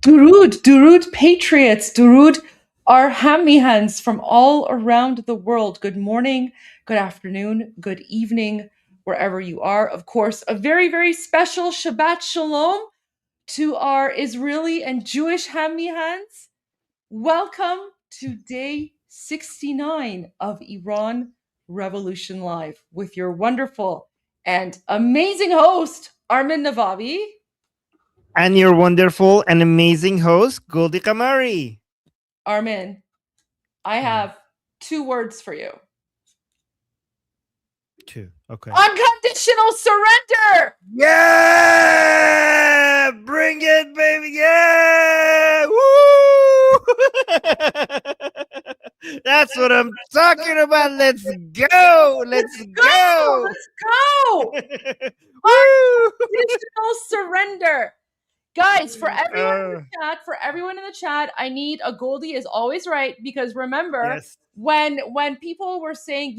Durud, Durud patriots, Durud our Hamihans from all around the world. Good morning, good afternoon, good evening, wherever you are. Of course, a very, very special Shabbat Shalom to our Israeli and Jewish Hamihans. Welcome to day 69 of Iran Revolution Live with your wonderful and amazing host, Armin Navabi. And your wonderful and amazing host, Goldie Kamari. Armin, I have 2 words for you. 2. Okay. Unconditional surrender! Yeah! Bring it, baby! Yeah! Woo! That's what I'm talking about. Let's go! Let's go! Let's go! Unconditional surrender. Guys, for everyone in the chat, I need a Goldie is always right, because remember, yes. when people were saying,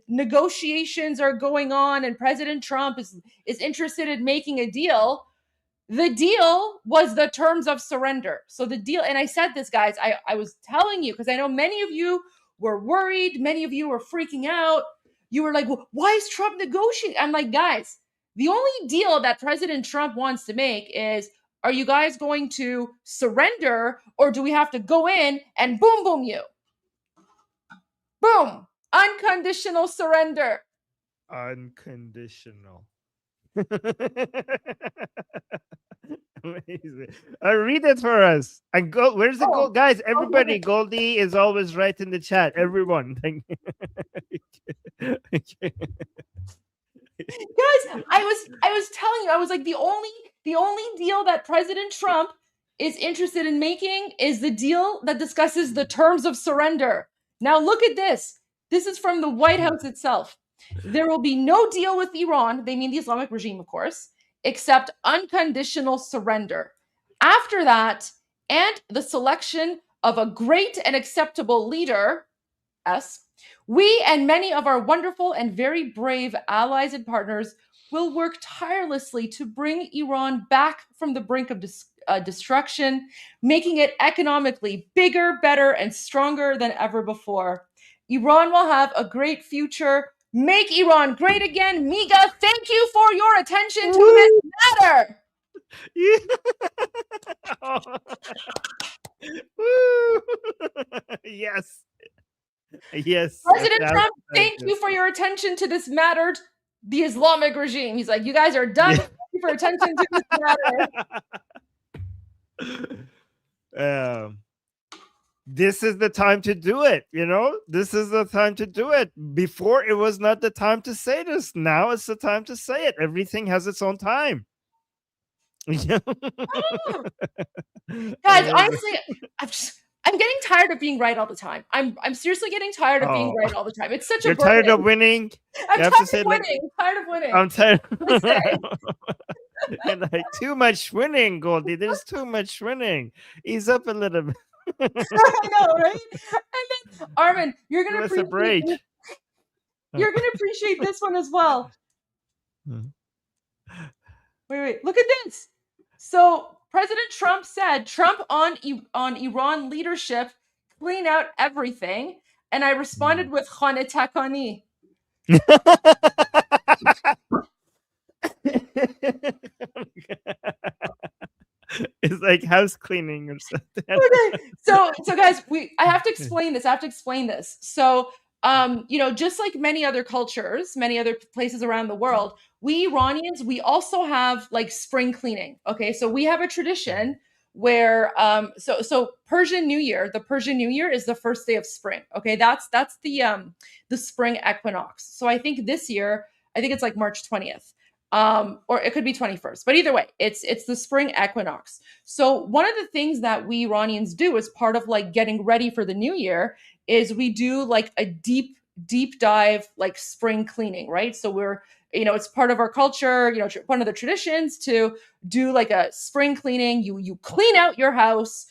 negotiations are going on and President Trump is interested in making a deal, the deal was the terms of surrender. So the deal, and I said this, guys, I was telling you, because I know many of you were worried, many of you were freaking out. You were like, well, why is Trump negotiating? I'm like, guys, the only deal that President Trump wants to make is, are you guys going to surrender, or do we have to go in and boom, boom you? Boom. Unconditional surrender. Unconditional. Amazing. Read it for us. And go. Where's the gold, guys? Everybody, Goldie is always right in the chat. Everyone, thank you. Guys, I was telling you, I was like, the only deal that President Trump is interested in making is the deal that discusses the terms of surrender. Now look at this. This is from the White House itself. There will be no deal with Iran, they mean the Islamic regime, of course, except unconditional surrender. After that, and the selection of a great and acceptable leader, we and many of our wonderful and very brave allies and partners will work tirelessly to bring Iran back from the brink of destruction, making it economically bigger, better, and stronger than ever before. Iran will have a great future. Make Iran great again. Miga, thank you for your attention to this matter. Yes. Yes. President Trump, thank you for your attention to this matter, the Islamic regime. He's like, you guys are done. Thank you for attention to this matter. This is the time to do it, This is the time to do it. Before, it was not the time to say this. Now it's the time to say it. Everything has its own time. Guys, honestly, I'm getting tired of being right all the time. I'm seriously getting tired of being right all the time. It's such You're tired of winning. I'm tired of winning. I'm tired. And too much winning, Goldie. There's too much winning. Ease up a little bit. I know, right? And then Armin, you're gonna appreciate this one as well. Wait, look at this. So President Trump said, Trump on Iran leadership, clean out everything. And I responded with Qaani. It's like house cleaning or something. Okay. So guys, I have to explain this. So, just like many other cultures, many other places around the world, we Iranians, we also have like spring cleaning. Okay. So we have a tradition where, so Persian New Year, the Persian New Year is the first day of spring. Okay. That's the spring equinox. So I think this year, it's like March 20th. Or it could be 21st, but either way, it's the spring equinox. So one of the things that we Iranians do as part of like getting ready for the new year is we do like a deep dive, like spring cleaning, right? So we're, it's part of our culture, one of the traditions to do like a spring cleaning. You clean out your house,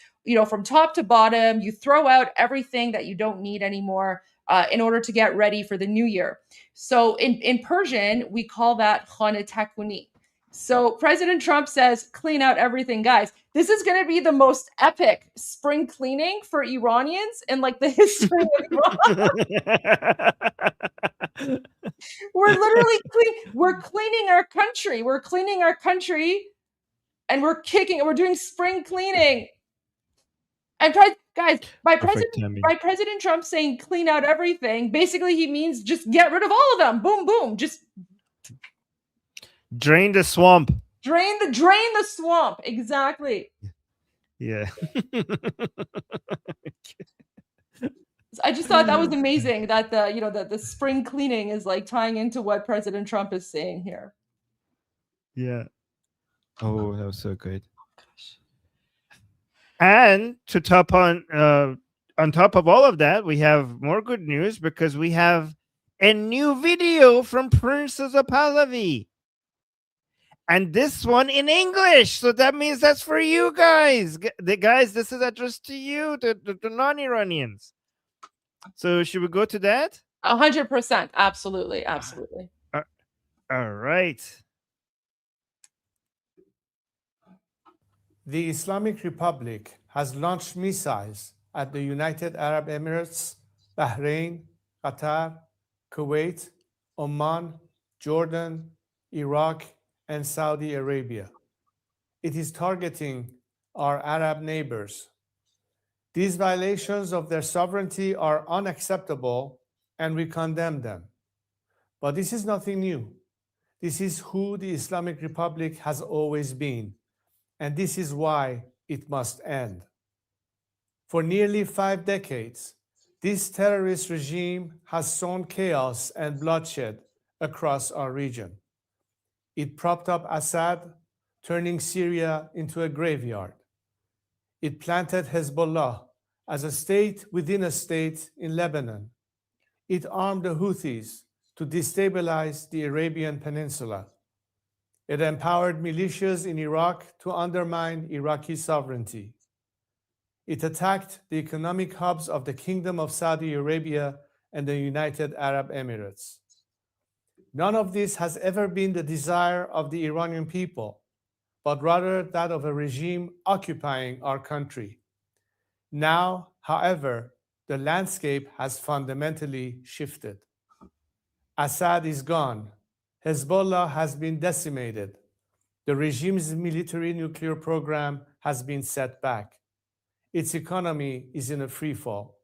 from top to bottom, you throw out everything that you don't need anymore. In order to get ready for the new year. So in Persian, we call that Qaani. So President Trump says, clean out everything, guys. This is going to be the most epic spring cleaning for Iranians in like the history of Iran. We're literally cleaning our country. We're cleaning our country and we're doing spring cleaning. And guys, by President Trump saying clean out everything, basically he means just get rid of all of them. Boom, boom. Just drain the swamp. Drain the swamp. Exactly. Yeah. I just thought that was amazing that the spring cleaning is like tying into what President Trump is saying here. Yeah. Oh, that was so good. Oh, gosh. And to top on top of all of that, we have more good news because we have a new video from Prince Reza Pahlavi. And this one in English. So that means that's for you guys. Guys, this is addressed to you, the non-Iranians. So should we go to that? 100%. Absolutely. Absolutely. All right. The Islamic Republic has launched missiles at the United Arab Emirates, Bahrain, Qatar, Kuwait, Oman, Jordan, Iraq, and Saudi Arabia. It is targeting our Arab neighbors. These violations of their sovereignty are unacceptable, and we condemn them. But this is nothing new. This is who the Islamic Republic has always been, and this is why it must end. For nearly 5 decades, this terrorist regime has sown chaos and bloodshed across our region. It propped up Assad, turning Syria into a graveyard. It planted Hezbollah as a state within a state in Lebanon. It armed the Houthis to destabilize the Arabian Peninsula. It empowered militias in Iraq to undermine Iraqi sovereignty. It attacked the economic hubs of the Kingdom of Saudi Arabia and the United Arab Emirates. None of this has ever been the desire of the Iranian people, but rather that of a regime occupying our country. Now, however, the landscape has fundamentally shifted. Assad is gone. Hezbollah has been decimated. The regime's military nuclear program has been set back. Its economy is in a free fall.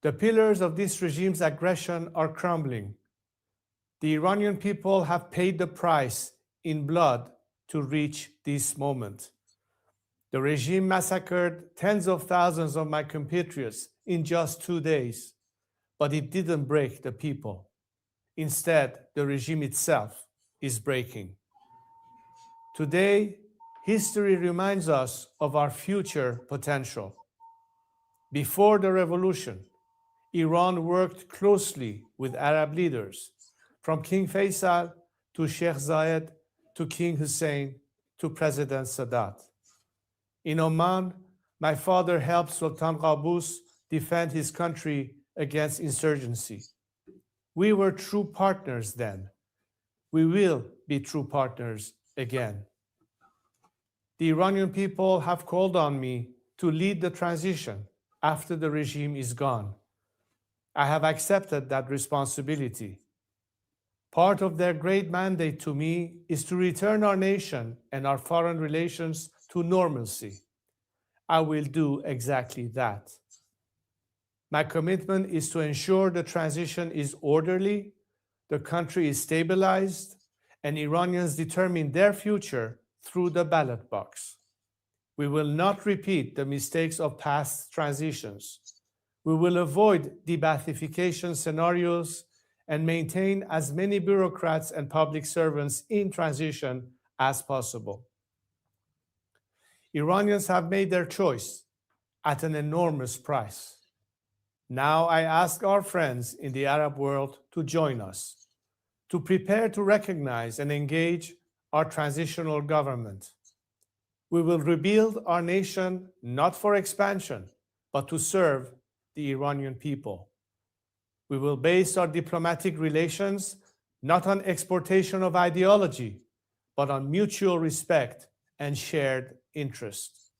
The pillars of this regime's aggression are crumbling. The Iranian people have paid the price in blood to reach this moment. The regime massacred tens of thousands of my compatriots in just 2 days, but it didn't break the people. Instead, the regime itself is breaking. Today, history reminds us of our future potential. Before the revolution, Iran worked closely with Arab leaders, from King Faisal to Sheikh Zayed to King Hussein to President Sadat. In Oman, my father helped Sultan Qaboos defend his country against insurgency. We were true partners then. We will be true partners again. The Iranian people have called on me to lead the transition after the regime is gone. I have accepted that responsibility. Part of their great mandate to me is to return our nation and our foreign relations to normalcy. I will do exactly that. My commitment is to ensure the transition is orderly, the country is stabilized, and Iranians determine their future through the ballot box. We will not repeat the mistakes of past transitions. We will avoid de-Baathification scenarios and maintain as many bureaucrats and public servants in transition as possible. Iranians have made their choice at an enormous price. Now I ask our friends in the Arab world to join us, to prepare to recognize and engage our transitional government. We will rebuild our nation not for expansion, but to serve the Iranian people. We will base our diplomatic relations not on exportation of ideology, but on mutual respect and shared interest.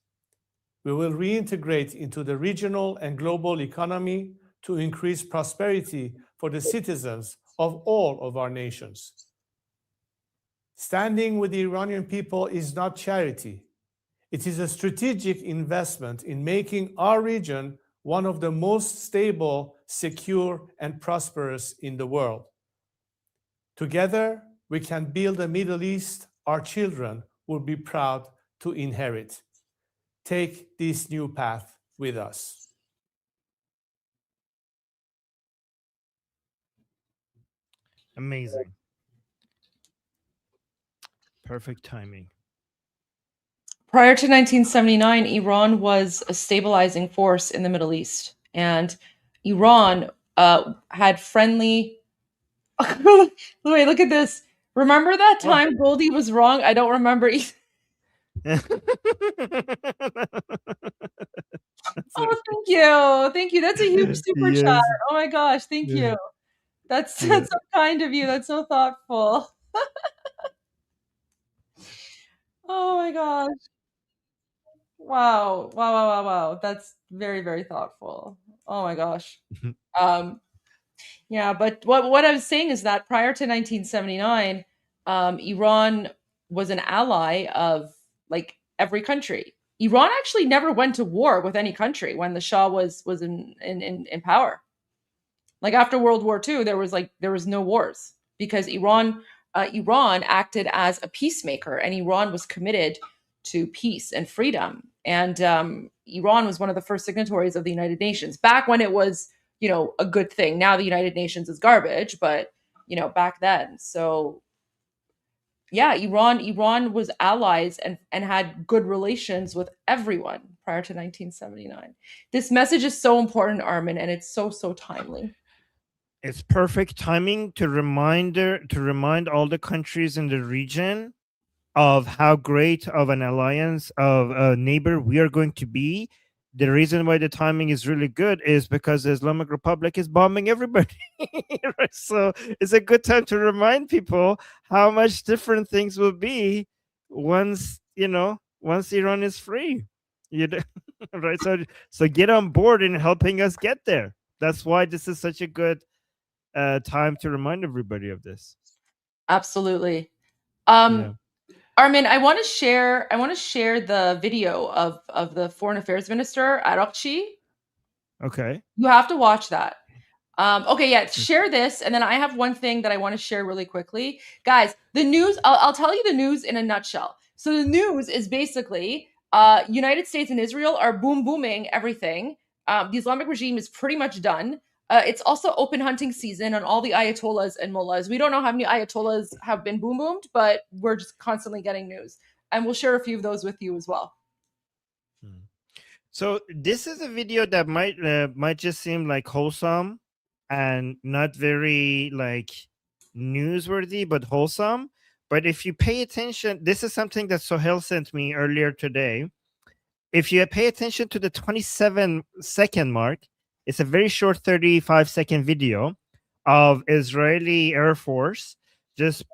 We will reintegrate into the regional and global economy to increase prosperity for the citizens of all of our nations. Standing with the Iranian people is not charity. It is a strategic investment in making our region one of the most stable, secure, and prosperous in the world. Together, we can build a Middle East our children will be proud to inherit. Take this new path with us. Amazing. Perfect timing. Prior to 1979, Iran was a stabilizing force in the Middle East, and Iran had friendly. Wait, look at this. Remember that time Goldie was wrong? I don't remember. Thank you. That's a huge super chat. Oh my gosh, thank you. That's so kind of you. That's so thoughtful. Oh my gosh. Wow. That's very, very thoughtful. Oh my gosh. Yeah, but what I was saying is that prior to 1979, Iran was an ally of like every country. Iran actually never went to war with any country when the Shah was in power. Like after World War II, there was no wars because Iran acted as a peacemaker, and Iran was committed to peace and freedom. And Iran was one of the first signatories of the United Nations back when it was, a good thing. Now the United Nations is garbage, but back then. So yeah, Iran was allies and had good relations with everyone prior to 1979. This message is so important, Armin, and it's so timely. It's perfect timing to remind all the countries in the region of how great of an alliance of a neighbor we are going to be. The reason why the timing is really good is because the Islamic Republic is bombing everybody. Right? So it's a good time to remind people how much different things will be once Iran is free. Right? So get on board in helping us get there. That's why this is such a good time to remind everybody of this. Absolutely. Yeah. Armin, I want to share the video of the Foreign Affairs Minister Araghchi. Okay. You have to watch that. Okay, yeah, share this, and then I have one thing that I want to share really quickly. Guys, the news, I'll tell you the news in a nutshell. So the news is basically United States and Israel are booming everything. The Islamic regime is pretty much done. It's also open hunting season on all the Ayatollahs and Mullahs. We don't know how many Ayatollahs have been boomed, but we're just constantly getting news. And we'll share a few of those with you as well. So this is a video that might just seem like wholesome and not very like newsworthy, but wholesome. But if you pay attention, this is something that Sohail sent me earlier today. If you pay attention to the 27-second mark, it's a very short 35-second video of Israeli Air Force just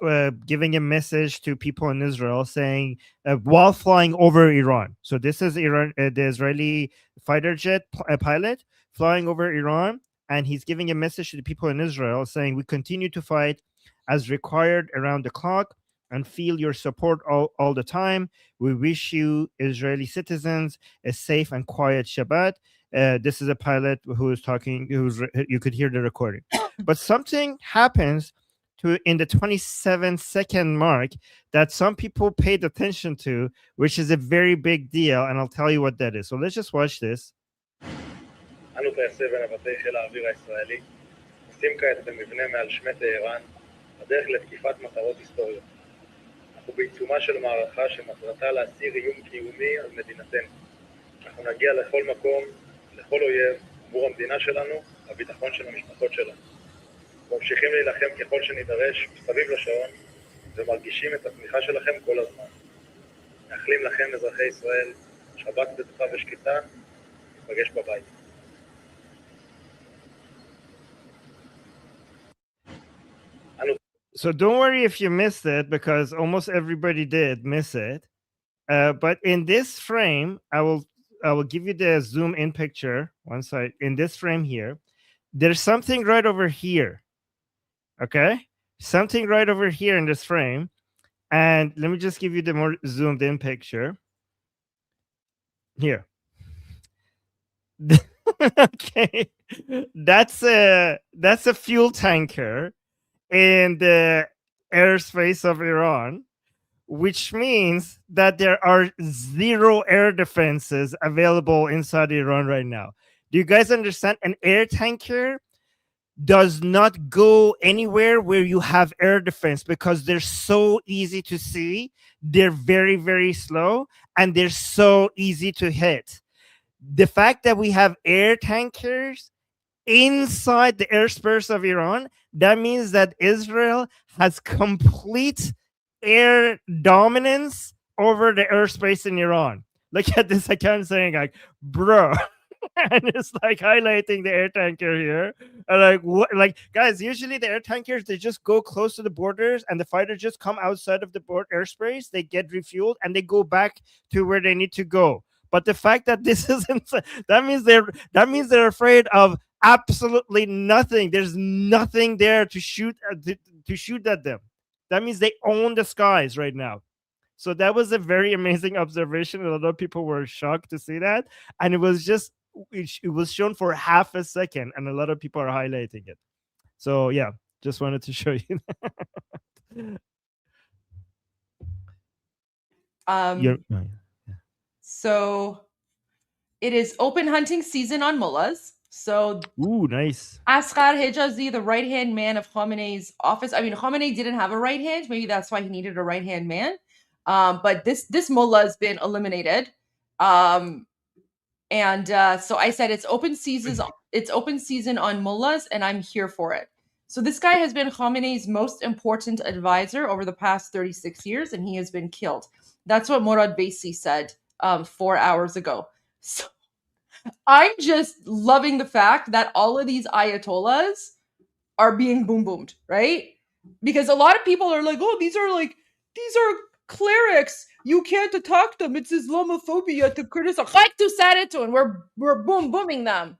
giving a message to people in Israel saying while flying over Iran. So this is Iran, the Israeli fighter jet pilot flying over Iran, and he's giving a message to the people in Israel saying, "We continue to fight as required around the clock and feel your support all the time. We wish you, Israeli citizens, a safe and quiet Shabbat." This is a pilot who is talking, you could hear the recording. But something happens in the 27-second mark that some people paid attention to, which is a very big deal, and I'll tell you what that is. So let's just watch this. אנו טייסי ונווטי חיל האוויר הישראלי עושים כעת במבנה מעל שמי טהרן בדרך לתקיפת מטרות היסטוריות. אנחנו בעיצומה של מערכה שמטרתה להסיר איום קיומי על מדינתנו. אנחנו נגיע לכל מקום, לכל אויב, עבור המדינה שלנו, הביטחון של המשפחות שלנו. ממשיכים להילחם ככל שנידרש, מסביב לשעון, ומרגישים את התמיכה שלכם כל הזמן. מאחלים לכם, אזרחי ישראל, שבת בטוחה ושקטה, ניפגש בבית. So don't worry if you missed it, because almost everybody did miss it. But in this frame, I will give you the zoom in picture. In this frame here, there's something right over here. Okay, something right over here in this frame, and let me just give you the more zoomed in picture here. Okay, that's a fuel tanker in the airspace of Iran, which means that there are 0 air defenses available inside Iran right now. Do you guys understand? An air tanker does not go anywhere where you have air defense because they're so easy to see. They're very, very slow, and they're so easy to hit. The fact that we have air tankers inside the airspace of Iran, that means that Israel has complete air dominance over the airspace in Iran. Look at this account saying like, bro. And it's like highlighting the air tanker here. And like, what? Like, guys, usually the air tankers, they just go close to the borders, and the fighters just come outside of the airspace. They get refueled, and they go back to where they need to go. But the fact that this isn't, that means they're afraid of absolutely nothing. There's nothing there to shoot at them. That means they own the skies right now. So that was a very amazing observation. A lot of people were shocked to see that, and it was shown for half a second, and a lot of people are highlighting it. So yeah, just wanted to show you that. So it is open hunting season on mullahs. So ooh, nice. Asghar Hijazi, the right-hand man of Khamenei's office. I mean, Khamenei didn't have a right hand. Maybe that's why he needed a right-hand man. But this mullah has been eliminated. So I said it's open season. It's open season on mullahs, and I'm here for it. So this guy has been Khamenei's most important advisor over the past 36 years, and he has been killed. That's what Morad Baisi said 4 hours ago. So I'm just loving the fact that all of these Ayatollahs are being boom-boomed, right? Because a lot of people are like, oh, these are clerics. You can't attack them. It's Islamophobia to criticize. Like to Saritun, we're booming them.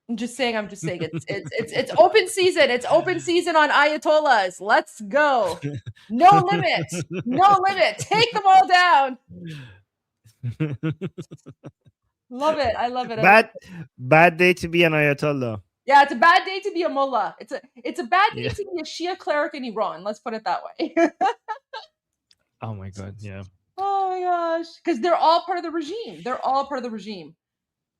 I'm just saying. It's open season. It's open season on Ayatollahs. Let's go. No limit. No limit. Take them all down. Love it. I love it. Bad day to be an Ayatollah. Yeah, it's a bad day to be a mullah. It's a bad day to be a Shia cleric in Iran. Let's put it that way. Oh my god, yeah. Oh my gosh, because they're all part of the regime.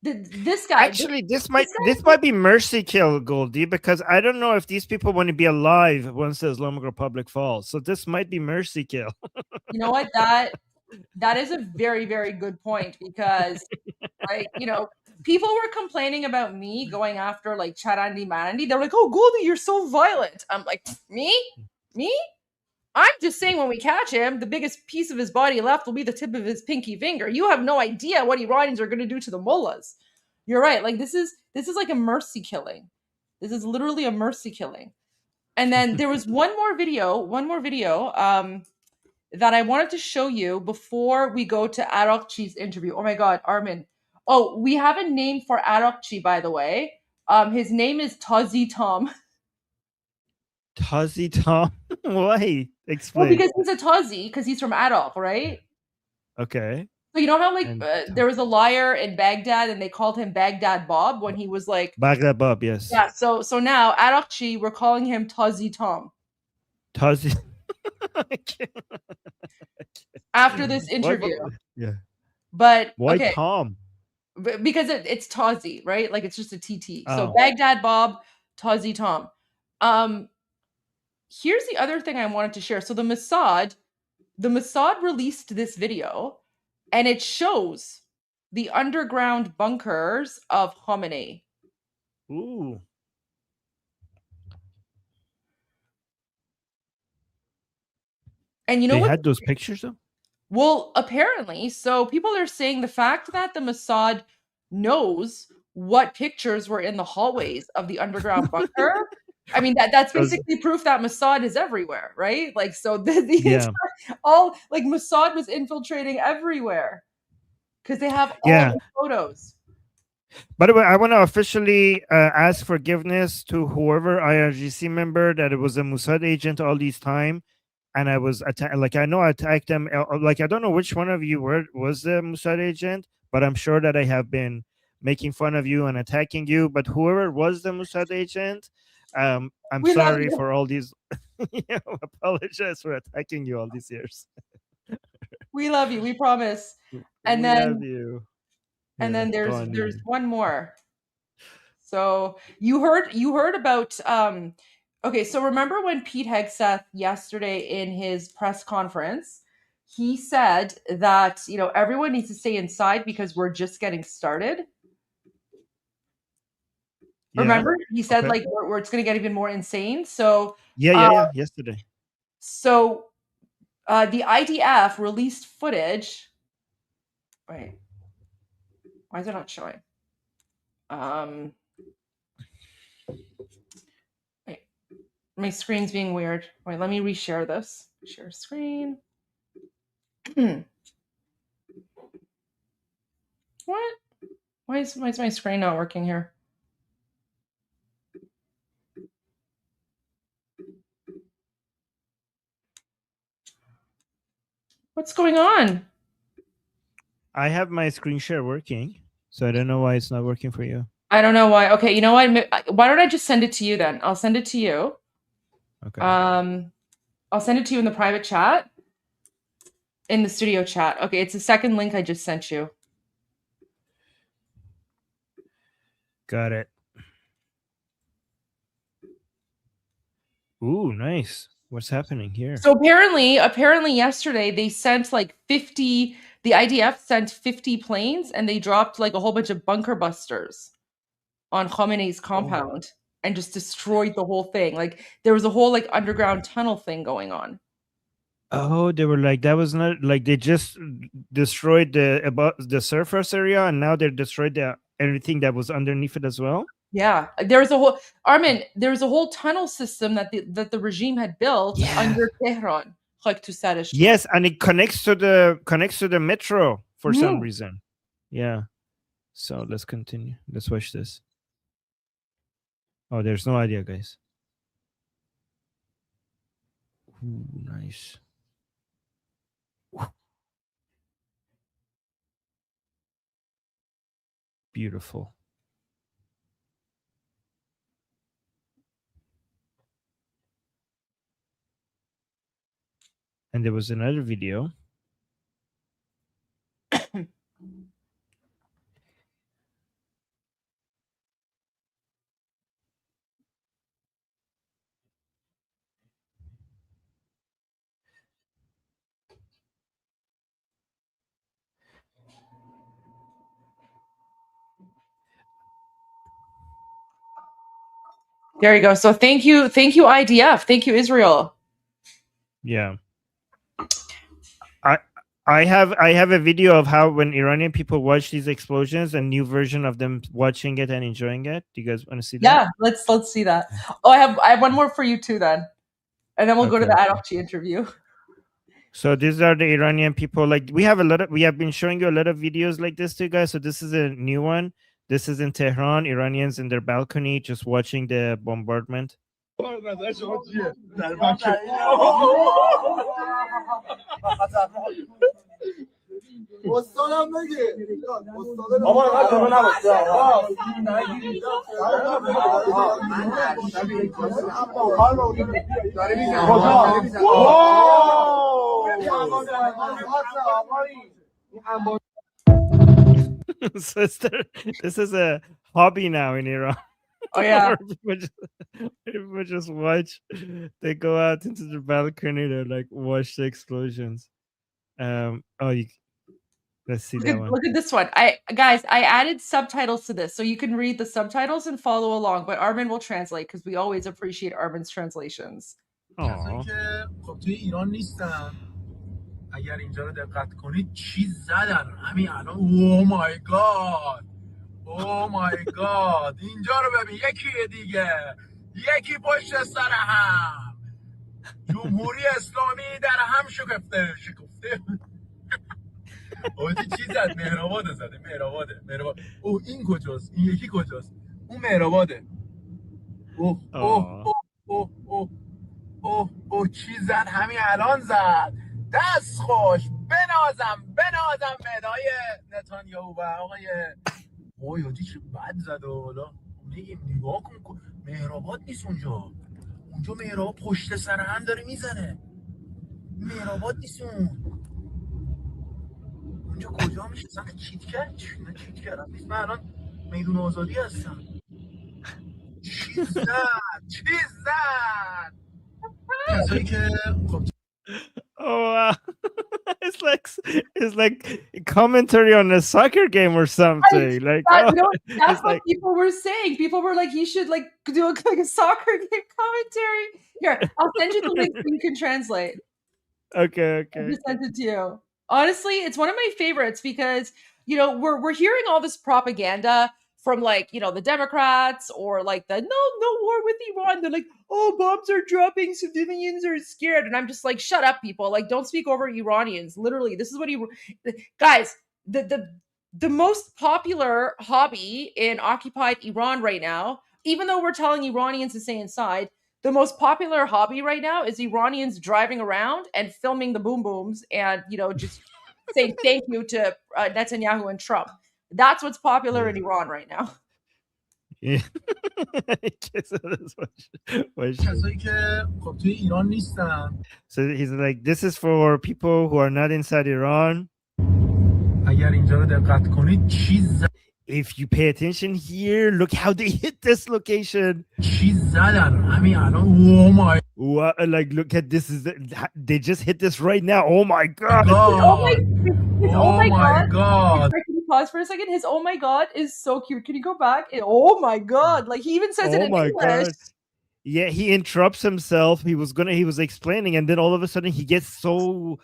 This guy. Actually, this might be mercy kill, Goldie, because I don't know if these people want to be alive once the Islamic Republic falls. So this might be mercy kill. You know what? That is a very, very good point, because like, people were complaining about me going after like Charandi Marandi. They're like, oh, Goldie, you're so violent. I'm like, me? I'm just saying, when we catch him, the biggest piece of his body left will be the tip of his pinky finger. You have no idea what Iranians are going to do to the mullahs. You're right. Like, this is like a mercy killing. This is literally a mercy killing. And then there was one more video that I wanted to show you before we go to Araghchi's interview. Oh my God, Armin. Oh, we have a name for Araghchi, by the way. His name is Tazi Tom. Tazi Tom? Why? Explain. Well, because he's a Tazi, because he's from Aragh, right? Okay. So you know how there was a liar in Baghdad, and they called him Baghdad Bob when he was like Baghdad Bob, yes. Yeah. So now Araghchi, we're calling him Tazi Tom. Tazi. After this interview. Yeah. But why okay. Tom? Because it's Tazi, right? Like, it's just a TT. Oh. So Baghdad Bob, Tazi Tom. Here's the other thing I wanted to share. So the Mossad released this video, and it shows the underground bunkers of Khamenei. Ooh. And you know what? They had those pictures though? Well, apparently. So people are saying the fact that the Mossad knows what pictures were in the hallways of the underground bunker I mean, that's basically proof that Mossad is everywhere, right? Like, so Yeah. all like Mossad was infiltrating everywhere because they have all Yeah. the photos. By the way, I want to officially ask forgiveness to whoever IRGC member that it was a Mossad agent all this time, and I was like, I know I attacked them. Like, I don't know which one of you was the Mossad agent, but I'm sure that I have been making fun of you and attacking you. But whoever was the Mossad agent, I'm We love sorry you. for all these. Apologize for attacking you all these years. We love you. We promise. And we then love you. and Yeah, then go on, there's Nina. one more. So you heard about okay, so remember when Pete Hegseth yesterday in his press conference, he said that, you know, everyone needs to stay inside because we're just getting started. Yeah. Remember? He said Okay. like where it's going to get even more insane. So Yeah. Yesterday. So the IDF released footage. Wait, why is it not showing? Wait, my screen's being weird. Wait, let me reshare this. Share screen. What? Why is my screen not working here? What's going on? I have my screen share working, so I don't know why it's not working for you. I don't know why. Okay, you know what? Why don't I just send it to you then? I'll send it to you. Okay. I'll send it to you in the private chat, in the studio chat. Okay, it's the second link I just sent you. Got it. Ooh, nice. What's happening here? So apparently yesterday they sent like 50, the IDF sent 50 planes and they dropped like a whole bunch of bunker busters on Khamenei's compound and just destroyed the whole thing. Like there was a whole like underground tunnel thing going on. Oh, they were like, that was not like they just destroyed the surface area and now they destroyed everything that was underneath it as well. Yeah, there's a whole there's a whole tunnel system that the regime had built under Tehran. Yes, and it connects to the metro for some reason. Yeah. So let's continue. Let's watch this. Oh, there's no idea, guys. Ooh, nice. Beautiful. And there was another video. There you go. So thank you IDF. Thank you Israel. Yeah. I have a video of how when Iranian people watch these explosions, a new version of them watching it and enjoying it. Do you guys want to see that? Yeah, let's see that. Oh, I have one more for you too then. And then we'll go to the Araghchi interview. So these are the Iranian people. Like we have been showing you a lot of videos like this to you guys. So this is a new one. This is in Tehran, Iranians in their balcony just watching the bombardment. So this is a hobby now in Iran. Oh yeah. people just watch. They go out into the balcony to like watch the explosions. Let's see that one. Look at this one. I added subtitles to this so you can read the subtitles and follow along, but Armin will translate because we always appreciate Armin's translations. اگر اینجا رو دقت کنید چی زدن همین الان اوه مای گاد اینجا رو ببین یکیه دیگه یکی پشت سر هم جمهوری اسلامی در هم شکفته آجی چی زد؟ مهرآباد زده. مهرآباد. اوه این کجاست؟ این یکی کجاست؟ اون مهرآباده. اوه اوه اوه اوه اوه اوه اوه چی زد؟ همین الان زد. دست خوش. بنازم مدای نتانیاهو و آقای وای آجی چه بد زد. حالا نگاه کن مهرآباد نیست اونجا مهرآباد پشت سر هم داره میزنه. مهرآباد نیست اونجا کجا میشه؟ اصلا چیت کردم نیست. من الان میدون آزادی هستم. چی زد کسایی که Oh wow. It's like commentary on a soccer game or something. Like that's what people were saying. People were like, he should like do a soccer game commentary. Here, I'll send you the link so you can translate. Okay. I just sent it to you. Honestly, it's one of my favorites because we're hearing all this propaganda from like the Democrats or like the no war with Iran. They're like, oh, bombs are dropping, civilians are scared, and I'm just like, shut up, people! Like, don't speak over Iranians. Literally, this is what guys. The most popular hobby in occupied Iran right now, even though we're telling Iranians to stay inside. The most popular hobby right now is Iranians driving around and filming the boom booms and, just saying thank you to Netanyahu and Trump. That's what's popular in Iran right now. Yeah. So he's like, this is for people who are not inside Iran. If you pay attention here, look how they hit this location. What, like, look at this. They just hit this right now. Oh my god. Oh my god. Can you pause for a second? His oh my god is so cute. Can you go back? Oh my god. Like he even says it in English. God. Yeah, he interrupts himself. He was explaining, and then all of a sudden he gets so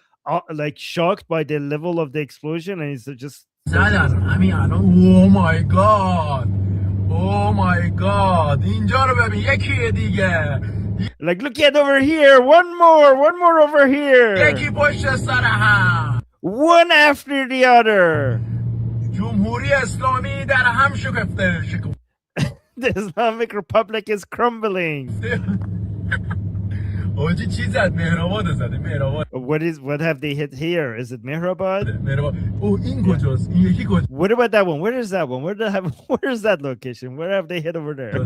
like shocked by the level of the explosion, and he's just oh my god اینجا رو ببین یکیه دیگه. Like look at over here, one more over here. یکی پشت سر هم. One after the other. جمهوری اسلامی در هم شکفته. The Islamic Republic is crumbling. آجی چی زد؟ مهرآباد زده. مهرآباد. What have they hit here? Is it Mehrabad? اوه این کجاست؟ این یکی کجاست؟ What about that one? Where is that one? Where is that location? Where have they hit over there?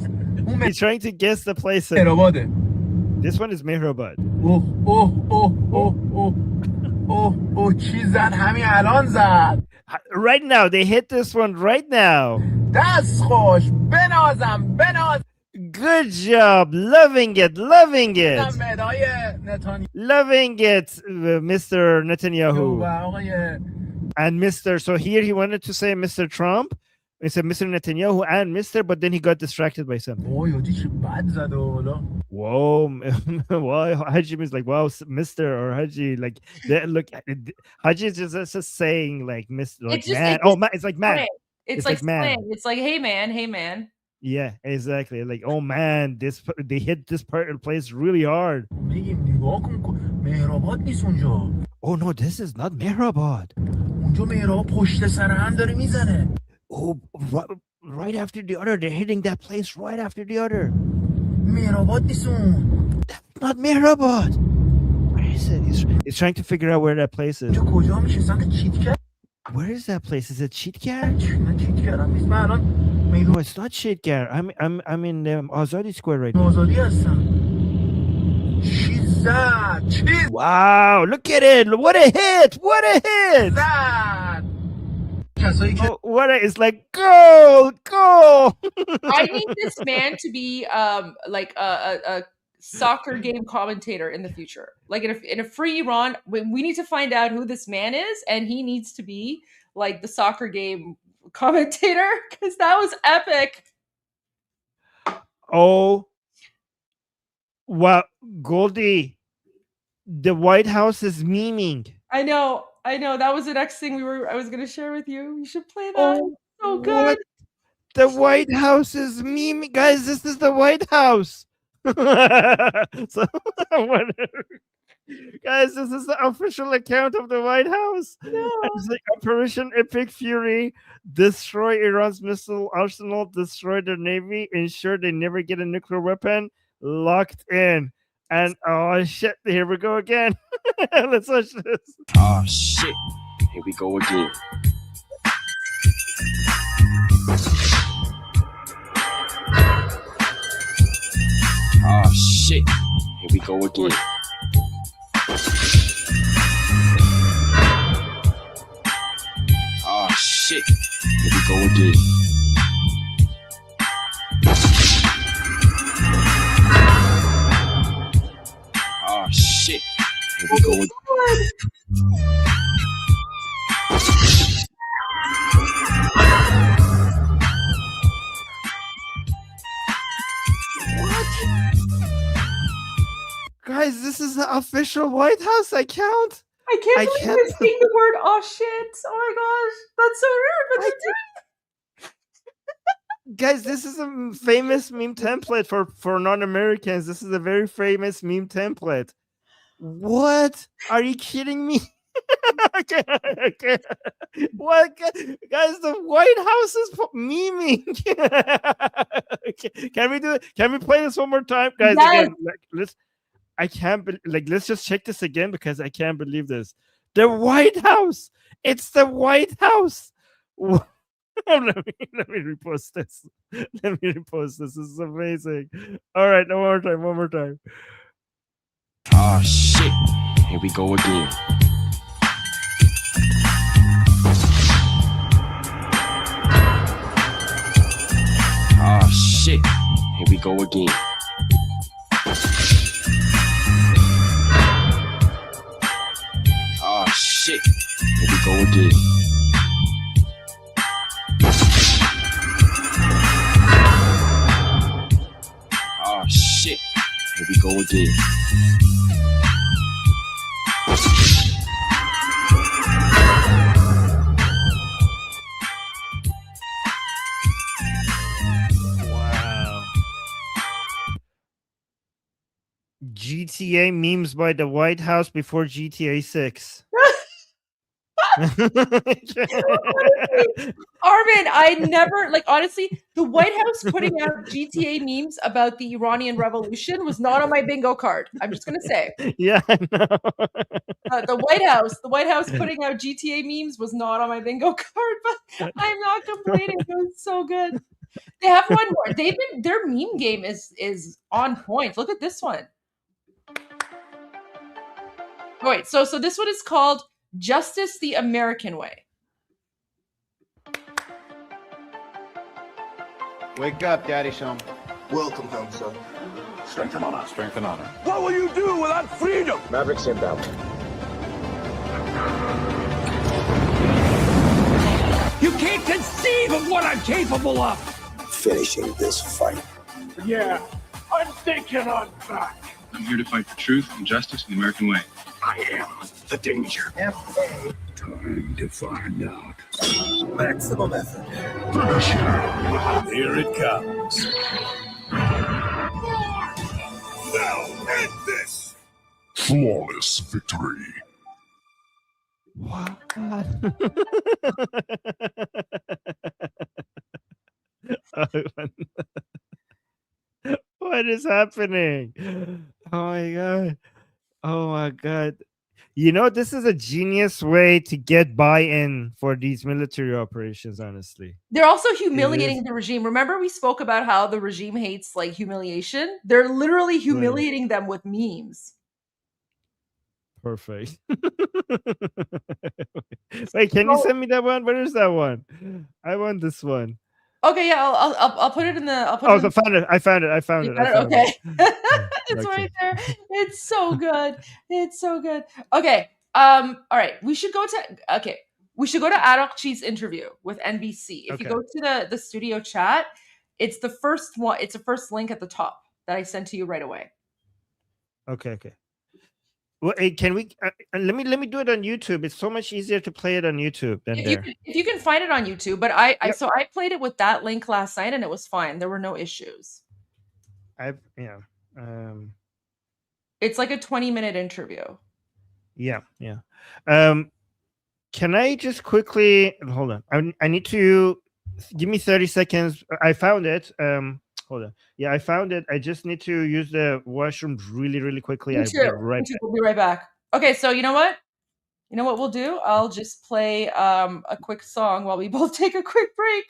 He's trying to guess the place. مهرآباده. This one is Mehrabad. اوه چی زد؟ همین الان زد. Right now, they hit this one right now. دست خوش. بنازم. Good job. Loving it. مدای Loving it, Mr. Netanyahu. And Mr. So here he wanted to say Mr. Trump. He said Mr. Netanyahu and Mr. But then he got distracted by something. Whoa. Why Haji is like, wow, Mr. or Haji. Like, look, Haji is just saying like Mr. Like man. Man. It's like man. It's like man. It's like, hey man. Yeah, exactly. Like, oh man, they hit this place really hard. Oh no, this is not Mehrabad. Oh, right after the other, they're hitting that place right after the other. That's not Mehrabad. Where is it? He's trying to figure out where that place is. Where is that place? Is it Cheetgar? No, it's not Cheetgar. I'm in Azadi Square right now. Wow, look at it. What a hit. Oh, it's like goal. I need this man to be like a soccer game commentator in the future. Like in a free Iran, we need to find out who this man is, and he needs to be like the soccer game commentator because that was epic. Oh, wow, Goldie, the White House is memeing. I know. That was the next thing I was going to share with you. You should play that. Oh, so good. What? The White House is memeing, guys. This is the White House. So, guys, this is the official account of the White House. No. It's like Operation Epic Fury: destroy Iran's missile arsenal, destroy their navy, ensure they never get a nuclear weapon. Locked in. And oh shit, here we go again. Let's watch this. Oh shit, here we go again. Oh shit, here we go again. Oh shit, here we go again. Oh shit, here we go again. Guys, this is the official White House account. I can't believe you're saying the word "oh shit." Oh my gosh, that's so rude. But they're doing. Guys, this is a famous meme template for non-Americans. This is a very famous meme template. What? Are you kidding me? Okay. What, guys? The White House is memeing. Can we do it? Can we play this one more time, guys? Yes. Again, let's. I can't let's just check this again because I can't believe this. The White House. It's the White House. let me repost this. Let me repost this. This is amazing. All right, one more time. Oh shit, here we go again. Oh shit, here we go again. Oh shit, here we go again. Oh shit, here we go again. Wow. GTA memes by the White House before GTA 6. Armin, I never honestly, the White House putting out GTA memes about the Iranian Revolution was not on my bingo card. I'm just gonna say. Yeah, I know. The White House putting out GTA memes was not on my bingo card, but I'm not complaining. It was so good. They have one more. Their meme game is on point. Look at this one. Oh, wait, so this one is called Justice the American Way. Wake up, Daddy Shum. Welcome home, son. Strength and honor. Strength and honor. What will you do without freedom? Mavericks inbound. You can't conceive of what I'm capable of. Finishing this fight. Yeah, I'm thinking I'm back. I'm here to fight for truth and justice in the American way. I am the danger. Time to find out. Maximum effort. Here it comes. Now end this. Flawless victory. What? What is happening? Oh my god. Oh my god. You know, this is a genius way to get buy-in for these military operations, honestly. They're also humiliating the regime. Remember we spoke about how the regime hates humiliation? They're literally humiliating them with memes. Perfect. Wait, can you send me that one? Where is that one? I want this one. Okay, yeah, I'll put it in the. I'll put Oh, it in I found it. Okay, it's right there. It's so good. It's so good. Okay. All right. We should go to Araghchi's interview with NBC. If you go to the studio chat, it's the first one. It's the first link at the top that I sent to you right away. Okay. Well, hey, can we? Let me do it on YouTube. It's so much easier to play it on YouTube than there. If you can find it on YouTube, but I played it with that link last night and it was fine. There were no issues. Yeah. It's like a 20-minute interview. Yeah. Can I just quickly hold on? I need to give me 30 seconds. I found it. Hold on. Yeah, I found it. I just need to use the washroom really, really quickly. Me too. We'll be right back. Okay, so you know what? You know what we'll do? I'll just play a quick song while we both take a quick break.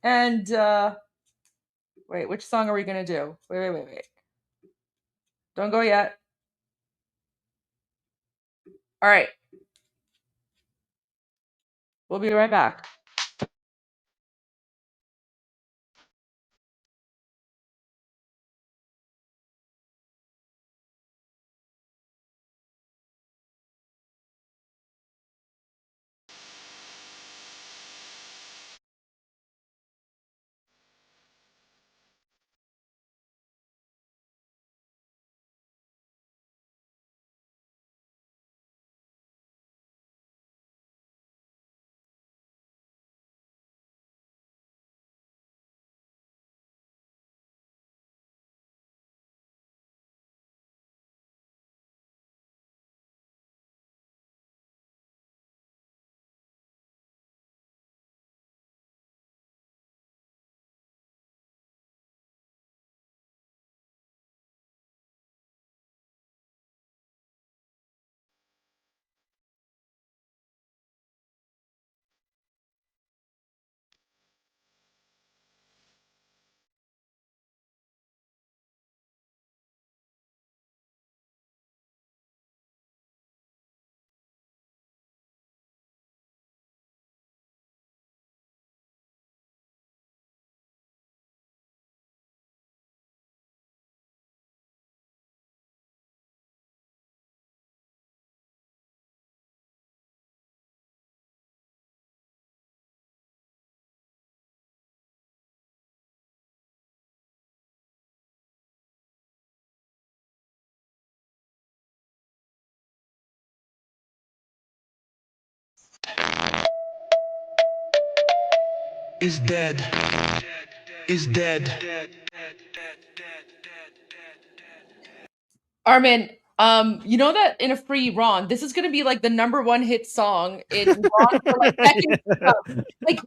And wait, which song are we gonna do? Wait. Don't go yet. All right. We'll be right back. Is dead. Is dead. Armin, you know that in a free Iran, this is gonna be like the #1 hit song in Iran for like decades to come. Like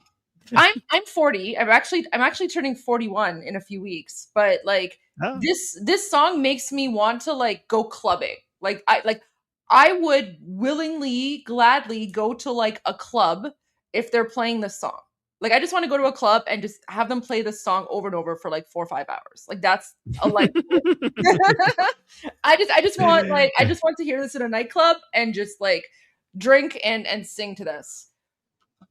I'm 40. I'm actually turning 41 in a few weeks. But like this song makes me want to like go clubbing. Like I would willingly, gladly go to like a club if they're playing this song. Like I just want to go to a club and just have them play this song over and over for like 4 or 5 hours. Like that's a life. I just want to hear this in a nightclub and just like drink and sing to this.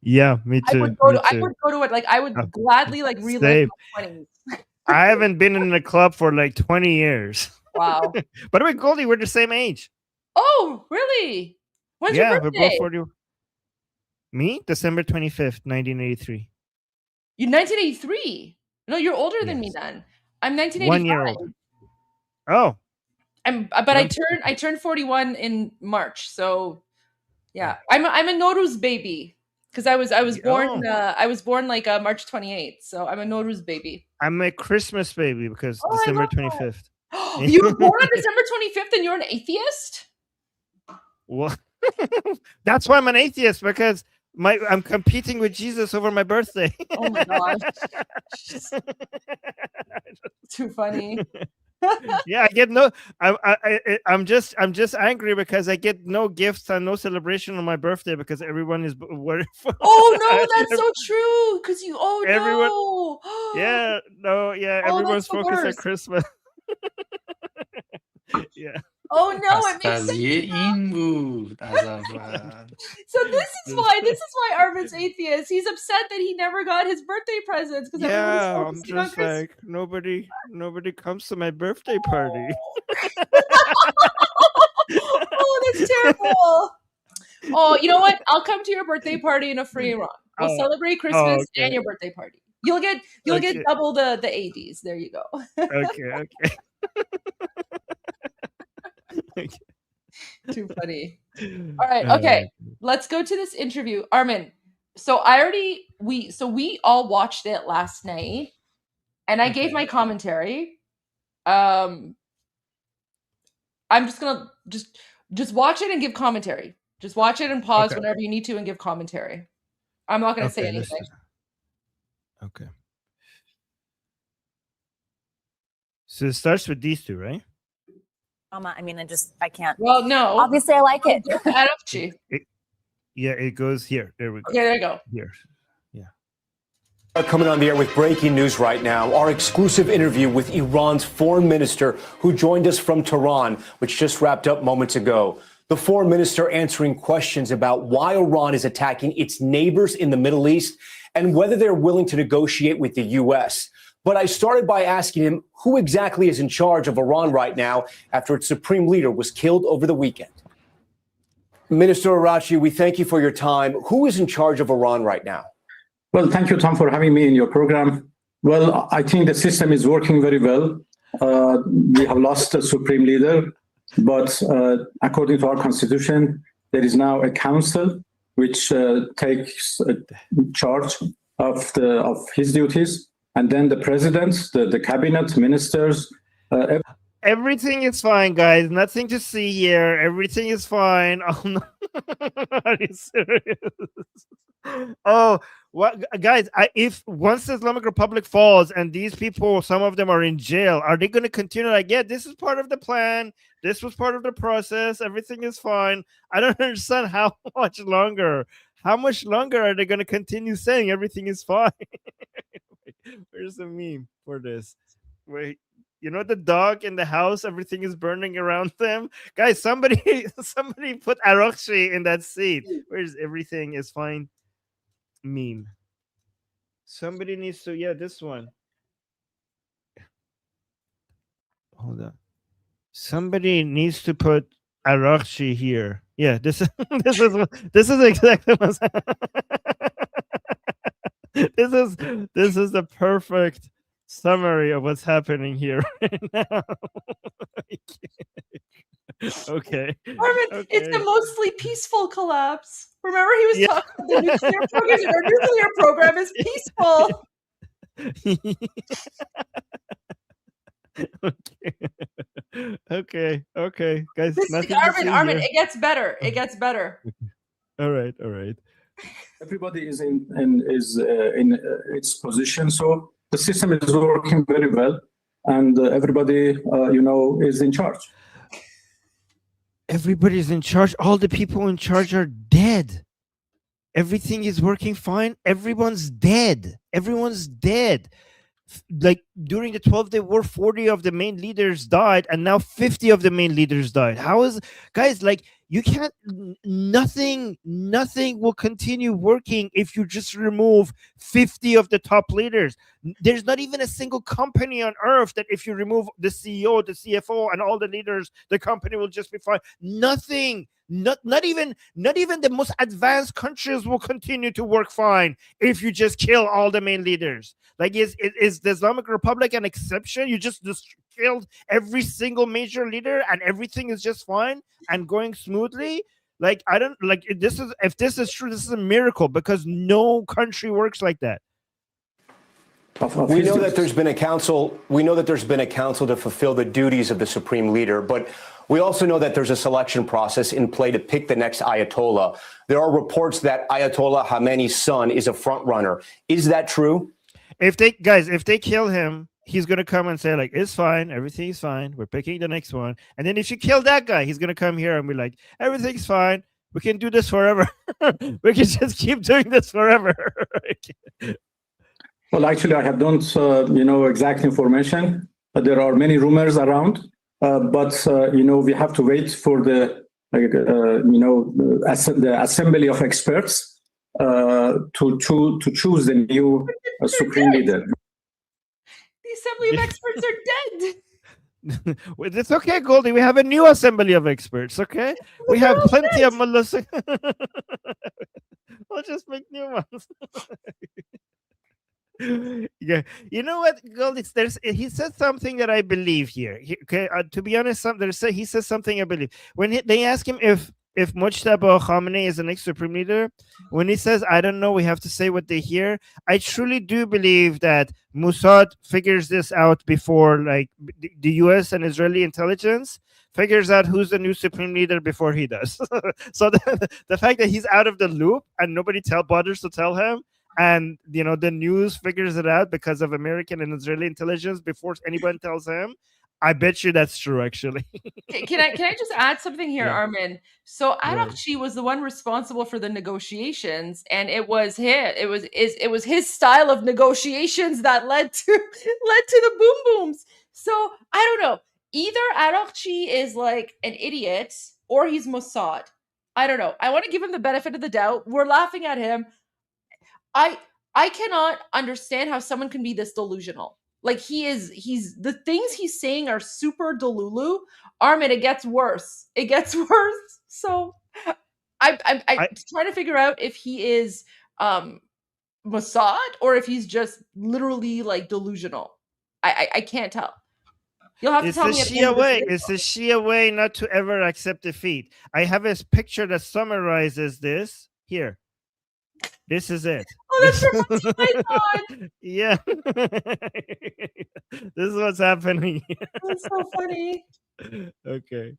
Yeah, me too. I would go to it. Like I would gladly like relive my 20s. I haven't been in a club for like 20 years. Wow. By the way, Goldie, we're the same age. Oh, really? When's your birthday? We're both 40. Me? December 25th, 1983. You're 1983? No, you're older than me then. I'm 1985. 1 year old. Oh. I turned 41 in March. So yeah. I'm a Nowruz baby. Because I was born like March 28th. So I'm a Nowruz baby. I'm a Christmas baby because December 25th. You were born on December 25th and you're an atheist? Well, that's why I'm an atheist, because I'm competing with Jesus over my birthday. Oh my gosh. Too funny. Yeah, I get no. I'm just angry because I get no gifts and no celebration on my birthday because everyone is. Oh no, that's so true. Because you. Oh everyone, no. Everyone's so focused on Christmas. Yeah. Oh no, it makes sense. So this is why Armin's atheist. He's upset that he never got his birthday presents because I'm just like nobody comes to my birthday party. Oh, that's terrible. Oh, you know what? I'll come to your birthday party in a free Iran. We'll celebrate Christmas and your birthday party. You'll get double the ADs. There you go. Okay. Too funny. All right. Okay. Let's go to this interview. Armin. So we all watched it last night and I gave my commentary. I'm just gonna just watch it and give commentary. Just watch it and pause whenever you need to and give commentary. I'm not gonna say anything. Okay. So it starts with these two, right? I mean, I can't. Well, no. Obviously, I like it. Araghchi. Yeah, it goes here. There we go. Okay, there you go. Here. Yeah. Coming on the air with breaking news right now, our exclusive interview with Iran's foreign minister who joined us from Tehran, which just wrapped up moments ago. The foreign minister answering questions about why Iran is attacking its neighbors in the Middle East and whether they're willing to negotiate with the U.S. But I started by asking him who exactly is in charge of Iran right now after its supreme leader was killed over the weekend. Minister Araghchi, we thank you for your time. Who is in charge of Iran right now? Well, thank you, Tom, for having me in your program. Well, I think the system is working very well. We have lost a supreme leader, but according to our constitution, there is now a council which takes charge of his duties. And then the president, the cabinet, ministers. Everything is fine, guys. Nothing to see here. Everything is fine. Oh, no. Are you serious? Oh, what, guys? If once the Islamic Republic falls and these people, some of them are in jail, are they going to continue? Like, yeah, this is part of the plan. This was part of the process. Everything is fine. I don't understand how much longer. How much longer are they going to continue saying everything is fine? Where's the meme for this? Wait, you know the dog in the house, everything is burning around them? Guys, somebody put Araghchi in that seat. Where's everything is fine meme? Somebody needs to, yeah, this one. Hold on. Somebody needs to put Araghchi here. Yeah, this is exactly what's this is the perfect summary of what's happening here right now. Okay. Armin, it's a mostly peaceful collapse. Remember, he was talking about the nuclear program, and our nuclear program is peaceful. Okay, guys. Armin, it gets better. It gets better. All right. Everybody is in its position, so the system is working very well, and everybody, is in charge. Everybody's in charge. All the people in charge are dead. Everything is working fine. Everyone's dead. Like during the 12-day war, 40 of the main leaders died, and now 50 of the main leaders died. How is, guys, like, you can't, nothing will continue working if you just remove 50 of the top leaders. There's not even a single company on earth that if you remove the CEO, the CFO, and all the leaders, the company will just be fine. Nothing. Not even the most advanced countries will continue to work fine if you just kill all the main leaders. Like, is the Islamic Republic an exception? You just killed every single major leader and everything is just fine and going smoothly? Like, I don't like this is, if this is true, this is a miracle, because no country works like that. We know that there's been a council. We know that there's been a council to fulfill the duties of the supreme leader, but we also know that there's a selection process in play to pick the next Ayatollah. There are reports that Ayatollah Khamenei's son is a front runner. Is that true? If they kill him, he's going to come and say, like, it's fine, everything's fine, we're picking the next one. And then if you kill that guy, he's going to come here and be like, everything's fine, we can do this forever. We can just keep doing this forever. Well, actually, I don't exact information. There are many rumors around, but we have to wait for the assembly of experts to choose the new supreme leader. The assembly of experts are dead. It's okay, Goldie. We have a new assembly of experts. Okay, we have plenty of mullahs. We'll just make new ones. Yeah, you know what, Goldie? He said something that I believe here. To be honest, he says something I believe. When they ask him if if Mujtaba Khamenei is the next supreme leader, when he says, I don't know, we have to say what they hear, I truly do believe that Mossad figures this out before, like, the US and Israeli intelligence figures out who's the new supreme leader before he does. So the fact that he's out of the loop and nobody bothers to tell him, and the news figures it out because of American and Israeli intelligence before anyone tells him, I bet you that's true, actually. Can I just add something here, Yeah. Armin? So Right. Araghchi was the one responsible for the negotiations, and it was his style of negotiations that led to the boom booms. So I don't know. Either Araghchi is like an idiot or he's Mossad. I don't know. I want to give him the benefit of the doubt. We're laughing at him. I cannot understand how someone can be this delusional. Like he's the things he's saying are super delulu. Armin, it gets worse. It gets worse. So I'm trying to figure out if he is Mossad or if he's just literally like delusional. I can't tell. You'll have to tell me. It's the Shia way not to ever accept defeat. I have a picture that summarizes this here. This is it. Oh, that's from Monty Python. Yeah. This is what's happening. That's so funny. Okay.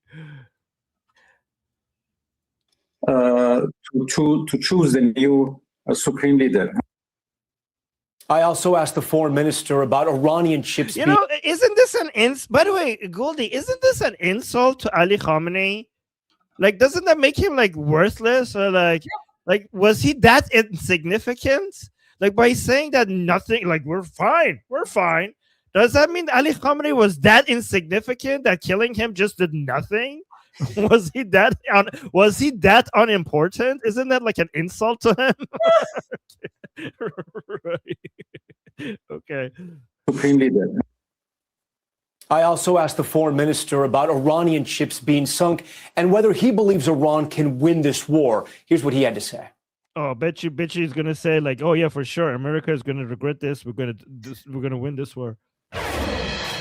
To choose the new supreme leader. I also asked the foreign minister about Iranian ships. Isn't this by the way, Goldie, isn't this an insult to Ali Khamenei? Like, doesn't that make him like worthless, or like was he that insignificant? Like, by saying that nothing, like we're fine, does that mean Ali Khamenei was that insignificant that killing him just did nothing? Was he that unimportant? Isn't that like an insult to him? Right. Okay. Supreme leader. I also asked the foreign minister about Iranian ships being sunk and whether he believes Iran can win this war. Here's what he had to say. Oh, bet you he's gonna say like, oh yeah, for sure, America is gonna regret this. We're gonna win this war.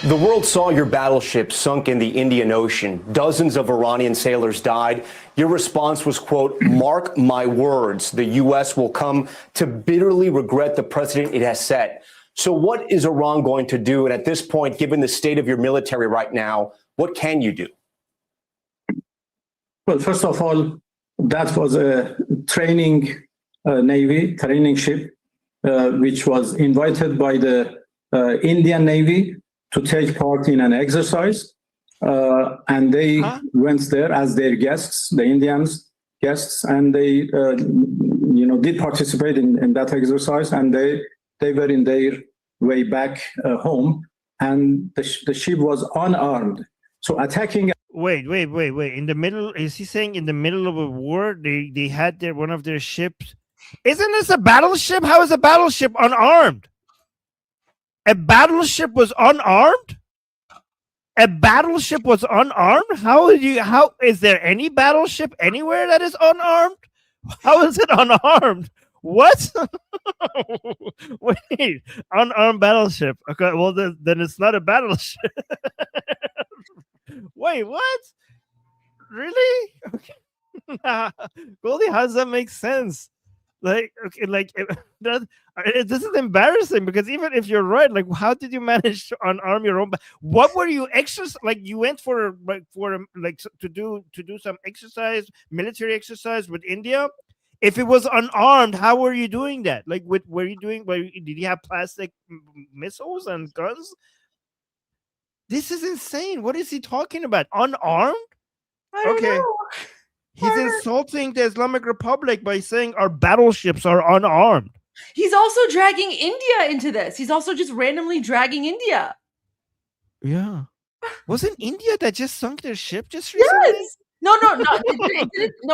The world saw your battleship sunk in the Indian Ocean. Dozens of Iranian sailors died. Your response was, quote, mark my words, the U.S. will come to bitterly regret the precedent it has set. So what is Iran going to do? And at this point, given the state of your military right now, what can you do? Well, first of all, that was a training training ship, which was invited by the Indian Navy to take part in an exercise. And they went there as their guests, the Indians guests, and they did participate in that exercise, and they were in their way back home, and the ship was unarmed. So attacking. Wait. In the middle, is he saying in the middle of a war, they had one of their ships? Isn't this a battleship? How is a battleship unarmed? A battleship was unarmed? A battleship was unarmed? How is there any battleship anywhere that is unarmed? How is it unarmed? What? Wait, unarmed battleship. Okay, well then it's not a battleship. Wait, what? Really? Okay. Goldie, how does that make sense? Like, okay, like this is embarrassing, because even if you're right, like, how did you manage to unarm your own? What were you like? You went to do some exercise, military exercise with India. If it was unarmed, how were you doing that? Like, did you have plastic missiles and guns? This is insane. What is he talking about? Unarmed? I don't know. He's insulting the Islamic Republic by saying our battleships are unarmed. He's also dragging India into this. He's also just randomly dragging India. Yeah. Wasn't India that just sunk their ship just recently? Yes. No.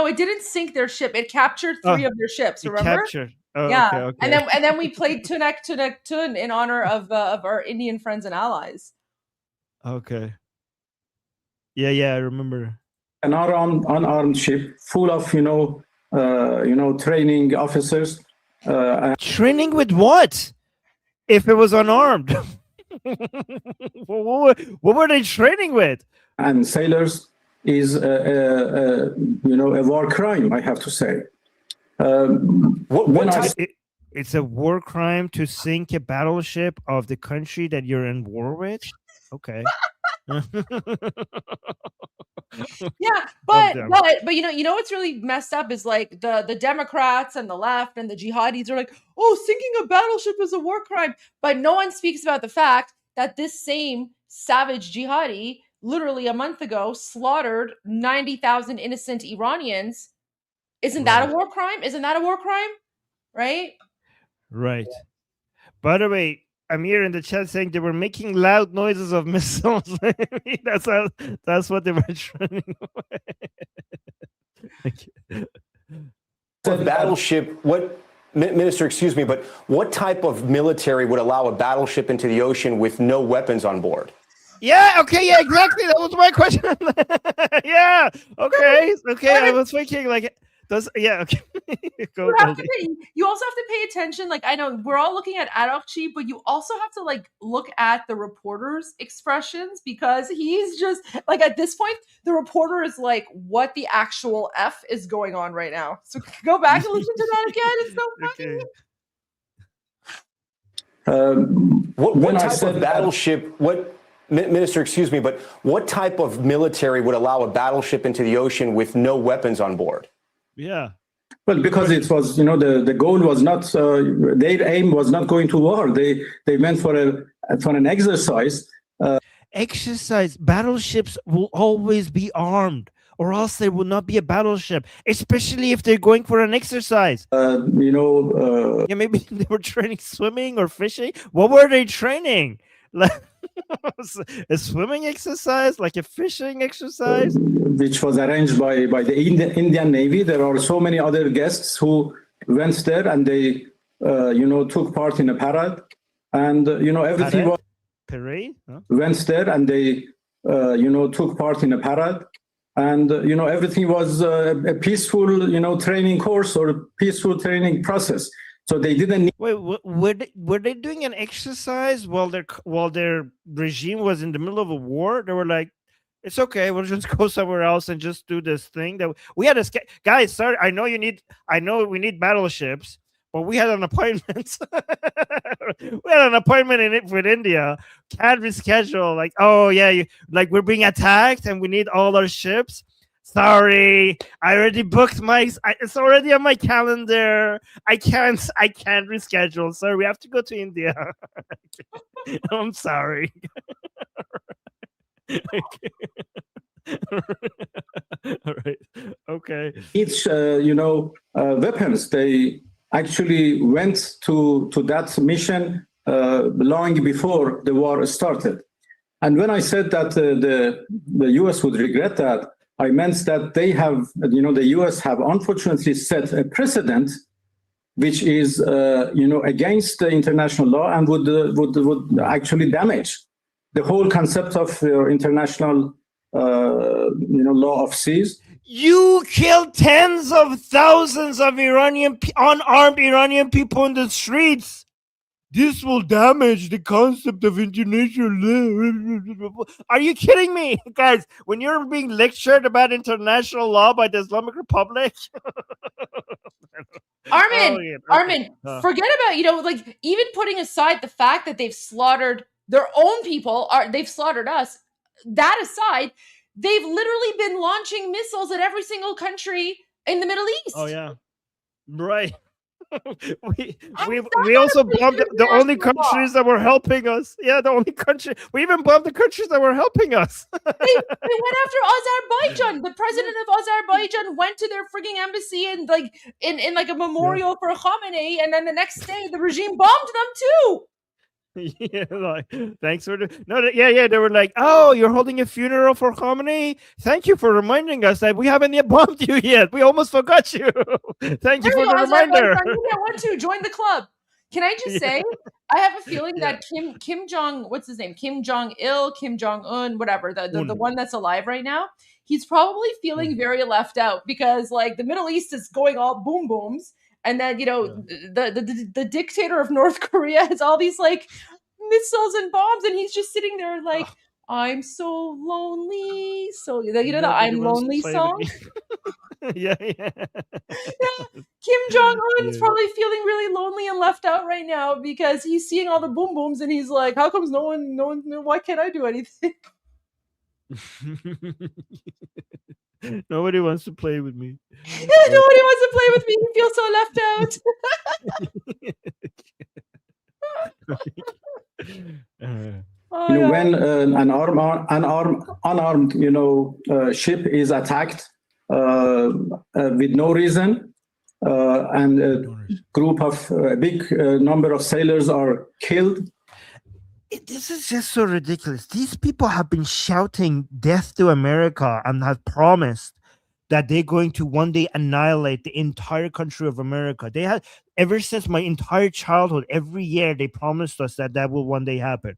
It didn't sink their ship. It captured 3 of their ships. Remember? Captured. Oh, yeah. Okay. And then we played Tunak Tun in honor of our Indian friends and allies. Okay. Yeah, I remember. An unarmed ship full of training officers. Training with what? If it was unarmed, what were they training with? And sailors is a war crime, I have to say. It's a war crime to sink a battleship of the country that you're in war with? Okay. Yeah, but you know what's really messed up is like the Democrats and the left and the jihadis are like, oh, sinking a battleship is a war crime, but no one speaks about the fact that this same savage jihadi literally a month ago slaughtered 90,000 innocent Iranians. Isn't that a war crime? Isn't that a war crime? Right? Right. By the way, I'm here in the chat saying they were making loud noises of missiles. That's what they were turning away. The battleship, Minister, excuse me, but what type of military would allow a battleship into the ocean with no weapons on board? Yeah, okay, yeah, exactly. That was my question. Yeah, okay. I was thinking okay. You also have to pay attention. Like, I know we're all looking at Araghchi, but you also have to like look at the reporter's expressions, because he's just like, at this point, the reporter is like, what the actual F is going on right now? So go back and listen to that again. It's so funny. What type of battleship, Minister, excuse me, but what type of military would allow a battleship into the ocean with no weapons on board? Yeah. Well, because it was, the goal was not, their aim was not going to war. They went for an exercise. Exercise. Battleships will always be armed, or else they will not be a battleship, especially if they're going for an exercise. Yeah, maybe they were training swimming or fishing. What were they training? Like a swimming exercise, like a fishing exercise, which was arranged by the Indian Navy. There are so many other guests who went there, and they took part in a parade, and everything was parade. Huh? Went there, and they took part in a parade, and everything was a peaceful training course or a peaceful training process. So they didn't need. Wait, were they doing an exercise while their regime was in the middle of a war? They were like, it's okay, we'll just go somewhere else and just do this thing that we had. Guys, sorry, I know we need battleships, but we had an appointment. We had an appointment with India. Can't reschedule. Like, oh yeah, we're being attacked and we need all our ships. Sorry, I already booked it's already on my calendar. I can't reschedule. Sorry, we have to go to India. I'm sorry. All right. Okay. Each weapons. They actually went to that mission long before the war started. And when I said that the U.S. would regret that, I meant that they have, the U.S. have unfortunately set a precedent, which is, against the international law and would actually damage the whole concept of international, law of seas. You killed tens of thousands of unarmed Iranian people in the streets. This will damage the concept of international law. Are you kidding me? Guys, when you're being lectured about international law by the Islamic Republic. Armin, forget about, even putting aside the fact that they've slaughtered their own people, they've slaughtered us. That aside, they've literally been launching missiles at every single country in the Middle East. Oh, yeah. Right. we also bombed the only countries that were helping us. Yeah, the only country. We even bombed the countries that were helping us. they went after Azerbaijan. The president of Azerbaijan went to their frigging embassy and in like a memorial for Khamenei, and then the next day the regime bombed them too. Yeah, thanks for they were like, oh, you're holding a funeral for Khamenei? Thank you for reminding us that we haven't yet bombed you yet. We almost forgot you. Thank you for the reminder. I want to join the club. Can I just say, I have a feeling that Kim Jong, what's his name? Kim Jong-il, Kim Jong-un, whatever, the one that's alive right now, he's probably feeling very left out, because the Middle East is going all boom booms. And then, the dictator of North Korea has all these missiles and bombs, and he's just sitting there I'm so lonely. So you know the Nobody I'm wants to lonely play with song? me. Yeah. Kim Jong-un is Yeah. probably feeling really lonely and left out right now because he's seeing all the boom booms and he's like, how comes no one, why can't I do anything? Nobody wants to play with me. Nobody wants to play with me. He feels so left out. Oh, yeah. When an unarmed, ship is attacked with no reason, and a group of a big number of sailors are killed. This is just so ridiculous. These people have been shouting death to America and have promised that they're going to one day annihilate the entire country of America. They had, ever since my entire childhood, every year they promised us that that will one day happen.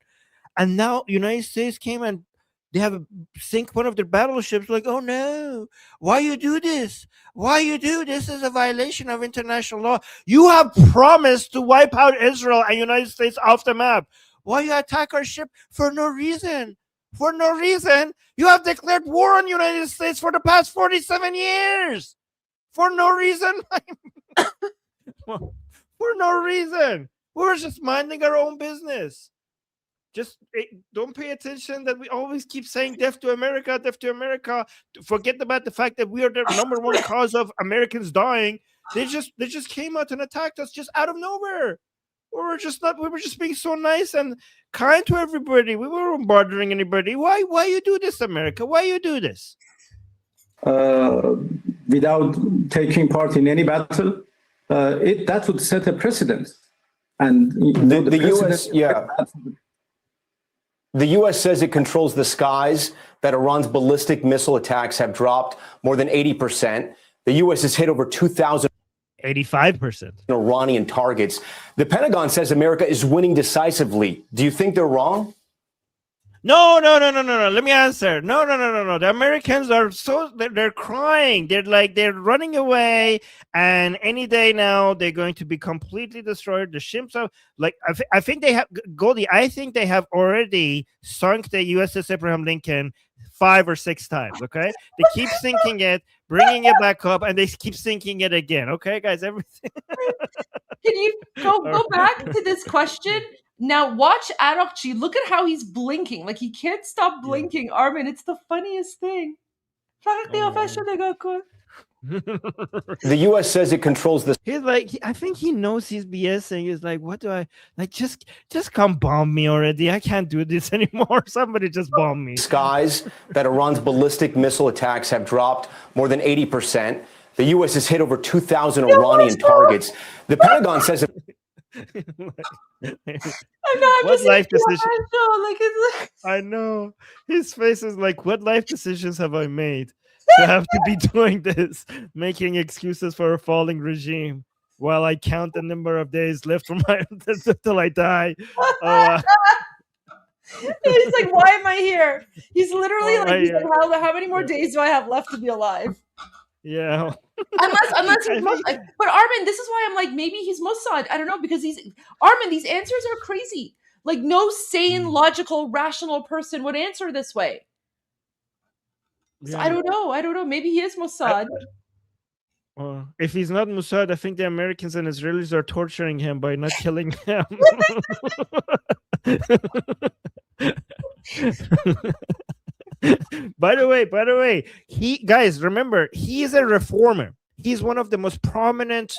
And now United States came and they have sink one of their battleships. Like, oh no, why you do this? Why you do this? Is a violation of international law. You have promised to wipe out Israel and United States off the map. Why you attack our ship? For no reason. For no reason. You have declared war on the United States for the past 47 years. For no reason. For no reason. We were just minding our own business. Just don't pay attention that we always keep saying death to America, death to America. Forget about the fact that we are the number one cause of Americans dying. They just came out and attacked us just out of nowhere. We were just being so nice and kind to everybody. We weren't bothering anybody. Why you do this, America? Why you do this? Without taking part in any battle, that would set a precedent. And the U.S. The U.S. says it controls the skies, that Iran's ballistic missile attacks have dropped more than 80%. The U.S. has hit over 2,000. 85% Iranian targets. The Pentagon says America is winning decisively. Do you think they're wrong? No. Let me answer. No. The Americans are they're crying. They're running away, and any day now they're going to be completely destroyed. The ships are I think they have Goldie. I think they have already sunk the USS Abraham Lincoln 5 or 6 times. Okay, they keep sinking it, bringing it back up, and they keep sinking it again. Okay, guys, everything. Can you go back to this question? Now watch Araghchi. Look at how he's blinking. Like he can't stop blinking. Armin, it's the funniest thing. The U.S. says it controls the. He's like, I think he knows he's BSing. He's like, what do I like? Just come bomb me already. I can't do this anymore. Somebody just bomb me. Skies, that Iran's ballistic missile attacks have dropped more than 80%. The U.S. has hit over 2,000 Iranian targets. The Pentagon says. What life decision? I know. His face is like, what life decisions have I made to have to be doing this, making excuses for a falling regime while I count the number of days left for my till I die. He's like, why am I here? He's literally like, how many more days do I have left to be alive? Yeah. Unless he's Mossad. But Armin, this is why I'm like, maybe he's Mossad. I don't know, because Armin, these answers are crazy. Like no sane, logical, rational person would answer this way. So I don't know. Maybe he is Mossad. If he's not Mossad, I think the Americans and Israelis are torturing him by not killing him. By the way, guys, remember, he is a reformer. He's one of the most prominent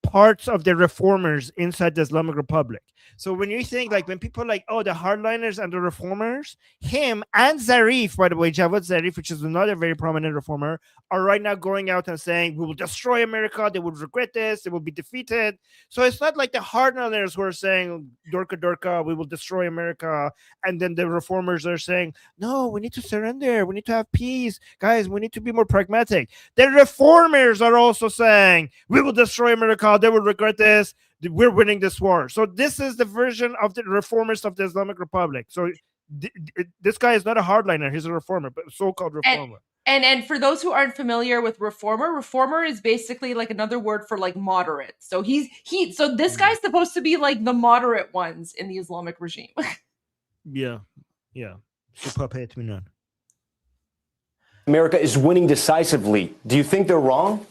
parts of the reformers inside the Islamic Republic. So when you think, like, when people like, oh, the hardliners and the reformers, him and Zarif, by the way, Javad Zarif, which is another very prominent reformer, are right now going out and saying, we will destroy America, they will regret this, they will be defeated. So it's not like the hardliners who are saying, Dorka, we will destroy America, and then the reformers are saying, no, we need to surrender, we need to have peace. Guys, we need to be more pragmatic. The reformers are also saying, we will destroy America, they will regret this, we're winning this war. So this is the version of the reformers of the Islamic Republic. So this guy is not a hardliner, he's a reformer, but so-called reformer. And for those who aren't familiar with reformer is basically like another word for like moderate. So so this guy's supposed to be like the moderate ones in the Islamic regime. Yeah. America is winning decisively. Do you think they're wrong?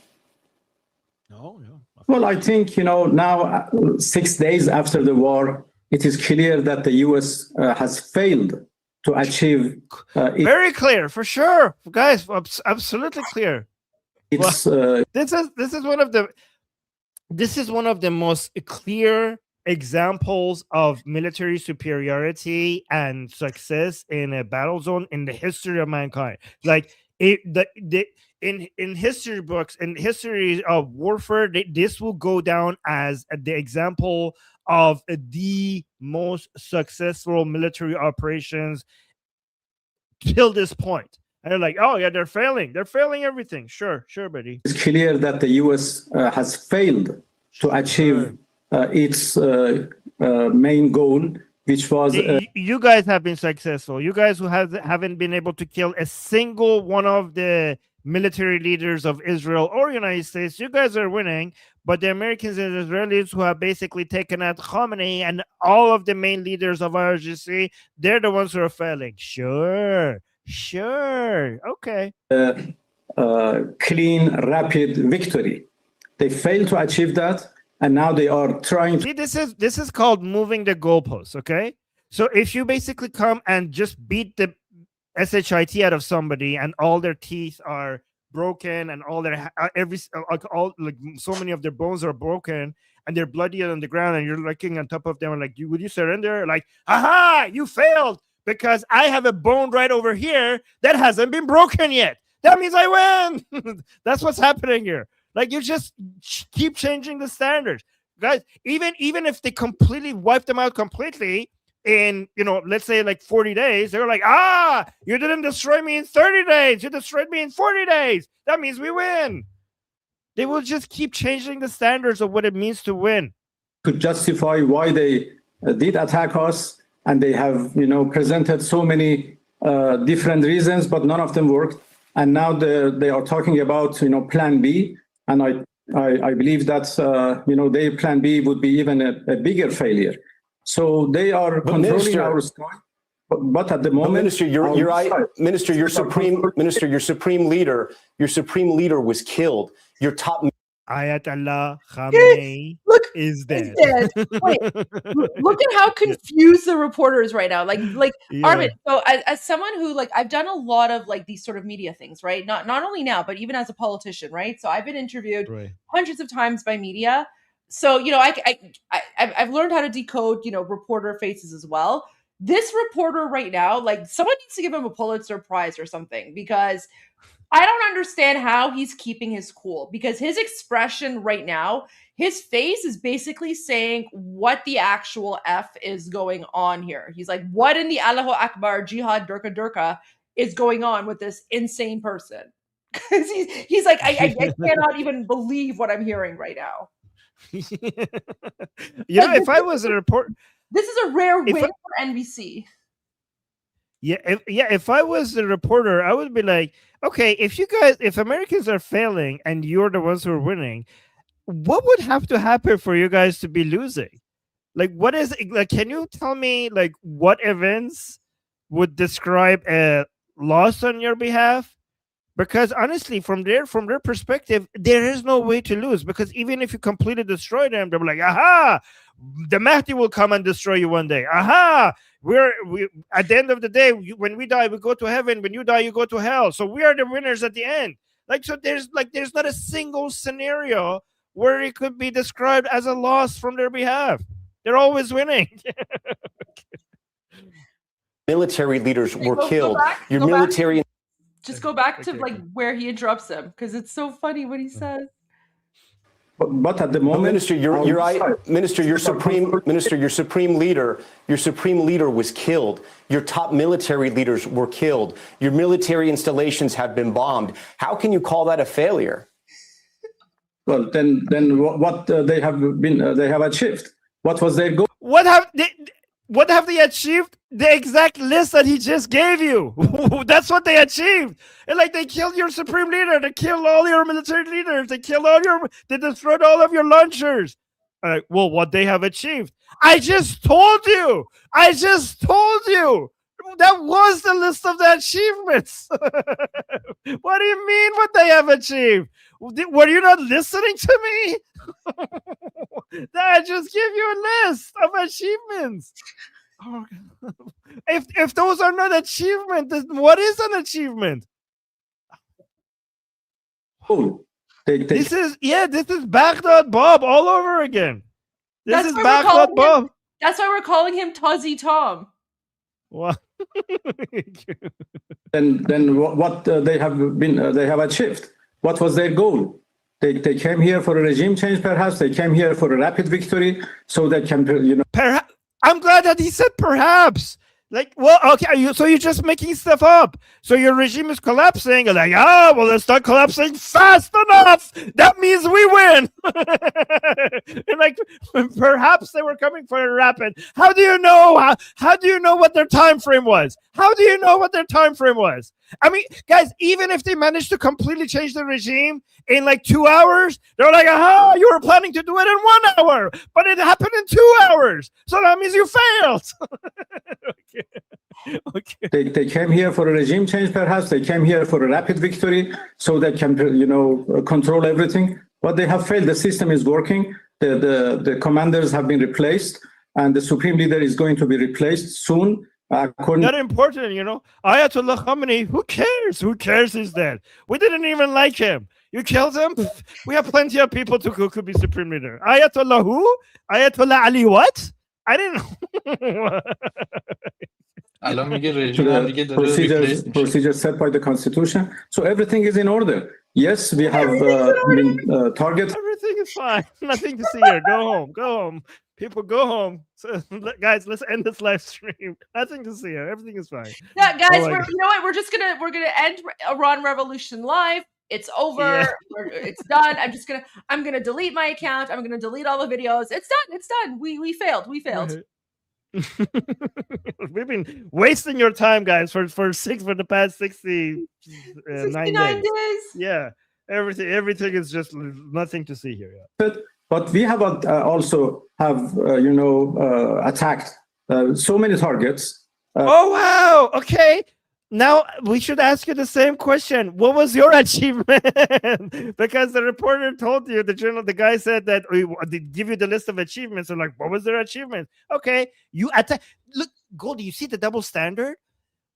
No. Well, I think, now 6 days after the war, it is clear that the U.S. Has failed to achieve. Very clear, for sure, guys. Absolutely clear. It's this is one of the most clear examples of military superiority and success in a battle zone in the history of mankind. Like in history books, in history of warfare, this will go down as the example of the most successful military operations till this point. And they're like, oh yeah, they're failing everything. Sure, buddy. It's clear that the U.S. Has failed to achieve its main goal, which was you guys have been successful. You guys who haven't been able to kill a single one of the military leaders of Israel or United States, you guys are winning. But the Americans and Israelis who have basically taken out Khamenei and all of the main leaders of IRGC, they're the ones who are failing. Sure, okay. Clean, rapid victory. They failed to achieve that, and now they are trying to. See, this is called moving the goalposts. Okay, so if you basically come and just beat the shit out of somebody, and all their teeth are broken, and all their so many of their bones are broken, and they're bloody on the ground, and you're looking on top of them, and like, would you surrender? Like, aha, you failed because I have a bone right over here that hasn't been broken yet. That means I win. That's what's happening here. Like, you just keep changing the standards, guys. Even if they completely wipe them out completely in, let's say like 40 days, they're like, you didn't destroy me in 30 days. You destroyed me in 40 days. That means we win. They will just keep changing the standards of what it means to win. To justify why they did attack us, and they have, presented so many different reasons, but none of them worked. And now they are talking about, Plan B. And I believe that, their Plan B would be even a bigger failure. So they are controlling our sky. But at the moment, Minister, your supreme leader was killed. Your top Ayatollah Khamenei is dead. Wait, look at how confused the reporter is right now. Like Yeah. Armin. So as someone who I've done a lot of these sort of media things, right? Not only now, but even as a politician, right? So I've been interviewed hundreds of times by media. So I've learned how to decode reporter faces as well. This reporter right now, someone needs to give him a Pulitzer Prize or something, because I don't understand how he's keeping his cool, because his expression right now, his face is basically saying what the actual F is going on here. He's like, what in the Allahu Akbar, Jihad, Durka Durka is going on with this insane person? Because he's like, I cannot even believe what I'm hearing right now. If I was a reporter, this is a rare win for NBC. If I was the reporter, I would be like, okay, if Americans are failing and you're the ones who are winning, what would have to happen for you guys to be losing? Can you tell me what events would describe a loss on your behalf? Because honestly, from their perspective, there is no way to lose, because even if you completely destroy them, they're like, aha, the Mahdi will come and destroy you one day. Aha, we at the end of the day, when we die, we go to heaven. When you die, you go to hell. So we are the winners at the end. So there's not a single scenario where it could be described as a loss from their behalf. They're always winning. military leaders were killed. Your military. Just go back to where he interrupts him, because it's so funny what he says. But at the moment, your supreme leader was killed. Your top military leaders were killed. Your military installations have been bombed. How can you call that a failure? Well, then what they have achieved? What was their goal? What have they achieved? The exact list that he just gave you. That's what they achieved. And they killed your supreme leader. They killed all your military leaders. They destroyed all of your launchers. Well, what they have achieved? I just told you. That was the list of the achievements. What do you mean what they have achieved? Were you not listening to me? I just give you a list of achievements. Oh, if those are not achievements, then what is an achievement? Oh, this is Baghdad Bob all over again. This is Baghdad Bob. That's why we're calling him Tuzzy Tom. What? Then what they have achieved? What was their goal? They came here for a regime change, perhaps. They came here for a rapid victory, so they can, Perhaps. I'm glad that he said perhaps. Like, well, okay, so you're just making stuff up. So your regime is collapsing. Like, well, let's not collapsing fast enough. That means we win. And like, perhaps they were coming for a rapid. How do you know? How do you know what their time frame was? How do you know what their time frame was? I mean, guys, even if they managed to completely change the regime in like 2 hours, they're like, you were planning to do it in 1 hour, but it happened in 2 hours. So that means you failed. Okay. They came here for a regime change, perhaps. They came here for a rapid victory, so they can, control everything. But they have failed. The system is working. The commanders have been replaced, and the supreme leader is going to be replaced soon. Not important, Ayatollah Khamenei, who cares? Who cares he's dead? We didn't even like him. You killed him? We have plenty of people who could be supreme leader. Ayatollah who? Ayatollah Ali what? I didn't know. Procedures set by the constitution. So everything is in order. Yes, we have been targeted. Everything is fine. Nothing to see here. Go home. Go home. People go home. So, guys, let's end this live stream. Nothing to see here. Everything is fine. Yeah, guys, you know what? We're gonna end Iran Revolution live. It's over. Yeah. It's done. I'm gonna delete my account. I'm gonna delete all the videos. It's done. It's done. We failed. We failed. We've been wasting your time, guys, for the past 69 days. Yeah, everything is just nothing to see here. Yeah. But we have also attacked so many targets. Oh wow! Okay. Now we should ask you the same question. What was your achievement? Because the reporter told you, the guy said that we give you the list of achievements. And like, what was their achievement? Okay, you attack. Look, Goldie, you see the double standard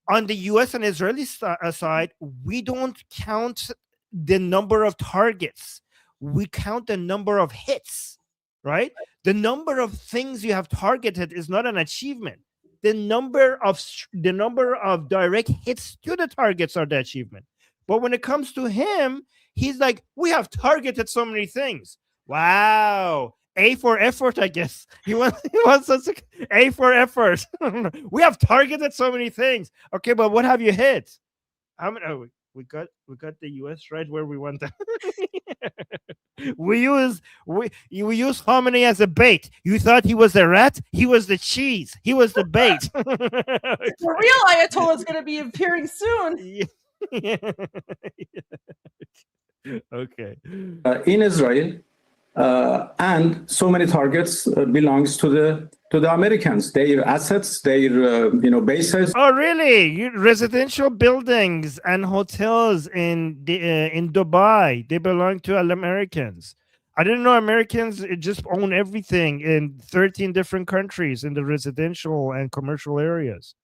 on the U.S. and Israeli side. We don't count the number of targets. We count the number of hits, right? The number of things you have targeted is not an achievement. The number of direct hits to the targets are the achievement. But when it comes to him, he's like, we have targeted so many things. Wow. A for effort, I guess. He wants us to A for effort. We have targeted so many things. Okay, but what have you hit? How many? Oh, we got the US right where we want them. We use Khamenei as a bait. You thought he was the rat? He was the cheese. He was the bait. The real Ayatollah is going to be appearing soon. Yeah. Okay. In Israel, and so many targets belongs to the Americans. Their assets, their bases. Oh, really? Residential buildings and hotels in Dubai, they belong to Americans. I didn't know Americans just own everything in 13 different countries in the residential and commercial areas.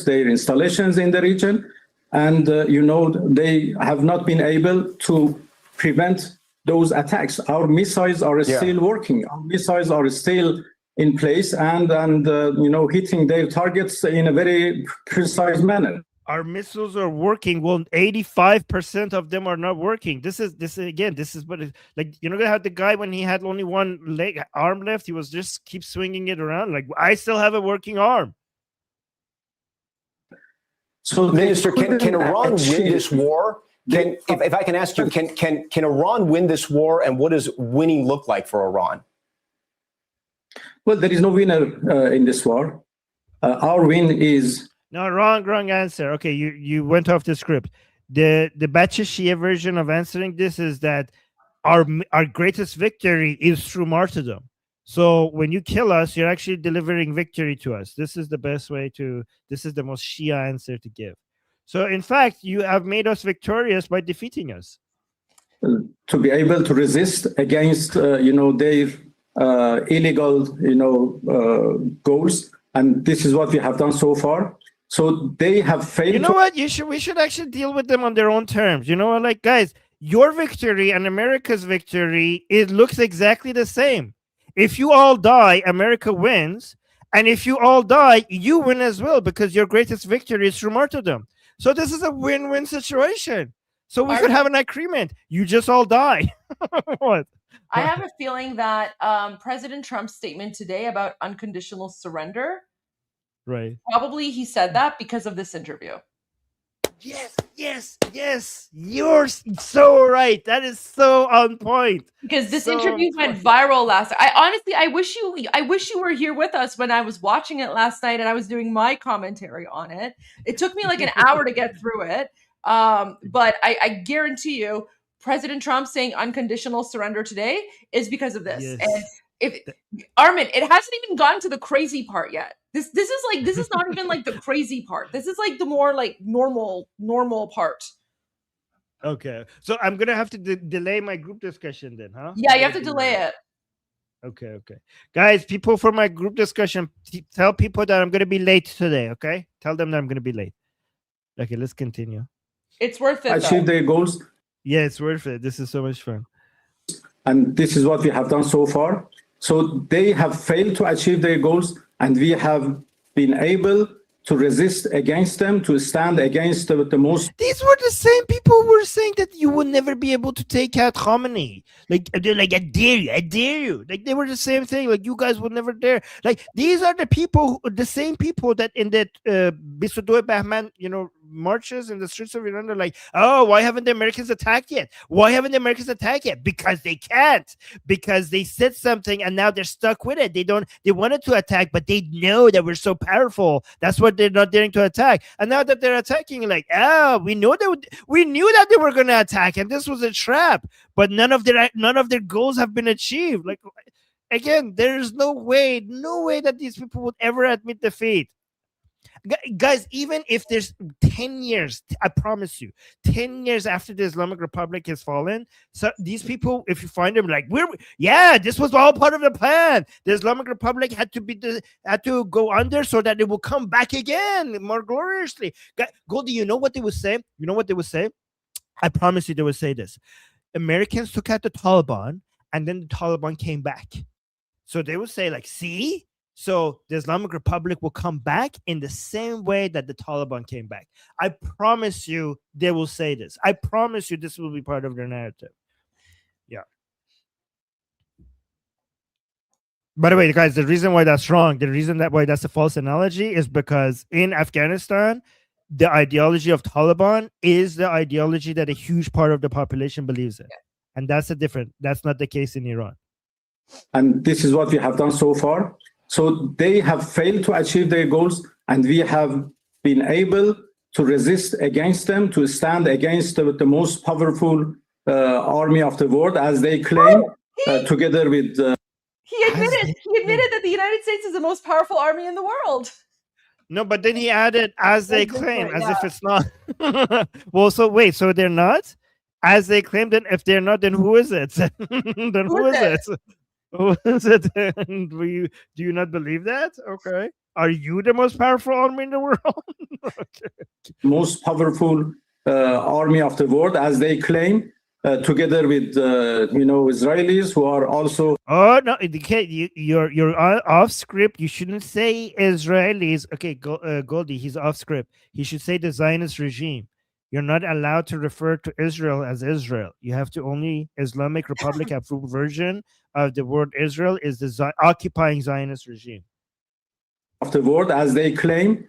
Their installations in the region, and they have not been able to prevent those attacks. Our missiles are still working. Our missiles are still in place and hitting their targets in a very precise manner. Our missiles are working. Well, 85% of them are not working. This is but like they had the guy when he had only one arm left. He was just keep swinging it around. Like, I still have a working arm. So, Minister, can Iran win this war? If I can ask you, can Iran win this war, and what does winning look like for Iran? Well, there is no winner in this war. Our win is... No, wrong answer. Okay, you went off the script. The Bacha Shia version of answering this is that our greatest victory is through martyrdom. So when you kill us, you're actually delivering victory to us. This is the best way to, this is the most Shia answer to give. So in fact, you have made us victorious by defeating us. To be able to resist against, their illegal, goals. And this is what we have done so far. So they have failed. You know what? We should actually deal with them on their own terms. You know what? Like, guys, your victory and America's victory, it looks exactly the same. If you all die, America wins. And if you all die, you win as well, because your greatest victory is through martyrdom. So this is a win-win situation. So we could have an agreement. You just all die. What? I have a feeling that President Trump's statement today about unconditional surrender, right? Probably he said that because of this interview. Yes. You're so right. That is so on point. Because this interview went viral last night. I wish you were here with us when I was watching it last night and I was doing my commentary on it. It took me like an hour to get through it. But I guarantee you, President Trump saying unconditional surrender today is because of this. Yes. And if Armin, it hasn't even gotten to the crazy part yet. This is not even like the crazy part. This is like the more like normal part. Okay, so I'm gonna have to delay my group discussion then, huh? Yeah, you have to delay it. Okay, guys, people for my group discussion, tell people that I'm gonna be late today. Okay, tell them that I'm gonna be late. Okay, let's continue. It's worth it. Achieve their goals. Yeah, it's worth it. This is so much fun. And this is what we have done so far. So they have failed to achieve their goals, and we have been able to resist against them, to stand against the most. These were the same people who were saying that you would never be able to take out Khamenei. Like, they're like, I dare you. Like, they were the same thing. Like, you guys would never dare. Like, these are the people, the same people that in the Bisudoi Bahman, marches in the streets of Iran, they're like, oh, why haven't the Americans attacked yet? Why haven't the Americans attacked yet? Because they can't. Because they said something and now they're stuck with it. They wanted to attack, but they know that we're so powerful. That's what they're not daring to attack. And now that they're attacking, like, we knew that they were going to attack, and this was a trap. But none of their goals have been achieved. Like, again, there's no way that these people would ever admit defeat. Guys, even if there's 10 years, I promise you, 10 years after the Islamic Republic has fallen, so these people, if you find them, like, this was all part of the plan. The Islamic Republic had to go under so that it will come back again more gloriously. Goldie, you know what they would say? I promise you they would say this. Americans took out the Taliban, and then the Taliban came back. So they would say, like, see? So the Islamic Republic will come back in the same way that the Taliban came back. I promise you they will say this. I promise you this will be part of their narrative. Yeah. By the way, guys, the reason why that's wrong, why that's a false analogy is because in Afghanistan, the ideology of Taliban is the ideology that a huge part of the population believes in. And that's not the case in Iran. And this is what we have done so far. So they have failed to achieve their goals, and we have been able to resist against them, to stand against the most powerful army of the world, as they claim, together with... He admitted that the United States is the most powerful army in the world. No, but then he added, as they claim, as if it's not. Well, so wait, so they're not? As they claim, then if they're not, then who is it? Then who is it? Who is it? Do you not believe that? Okay. Are you the most powerful army in the world? Okay. Most powerful army of the world, as they claim, together with Israelis who are also. Oh no! You're off script. You shouldn't say Israelis. Okay, Goldie, he's off script. He should say the Zionist regime. You're not allowed to refer to Israel as Israel. You have to only Islamic Republic approved version of the word Israel is the occupying Zionist regime of the world, as they claim,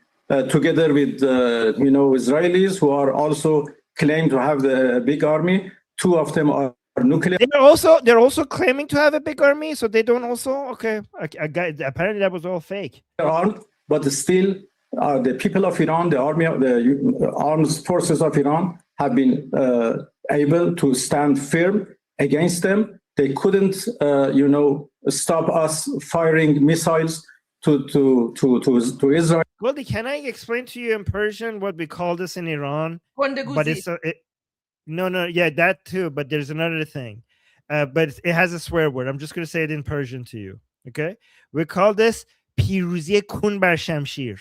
together with Israelis who are also claim to have the big army. Two of them are nuclear. They're also claiming to have a big army, so they don't also. Okay, apparently that was all fake. But still, the people of Iran, the armed forces of Iran, have been able to stand firm against them. They couldn't, stop us firing missiles to Israel. Well, can I explain to you in Persian what we call this in Iran? But it's no, yeah, that too. But there's another thing, but it has a swear word. I'm just going to say it in Persian to you. Okay, we call this piruzi kun bar shamshir,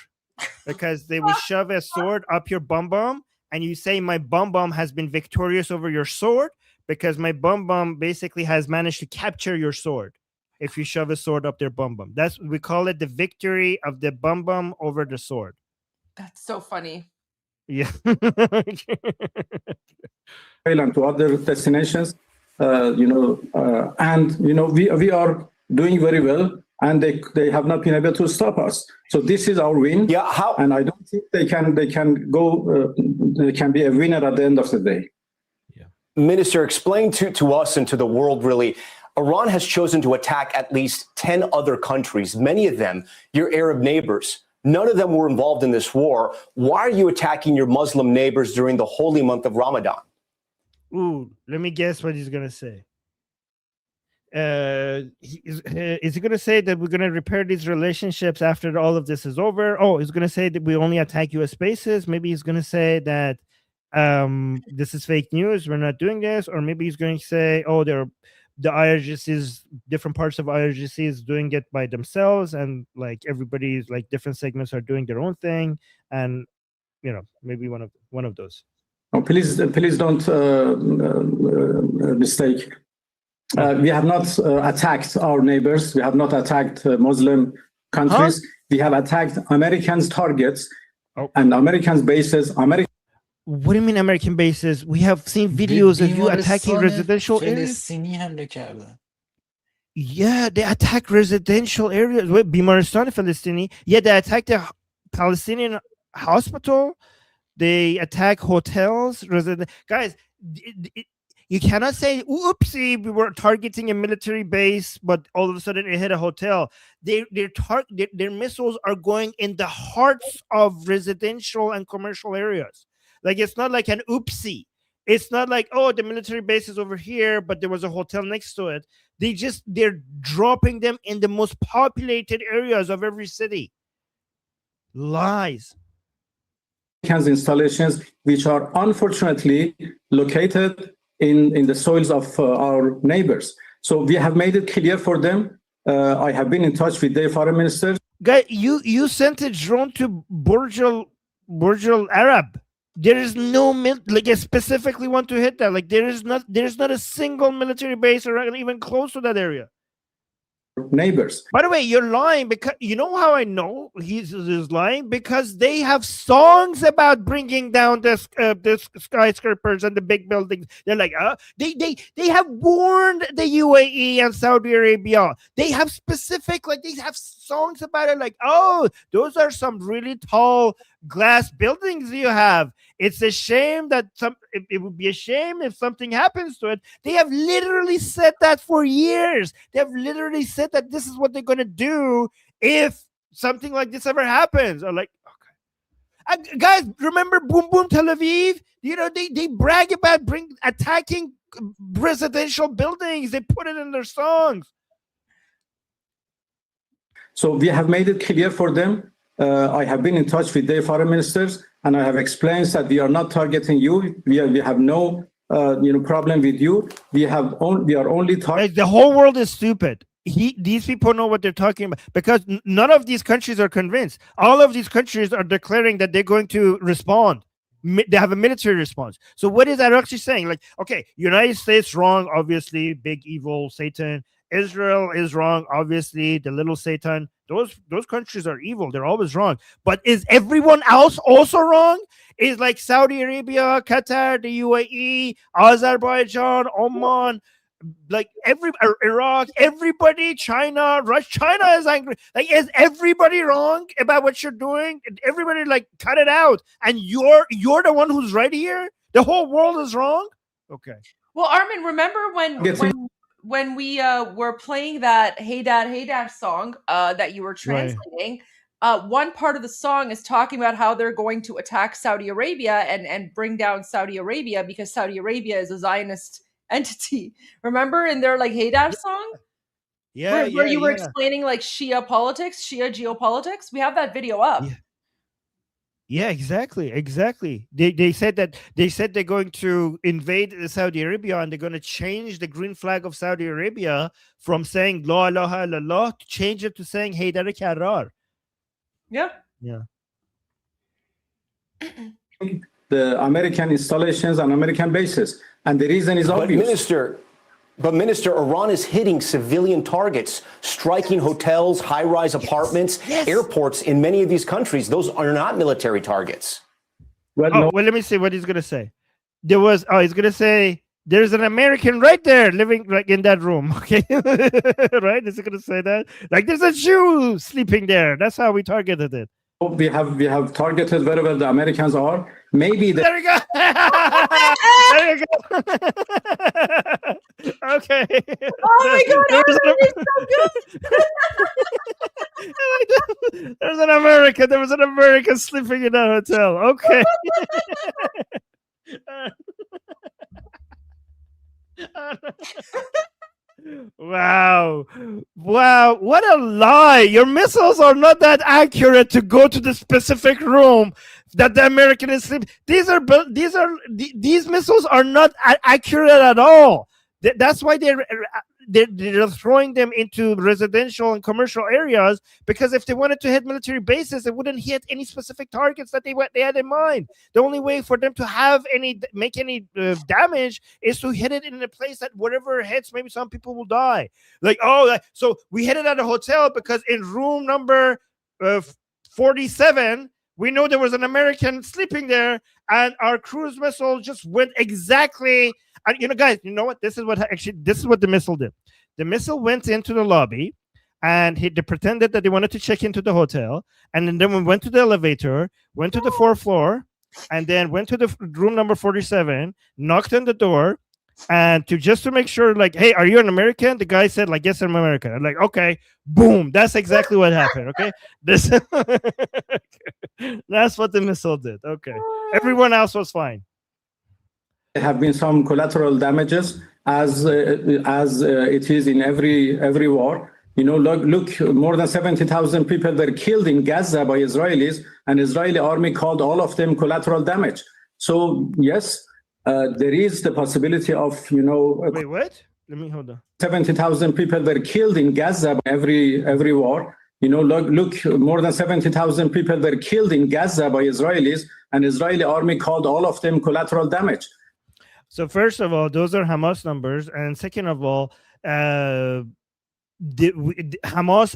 because they would shove a sword up your bum bum, and you say my bum bum has been victorious over your sword because my bum bum basically has managed to capture your sword. If you shove a sword up their bum bum, we call it the victory of the bum bum over the sword. That's so funny. Yeah. And to other destinations, we are doing very well, and they have not been able to stop us. So this is our win. Yeah. And I don't think they can go. They can be a winner at the end of the day. Yeah. Minister, explain to us and to the world really. Iran has chosen to attack at least 10 other countries, many of them your Arab neighbors. None of them were involved in this war. Why are you attacking your Muslim neighbors during the holy month of Ramadan? Ooh, let me guess what he's going to say. Is he going to say that we're going to repair these relationships after all of this is over? Oh, he's going to say that we only attack U.S. bases. Maybe he's going to say that this is fake news. We're not doing this. Or maybe he's going to say, oh, the IRGCs, different parts of IRGC is doing it by themselves, and like everybody's like different segments are doing their own thing, and maybe one of those. Oh, please don't mistake. We have not attacked our neighbors. We have not attacked Muslim countries. We have attacked Americans' targets and Americans' bases. What do you mean American bases? We have seen videos of you attacking residential areas. Yeah, they attack residential areas. Wait, Bimaristan Palestini. Yeah, they attack the Palestinian hospital. They attack hotels. Guys, you cannot say, oopsie, we were targeting a military base, but all of a sudden it hit a hotel. Their missiles are going in the hearts of residential and commercial areas. Like, it's not like an oopsie. It's not like, oh, the military base is over here, but there was a hotel next to it. They're dropping them in the most populated areas of every city. Lies. Installations, which are unfortunately located in the soils of our neighbors. So we have made it clear for them. I have been in touch with their foreign ministers. Guy, you sent a drone to Burj Al Arab. There is no I specifically want to hit that. Like there's not a single military base or even close to that area. Neighbors. By the way, you're lying, because you know how I know he's lying? Because they have songs about bringing down the skyscrapers and the big buildings. They're like, they have warned the UAE and Saudi Arabia. They have they have songs about it, like, oh, those are some really tall glass buildings you have. It's a shame that it would be a shame if something happens to it. They have literally said that for years. They have literally said that this is what they're going to do if something like this ever happens. Or like, okay. Guys, remember Boom Boom Tel Aviv? They brag about attacking residential buildings. They put it in their songs. So we have made it clear for them. I have been in touch with their foreign ministers, and I have explained that we are not targeting you. We have no problem with you. We are only targeting. The whole world is stupid. These people know what they're talking about, because none of these countries are convinced. All of these countries are declaring that they're going to respond. They have a military response. So what is Araghchi saying? Like, okay, United States wrong, obviously, big evil Satan. Israel is wrong, obviously, the little Satan. Those countries are evil. They're always wrong. But is everyone else also wrong? Is like Saudi Arabia, Qatar, the UAE, Azerbaijan, Oman, like Iraq, everybody, China, Russia. China is angry. Like, is everybody wrong about what you're doing? Everybody, like, cut it out. And you're the one who's right here? The whole world is wrong? Okay. Well, Armin, remember when we were playing that Hey Dad song that you were translating, one part of the song is talking about how they're going to attack Saudi Arabia and bring down Saudi Arabia because Saudi Arabia is a Zionist entity. Remember in their like Haydar song? Yeah, where you were yeah. explaining like Shia politics, Shia geopolitics. We have that video up. Yeah, exactly. They said they're going to invade Saudi Arabia, and they're going to change the green flag of Saudi Arabia from saying La ilaha illallah to change it to saying Haydar Karrar. Yeah. The American installations and American bases, and the reason is obvious. But Minister, Iran is hitting civilian targets, striking hotels, high-rise apartments, airports in many of these countries. Those are not military targets. Well, let me see what he's going to say. He's going to say, there's an American right there living like in that room. Okay. Right? Is he going to say that? Like there's a Jew sleeping there. That's how we targeted it. We have targeted very well. The Americans are maybe there we go. There you go. Okay. Oh my God, it's so good. There was an American sleeping in that hotel. Okay. Wow, what a lie. Your missiles are not that accurate to go to the specific room that the American is sleeping. These missiles are not accurate at all. That's why they're throwing them into residential and commercial areas, because if they wanted to hit military bases, they wouldn't hit any specific targets that they had in mind. The only way for them to make any damage is to hit it in a place that whatever it hits, maybe some people will die. So we hit it at a hotel because in room number 47, we know there was an American sleeping there, and our cruise missile just went exactly. And guys, you know what? This is what the missile did. The missile went into the lobby, and they pretended that they wanted to check into the hotel, and then we went to the elevator, went to the 4th floor, and then went to the room number 47, knocked on the door, and just to make sure, like, hey, are you an American? The guy said, like, yes, I'm American. I'm like, okay, boom, that's exactly what happened. Okay, that's what the missile did. Okay, everyone else was fine. There have been some collateral damages, as it is in every war. Look, more than 70,000 people were killed in Gaza by Israelis, and Israeli army called all of them collateral damage. So yes, there is the possibility of Wait, what? Let me hold on. 70,000 people were killed in Gaza by every war. Look, more than 70,000 people were killed in Gaza by Israelis, and Israeli army called all of them collateral damage. So first of all, those are Hamas numbers, and second of all, Hamas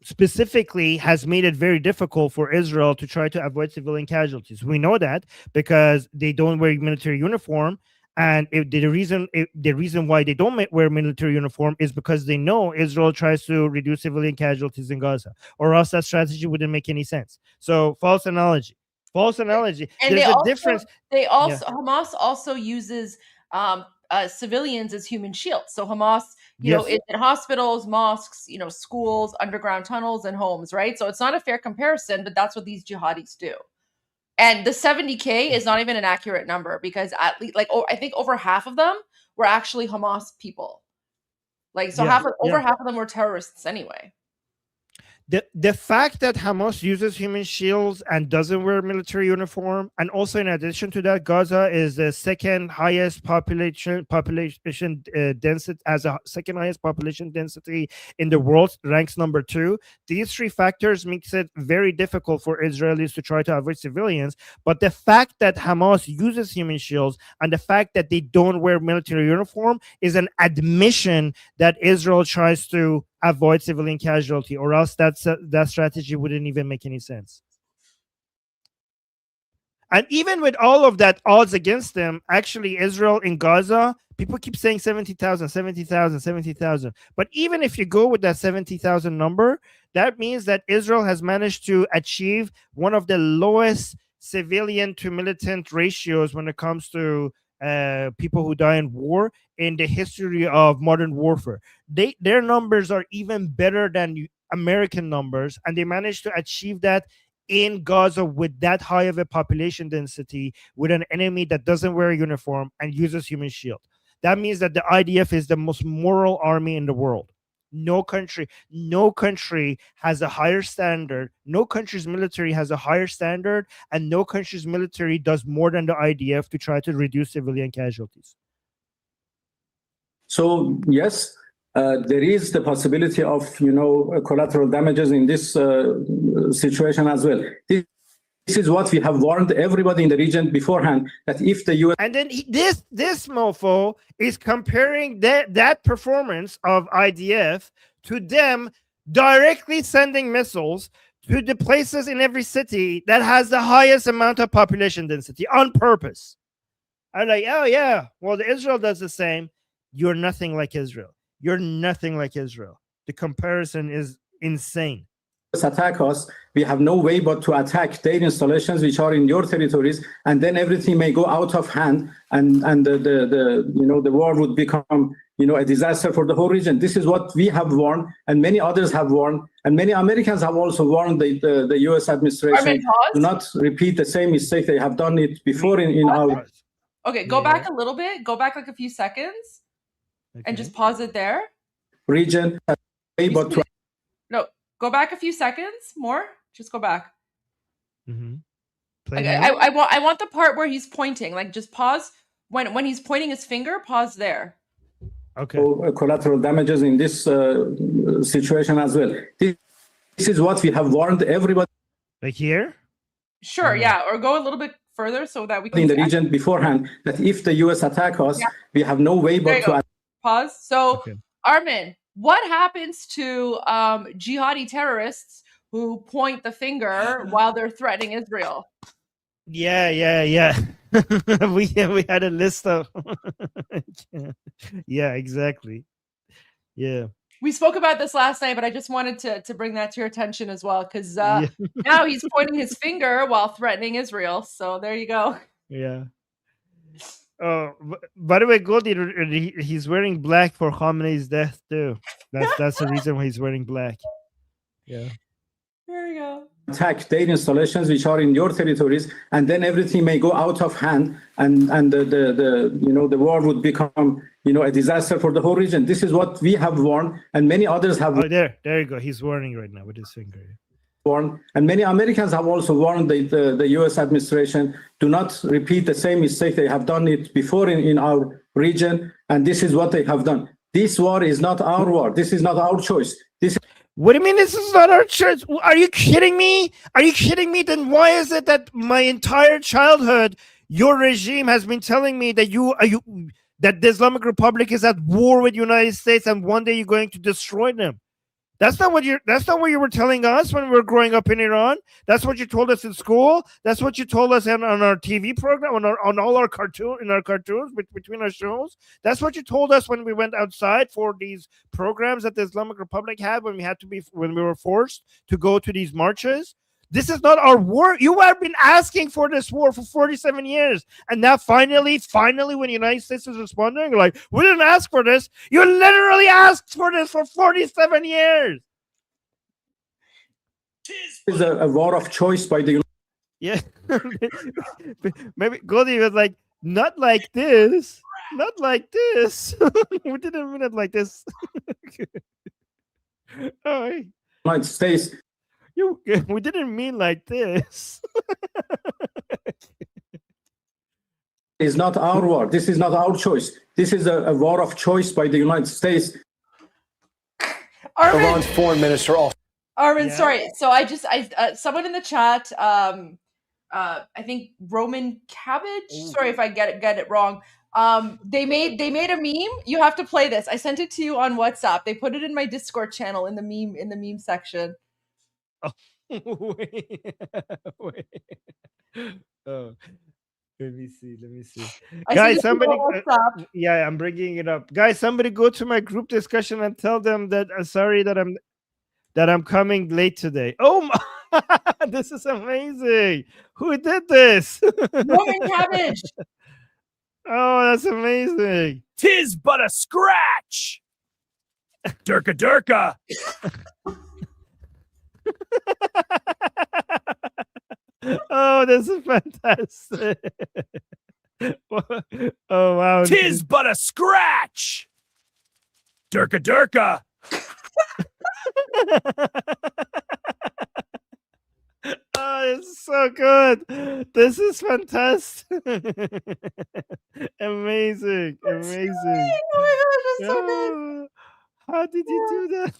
specifically has made it very difficult for Israel to try to avoid civilian casualties. We know that because they don't wear military uniform, and the reason why they don't wear military uniform is because they know Israel tries to reduce civilian casualties in Gaza, or else that strategy wouldn't make any sense. So false analogy. And there's a difference. Hamas also uses civilians as human shields. So Hamas, is in hospitals, mosques, schools, underground tunnels, and homes, right? So it's not a fair comparison, but that's what these jihadis do. And the 70K is not even an accurate number, because at least, I think over half of them were actually Hamas people. Over half of them were terrorists anyway. The fact that Hamas uses human shields and doesn't wear military uniform, and also in addition to that, Gaza is the second highest population density, as a second highest population density in the world, ranks number 2. These three factors makes it very difficult for Israelis to try to avoid civilians. But the fact that Hamas uses human shields and the fact that they don't wear military uniform is an admission that Israel tries to avoid civilian casualty, or else that strategy wouldn't even make any sense. And even with all of that odds against them, actually Israel in Gaza, people keep saying 70,000. But even if you go with that 70,000 number, that means that Israel has managed to achieve one of the lowest civilian to militant ratios when it comes to people who die in war in the history of modern warfare. Their numbers are even better than American numbers, and they managed to achieve that in Gaza with that high of a population density, with an enemy that doesn't wear a uniform and uses human shield. that means that the IDF is the most moral army in the world. No country has a higher standard. No country's military has a higher standard, and no country's military does more than the IDF to try to reduce civilian casualties. So yes, there is the possibility of collateral damages in this situation as well. This is what we have warned everybody in the region beforehand, that if the US... And then this mofo is comparing that performance of IDF to them directly sending missiles to the places in every city that has the highest amount of population density on purpose. I'm like, oh yeah, well, Israel does the same. You're nothing like Israel. You're nothing like Israel. The comparison is insane. Attack us, we have no way but to attack their installations which are in your territories, and then everything may go out of hand, and the war would become a disaster for the whole region. This is what we have warned, and many others have warned, and many Americans have also warned the US administration to not repeat the same mistake. They have done it before in our... Okay, go back a little bit. Go back like a few seconds, and just pause it there. Region, but to... No. Go back a few seconds more. Just go back. I want the part where he's pointing. Like, just pause when he's pointing his finger. Pause there. Okay. Collateral damages in this situation as well. This is what we have warned everybody. Like here? Sure. Yeah. Or go a little bit further so that we can in the region beforehand, that if the US attack us, we have no way but to... Pause. So, Armin, what happens to jihadi terrorists who point the finger while they're threatening Israel? Yeah. we had a list of... yeah, exactly. Yeah. We spoke about this last night, but I just wanted to bring that to your attention as well, because now he's pointing his finger while threatening Israel. So there you go. Yeah. By the way, Goldie, he's wearing black for Khamenei's death too. That's the reason why he's wearing black. Yeah. There you go. Attack their installations which are in your territories, and then everything may go out of hand, and the war would become a disaster for the whole region. This is what we have warned, and many others have. Oh, there you go. He's warning right now with his finger. Warned, and many Americans have also warned the US administration to not repeat the same mistake. They have done it before in our region, and this is what they have done. This war is not our war. This is not our choice. What do you mean this is not our choice? Are you kidding me? Are you kidding me? Then why is it that my entire childhood, your regime has been telling me that that the Islamic Republic is at war with the United States, and one day you're going to destroy them? That's not what you were telling us when we were growing up in Iran. That's what you told us in school. That's what you told us on our TV program, on all our cartoons, between our shows. That's what you told us when we went outside for these programs that the Islamic Republic had when we were forced to go to these marches. This is not our war. You have been asking for this war for 47 years. And now finally, when the United States is responding, like, we didn't ask for this. You literally asked for this for 47 years. This is a war of choice by the... Yeah. Maybe Goldie was like, not like this. Not like this. We didn't mean it like this. Oh, United States... We didn't mean like this. It's not our war. This is not our choice. This is a war of choice by the United States. Iran's foreign minister also. Armin, sorry. So someone in the chat, I think Roman Cabbage. Sorry if I get it wrong. They made a meme. You have to play this. I sent it to you on WhatsApp. They put it in my Discord channel in the meme section. Oh, wait. Oh, let me see. Guys, somebody. Yeah, I'm bringing it up. Guys, somebody go to my group discussion and tell them that sorry that I'm coming late today. Oh my, this is amazing. Who did this? Roman Cabbage. Oh, that's amazing. Tis but a scratch. Durka. Oh, this is fantastic. Oh wow! Tis but a scratch. Durka durka. Oh, it's so good. This is fantastic. Amazing. Amazing. Oh my gosh, that's so good. How did you do that?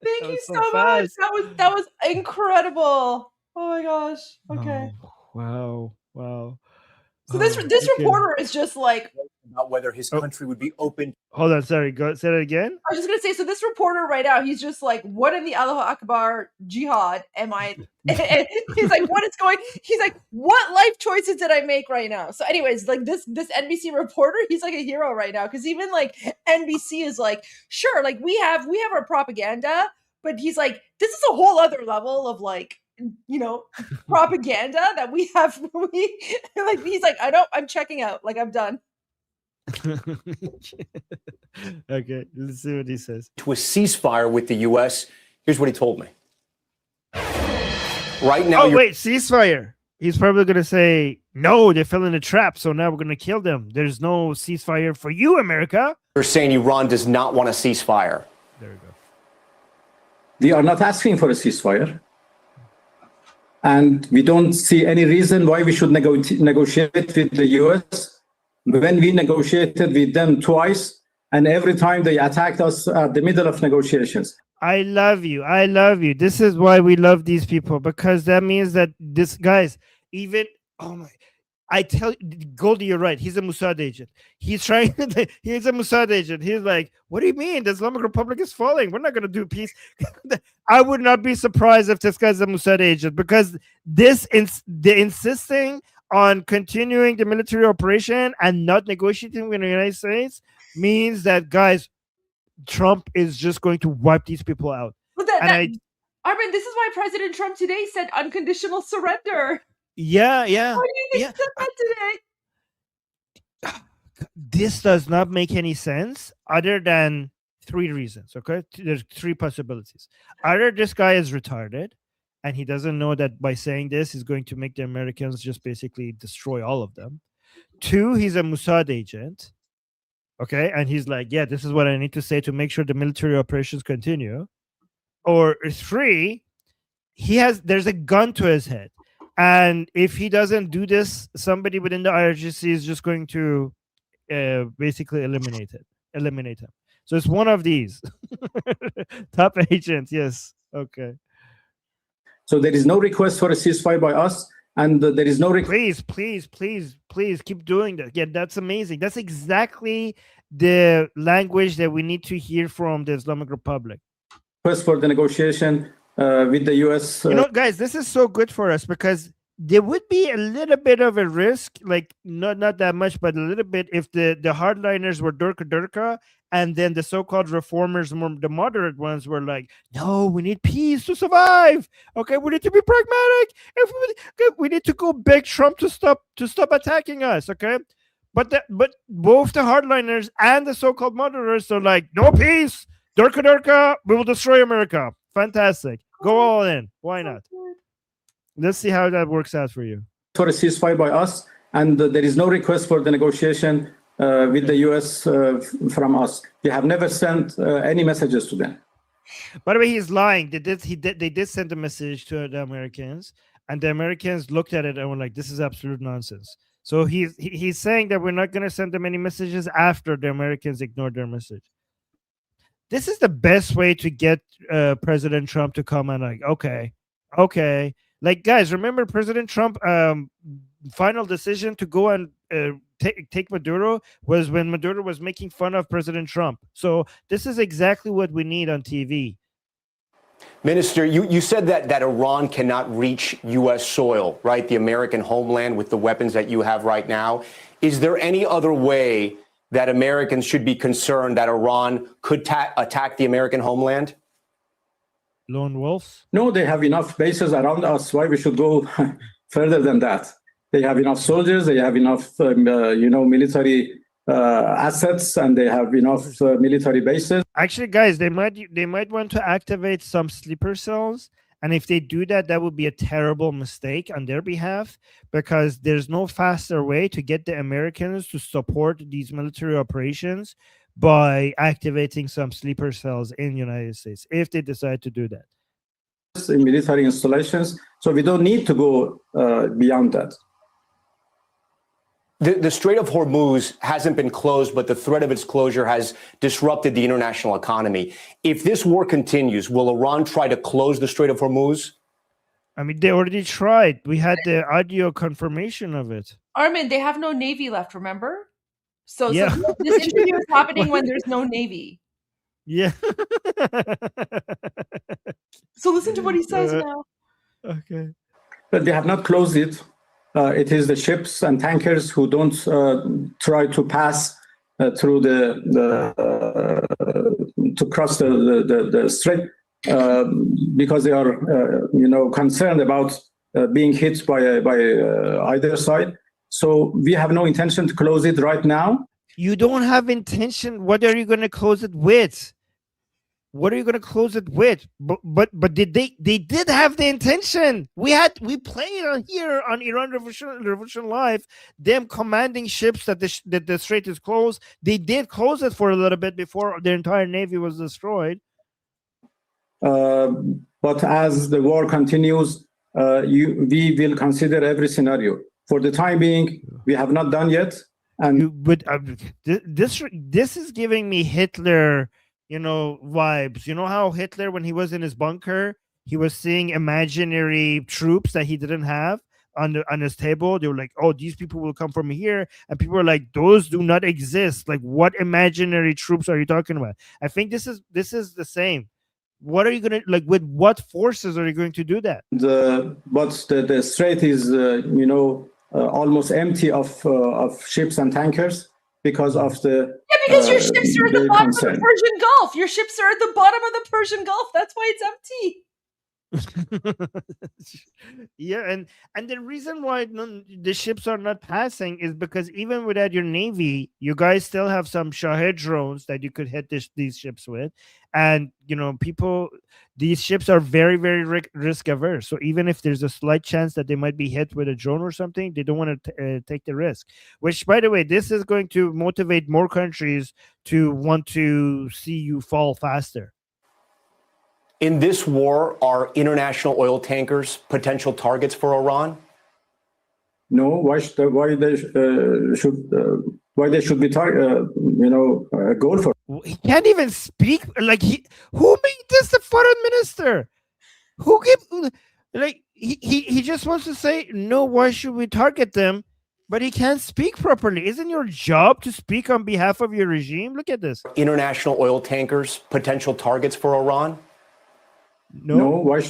Thank That you was so so much. fast. That was incredible. Oh my gosh. Okay. Oh, wow. So this Okay. reporter is just like about whether his country would be open. Hold on, sorry. Go say that again. I was just gonna say, so this reporter right now, he's just like, what in the Allahu Akbar jihad am I? And he's like, what is going? He's like, what life choices did I make right now? So, anyways, like this NBC reporter, he's like a hero right now because even like NBC is like, sure, like we have our propaganda, but he's like, this is a whole other level of like, you know, propaganda that we have. Like he's like, I'm checking out. Like I'm done. Okay, let's see what he says. To a ceasefire with the U.S. Here's what he told me. Right now, oh wait, ceasefire. He's probably gonna say no. They fell in a trap, so now we're gonna kill them. There's no ceasefire for you, America. You're saying Iran does not want a ceasefire. There we go. We are not asking for a ceasefire. And we don't see any reason why we should negotiate with the US when we negotiated with them twice, and every time they attacked us at the middle of negotiations. I love you. I love you. This is why we love these people, because that means that this guys, even I tell Goldie, you're right. He's a Mossad agent. He's trying. He's a Mossad agent. He's like, what do you mean? The Islamic Republic is falling. We're not going to do peace. I would not be surprised if this guy's a Mossad agent, because the insisting on continuing the military operation and not negotiating with the United States means that, guys, Trump is just going to wipe these people out. But I mean, this is why President Trump today said unconditional surrender. Yeah. Why do you think he said that today? This does not make any sense other than three reasons. Okay, there's three possibilities. Either this guy is retarded and he doesn't know that by saying this is going to make the Americans just basically destroy all of them. Two, he's a Mossad agent. Okay, and he's like, yeah, this is what I need to say to make sure the military operations continue. Or three, there's a gun to his head. And if he doesn't do this, somebody within the IRGC is just going to basically eliminate him. So it's one of these. Top agents, yes. Okay. So there is no request for a ceasefire by us, and there is no request. Please keep doing that. Yeah, that's amazing. That's exactly the language that we need to hear from the Islamic Republic. Request for the negotiation with the U.S. You know, guys, this is so good for us because there would be a little bit of a risk, like not that much, but a little bit, if the hardliners were durka, and then the so-called reformers, the moderate ones, were like, no, we need peace to survive. Okay, we need to be pragmatic. We need to go beg Trump to stop attacking us. Okay, but both the hardliners and the so-called moderates are like, no peace, durka, we will destroy America. Fantastic. Go all in. Why not? Let's see how that works out for you. For a ceasefire by us, and there is no request for the negotiation with the U.S. From us. We have never sent any messages to them. By the way, he's lying. They did send a message to the Americans, and the Americans looked at it and were like, this is absolute nonsense. So he's saying that we're not going to send them any messages after the Americans ignored their message. This is the best way to get President Trump to come and like, okay. Like, guys, remember President Trump final decision to go and take Maduro was when Maduro was making fun of President Trump. So this is exactly what we need on TV. Minister, you said that Iran cannot reach U.S. soil, right? The American homeland with the weapons that you have right now. Is there any other way that Americans should be concerned that Iran could attack the American homeland? Lone wolves? No, they have enough bases around us. Why we should go further than that? They have enough soldiers. They have enough, military assets, and they have enough military bases. Actually, guys, they might want to activate some sleeper cells And if they do that, that would be a terrible mistake on their behalf, because there's no faster way to get the Americans to support these military operations by activating some sleeper cells in the United States, if they decide to do that. In military installations, so we don't need to go beyond that. The Strait of Hormuz hasn't been closed, but the threat of its closure has disrupted the international economy. If this war continues, will Iran try to close the Strait of Hormuz? I mean, they already tried. We had the audio confirmation of it. Armin, they have no navy left, remember? So, Yeah. so this interview is happening when there's no navy. Yeah. So listen to what he says now. Okay. But they have not closed it. It is the ships and tankers who don't try to pass through to cross the strait because they are concerned about being hit by either side. So we have no intention to close it right now. You don't have intention. What are you going to close it with? What are you going to close it with? But did they did have the intention? We played on here on Iran Revolution Live, them commanding ships that the strait is closed. They did close it for a little bit before the entire navy was destroyed. But as the war continues, we will consider every scenario. For the time being, we have not done yet. And this is giving me Hitler, vibes. You know how Hitler, when he was in his bunker, he was seeing imaginary troops that he didn't have on his table. They were like, "Oh, these people will come from here," and people were like, "Those do not exist. Like, what imaginary troops are you talking about?" I think this is the same. What are you gonna with what forces are you going to do that? The strait is almost empty of ships and tankers because of the because your ships are at the bottom of the Persian Gulf. Your ships are at the bottom of the Persian Gulf. That's why it's empty. Yeah, and the reason why the ships are not passing is because even without your navy, you guys still have some Shahed drones that you could hit these ships with, and these ships are very, very risk averse. So even if there's a slight chance that they might be hit with a drone or something, they don't want to take the risk. Which, by the way, this is going to motivate more countries to want to see you fall faster. In this war, are international oil tankers potential targets for Iran? No. Why they should be a goal for? He can't even speak. Who made this the foreign minister? Who gave he just wants to say no. Why should we target them? But he can't speak properly. Isn't your job to speak on behalf of your regime? Look at this. International oil tankers potential targets for Iran? No. Why they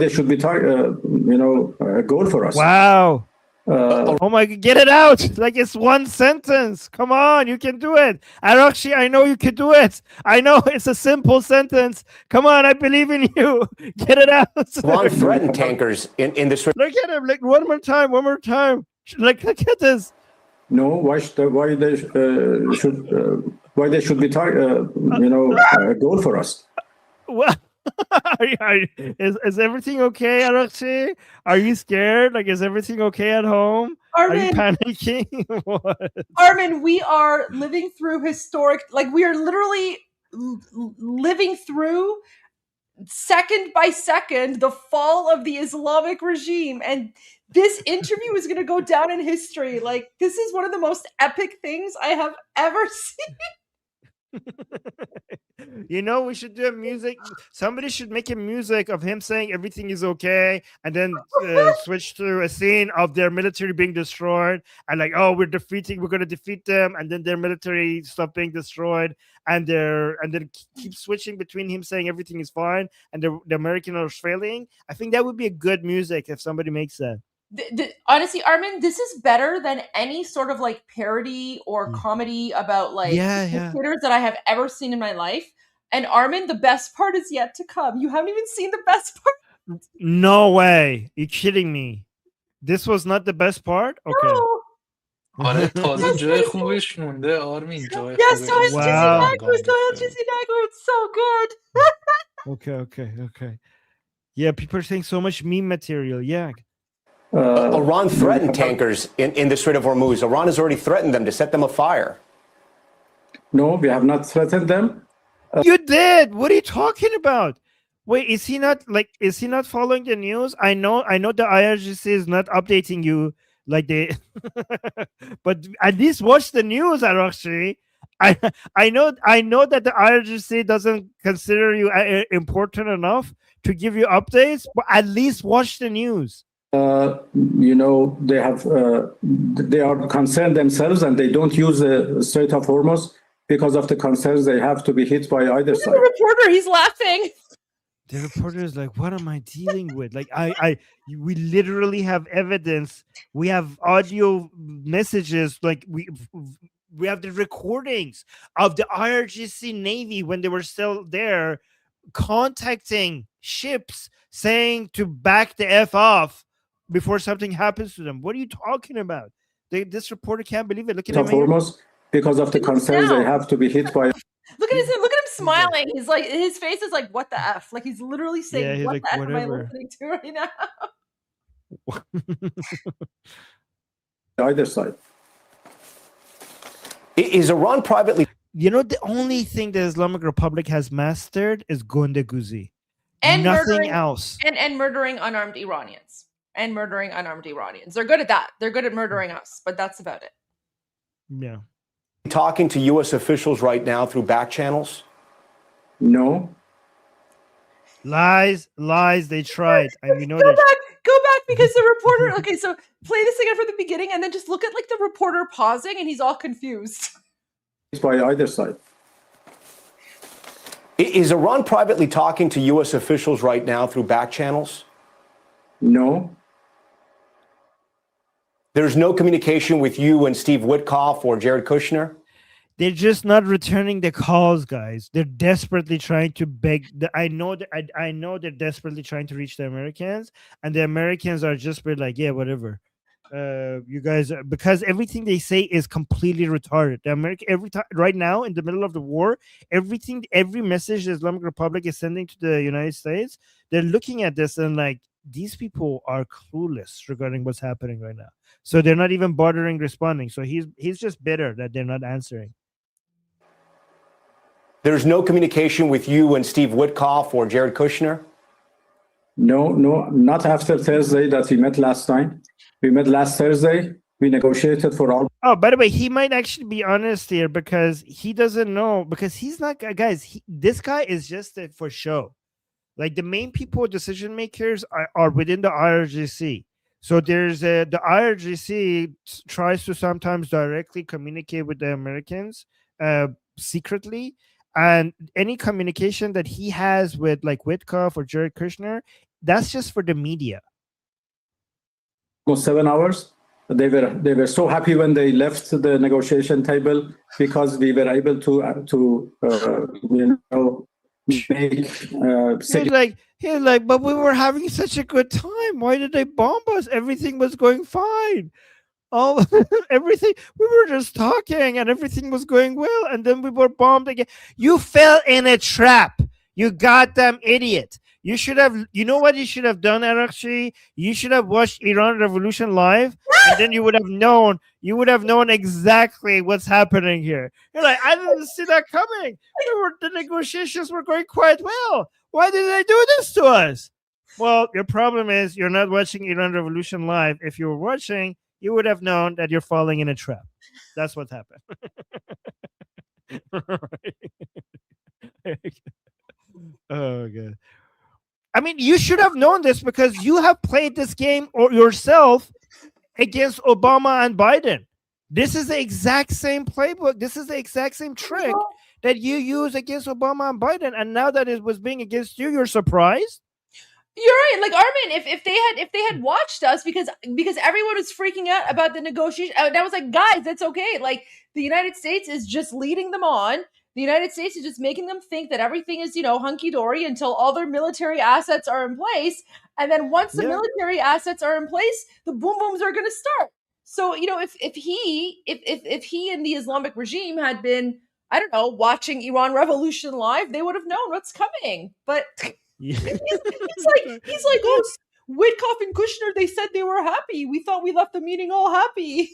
should be a goal for us? Wow. Oh my God, get it out. Like it's one sentence. Come on, you can do it. Araghchi, I know you can do it. I know it's a simple sentence. Come on, I believe in you. Get it out. Iran threatened tankers in the Strait. Look at him. Like one more time. Like look at this. No, why they should be a goal for us? Well, is everything okay, Araghchi? Are you scared? Like, is everything okay at home? Armin, are you panicking? What? Armin, we are living through we are literally living through second by second the fall of the Islamic regime, and this interview is going to go down in history. Like, this is one of the most epic things I have ever seen. We should do a music. Somebody should make a music of him saying everything is okay, and then switch to a scene of their military being destroyed, and we're going to defeat them, and then their military stuff being destroyed, and then keep switching between him saying everything is fine and the Americans are failing. I think that would be a good music if somebody makes that. Honestly, Armin, this is better than any sort of parody or comedy about dictators that I have ever seen in my life. And Armin, the best part is yet to come. You haven't even seen the best part. No way. You're kidding me. This was not the best part? Okay. No. آره تازه جای خوبش مونده آرمین جای Yes, خوبش soil cheesy Wow. nachos, soil cheesy nachos. It's so good. Okay. Yeah, people are saying so much meme material. Yeah. Iran threatened tankers in the Strait of Hormuz. Iran has already threatened them to set them afire. No, we have not threatened them. You did. What are you talking about? Wait, is he not following the news? I know the IRGC is not updating you like they but at least watch the news, Araghchi. I know that the IRGC doesn't consider you important enough to give you updates, but at least watch the news. They have they are concerned themselves and they don't use the Strait of Hormuz because of the concerns they have to be hit by either side. The reporter, he's laughing. The reporter is like, what am I dealing with? Like, we literally have evidence. We have audio messages. Like, we have the recordings of the IRGC Navy when they were still there, contacting ships saying to back the F off before something happens to them. What are you talking about? This reporter can't believe it. Look at him here. Because of the concerns they have to be hit by. Look at him smiling. He's like, his face is like, what the F? Like, he's literally saying, he's what like, the F whatever. am I listening to right now? Either side. Is Iran privately? The only thing the Islamic Republic has mastered is gundaguzi. And nothing else. And murdering unarmed Iranians. They're good at that. They're good at murdering us, but that's about it. Yeah. Talking to U.S. officials right now through back channels? No. Lies. They tried. And Go back because the reporter. Okay, so play this again from the beginning, and then just look at like the reporter pausing, and he's all confused. By either side. Is Iran privately talking to U.S. officials right now through back channels? No. There's no communication with you and Steve Witkoff or Jared Kushner? They're just not returning the calls, guys. They're desperately trying to beg. I know they're desperately trying to reach the Americans, and the Americans are just like, yeah, whatever. You guys, because everything they say is completely retarded. The American every time right now in the middle of the war, every message the Islamic Republic is sending to the United States, they're looking at this and like, these people are clueless regarding what's happening right now. So they're not even bothering responding. So he's just bitter that they're not answering. There's no communication with you and Steve Witkoff or Jared Kushner? No, not after Thursday that we met last time. We met last Thursday. We negotiated for all. Oh, by the way, he might actually be honest here because he doesn't know, because he's not, guys, this guy is just for show. Like the main people, decision makers are within the IRGC. So there's the IRGC tries to sometimes directly communicate with the Americans secretly. And any communication that he has with like Witkoff or Jared Kushner, that's just for the media. Almost 7 hours. They were so happy when they left the negotiation table because we were able to make. He's like, but we were having such a good time. Why did they bomb us? Everything was going fine. Everything, we were just talking and everything was going well, and then we were bombed again. You fell in a trap, you goddamn idiot. You should have, you know what you should have done, Araghchi? You should have watched Iran Revolution live, and then you would have known exactly what's happening here. You're like, I didn't see that coming. The negotiations were going quite well. Why did they do this to us? Well, your problem is you're not watching Iran Revolution live. If you were watching, you would have known that you're falling in a trap. That's what happened. Oh, God. I mean, you should have known this because you have played this game or yourself against Obama and Biden. This is the exact same playbook. This is the exact same trick that you use against Obama and Biden. And now that it was being against you, you're surprised? You're right. Like Armin, if they had watched us because everyone was freaking out about the negotiation, and I was like, guys, that's okay. Like the United States is just leading them on. The United States is just making them think that everything is, hunky-dory until all their military assets are in place. And then once the military assets are in place, the boom booms are going to start. So, you know, if he and the Islamic regime had been, I don't know, watching Iran Revolution live, they would have known what's coming. But he's like, oh, Witkoff and Kushner, they said they were happy. We thought we left the meeting all happy.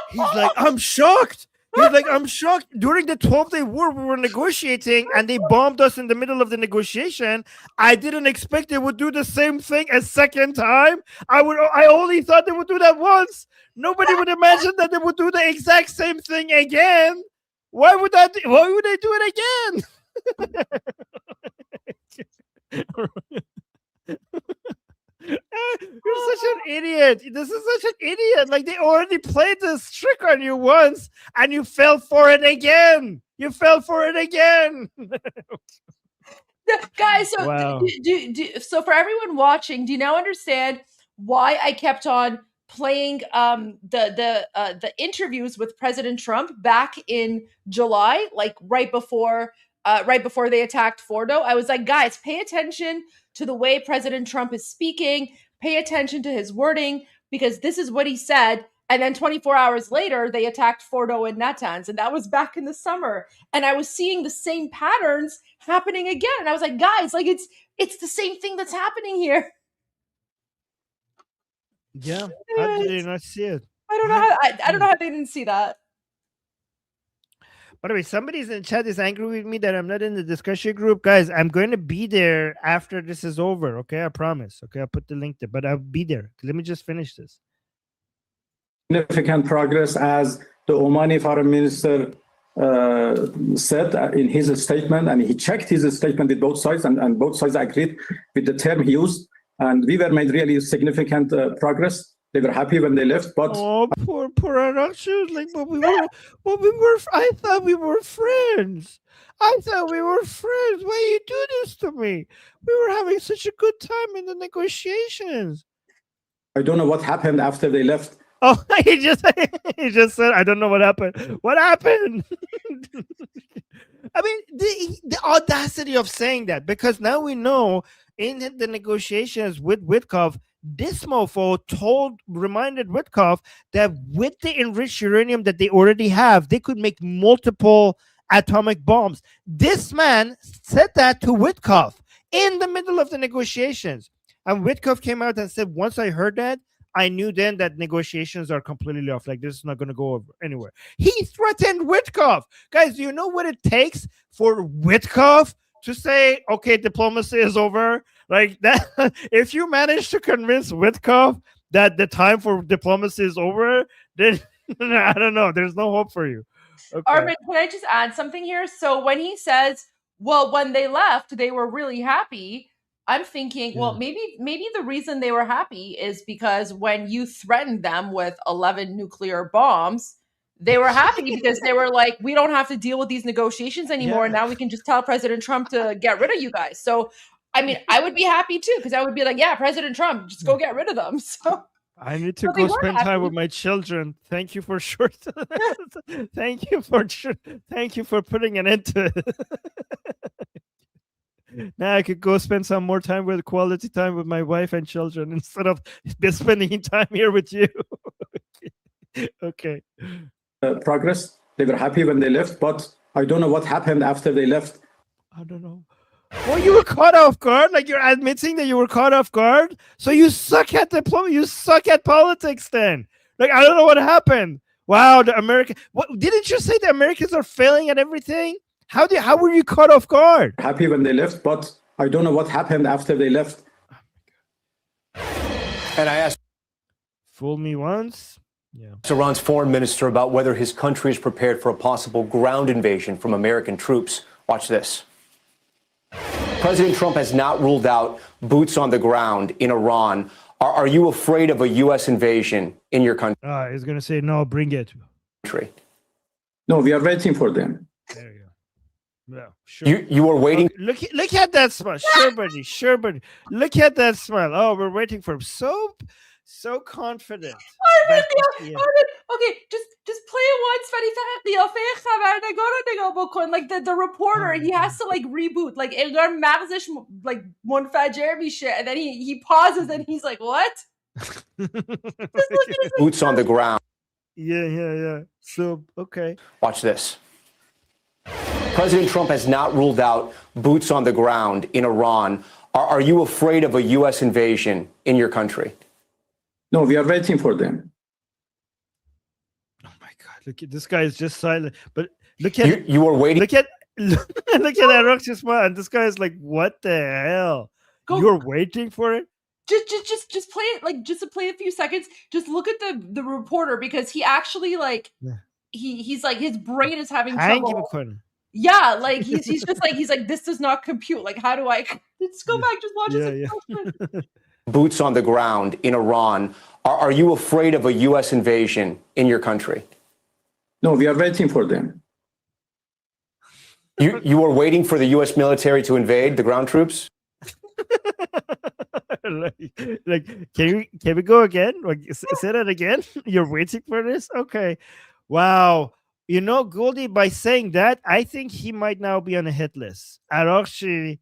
He's like, I'm shocked. He's like, I'm shocked. During the 12-day war, we were negotiating and they bombed us in the middle of the negotiation. I didn't expect they would do the same thing a second time. I only thought they would do that once. Nobody would imagine that they would do the exact same thing again. Why would they do it again? You're such an idiot. This is such an idiot. Like, they already played this trick on you once and you fell for it again. You fell for it again. Guys, so wow. So for everyone watching, do you now understand why I kept on playing the interviews with President Trump back in July, like right before they attacked Fordo? I was like, guys, pay attention to the way President Trump is speaking, pay attention to his wording, because this is what he said. And then 24 hours later, they attacked Fordo and Natanz. And that was back in the summer. And I was seeing the same patterns happening again. And I was like, guys, like it's the same thing that's happening here. Yeah. How did they not see it? I don't know I don't know how they didn't see that. By the way, somebody's in the chat is angry with me that I'm not in the discussion group. Guys, I'm going to be there after this is over. Okay, I promise. Okay, I'll put the link there, but I'll be there. Let me just finish this. Significant progress, as the Omani Foreign Minister said in his statement, and he checked his statement with both sides, and both sides agreed with the term he used. And we were made really significant progress. They were happy when they left, but poor Araghchi. Like, but we were. I thought we were friends. Why you do this to me? We were having such a good time in the negotiations. I don't know what happened after they left. Oh, he just said, I don't know what happened. What happened? I mean, the audacity of saying that, because now we know in the negotiations with Witkoff, this mofo reminded Witkoff that with the enriched uranium that they already have, they could make multiple atomic bombs. This man said that to Witkoff in the middle of the negotiations. And Witkoff came out and said, once I heard that, I knew then that negotiations are completely off. Like, this is not going to go anywhere. He threatened Witkoff. Guys, do you know what it takes for Witkoff to say, okay, diplomacy is over? Like that, if you manage to convince Witkoff that the time for diplomacy is over, then I don't know. There's no hope for you. Okay. Armin, can I just add something here? So when he says, well, when they left, they were really happy, I'm thinking, well, maybe the reason they were happy is because when you threatened them with 11 nuclear bombs, they were happy because they were like, we don't have to deal with these negotiations anymore. And now we can just tell President Trump to get rid of you guys. So, I mean, I would be happy too, because I would be like, yeah, President Trump, just go get rid of them. So I need to go spend time with my children. Thank you for short. Thank you for putting an end to it. Now I could go spend some more time with quality time with my wife and children instead of spending time here with you. Okay. Progress. They were happy when they left, but I don't know what happened after they left. I don't know. Well, you were caught off guard. Like, you're admitting that you were caught off guard. So you suck at diplomacy. You suck at politics then. Like, I don't know what happened. Wow, what didn't you say the Americans are failing at everything? How were you caught off guard? Happy when they left, but I don't know what happened after they left. And I asked, fool me once. Yeah. Iran's foreign minister about whether his country is prepared for a possible ground invasion from American troops. Watch this. President Trump has not ruled out boots on the ground in Iran. Are you afraid of a U.S. invasion in your country? He's going to say, no, bring it. No, we are waiting for them. There you go. Yeah, sure. You are waiting. Look at that smile. Sure, buddy. Look at that smile. Oh, we're waiting for him. So confident. Armin, okay, just play it once. Like the reporter, he has to like reboot. Like مغزش like منفجر میشه, and then he pauses and he's like, what? Boots on the ground. Yeah. So, okay. Watch this. President Trump has not ruled out boots on the ground in Iran. Are you afraid of a U.S. invasion in your country? No, we are waiting for them. Oh my God! Look at this guy is just silent. But look at you were waiting. Look at Araghchi smile, and this guy is like, "What the hell? You're waiting for it?" Just play it, like, just to play a few seconds. Just look at the reporter, because he actually, like, he's like, his brain is having trouble. Yeah, like he's just like, he's like, this does not compute. Like, how do I just go back? Just watch his expression. Boots on the ground in Iran. Are you afraid of a U.S. invasion in your country? No, we are waiting for them. You are waiting for the U.S. military to invade the ground troops? like can we go again? Like, say that again? You're waiting for this? Okay. Wow. You know, Goldie, by saying that, I think he might now be on a hit list. Araghchi,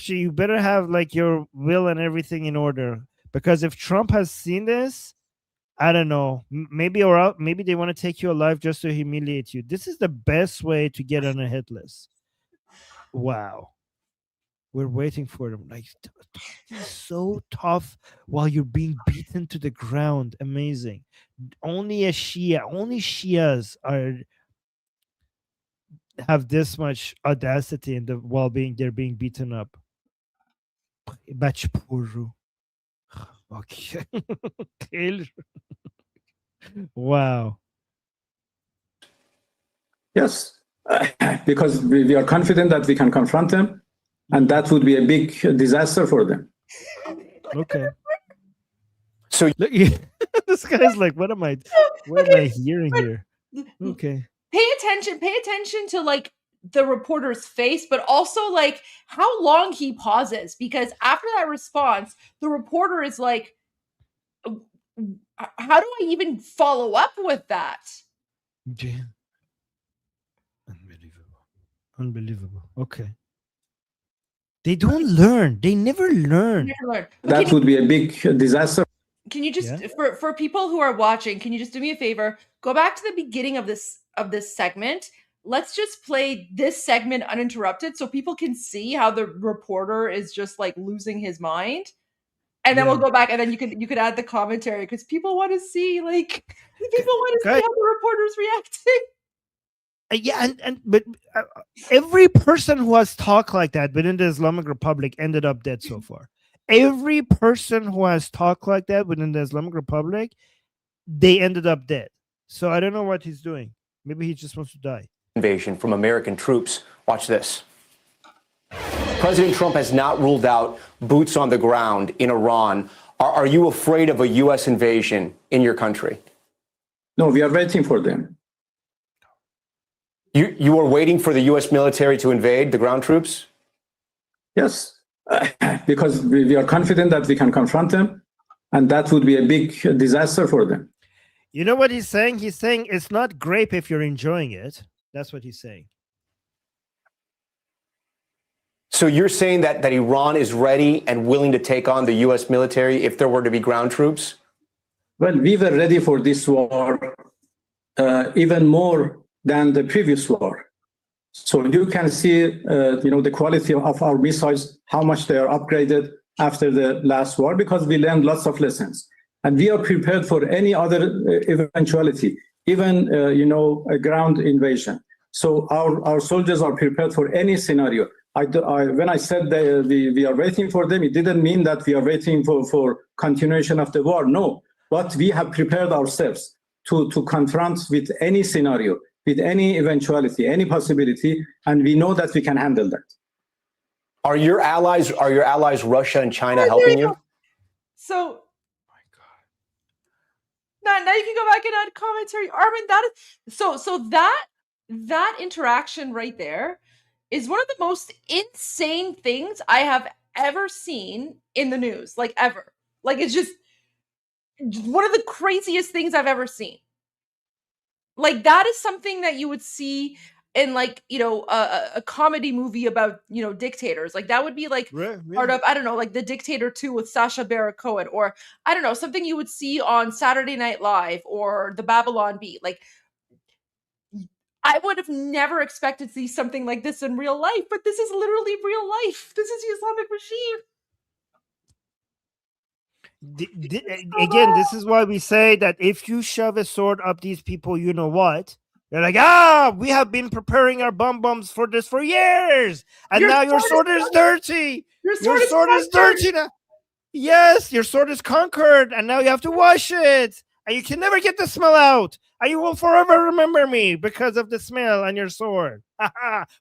you better have like your will and everything in order, because if Trump has seen this, I don't know, maybe they want to take you alive just to humiliate you. This is the best way to get on a hit list. Wow. We're waiting for them. Like, so tough while you're being beaten to the ground. Amazing. Only Shias have this much audacity in while they're being beaten up. Okay. Wow. Yes, because we are confident that we can confront them, and that would be a big disaster for them. Okay. So this guy's like, what am I hearing here? Okay. Pay attention to like the reporter's face, but also like how long he pauses, because after that response, the reporter is like, how do I even follow up with that? Yeah. Unbelievable. Okay. They don't learn. They never learn. That would be a big disaster. Can you just, for people who are watching, can you just do me a favor? Go back to the beginning of this segment. Let's just play this segment uninterrupted so people can see how the reporter is just like losing his mind. And then we'll go back, and then you could add the commentary, because people want to see, like, how the reporter's reacting. But every person who has talked like that within the Islamic Republic ended up dead so far. Every person who has talked like that within the Islamic Republic, they ended up dead. So I don't know what he's doing. Maybe he just wants to die. Invasion from American troops. Watch this. President Trump has not ruled out boots on the ground in Iran. Are you afraid of a U.S. invasion in your country? No, we are waiting for them. You are waiting for the U.S. military to invade the ground troops? Yes, because we are confident that we can confront them, and that would be a big disaster for them. You know what he's saying? He's saying it's not grape if you're enjoying it. That's what he's saying. So you're saying that Iran is ready and willing to take on the U.S. military if there were to be ground troops? Well, we were ready for this war even more than the previous war. So you can see, the quality of our missiles, how much they are upgraded after the last war, because we learned lots of lessons. And we are prepared for any other eventuality, even, a ground invasion. So our soldiers are prepared for any scenario. When I said that we are waiting for them, it didn't mean that we are waiting for continuation of the war. No, but we have prepared ourselves to confront with any scenario, with any eventuality, any possibility, and we know that we can handle that. Are your allies Russia and China helping you? So, now you can go back and add commentary. Armin, that interaction right there is one of the most insane things I have ever seen in the news, like ever. Like, it's just one of the craziest things I've ever seen. Like, that is something that you would see in like, you know, a comedy movie about, you know, dictators. Like that would be like part of, I don't know, like The Dictator 2 with Sacha Baron Cohen, or I don't know, something you would see on Saturday Night Live or The Babylon Bee. Like I would have never expected to see something like this in real life, but this is literally real life. This is the Islamic regime. Again, this is why we say that if you shove a sword up these people, you know what? They're like, we have been preparing our bum-bums for this for years. And now your sword is dirty. Your sword is dirty now. Yes, your sword is conquered, and now you have to wash it. And you can never get the smell out. And you will forever remember me because of the smell on your sword.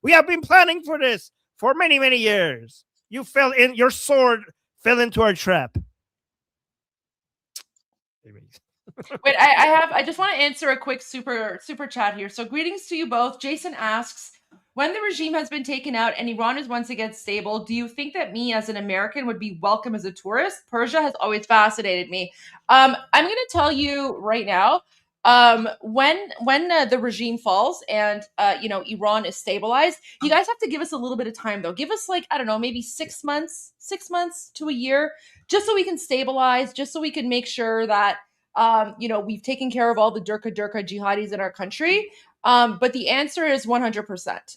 We have been planning for this for many, many years. Your sword fell into our trap. Wait, I just want to answer a quick super chat here. So greetings to you both. Jason asks, when the regime has been taken out and Iran is once again stable, do you think that me as an American would be welcome as a tourist? Persia has always fascinated me. I'm going to tell you right now, when the regime falls and you know, Iran is stabilized, you guys have to give us a little bit of time though. Give us like, I don't know, maybe 6 months to a year, just so we can stabilize, just so we can make sure that you know, we've taken care of all the Durka jihadis in our country. But the answer is 100%.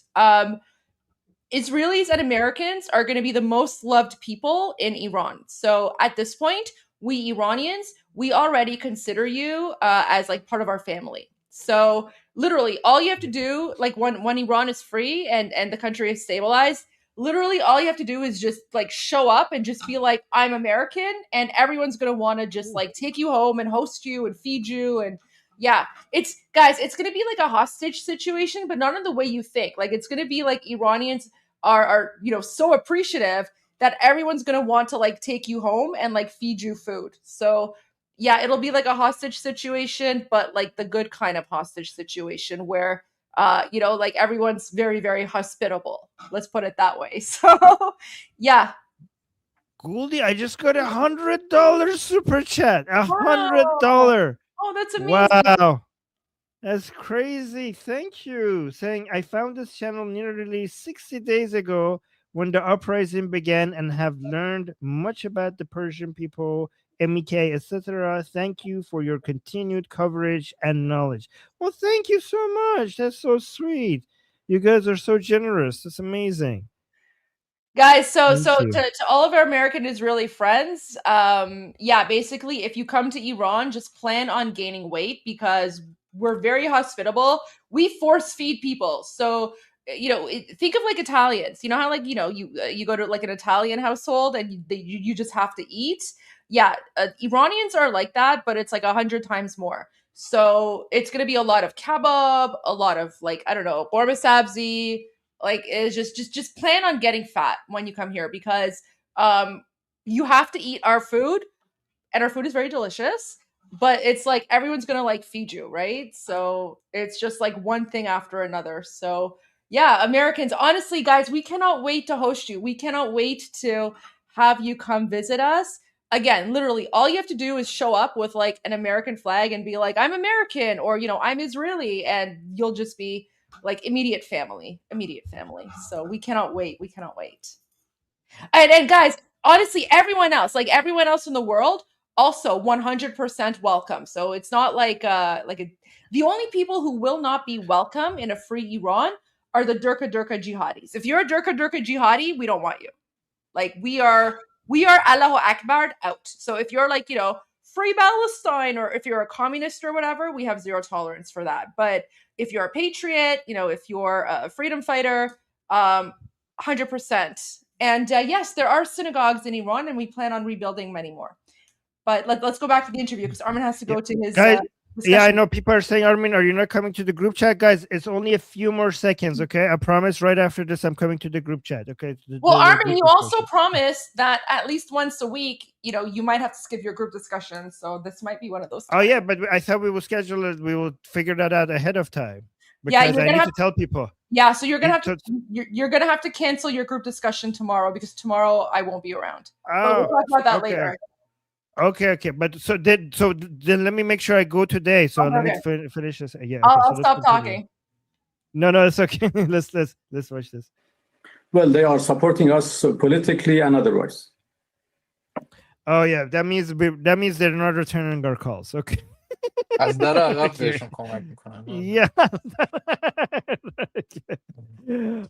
Israelis and Americans are going to be the most loved people in Iran. So at this point, we Iranians, we already consider you as like part of our family. So literally all you have to do, like when Iran is free and the country is stabilized, literally all you have to do is just like show up and just be like, I'm American, and everyone's going to want to just like take you home and host you and feed you. And yeah, it's going to be like a hostage situation, but not in the way you think. Like it's going to be like Iranians are, you know, so appreciative that everyone's going to want to like take you home and like feed you food. So yeah, it'll be like a hostage situation, but like the good kind of hostage situation where you know, like everyone's very, very hospitable. Let's put it that way. So, yeah. Gouldy, I just got $100 super chat. $100. Oh, that's amazing. Wow. That's crazy. Thank you. Saying, I found this channel nearly 60 days ago when the uprising began and have learned much about the Persian people, MEK, etc. Thank you for your continued coverage and knowledge. Well, thank you so much. That's so sweet. You guys are so generous. That's amazing. Guys, so to all of our American Israeli friends, yeah, basically, if you come to Iran, just plan on gaining weight because we're very hospitable. We force feed people. So, you know, think of like Italians. You know how like, you know, you go to like an Italian household and you just have to eat. Yeah, Iranians are like that, but it's like 100 times more. So it's going to be a lot of kebab, a lot of like, I don't know, borma sabzi. Like it's just plan on getting fat when you come here because you have to eat our food, and our food is very delicious. But it's like everyone's gonna like feed you, right? So it's just like one thing after another. So yeah, Americans, honestly, guys, we cannot wait to host you. We cannot wait to have you come visit us. Again, literally, all you have to do is show up with like an American flag and be like, I'm American, or you know, I'm Israeli, and you'll just be like immediate family. So we cannot wait. And guys, honestly, everyone else in the world, also 100% welcome. So it's not like the only people who will not be welcome in a free Iran are the Durka jihadis. If you're a Durka jihadi, we don't want you. Like we are Allahu Akbar out. So if you're like, you know, free Palestine, or if you're a communist or whatever, we have zero tolerance for that. But if you're a patriot, you know, if you're a freedom fighter, 100%. And yes, there are synagogues in Iran, and we plan on rebuilding many more. But let's go back to the interview because Armin has to go to his. Guys, yeah, I know people are saying, Armin, are you not coming to the group chat? Guys, it's only a few more seconds, okay? I promise right after this, I'm coming to the group chat, okay? Well, Armin, you also promised that at least once a week, you know, you might have to skip your group discussion. So this might be one of those times. Oh, yeah, but I thought we will schedule it. We will figure that out ahead of time. Because I need to tell people. Yeah, so you're gonna have to cancel your group discussion tomorrow because tomorrow I won't be around. But we'll talk about that later. Okay. But so then let me make sure I go today. So let me finish this. Yeah. I'll stop talking. No, it's okay. let's watch this. Well, they are supporting us politically and otherwise. Oh yeah, that means they're not returning our calls. Okay. از در عقب بهشون کمک میکنن. Yeah.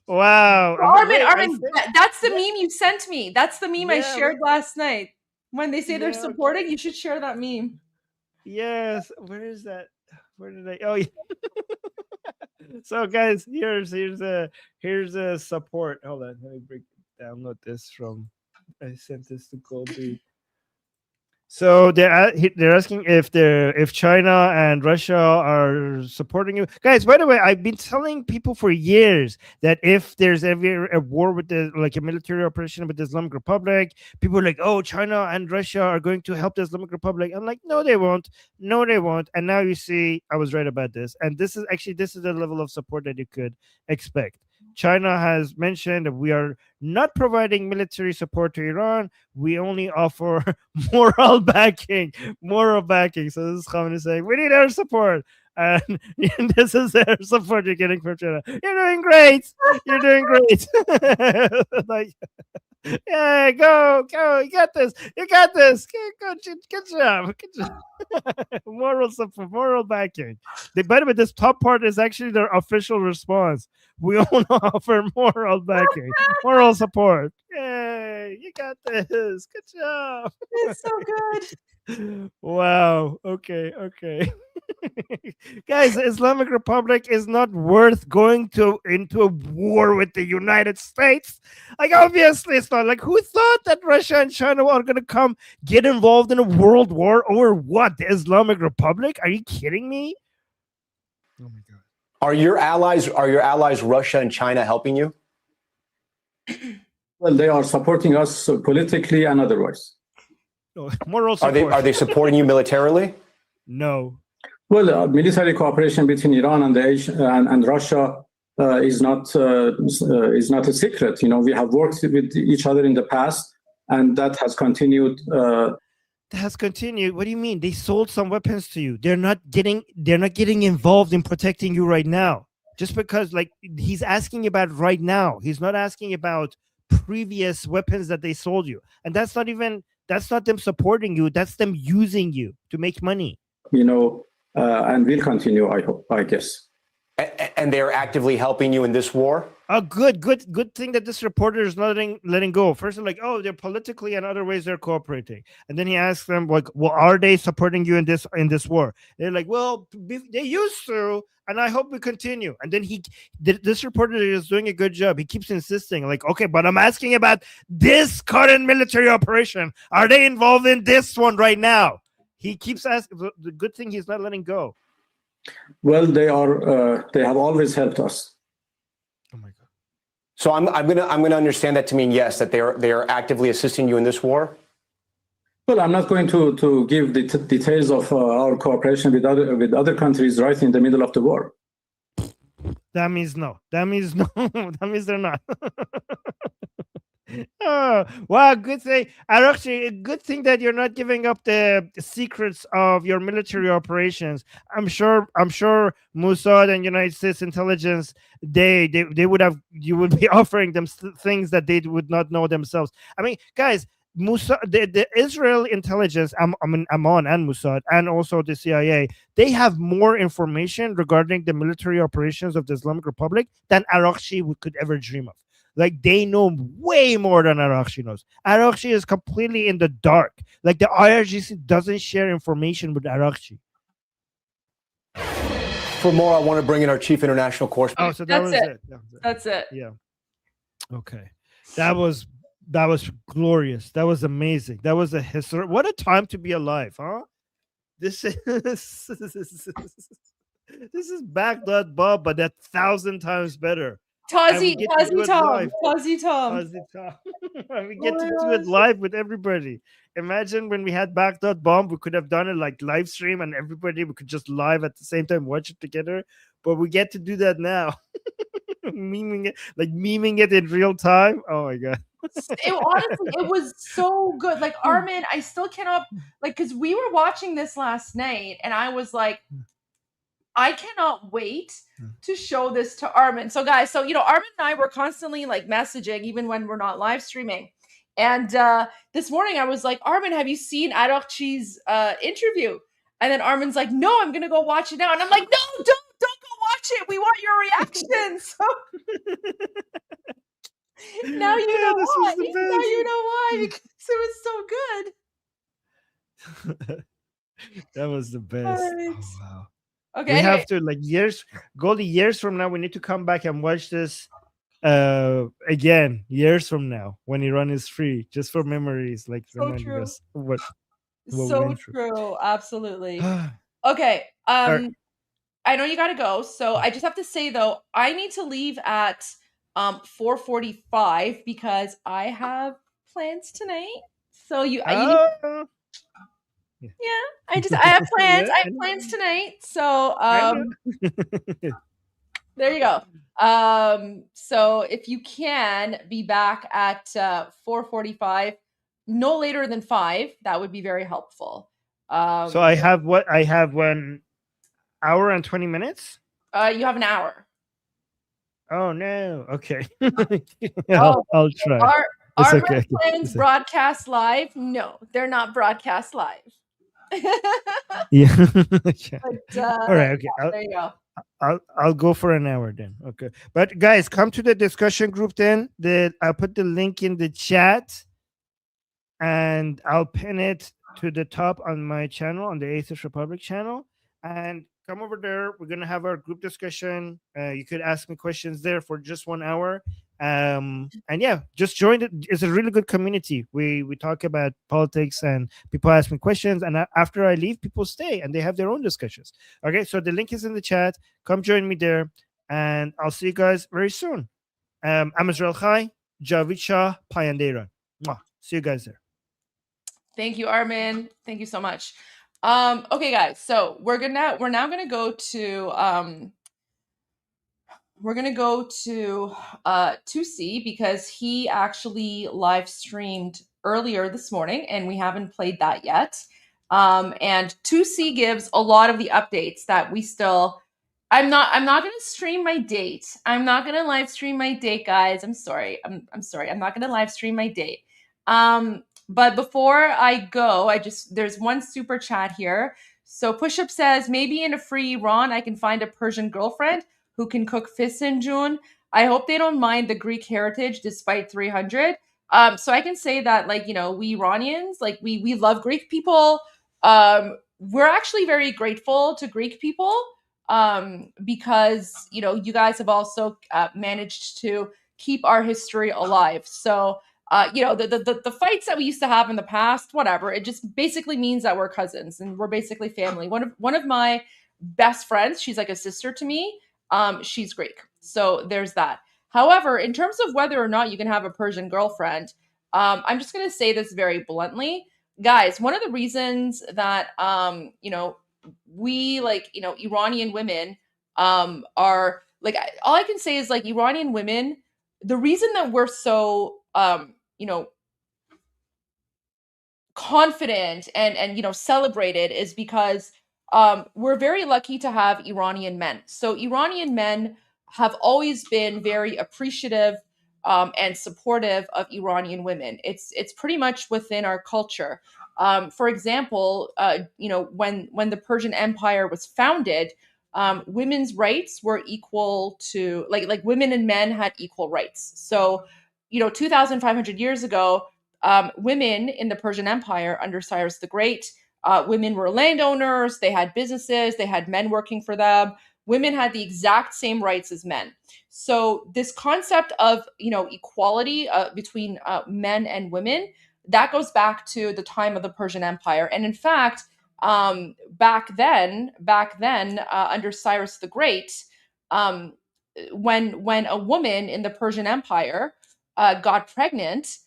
Wow. Armin, that's the meme you sent me. That's the meme I shared last night. When they say they're supporting, you should share that meme. Yes. Where is that? Where did I? Oh yeah. So guys, here's a support. Hold on, let me download this from. I sent this to Colby. So they're asking if China and Russia are supporting you guys. By the way, I've been telling people for years that if there's ever a war with a military operation with the Islamic Republic, people are like, oh, China and Russia are going to help the Islamic Republic. I'm like, no, they won't. No, they won't. And now you see, I was right about this. And this is the level of support that you could expect. China has mentioned that we are not providing military support to Iran. We only offer moral backing. So this is Khamenei saying, we need our support. And this is their support you're getting from China. You're doing great. You're doing great. Like, yeah, go. You got this. Good job. Moral support, moral backing. By the way, this top part is actually their official response. We only offer moral backing, moral support. Yay, you got this. Good job. It's so good. Wow. Okay. Guys, the Islamic Republic is not worth going into a war with the United States. Like, obviously it's not. Like, who thought that Russia and China are going to get involved in a world war over what? The Islamic Republic? Are you kidding me? Oh my God. Are your allies Russia and China helping you? Well, they are supporting us politically and otherwise. Moral support. Are they supporting you militarily? No. Well, military cooperation between Iran and Russia is not a secret. You know, we have worked with each other in the past, and that has continued. Has continued. What do you mean? They sold some weapons to you. They're not getting involved in protecting you right now. Just because, like, he's asking about right now. He's not asking about previous weapons that they sold you. And that's not them supporting you. That's them using you to make money. You know, and will continue, I guess. And they're actively helping you in this war? A good thing that this reporter is not letting go. First, they're like, oh, they're politically and other ways they're cooperating. And then he asks them, like, well, are they supporting you in this war? They're like, well, they used to, and I hope we continue. And then this reporter is doing a good job. He keeps insisting, like, okay, but I'm asking about this current military operation. Are they involved in this one right now? He keeps asking. The good thing he's not letting go. Well, they are. They have always helped us. Oh my God! So I'm gonna understand that to mean yes, that they are actively assisting you in this war. Well, I'm not going to give the details of our cooperation with other countries right in the middle of the war. That means no. That means no. That means they're not. Oh, wow, good thing. Araghchi, a good thing that you're not giving up the secrets of your military operations. I'm sure Mossad and United States intelligence, you would be offering them things that they would not know themselves. I mean, guys, the Israel intelligence, Amon and Mossad, and also the CIA, they have more information regarding the military operations of the Islamic Republic than Araghchi could ever dream of. Like, they know way more than Araghchi knows. Araghchi is completely in the dark. Like, the IRGC doesn't share information with Araghchi. For more, I want to bring in our chief international correspondent. Oh, so that was it. That's it. Yeah. Okay. That was glorious. That was amazing. That was a history. What a time to be alive, huh? This is Baghdad Bob, but 1,000 times better. Tazi Tom. We get to do it live with everybody. Imagine when we had Baghdad Bomb, we could have done it like live stream and everybody, we could just live at the same time, watch it together. But we get to do that now. Memeing it in real time. Oh my God. Honestly, it was so good. Like, Armin, I still cannot, like, because we were watching this last night and I was like, I cannot wait to show this to Armin. So guys, so Armin and I were constantly like messaging even when we're not live streaming. And this morning I was like, Armin, have you seen Araghchi's interview? And then Armin's like, no, I'm gonna go watch it now. And I'm like, no, don't go watch it. We want your reaction. So now you know why. Now you know why, because it was so good. That was the best. Right. Oh, wow. Okay. We anyway. have to Goldie, years from now, we need to come back and watch this again, years from now, when Iran is free, just for memories, like So reminding true. us what we So went through. true. Absolutely. Okay. Right. I know you gotta go. So I just have to say though, I need to leave at 4:45 because I have plans tonight. So you need, I have plans. I have plans tonight. So there you go. So if you can be back at 4:45, no later than 5, that would be very helpful. So I have 1 hour and 20 minutes. You have an hour. Oh no. Okay. I'll try. Are okay. my plans broadcast live? No, they're not broadcast live. Yeah. Okay. But, all right. Okay. there you go. I'll go for an hour then. Okay. But guys, come to the discussion group then. I'll put the link in the chat and I'll pin it to the top on my channel, on the Atheist Republic channel. And come over there. We're gonna have our group discussion. You could ask me questions there for just 1 hour. And yeah, just join it. It's a really good community. We talk about politics and people ask me questions, and after I leave, people stay and they have their own discussions. Okay, so the link is in the chat. Come join me there, and I'll see you guys very soon. I'm Esmail Qaani, Javid Shah, Payandera. See you guys there. Thank you, Armin. Thank you so much. Okay, guys. So we're now gonna go to 2C because he actually live streamed earlier this morning and we haven't played that yet. And 2C gives a lot of the updates that we still. I'm not gonna stream my date. I'm not gonna live stream my date, guys. I'm sorry. I'm sorry. I'm not gonna live stream my date. But before I go, there's one super chat here. So Pushup says, maybe in a free Iran, I can find a Persian girlfriend who can cook fisinjun. I hope they don't mind the Greek heritage despite 300. So I can say that, like, we Iranians, like, we love Greek people. We're actually very grateful to Greek people because, you guys have also managed to keep our history alive. So, the fights that we used to have in the past, whatever, it just basically means that we're cousins and we're basically family. One of my best friends, she's like a sister to me. She's Greek. So there's that. However, in terms of whether or not you can have a Persian girlfriend, I'm just going to say this very bluntly. Guys, one of the reasons that, we Iranian women are like, all I can say is like Iranian women, the reason that we're so, confident and celebrated is because we're very lucky to have Iranian men. So Iranian men have always been very appreciative and supportive of Iranian women. It's pretty much within our culture. For example, when the Persian Empire was founded, women's rights were equal to like women and men had equal rights. So 2,500 years ago, women in the Persian Empire under Cyrus the Great, women were landowners, they had businesses, they had men working for them. Women had the exact same rights as men. So this concept of, equality between men and women, that goes back to the time of the Persian Empire. And in fact, back then, under Cyrus the Great, when a woman in the Persian Empire got pregnant,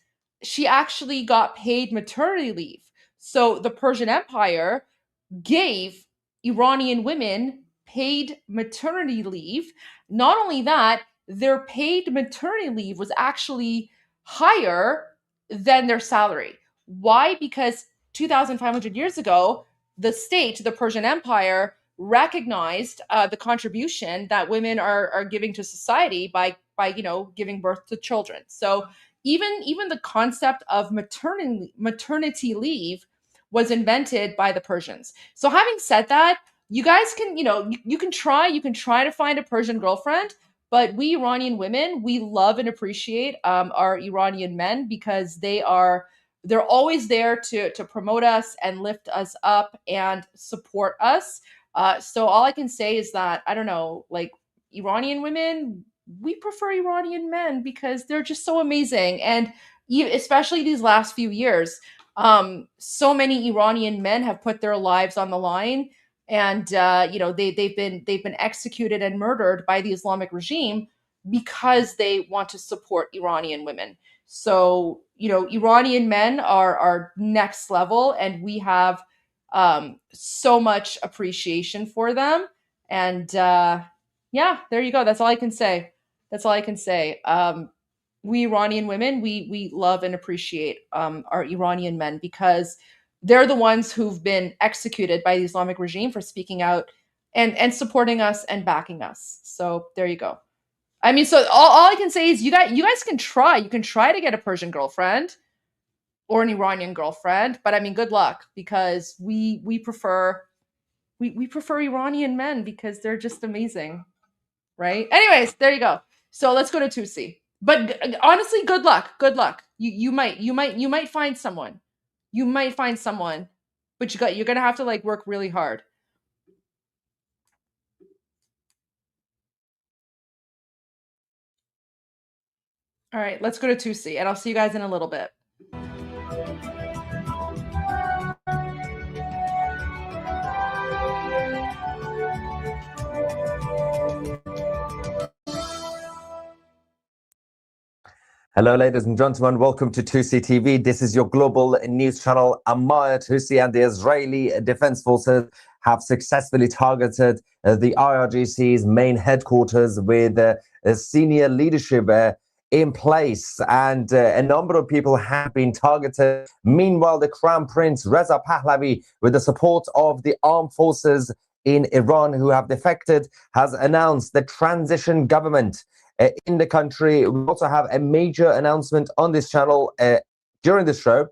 she actually got paid maternity leave. So the Persian Empire gave Iranian women paid maternity leave. Not only that, their paid maternity leave was actually higher than their salary. Why? Because 2,500 years ago, the Persian Empire, recognized the contribution that women are giving to society by giving birth to children. So even the concept of maternity leave was invented by the Persians. So having said that, you guys can, you can try to find a Persian girlfriend, but we Iranian women, we love and appreciate our Iranian men because they're always there to promote us and lift us up and support us. So all I can say is that, I don't know, like Iranian women, we prefer Iranian men because they're just so amazing. And especially these last few years, so many Iranian men have put their lives on the line, and they've been executed and murdered by the Islamic regime because they want to support Iranian women. So Iranian men are next level, and we have so much appreciation for them. And yeah, there you go. That's all I can say. We Iranian women, we love and appreciate our Iranian men because they're the ones who've been executed by the Islamic regime for speaking out and supporting us and backing us. So there you go. I mean, so all I can say is you guys can try. You can try to get a Persian girlfriend or an Iranian girlfriend, but I mean, good luck, because we prefer Iranian men because they're just amazing, right? Anyways, there you go. So let's go to Tusi. But honestly, good luck. You might find someone. But you're gonna have to like work really hard. All right, let's go to Tusi, and I'll see you guys in a little bit. Hello, ladies and gentlemen. Welcome to Tusi TV. This is your global news channel. Ammar Tusi and the Israeli Defense Forces have successfully targeted the IRGC's main headquarters with senior leadership in place, and a number of people have been targeted. Meanwhile, the Crown Prince Reza Pahlavi, with the support of the armed forces in Iran who have defected, has announced the transition government in the country. We also have a major announcement on this channel during the show.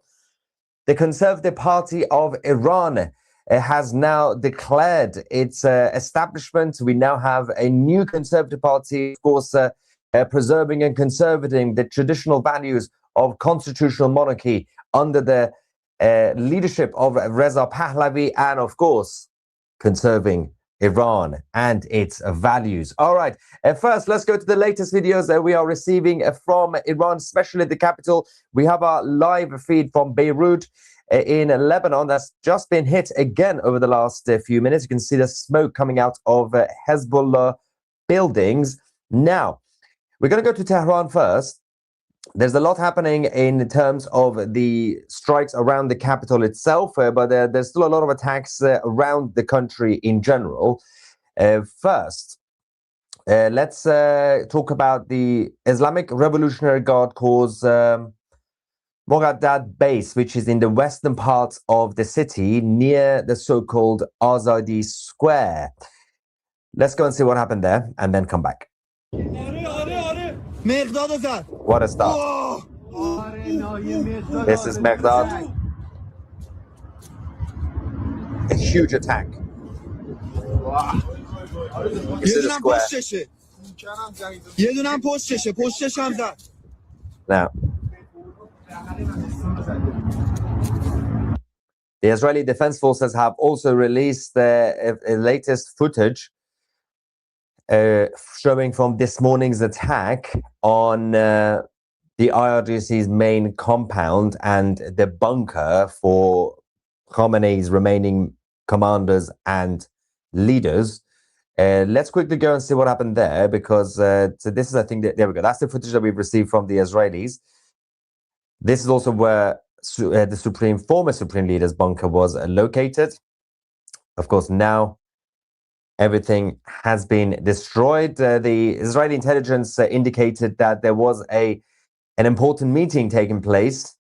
The Conservative Party of Iran has now declared its establishment. We now have a new Conservative Party, of course, preserving and conserving the traditional values of constitutional monarchy under the leadership of Reza Pahlavi, and of course, conserving Iran and its values. All right, first, let's go to the latest videos that we are receiving from Iran, especially the capital. We have our live feed from Beirut in Lebanon that's just been hit again over the last few minutes. You can see the smoke coming out of Hezbollah buildings. Now, we're going to go to Tehran first. There's a lot happening in terms of the strikes around the capital itself, but there's still a lot of attacks around the country in general. First, let's talk about the Islamic Revolutionary Guard Corps' Mossad base, which is in the western part of the city near the so-called Azadi Square. Let's go and see what happened there and then come back. What a start. This is Meghdad. A huge attack. You see the square. Now, the Israeli Defense Forces have also released the latest footage showing from this morning's attack on the IRGC's main compound and the bunker for Khamenei's remaining commanders and leaders. Let's quickly go and see what happened there, because so this is, I think, there we go. That's the footage that we've received from the Israelis. This is also where the former Supreme Leader's bunker was located. Of course, now everything has been destroyed. The Israeli intelligence indicated that there was an important meeting taking place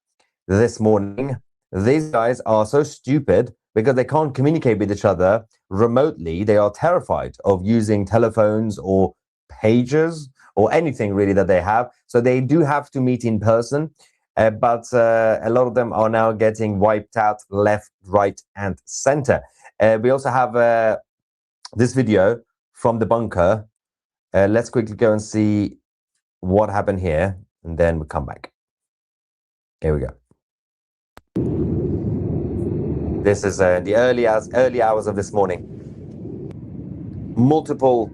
this morning. These guys are so stupid because they can't communicate with each other remotely. They are terrified of using telephones or pagers or anything really that they have. So they do have to meet in person, but a lot of them are now getting wiped out left, right, and center. We also have this video from the bunker. Let's quickly go and see what happened here, and then we come back. Here we go. This is the early hours of this morning. Multiple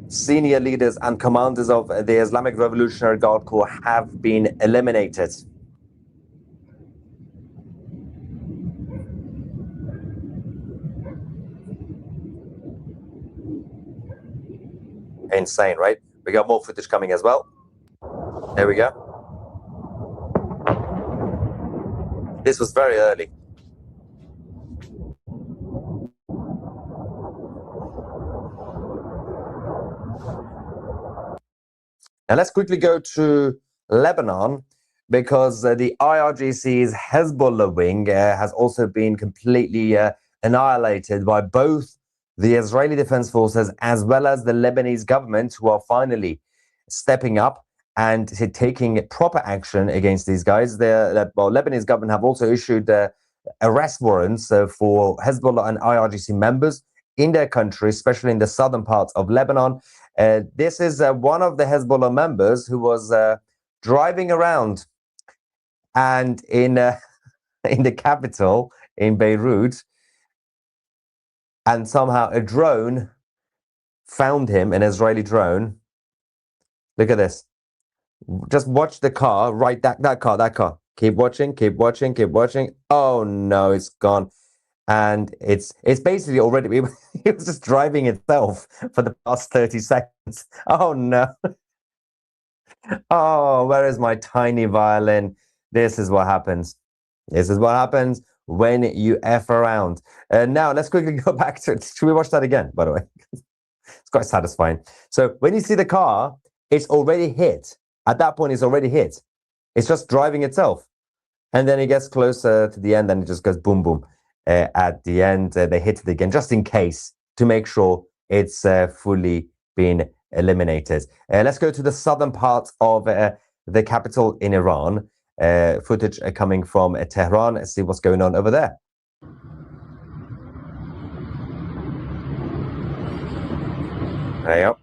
senior leaders and commanders of the Islamic Revolutionary Guard Corps have been eliminated. Insane, right? We got more footage coming as well. There we go. This was very early. Now let's quickly go to Lebanon, because the IRGC's Hezbollah wing has also been completely annihilated by both the Israeli Defense Forces as well as the Lebanese government, who are finally stepping up and taking proper action against these guys. The Lebanese government have also issued arrest warrants for Hezbollah and IRGC members in their country, especially in the southern parts of Lebanon. This is one of the Hezbollah members who was driving around, and in the capital, in Beirut, and somehow a drone found him, an Israeli drone. Look at this. Just watch the car, right? That car. Keep watching, keep watching, keep watching. Oh no, it's gone. And it's basically already, it was just driving itself for the past 30 seconds. Oh no. Oh, where is my tiny violin? This is what happens. This is what happens when you F around. Now, let's quickly go back to, should we watch that again, by the way? It's quite satisfying. So when you see the car, it's already hit. At that point, it's already hit. It's just driving itself. And then it gets closer to the end and it just goes boom, boom. At the end, they hit it again, just in case, to make sure it's fully been eliminated. Let's go to the southern part of the capital in Iran. Footage coming from Tehran. Let's see what's going on over there. There you go.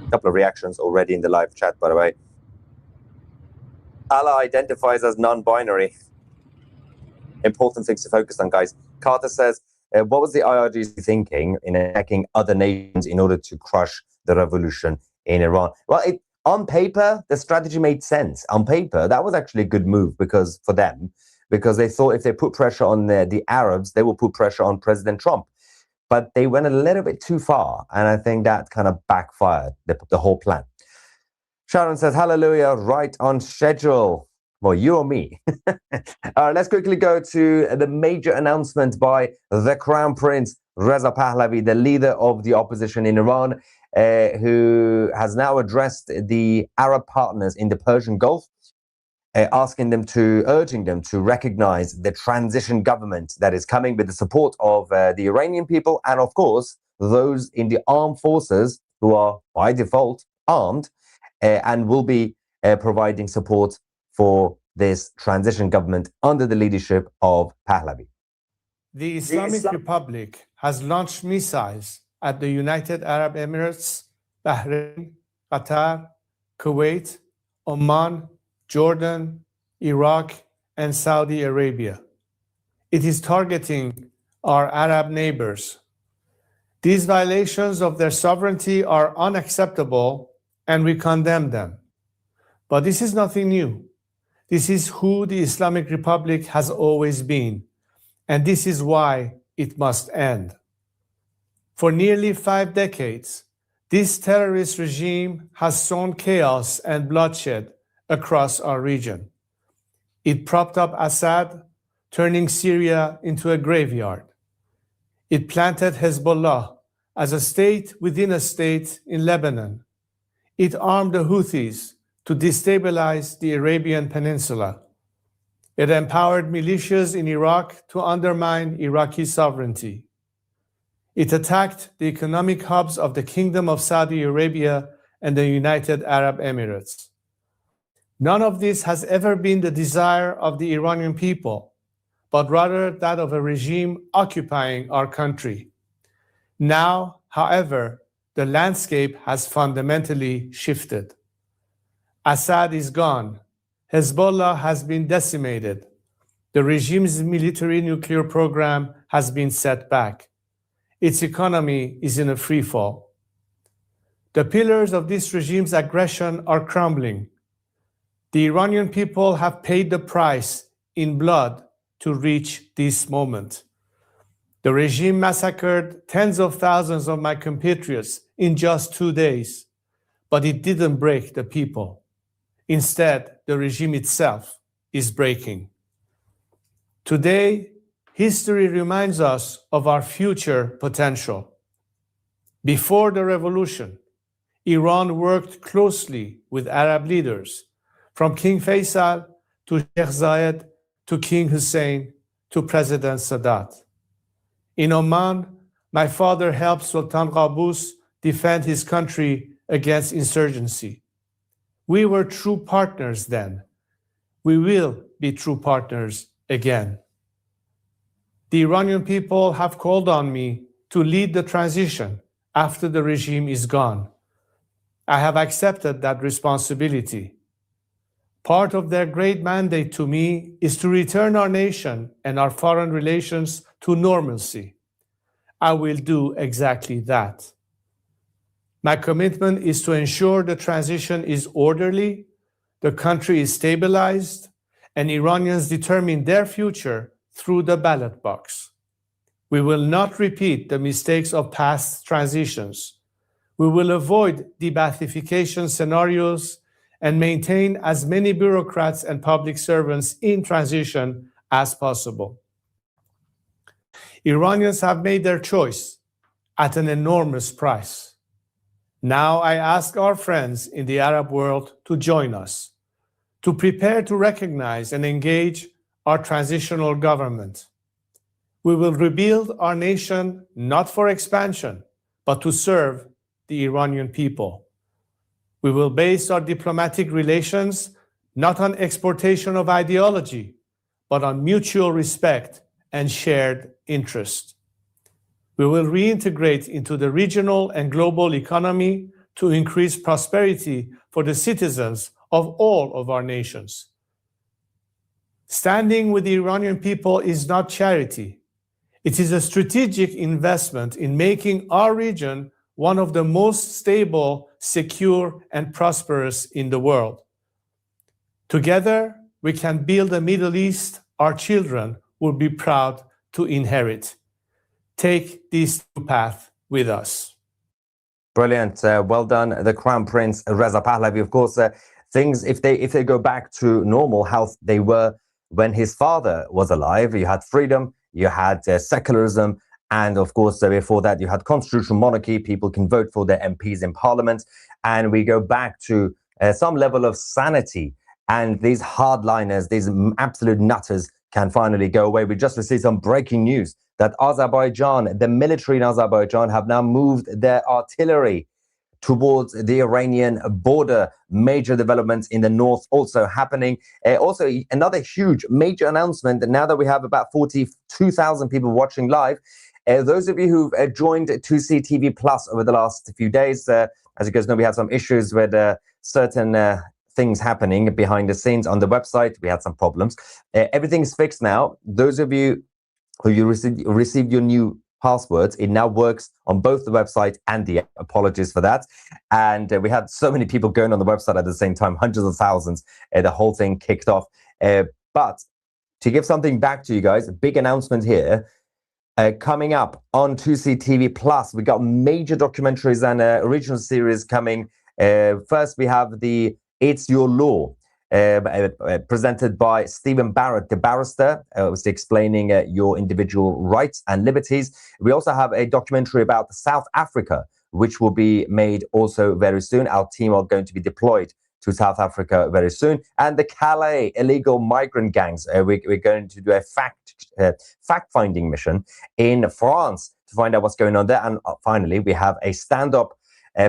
A couple of reactions already in the live chat, by the way. Allah identifies as non-binary. Important things to focus on, guys. Carter says, what was the IRGC thinking in attacking other nations in order to crush the revolution in Iran? Well, on paper, the strategy made sense. On paper, that was actually a good move for them, because they thought if they put pressure on the Arabs, they will put pressure on President Trump. But they went a little bit too far, and I think that kind of backfired the whole plan. Sharon says, hallelujah, right on schedule. Well, you or me. All right, let's quickly go to the major announcement by the Crown Prince Reza Pahlavi, the leader of the opposition in Iran, who has now addressed the Arab partners in the Persian Gulf, urging them to recognize the transition government that is coming with the support of the Iranian people and, of course, those in the armed forces who are, by default, armed, and will be providing support for this transition government under the leadership of Pahlavi. The Islamic Republic has launched missiles at the United Arab Emirates, Bahrain, Qatar, Kuwait, Oman, Jordan, Iraq, and Saudi Arabia. It is targeting our Arab neighbors. These violations of their sovereignty are unacceptable, and we condemn them. But this is nothing new. This is who the Islamic Republic has always been, and this is why it must end. For nearly 5 decades, this terrorist regime has sown chaos and bloodshed across our region. It propped up Assad, turning Syria into a graveyard. It planted Hezbollah as a state within a state in Lebanon. It armed the Houthis, to destabilize the Arabian Peninsula. It empowered militias in Iraq to undermine Iraqi sovereignty. It attacked the economic hubs of the Kingdom of Saudi Arabia and the United Arab Emirates. None of this has ever been the desire of the Iranian people, but rather that of a regime occupying our country. Now, however, the landscape has fundamentally shifted. Assad is gone. Hezbollah has been decimated. The regime's military nuclear program has been set back. Its economy is in a free fall. The pillars of this regime's aggression are crumbling. The Iranian people have paid the price in blood to reach this moment. The regime massacred tens of thousands of my compatriots in just 2 days, but it didn't break the people. Instead, the regime itself is breaking. Today, history reminds us of our future potential. Before the revolution, Iran worked closely with Arab leaders, from King Faisal to Sheikh Zayed to King Hussein to President Sadat. In Oman, my father helped Sultan Qaboos defend his country against insurgency. We were true partners then. We will be true partners again. The Iranian people have called on me to lead the transition after the regime is gone. I have accepted that responsibility. Part of their great mandate to me is to return our nation and our foreign relations to normalcy. I will do exactly that. My commitment is to ensure the transition is orderly, the country is stabilized, and Iranians determine their future through the ballot box. We will not repeat the mistakes of past transitions. We will avoid de-Baathification scenarios and maintain as many bureaucrats and public servants in transition as possible. Iranians have made their choice at an enormous price. Now I ask our friends in the Arab world to join us, to prepare to recognize and engage our transitional government. We will rebuild our nation not for expansion, but to serve the Iranian people. We will base our diplomatic relations not on exportation of ideology, but on mutual respect and shared interest. We will reintegrate into the regional and global economy to increase prosperity for the citizens of all of our nations. Standing with the Iranian people is not charity. It is a strategic investment in making our region one of the most stable, secure, and prosperous in the world. Together, we can build a Middle East our children will be proud to inherit. Take this path with us. Brilliant. Well done, the Crown Prince Reza Pahlavi. Of course, things, if they go back to normal health, they were when his father was alive. You had freedom, you had secularism, and of course, before that, you had constitutional monarchy. People can vote for their MPs in parliament. And we go back to some level of sanity. And these hardliners, these absolute nutters can finally go away. We just received some breaking news that Azerbaijan, the military in Azerbaijan, have now moved their artillery towards the Iranian border. Major developments in the north also happening. Also, another huge major announcement that now that we have about 42,000 people watching live, those of you who've joined 2C TV Plus over the last few days, as you guys know, we had some issues with certain things happening behind the scenes on the website. We had some problems. Everything's fixed now. Those of you who received your new passwords, it now works on both the website and the app. Apologies for that. And we had so many people going on the website at the same time, hundreds of thousands. The whole thing kicked off. But to give something back to you guys, a big announcement here. Coming up on 2C TV Plus, we got major documentaries and original series coming. First, we have the It's Your Law, presented by Stephen Barrett, the barrister, was explaining your individual rights and liberties. We also have a documentary about South Africa, which will be made also very soon. Our team are going to be deployed to South Africa very soon. And the Calais illegal migrant gangs, we're going to do a fact-finding mission in France to find out what's going on there. And finally, we have a stand-up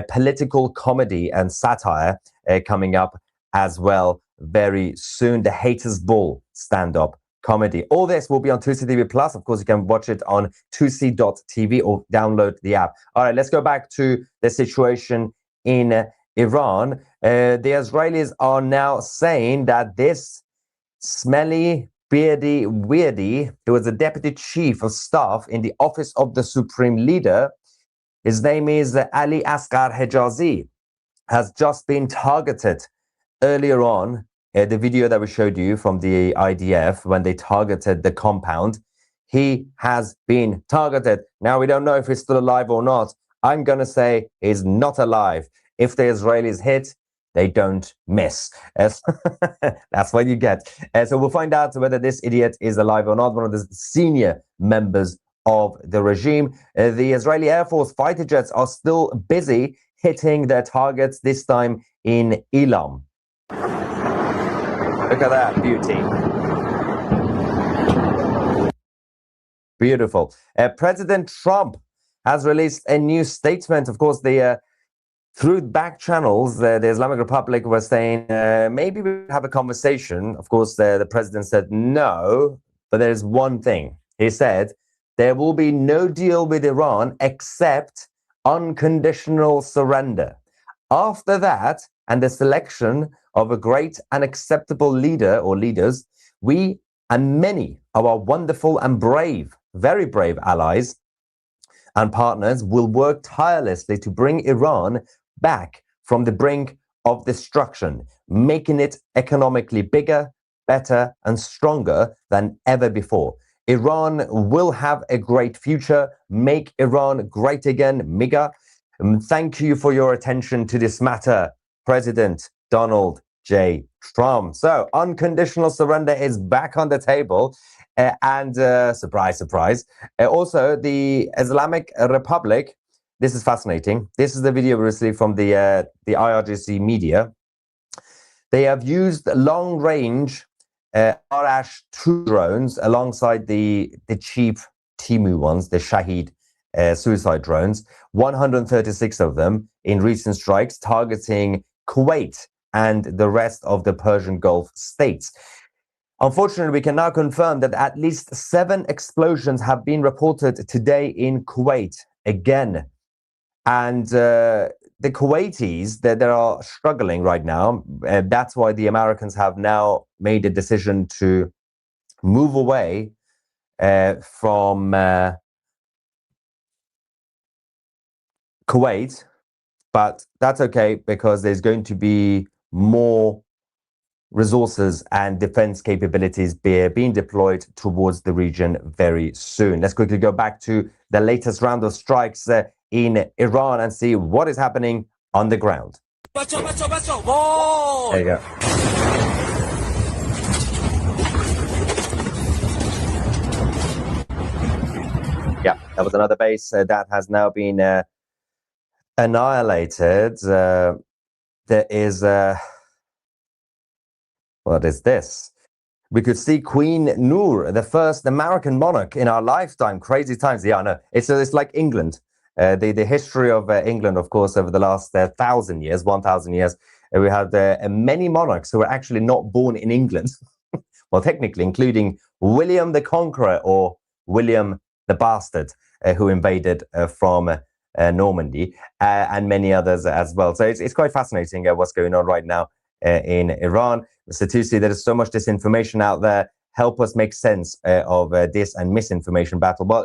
political comedy and satire coming up as well very soon. The Haters Ball stand-up comedy. All this will be on 2C Plus. Of course, you can watch it on 2C.tv or download the app. All right, let's go back to the situation in Iran. The Israelis are now saying that this smelly, beardy weirdy, who was the deputy chief of staff in the office of the supreme leader, his name is Ali Asghar Hijazi, has just been targeted earlier on. The video that we showed you from the IDF when they targeted the compound, he has been targeted. Now, we don't know if he's still alive or not. I'm going to say he's not alive. If the Israelis hit, they don't miss. That's what you get. So we'll find out whether this idiot is alive or not, one of the senior members of the regime. The Israeli Air Force fighter jets are still busy hitting their targets, this time in Elam. Look at that beauty. Beautiful. President Trump has released a new statement. Of course, through back channels, the Islamic Republic was saying, maybe we have a conversation. Of course, the president said no, but there's one thing. He said, there will be no deal with Iran except unconditional surrender. After that, and the selection of a great and acceptable leader or leaders, we and many of our wonderful and brave, very brave allies and partners will work tirelessly to bring Iran back from the brink of destruction, making it economically bigger, better, and stronger than ever before. Iran will have a great future. Make Iran great again, MIGA. Thank you for your attention to this matter, President Donald J. Trump. So, unconditional surrender is back on the table. And surprise, surprise. Also, the Islamic Republic, this is fascinating. This is the video we received from the IRGC media. They have used long-range Araghchi drones alongside the cheap Timu ones, the Shahid suicide drones, 136 of them in recent strikes targeting Kuwait and the rest of the Persian Gulf states. Unfortunately, we can now confirm that at least 7 explosions have been reported today in Kuwait again. And the Kuwaitis, they are struggling right now. That's why the Americans have now made a decision to move away from Kuwait. But that's okay because there's going to be more resources and defense capabilities being deployed towards the region very soon. Let's quickly go back to the latest round of strikes in Iran and see what is happening on the ground. There you go. Yeah, that was another base that has now been annihilated. There is what is this? We could see Queen Noor, the first American monarch in our lifetime. Crazy times. Yeah, I know. It's like England. The history of England, of course, over the last 1,000 years, we had many monarchs who were actually not born in England. Well, technically, including William the Conqueror or William the Bastard, who invaded from Normandy, and many others as well. So it's quite fascinating what's going on right now in Iran. Mr. Tusi, there is so much disinformation out there. Help us make sense of this and misinformation battle. Well,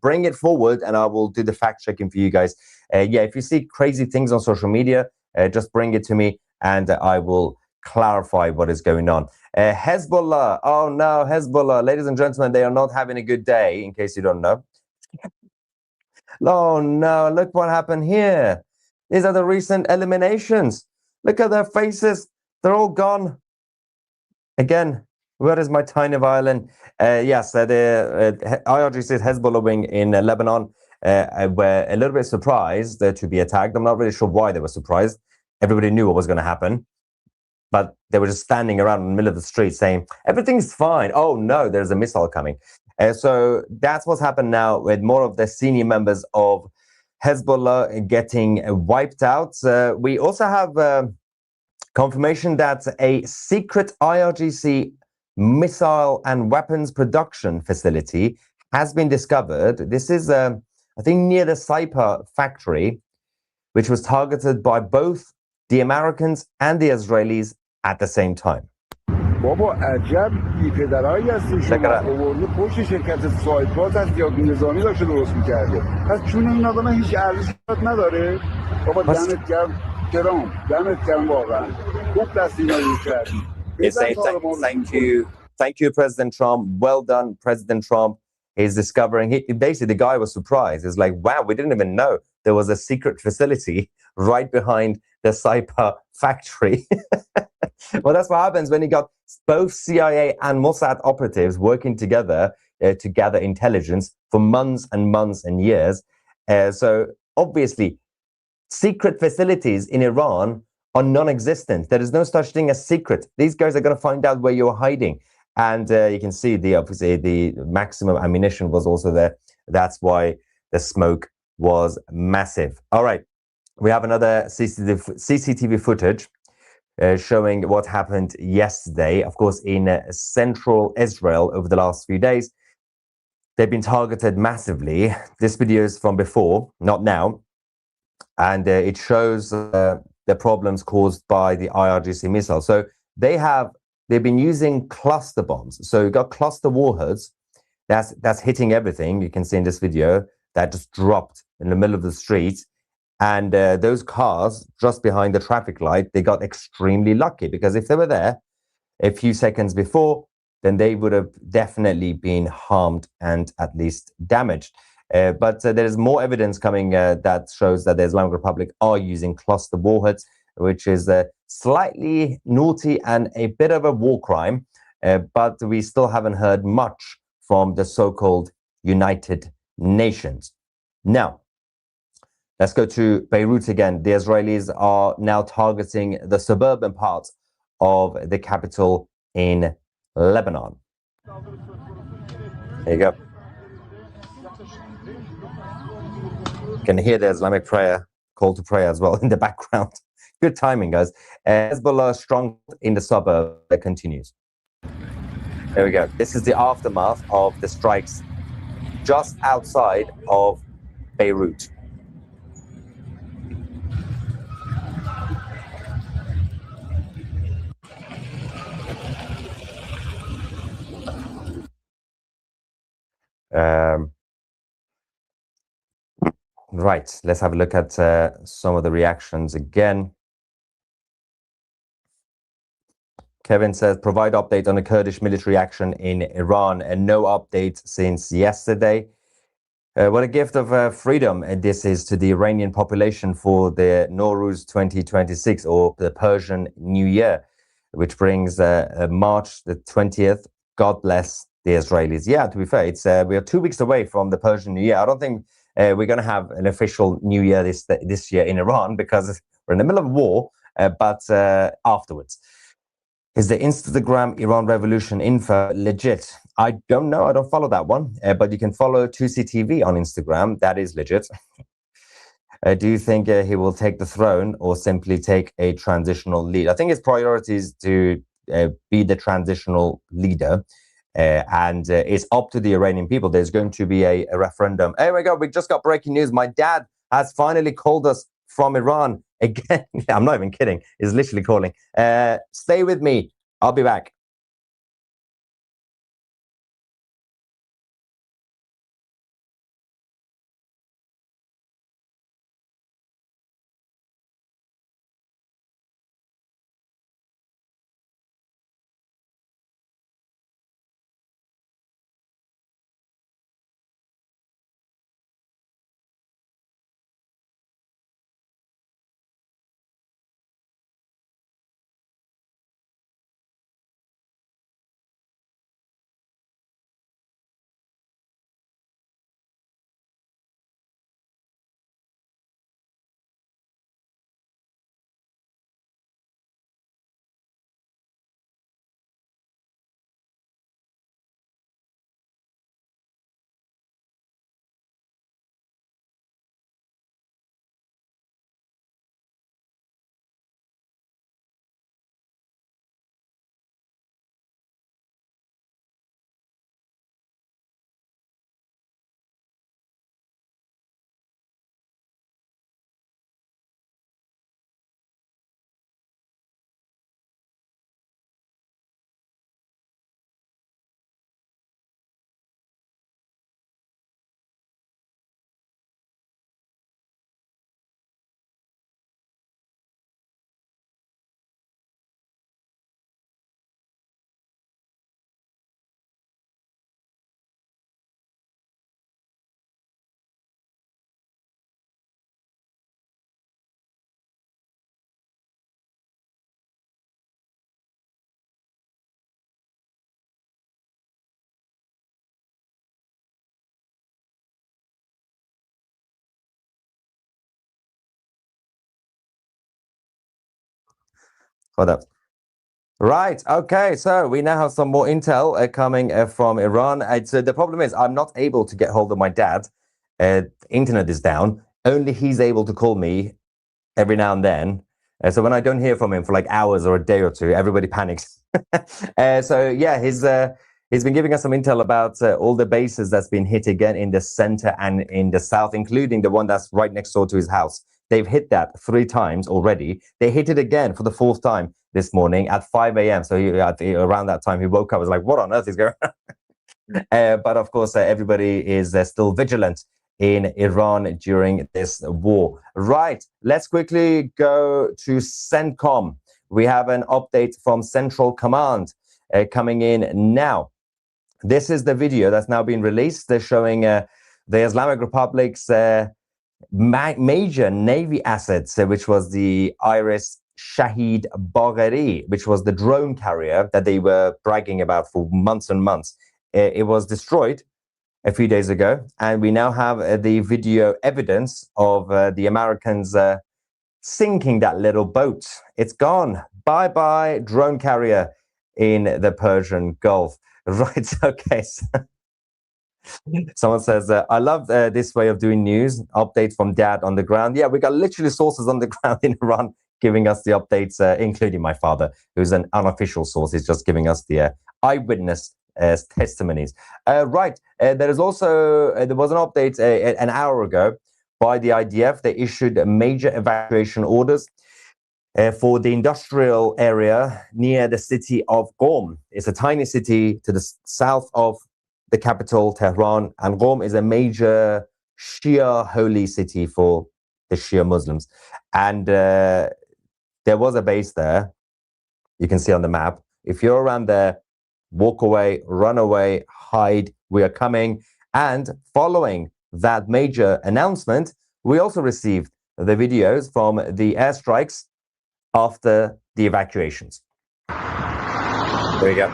bring it forward and I will do the fact checking for you guys. Yeah, if you see crazy things on social media, just bring it to me and I will clarify what is going on. Hezbollah. Oh no, Hezbollah. Ladies and gentlemen, they are not having a good day, in case you don't know. Oh no, look what happened here. These are the recent eliminations. Look at their faces. They're all gone. Again, where is my tiny violin? Yes, the IRGC's Hezbollah wing in Lebanon were a little bit surprised to be attacked. I'm not really sure why they were surprised. Everybody knew what was going to happen. but they were just standing around in the middle of the street saying, everything's fine. Oh no, there's a missile coming. So that's what's happened now with more of the senior members of Hezbollah getting wiped out. We also have confirmation that a secret IRGC missile and weapons production facility has been discovered. This is, I think, near the Saipa factory, which was targeted by both the Americans and the Israelis at the same time. بابا عجب بی‌پدرایی هستی شما آورده پشت شرکت سایپاس هست یا نظامی داشته درست می‌کرده پس چون این آدم هیچ ارزشی نداره بابا دمت گرم کرام دمت گرم واقعا خوب دست اینا رو کردی Thank you, President Trump. Well done, President Trump. He's discovering, basically the guy was surprised. He's like, wow, we didn't even know there was a secret facility right behind the Saipa factory. Well, that's what happens when you got both CIA and Mossad operatives working together to gather intelligence for months and months and years. So obviously, secret facilities in Iran are non-existent. There is no such thing as secret. These guys are going to find out where you're hiding. And you can see obviously the maximum ammunition was also there. That's why the smoke was massive. All right, we have another CCTV footage showing what happened yesterday. Of course, in central Israel over the last few days, they've been targeted massively. This video is from before, not now. And it shows the problems caused by the IRGC missile. So they've been using cluster bombs. So you've got cluster warheads that's hitting everything. You can see in this video that just dropped in the middle of the street. And those cars just behind the traffic light, they got extremely lucky, because if they were there a few seconds before, then they would have definitely been harmed and at least damaged. But there is more evidence coming that shows that the Islamic Republic are using cluster warheads, which is slightly naughty and a bit of a war crime. But we still haven't heard much from the so-called United Nations. Now, let's go to Beirut again. The Israelis are now targeting the suburban parts of the capital in Lebanon. There you go. You can hear the Islamic prayer, call to prayer as well in the background. Good timing, guys. Hezbollah strong in the suburb that continues. There we go. This is the aftermath of the strikes just outside of Beirut. Right, let's have a look at some of the reactions again. Kevin says, provide update on the Kurdish military action in Iran, and no update since yesterday. What a gift of freedom this is to the Iranian population for the Nowruz 2026, or the Persian New Year, which brings March the 20th. God bless the Israelis. Yeah, to be fair, we are 2 weeks away from the Persian New Year. I don't think we're going to have an official New Year this year in Iran, because we're in the middle of war, but afterwards. Is the Instagram Iran Revolution info legit? I don't know. I don't follow that one. But you can follow 2CTV on Instagram. That is legit. Do you think he will take the throne or simply take a transitional lead? I think his priority is to be the transitional leader. And it's up to the Iranian people. There's going to be a referendum. Here we go. We just got breaking news. My dad has finally called us from Iran again. I'm not even kidding. He's literally calling. Stay with me. I'll be back. Hold up. Right. Okay. So we now have some more intel coming from Iran. The problem is I'm not able to get hold of my dad. Internet is down. Only he's able to call me every now and then. So when I don't hear from him for like hours or a day or two, everybody panics. So yeah, he's been giving us some intel about all the bases that's been hit again in the center and in the south, including the one that's right next door to his house. They've hit that 3 times already. They hit it again for the 4th time this morning at 5 a.m. So around that time, he woke up, was like, what on earth is going on? But of course, everybody is still vigilant in Iran during this war. Right, let's quickly go to CENTCOM. We have an update from Central Command coming in now. This is the video that's now been released. They're showing the Islamic Republic's major Navy assets, which was the Iris Shahid Bagheri, which was the drone carrier that they were bragging about for months and months. It was destroyed a few days ago, and we now have the video evidence of the Americans sinking that little boat. It's gone. Bye-bye, drone carrier in the Persian Gulf. Right, okay. Someone says, I love this way of doing news. Update from dad on the ground. Yeah, we got literally sources on the ground in Iran giving us the updates, including my father, who's an unofficial source. He's just giving us the eyewitness testimonies. Right, there is also, there was an update an hour ago by the IDF. They issued major evacuation orders for the industrial area near the city of Qom. It's a tiny city to the south of the capital, Tehran, and Qom is a major Shia holy city for the Shia Muslims. And there was a base there. You can see on the map. If you're around there, walk away, run away, hide, we are coming. And following that major announcement, we also received the videos from the airstrikes after the evacuations. There you go.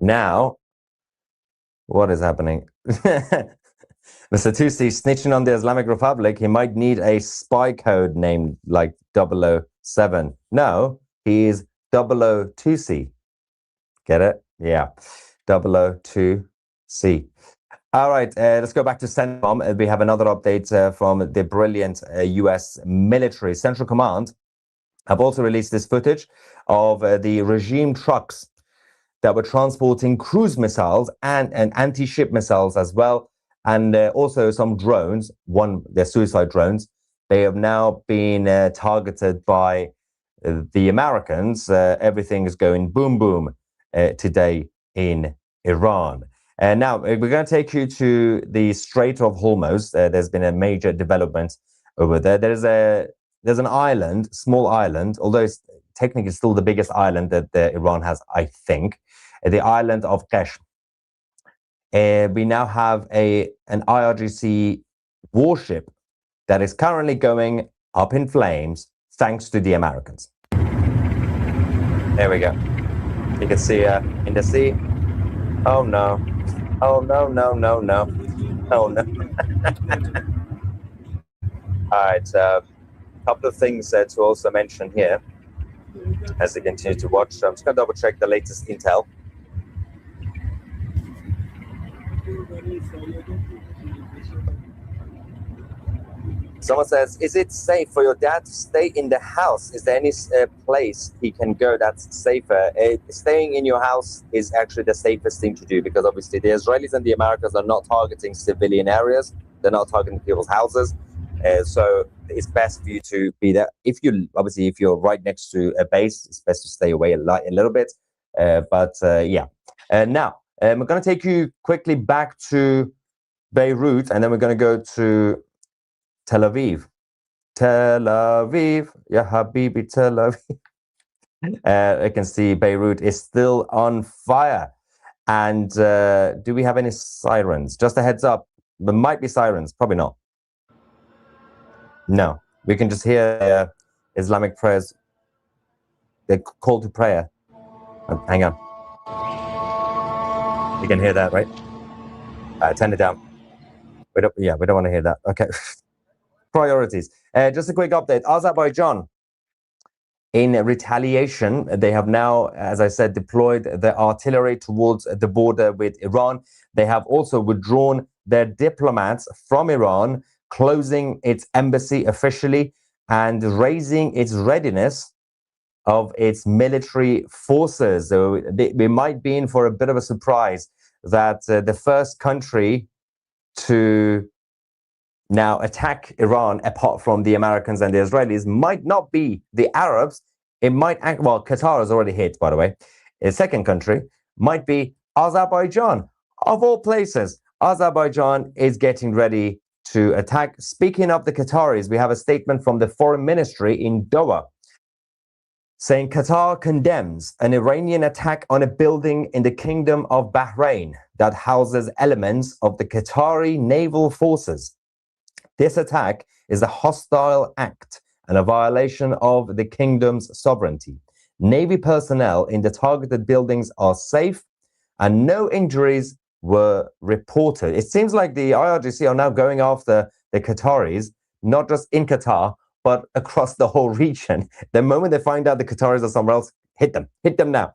Now, what is happening? Mr. Tusi snitching on the Islamic Republic. He might need a spy code named like 007. No, he is 002C. Get it? Yeah, 002C. All right, let's go back to CENTCOM. We have another update from the brilliant US military. Central Command have also released this footage of the regime trucks that were transporting cruise missiles and anti-ship missiles as well, and also some drones. They're suicide drones. They have now been targeted by the Americans. Everything is going boom, boom today in Iran. And now we're going to take you to the Strait of Hormuz. There's been a major development over there. There's an island, small island, although it's technically still the biggest island that Iran has, I think, the island of Qeshm. We now have an IRGC warship that is currently going up in flames thanks to the Americans. There we go. You can see in the sea. Oh no. Oh no, no, no, no. Oh no. All right. A couple of things to also mention here as we continue to watch. So I'm just going to double check the latest intel. Someone says, is it safe for your dad to stay in the house? Is there any place he can go that's safer? Staying in your house is actually the safest thing to do, because obviously the Israelis and the Americans are not targeting civilian areas. They're not targeting people's houses. So it's best for you to be there. If you're right next to a base, it's best to stay away a little bit. Yeah. Now, we're going to take you quickly back to Beirut, and then we're going to go to Tel Aviv. Tel Aviv, ya habibi, Tel Aviv. I can see Beirut is still on fire. And do we have any sirens? Just a heads up, there might be sirens, probably not. No, we can just hear Islamic prayers. They're call to prayer. Hang on. You can hear that, right? Turn it down. We don't want to hear that. Okay. Priorities. Just a quick update. Azerbaijan, in retaliation, they have now, as I said, deployed their artillery towards the border with Iran. They have also withdrawn their diplomats from Iran, closing its embassy officially and raising its readiness of its military forces. So we might be in for a bit of a surprise that the first country to now attack Iran, apart from the Americans and the Israelis, might not be the Arabs. It might act, well, Qatar has already hit, by the way. A second country might be Azerbaijan. Of all places, Azerbaijan is getting ready to attack. Speaking of the Qataris, we have a statement from the Foreign Ministry in Doha saying Qatar condemns an Iranian attack on a building in the Kingdom of Bahrain that houses elements of the Qatari naval forces. This attack is a hostile act and a violation of the kingdom's sovereignty. Navy personnel in the targeted buildings are safe and no injuries were reported. It seems like the IRGC are now going after the Qataris, not just in Qatar, but across the whole region. The moment they find out the Qataris are somewhere else, hit them now.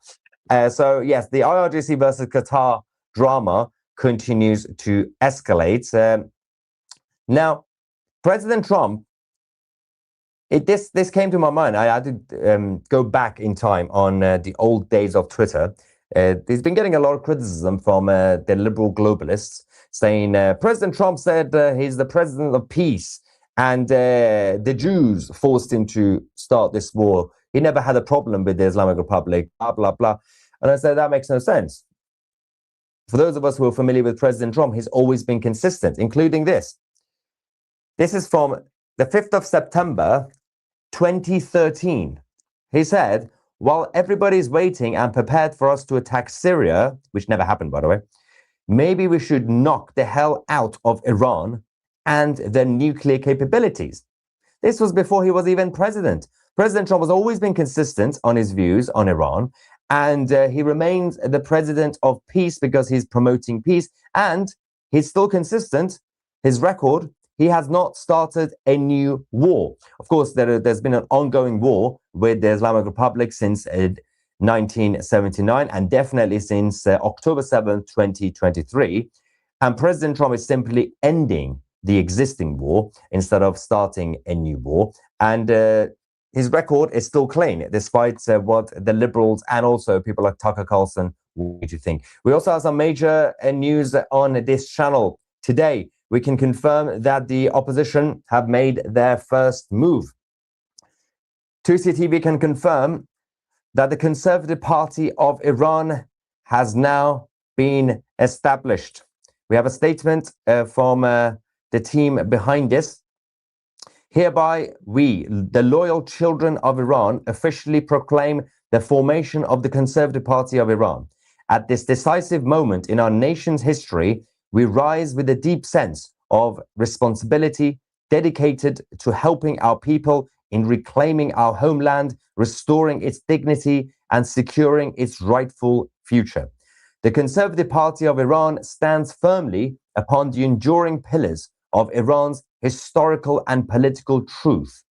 So yes, the IRGC versus Qatar drama continues to escalate. Now, President Trump, this came to my mind. I had to go back in time on the old days of Twitter. He's been getting a lot of criticism from the liberal globalists, saying President Trump said he's the president of peace, and the Jews forced him to start this war. He never had a problem with the Islamic Republic, blah, blah, blah. And I said, that makes no sense. For those of us who are familiar with President Trump, he's always been consistent, including this. This is from the 5th of September, 2013. He said, while everybody's waiting and prepared for us to attack Syria, which never happened, by the way, maybe we should knock the hell out of Iran and their nuclear capabilities. This was before he was even president. President Trump has always been consistent on his views on Iran, and he remains the president of peace because he's promoting peace, and he's still consistent. His record, he has not started a new war. Of course, there's been an ongoing war with the Islamic Republic since 1979, and definitely since October 7th, 2023. And President Trump is simply ending the existing war instead of starting a new war. And his record is still clean, despite what the liberals and also people like Tucker Carlson want you to think. We also have some major news on this channel today. We can confirm that the opposition have made their first move. 2CTV can confirm that the Conservative Party of Iran has now been established. We have a statement from the team behind this. Hereby, we, the loyal children of Iran, officially proclaim the formation of the Conservative Party of Iran. At this decisive moment in our nation's history, we rise with a deep sense of responsibility, dedicated to helping our people in reclaiming our homeland, restoring its dignity, and securing its rightful future. The Conservative Party of Iran stands firmly upon the enduring pillars of Iran's historical and political truth,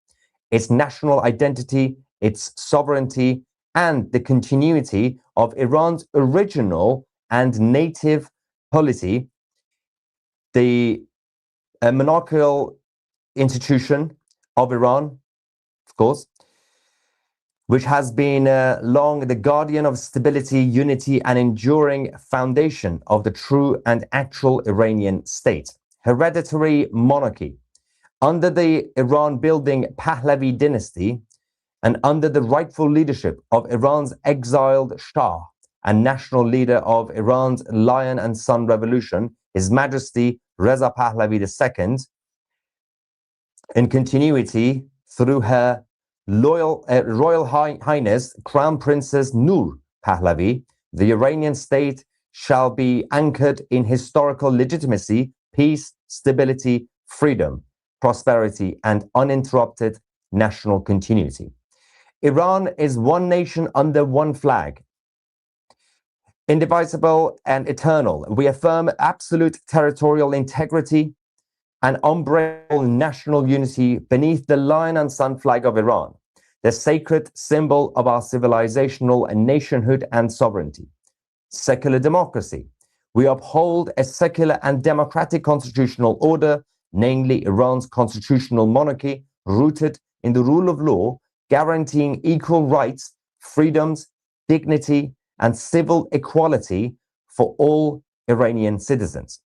its national identity, its sovereignty, and the continuity of Iran's original and native polity, the monarchical institution of Iran, of course, which has been long the guardian of stability, unity, and enduring foundation of the true and actual Iranian state. Hereditary monarchy. Under the Iran-building Pahlavi dynasty and under the rightful leadership of Iran's exiled Shah and national leader of Iran's Lion and Sun Revolution, His Majesty Reza Pahlavi II, in continuity through her Royal Highness Crown Princess Noor Pahlavi, the Iranian state shall be anchored in historical legitimacy, peace, stability, freedom, prosperity, and uninterrupted national continuity. Iran is one nation under one flag, indivisible and eternal. We affirm absolute territorial integrity, and unbreakable national unity beneath the lion and sun flag of Iran, the sacred symbol of our civilizational and nationhood and sovereignty. Secular democracy. We uphold a secular and democratic constitutional order, namely Iran's constitutional monarchy, rooted in the rule of law, guaranteeing equal rights, freedoms, dignity, and civil equality for all Iranian citizens.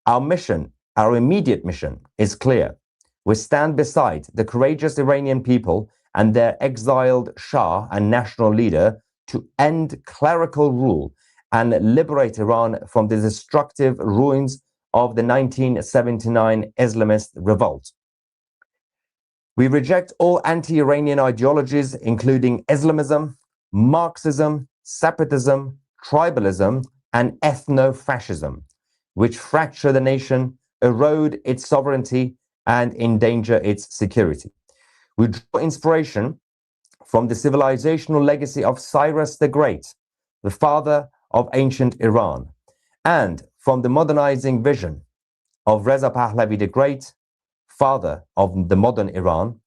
Our mission, our immediate mission, is clear. We stand beside the courageous Iranian people and their exiled Shah and national leader to end clerical rule and liberate Iran from the destructive ruins of the 1979 Islamist revolt. We reject all anti-Iranian ideologies, including Islamism, Marxism, separatism, tribalism, and ethno-fascism, which fracture the nation, erode its sovereignty, and endanger its security. We draw inspiration from the civilizational legacy of Cyrus the Great, the father of ancient Iran, and from the modernizing vision of Reza Pahlavi the Great, father of the modern Iran.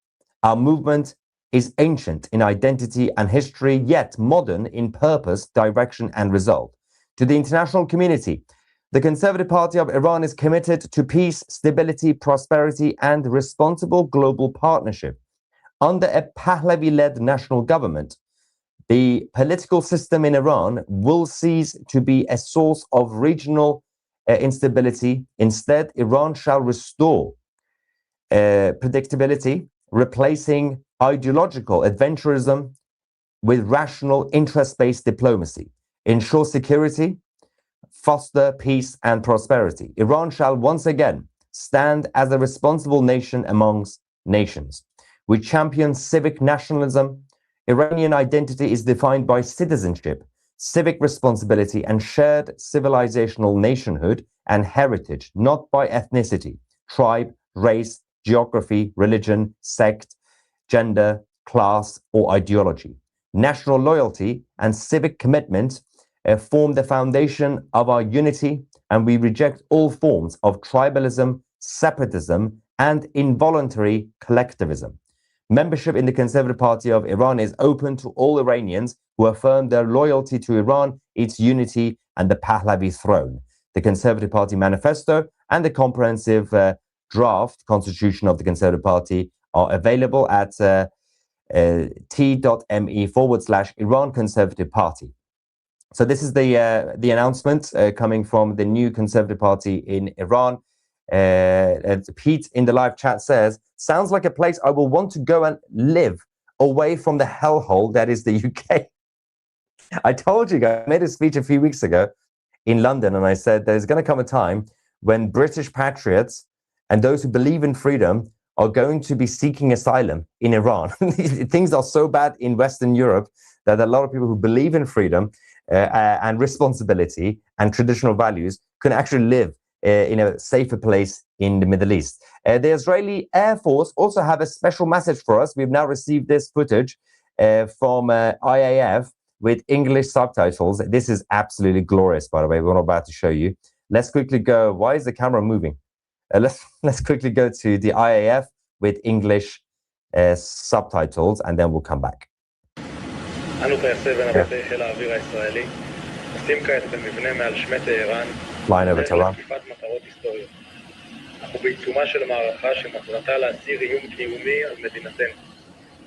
Our movement is ancient in identity and history, yet modern in purpose, direction, and result. To the international community, the Conservative Party of Iran is committed to peace, stability, prosperity, and responsible global partnership. Under a Pahlavi-led national government, the political system in Iran will cease to be a source of regional instability. Instead, Iran shall restore predictability, replacing ideological adventurism with rational interest-based diplomacy, ensure security, foster peace and prosperity. Iran shall once again stand as a responsible nation amongst nations. We champion civic nationalism. Iranian identity is defined by citizenship, civic responsibility, and shared civilizational nationhood and heritage, not by ethnicity, tribe, race, geography, religion, sect, gender, class, or ideology. National loyalty and civic commitment form the foundation of our unity, and we reject all forms of tribalism, separatism, and involuntary collectivism. Membership in the Conservative Party of Iran is open to all Iranians who affirm their loyalty to Iran, its unity, and the Pahlavi throne. The Conservative Party manifesto and the comprehensive draft constitution of the Conservative Party are available at t.me/Iran Conservative Party. So this is the announcement coming from the new Conservative Party in Iran. Pete in the live chat says, sounds like a place I will want to go and live away from the hellhole that is the UK. I told you guys, I made a speech a few weeks ago in London, and I said there's going to come a time when British patriots and those who believe in freedom are going to be seeking asylum in Iran. Things are so bad in Western Europe that a lot of people who believe in freedom and responsibility and traditional values can actually live in a safer place in the Middle East. The Israeli Air Force also have a special message for us. We've now received this footage from IAF with English subtitles. This is absolutely glorious, by the way. We're not about to show you. Let's quickly go. Why is the camera moving? Let's quickly go to the IAF with English subtitles, and then we'll come back. אנו טייסי ונווטי חיל האוויר הישראלי עושים כעת במבנה מעל שמי טהרן דרך לתקיפת מטרות היסטוריות. אנחנו בעיצומה של מערכה שמטרתה להסיר איום קיומי על מדינתנו.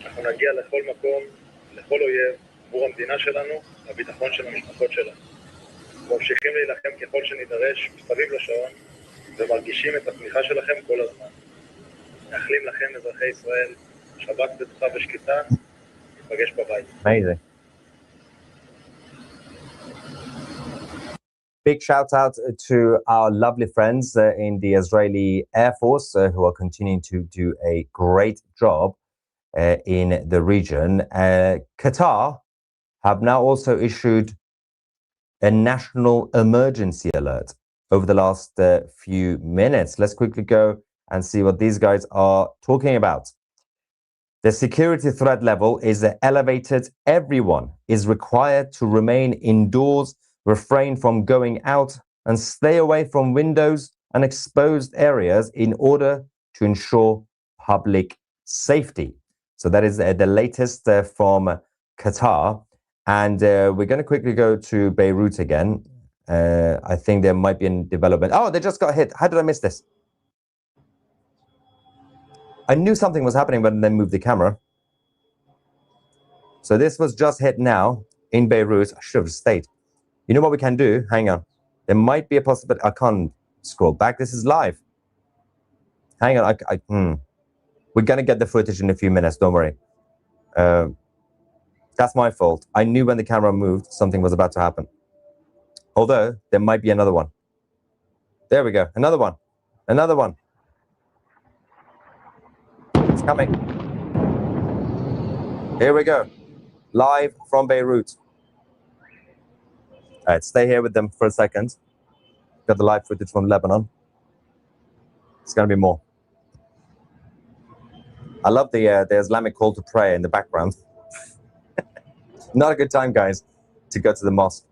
אנחנו נגיע לכל מקום, לכל אויב, עבור המדינה שלנו, הביטחון של המשפחות שלנו. ממשיכים להילחם ככל שנידרש מסביב לשעון ומרגישים את התמיכה שלכם כל הזמן. מאחלים לכם, אזרחי ישראל, שבת בטוחה ושקטה. Amazing. Big shout out to our lovely friends in the Israeli Air Force who are continuing to do a great job in the region. Qatar have now also issued a national emergency alert over the last few minutes. Let's quickly go and see what these guys are talking about. The security threat level is elevated. Everyone is required to remain indoors, refrain from going out, and stay away from windows, and exposed areas in order to ensure public safety. So that is the latest from Qatar. And we're going to quickly go to Beirut again. I think there might be a development. Oh, they just got hit. How did I miss this? I knew something was happening, but then moved the camera. So this was just hit now in Beirut. I should have stayed. You know what we can do? Hang on. There might be a possibility. I can't scroll back. This is live. Hang on. We're going to get the footage in a few minutes. Don't worry. That's my fault. I knew when the camera moved, something was about to happen. Although, there might be another one. There we go. Another one. Another one. It's coming. Here we go. Live from Beirut. All right, stay here with them for a second. Got the live footage from Lebanon. It's going to be more. I love the Islamic call to prayer in the background. Not a good time, guys, to go to the mosque.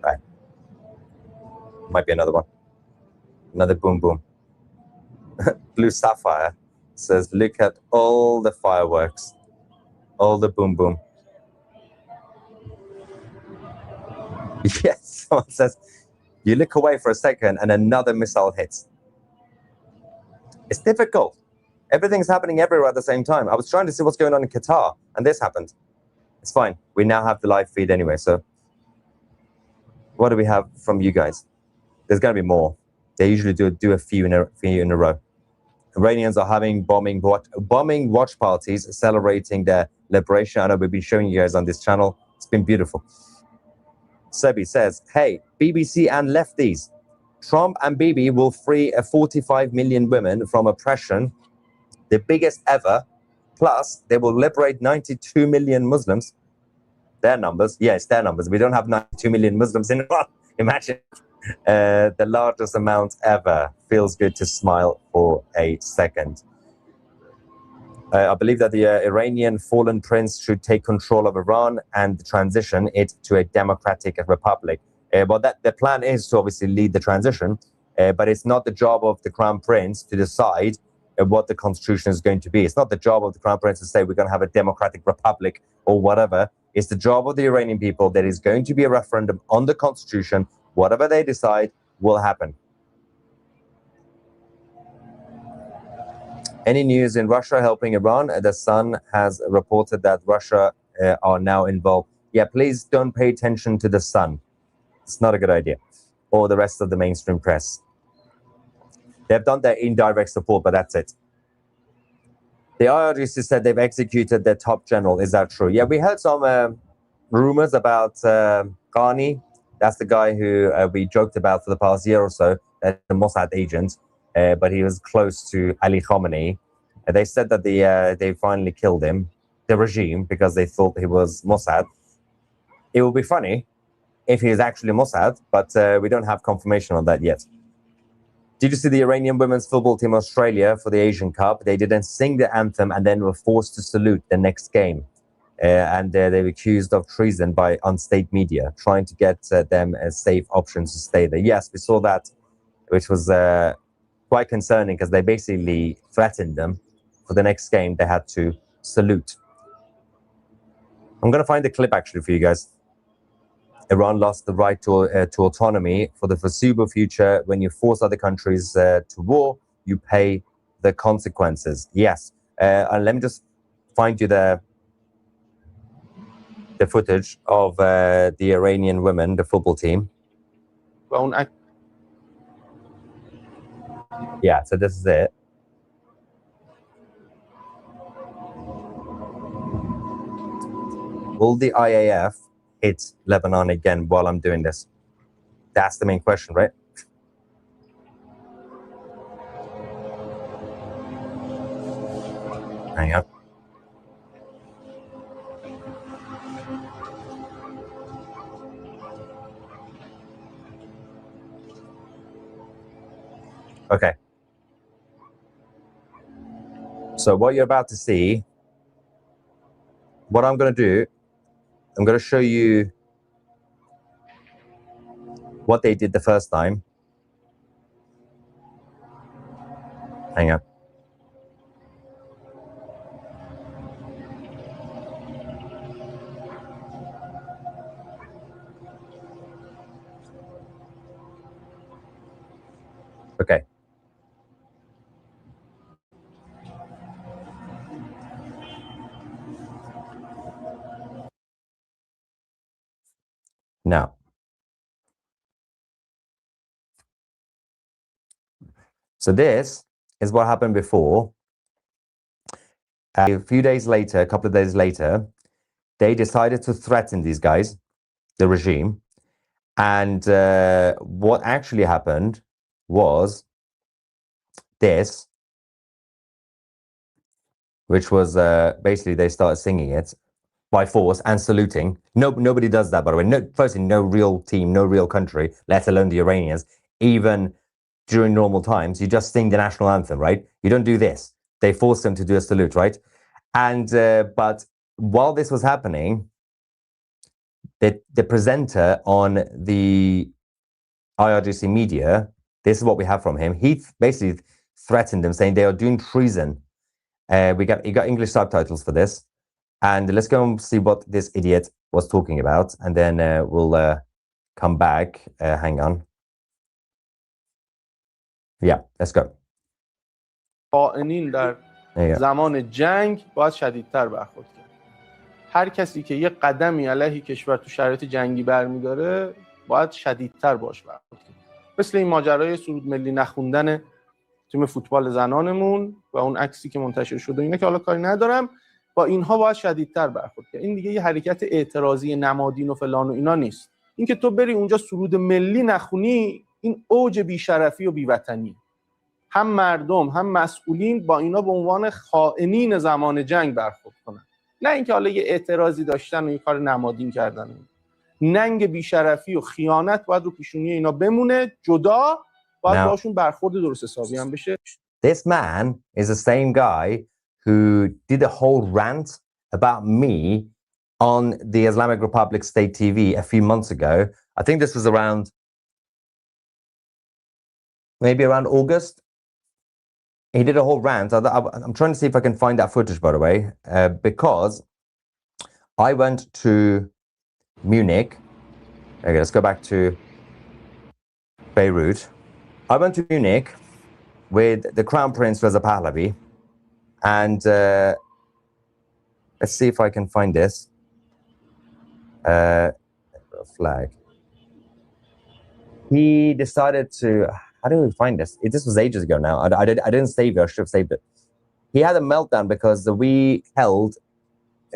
Right. Might be another one. Another boom boom. Blue Sapphire says, look at all the fireworks. All the boom boom. Yes, someone says, you look away for a second and another missile hits. It's difficult. Everything's happening everywhere at the same time. I was trying to see what's going on in Qatar, and this happened. It's fine. We now have the live feed anyway, so what do we have from you guys? There's going to be more. They usually do a few in a row. Iranians are having bombing watch parties celebrating their liberation. I know we've been showing you guys on this channel. It's been beautiful. Sebi says, hey, BBC and lefties, Trump and Bibi will free 45 million women from oppression, the biggest ever, plus they will liberate 92 million Muslims. Their numbers, yes, their numbers. We don't have 92 million Muslims in Iran. Imagine. The largest amount ever. Feels good to smile for a second. I believe that the Iranian fallen prince should take control of Iran and transition it to a democratic republic. But the plan is to obviously lead the transition, but it's not the job of the Crown Prince to decide what the constitution is going to be. It's not the job of the Crown Prince to say we're going to have a democratic republic or whatever. It's the job of the Iranian people that is going to be a referendum on the constitution. Whatever they decide will happen. Any news in Russia helping Iran? The Sun has reported that Russia are now involved. Yeah, please don't pay attention to the Sun. It's not a good idea. Or the rest of the mainstream press. They've done their indirect support, but that's it. The IRGC said they've executed their top general. Is that true? Yeah, we heard some rumors about Qaani. That's the guy who we joked about for the past year or so, the Mossad agent. But he was close to Ali Khamenei. They said that they finally killed him, the regime, because they thought he was Mossad. It would be funny if he is actually Mossad, but we don't have confirmation on that yet. Did you see the Iranian women's football team Australia for the Asian Cup? They didn't sing the anthem and then were forced to salute the next game. And they were accused of treason by unstate media, trying to get them as safe options to stay there. Yes, we saw that, which was quite concerning because they basically threatened them. For the next game, they had to salute. I'm going to find the clip actually for you guys. Iran lost the right to autonomy for the foreseeable future. When you force other countries to war, you pay the consequences. Yes. And let me just find you the footage of the Iranian women, the football team. Yeah, so this is it. Will the IAF hit Lebanon again while I'm doing this? That's the main question, right? Hang on. Okay. So what you're about to see what I'm going to do, I'm going to show you what they did the first time. Hang on. Okay. Now, so this is what happened before. A few days later, a couple of days later, they decided to threaten these guys, the regime. And what actually happened was this, which was basically they started singing it by force and saluting. Nobody does that, by the way. Firstly, no real team, no real country, let alone the Iranians, even during normal times, you just sing the national anthem, right? You don't do this. They forced them to do a salute, right? And but while this was happening, the presenter on the IRGC media, this is what we have from him. He basically threatened them, saying they are doing treason. You got English subtitles for this. And let's go and see what this idiot was talking about. And then we'll come back. Hang on. Yeah, let's go. خائنین در زمان جنگ باید شدیدتر برخورد کرد. هر کسی که یه قدمی علیه کشور تو شرایط جنگی برمی‌داره باید شدیدتر باش برخورد کرد. مثل این ماجرای سرود ملی نخوندن تیم فوتبال زنانمون و اون عکسی که منتشر شده، اینا که حالا کاری ندارم، با اینها باید شدیدتر برخورد کرد. این دیگه یه حرکت اعتراضی نمادین و فلان و اینا نیست. این که تو بری اونجا سرود ملی نخونی، این اوج بی‌شرفی و بی‌وطنی. هم مردم هم مسئولین با اینا به عنوان خائنین زمان جنگ برخورد کنن، نه اینکه حالا یه اعتراضی داشتن و یه کار نمادین کردن. ننگ بی‌شرفی و خیانت باید رو پیشونی اینا بمونه، جدا باید باشون برخورد درست حسابی هم بشه. This man is the same guy who did a whole rant about me on the Islamic Republic state TV a few months ago. I think this was maybe around August. He did a whole rant. I'm trying to see if I can find that footage, by the way, because I went to Munich. Okay, let's go back to Beirut. I went to Munich with the Crown Prince Reza Pahlavi, and let's see if I can find this flag. He decided to. How do we find this? This was ages ago now. I didn't save it. I should have saved it. He had a meltdown because we held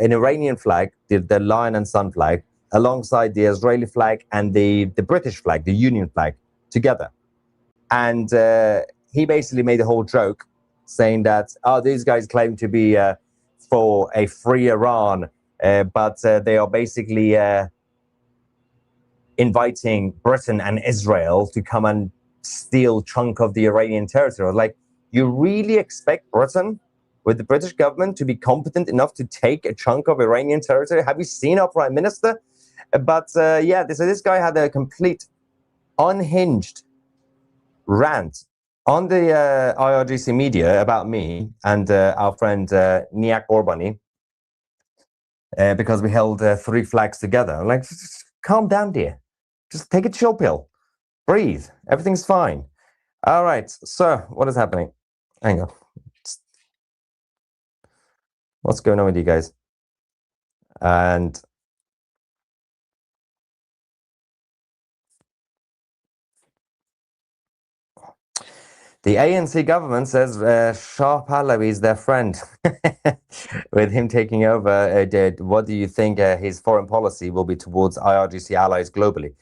an Iranian flag, the lion and sun flag, alongside the Israeli flag and the British flag, the Union flag, together. And he basically made a whole joke saying that, oh, these guys claim to be for a free Iran, but they are basically inviting Britain and Israel to come and steal chunk of the Iranian territory. Like, you really expect Britain with the British government to be competent enough to take a chunk of Iranian territory? Have you seen our Prime Minister? But yeah, so this guy had a complete unhinged rant on the IRGC media about me and our friend Niak Orbani because we held 3 flags together. Like, just calm down, dear. Just take a chill pill. Breathe. Everything's fine. All right. So, what is happening? Hang on. What's going on with you guys? And the ANC government says Shah Pahlavi is their friend. With him taking over, what do you think his foreign policy will be towards IRGC allies globally?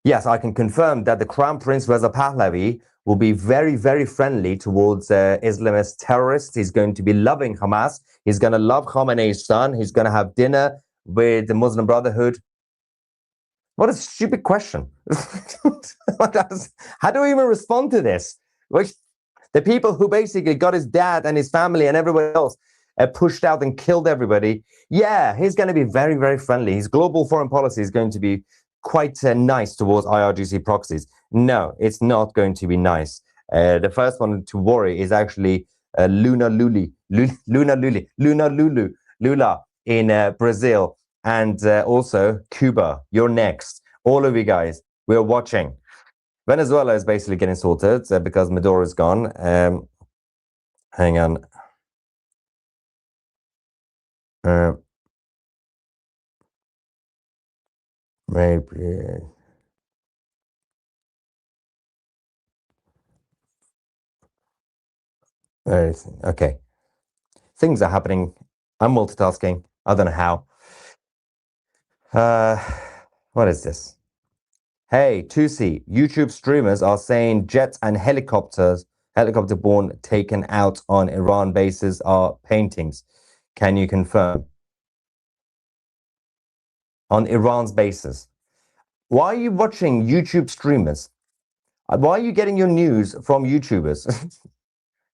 Yes, I can confirm that the Crown Prince Reza Pahlavi will be very, very friendly towards Islamist terrorists. He's going to be loving Hamas. He's going to love Khamenei's son. He's going to have dinner with the Muslim Brotherhood. What a stupid question. How do we even respond to this? The people who basically got his dad and his family and everybody else pushed out and killed everybody, yeah, he's going to be very, very friendly. His global foreign policy is going to be quite nice towards IRGC proxies. No, it's not going to be nice. The first one to worry is actually Lula in Brazil, and also Cuba. You're next. All of you guys, we're watching. Venezuela is basically getting sorted because Maduro is gone. Hang on. Maybe. Okay. Things are happening. I'm multitasking. I don't know how. What is this? Hey, 2C, YouTube streamers are saying jets and helicopter-borne taken out on Iran bases are paintings. Can you confirm? On Iran's bases. Why are you watching YouTube streamers? Why are you getting your news from YouTubers?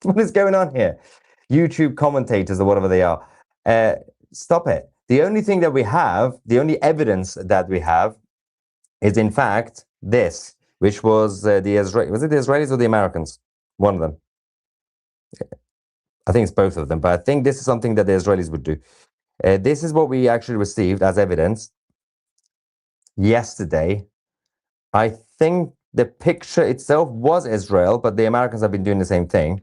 What is going on here? YouTube commentators or whatever they are. Stop it. The only thing that we have, the only evidence that we have is in fact this, which was was it the Israelis or the Americans? One of them. I think it's both of them, but I think this is something that the Israelis would do. This is what we actually received as evidence yesterday. I think the picture itself was Israel, but the Americans have been doing the same thing.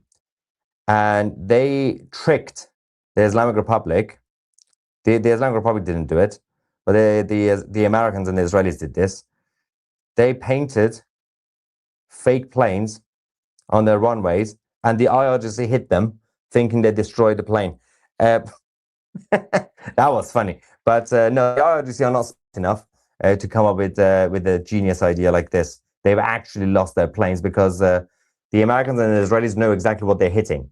And they tricked the Islamic Republic. The Islamic Republic didn't do it, but the Americans and the Israelis did this. They painted fake planes on their runways, and the IRGC hit them, thinking they destroyed the plane. That was funny. But no, the IRGC are not smart enough to come up with a genius idea like this. They've actually lost their planes because the Americans and the Israelis know exactly what they're hitting.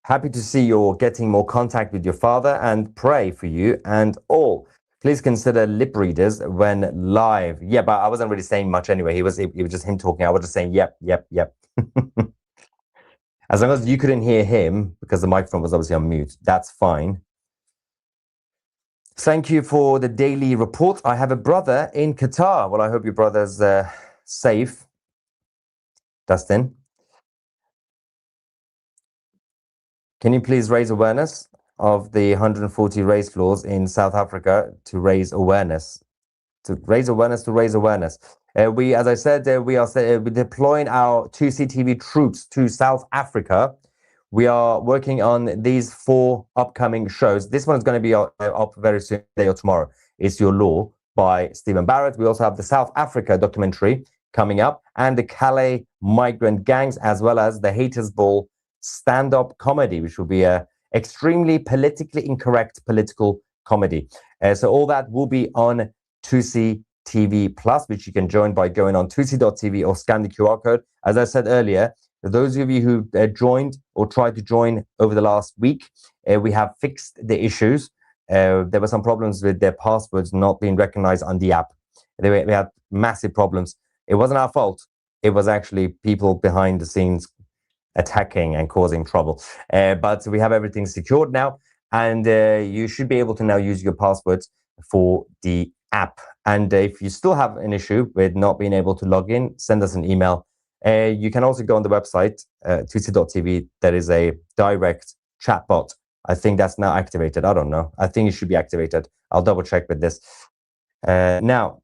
Happy to see you're getting more contact with your father and pray for you and all. Please consider lip readers when live. Yeah, but I wasn't really saying much anyway. It was just him talking. I was just saying, yep, yep, yep. As long as you couldn't hear him, because the microphone was obviously on mute, that's fine. Thank you for the daily report. I have a brother in Qatar. Well, I hope your brother's safe. Dustin. Can you please raise awareness of the 140 race floors in South Africa to raise awareness? To raise awareness. We, as I said, we're deploying our 2CTV troops to South Africa. We are working on these 4 upcoming shows. This one is going to be up very soon, today or tomorrow. It's Your Law by Stephen Barrett. We also have the South Africa documentary coming up, and the Calais migrant gangs, as well as the Haters Ball stand-up comedy, which will be a extremely politically incorrect political comedy. So all that will be on 2C TV Plus, which you can join by going on 2C.tv or scan the QR code. As I said earlier, for those of you who joined or tried to join over the last week, we have fixed the issues. There were some problems with their passwords not being recognized on the app. We had massive problems. It wasn't our fault. It was actually people behind the scenes attacking and causing trouble. But we have everything secured now, and you should be able to now use your passwords for the app. And if you still have an issue with not being able to log in, send us an email. You can also go on the website, 2c.tv. There is a direct chat bot. I think that's now activated. I don't know. I think it should be activated. I'll double check with this. Now,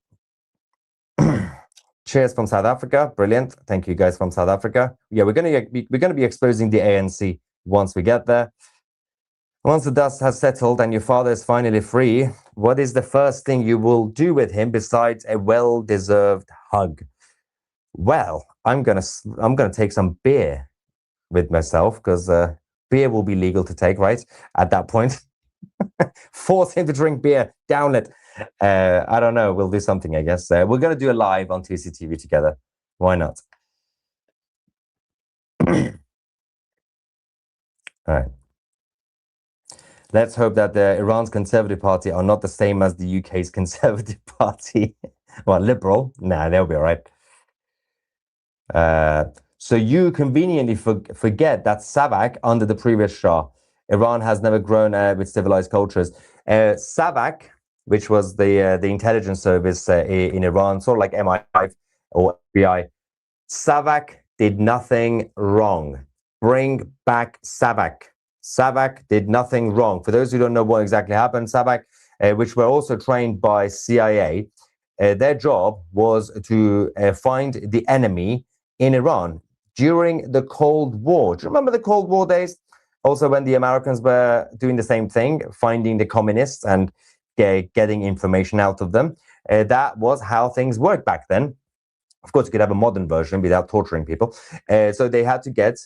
cheers from South Africa. Brilliant. Thank you guys from South Africa. Yeah, we're gonna be exposing the ANC once we get there. Once the dust has settled and your father is finally free, what is the first thing you will do with him besides a well-deserved hug? Well, I'm gonna take some beer with myself, because beer will be legal to take, right? At that point, force him to drink beer. Down it. I don't know. We'll do something, I guess. We're going to do a live on 2CTV together. Why not? All right. Let's hope that Iran's Conservative Party are not the same as the UK's Conservative Party. Well, Liberal? Nah, they'll be all right. So you conveniently forget that Savak, under the previous Shah, Iran has never grown with civilized cultures. Savak, which was the intelligence service in Iran, sort of like MI5 or FBI, Savak did nothing wrong. Bring back Savak. Savak did nothing wrong. For those who don't know what exactly happened, Savak, which were also trained by CIA, their job was to find the enemy in Iran during the Cold War. Do you remember the Cold War days? Also, when the Americans were doing the same thing, finding the communists and getting information out of them. That was how things worked back then. Of course, you could have a modern version without torturing people. So they had to get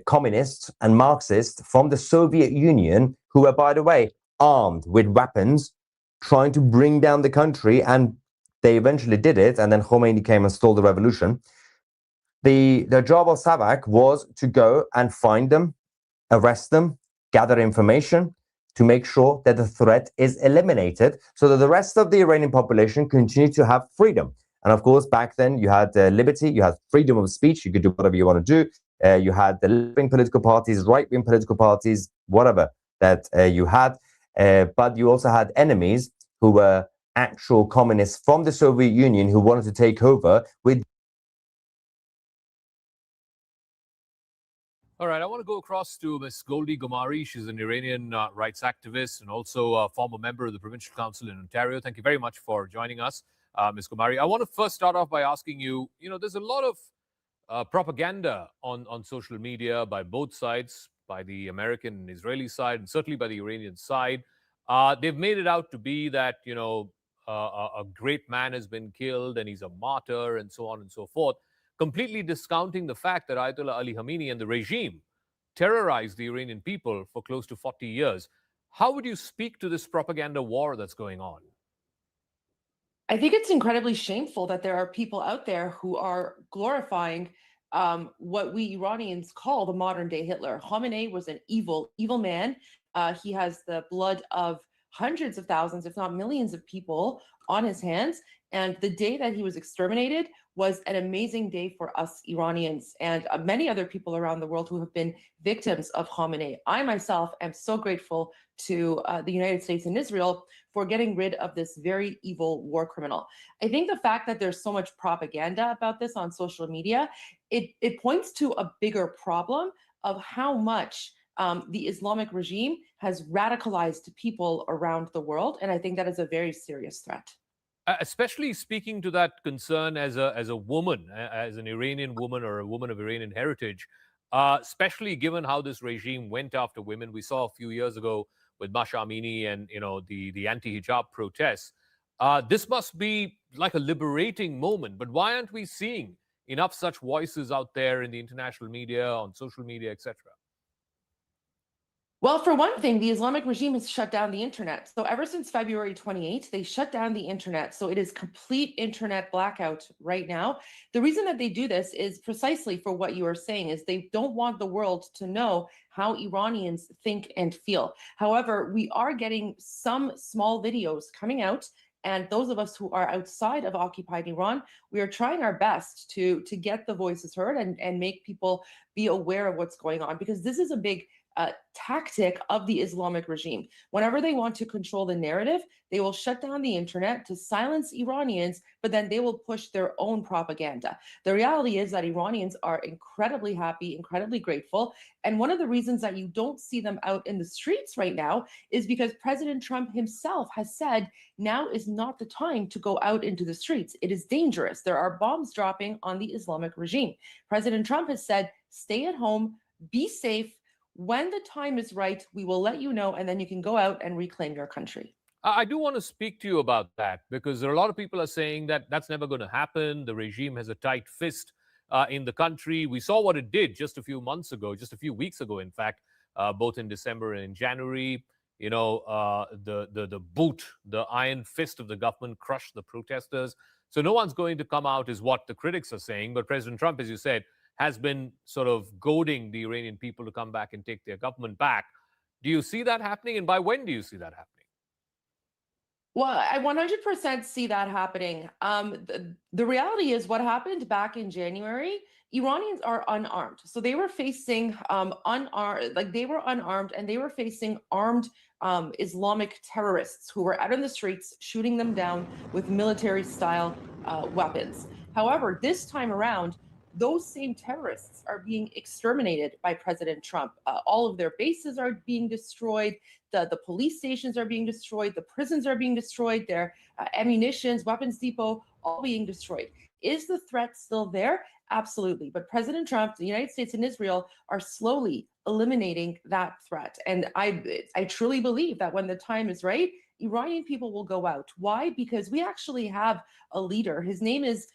communists and Marxists from the Soviet Union, who were, by the way, armed with weapons, trying to bring down the country. And they eventually did it. And then Khomeini came and stole the revolution. The job of Savak was to go and find them, arrest them, gather information to make sure that the threat is eliminated so that the rest of the Iranian population continue to have freedom. And of course, back then you had liberty, you had freedom of speech, you could do whatever you want to do. You had the left-wing political parties, right-wing political parties, whatever that you had. But you also had enemies who were actual communists from the Soviet Union who wanted to take over with. All right, I want to go across to Ms. Goldie Gomari. She's an Iranian rights activist and also a former member of the Provincial Council in Ontario. Thank you very much for joining us, Ms. Gomari. I want to first start off by asking you, there's a lot of propaganda on social media by both sides, by the American and Israeli side, and certainly by the Iranian side. They've made it out to be that, a great man has been killed and he's a martyr and so on and so forth, completely discounting the fact that Ayatollah Ali Khamenei and the regime terrorized the Iranian people for close to 40 years. How would you speak to this propaganda war that's going on? I think it's incredibly shameful that there are people out there who are glorifying what we Iranians call the modern day Hitler. Khamenei was an evil, evil man. He has the blood of hundreds of thousands, if not millions of people on his hands. And the day that he was exterminated was an amazing day for us Iranians and many other people around the world who have been victims of Khamenei. I myself am so grateful to the United States and Israel for getting rid of this very evil war criminal. I think the fact that there's so much propaganda about this on social media, it points to a bigger problem of how much the Islamic regime has radicalized people around the world. And I think that is a very serious threat. Especially speaking to that concern as a woman, as an Iranian woman or a woman of Iranian heritage, especially given how this regime went after women. We saw a few years ago with Masha Amini and the anti-hijab protests. This must be like a liberating moment. But why aren't we seeing enough such voices out there in the international media, on social media, etc.? Well, for one thing, the Islamic regime has shut down the internet. So ever since February 28th, they shut down the internet. So it is complete internet blackout right now. The reason that they do this is precisely for what you are saying, is they don't want the world to know how Iranians think and feel. However, we are getting some small videos coming out. And those of us who are outside of occupied Iran, we are trying our best to get the voices heard and make people be aware of what's going on, because this is a big tactic of the Islamic regime. Whenever they want to control the narrative, they will shut down the internet to silence Iranians, but then they will push their own propaganda. The reality is that Iranians are incredibly happy, incredibly grateful. And one of the reasons that you don't see them out in the streets right now is because President Trump himself has said now is not the time to go out into the streets. It is dangerous. There are bombs dropping on the Islamic regime. President Trump has said, stay at home, be safe. When the time is right, we will let you know, and then you can go out and reclaim your country. I do want to speak to you about that, because there are a lot of people are saying that that's never going to happen. The regime has a tight fist in the country. We saw what it did just a few months ago, just a few weeks ago, in fact, both in December and in January. The boot, the iron fist of the government crushed the protesters. So no one's going to come out, is what the critics are saying. But President Trump, as you said, has been sort of goading the Iranian people to come back and take their government back. Do you see that happening? And by when do you see that happening? Well, I 100% see that happening. The reality is what happened back in January, Iranians are unarmed. So they were facing unarmed, like they were unarmed and they were facing armed Islamic terrorists who were out in the streets shooting them down with military style weapons. However, this time around, those same terrorists are being exterminated by President Trump. All of their bases are being destroyed. The police stations are being destroyed. The prisons are being destroyed. Their ammunitions, weapons depot, all being destroyed. Is the threat still there? Absolutely. But President Trump, the United States and Israel are slowly eliminating that threat. And I truly believe that when the time is right, Iranian people will go out. Why? Because we actually have a leader. His name is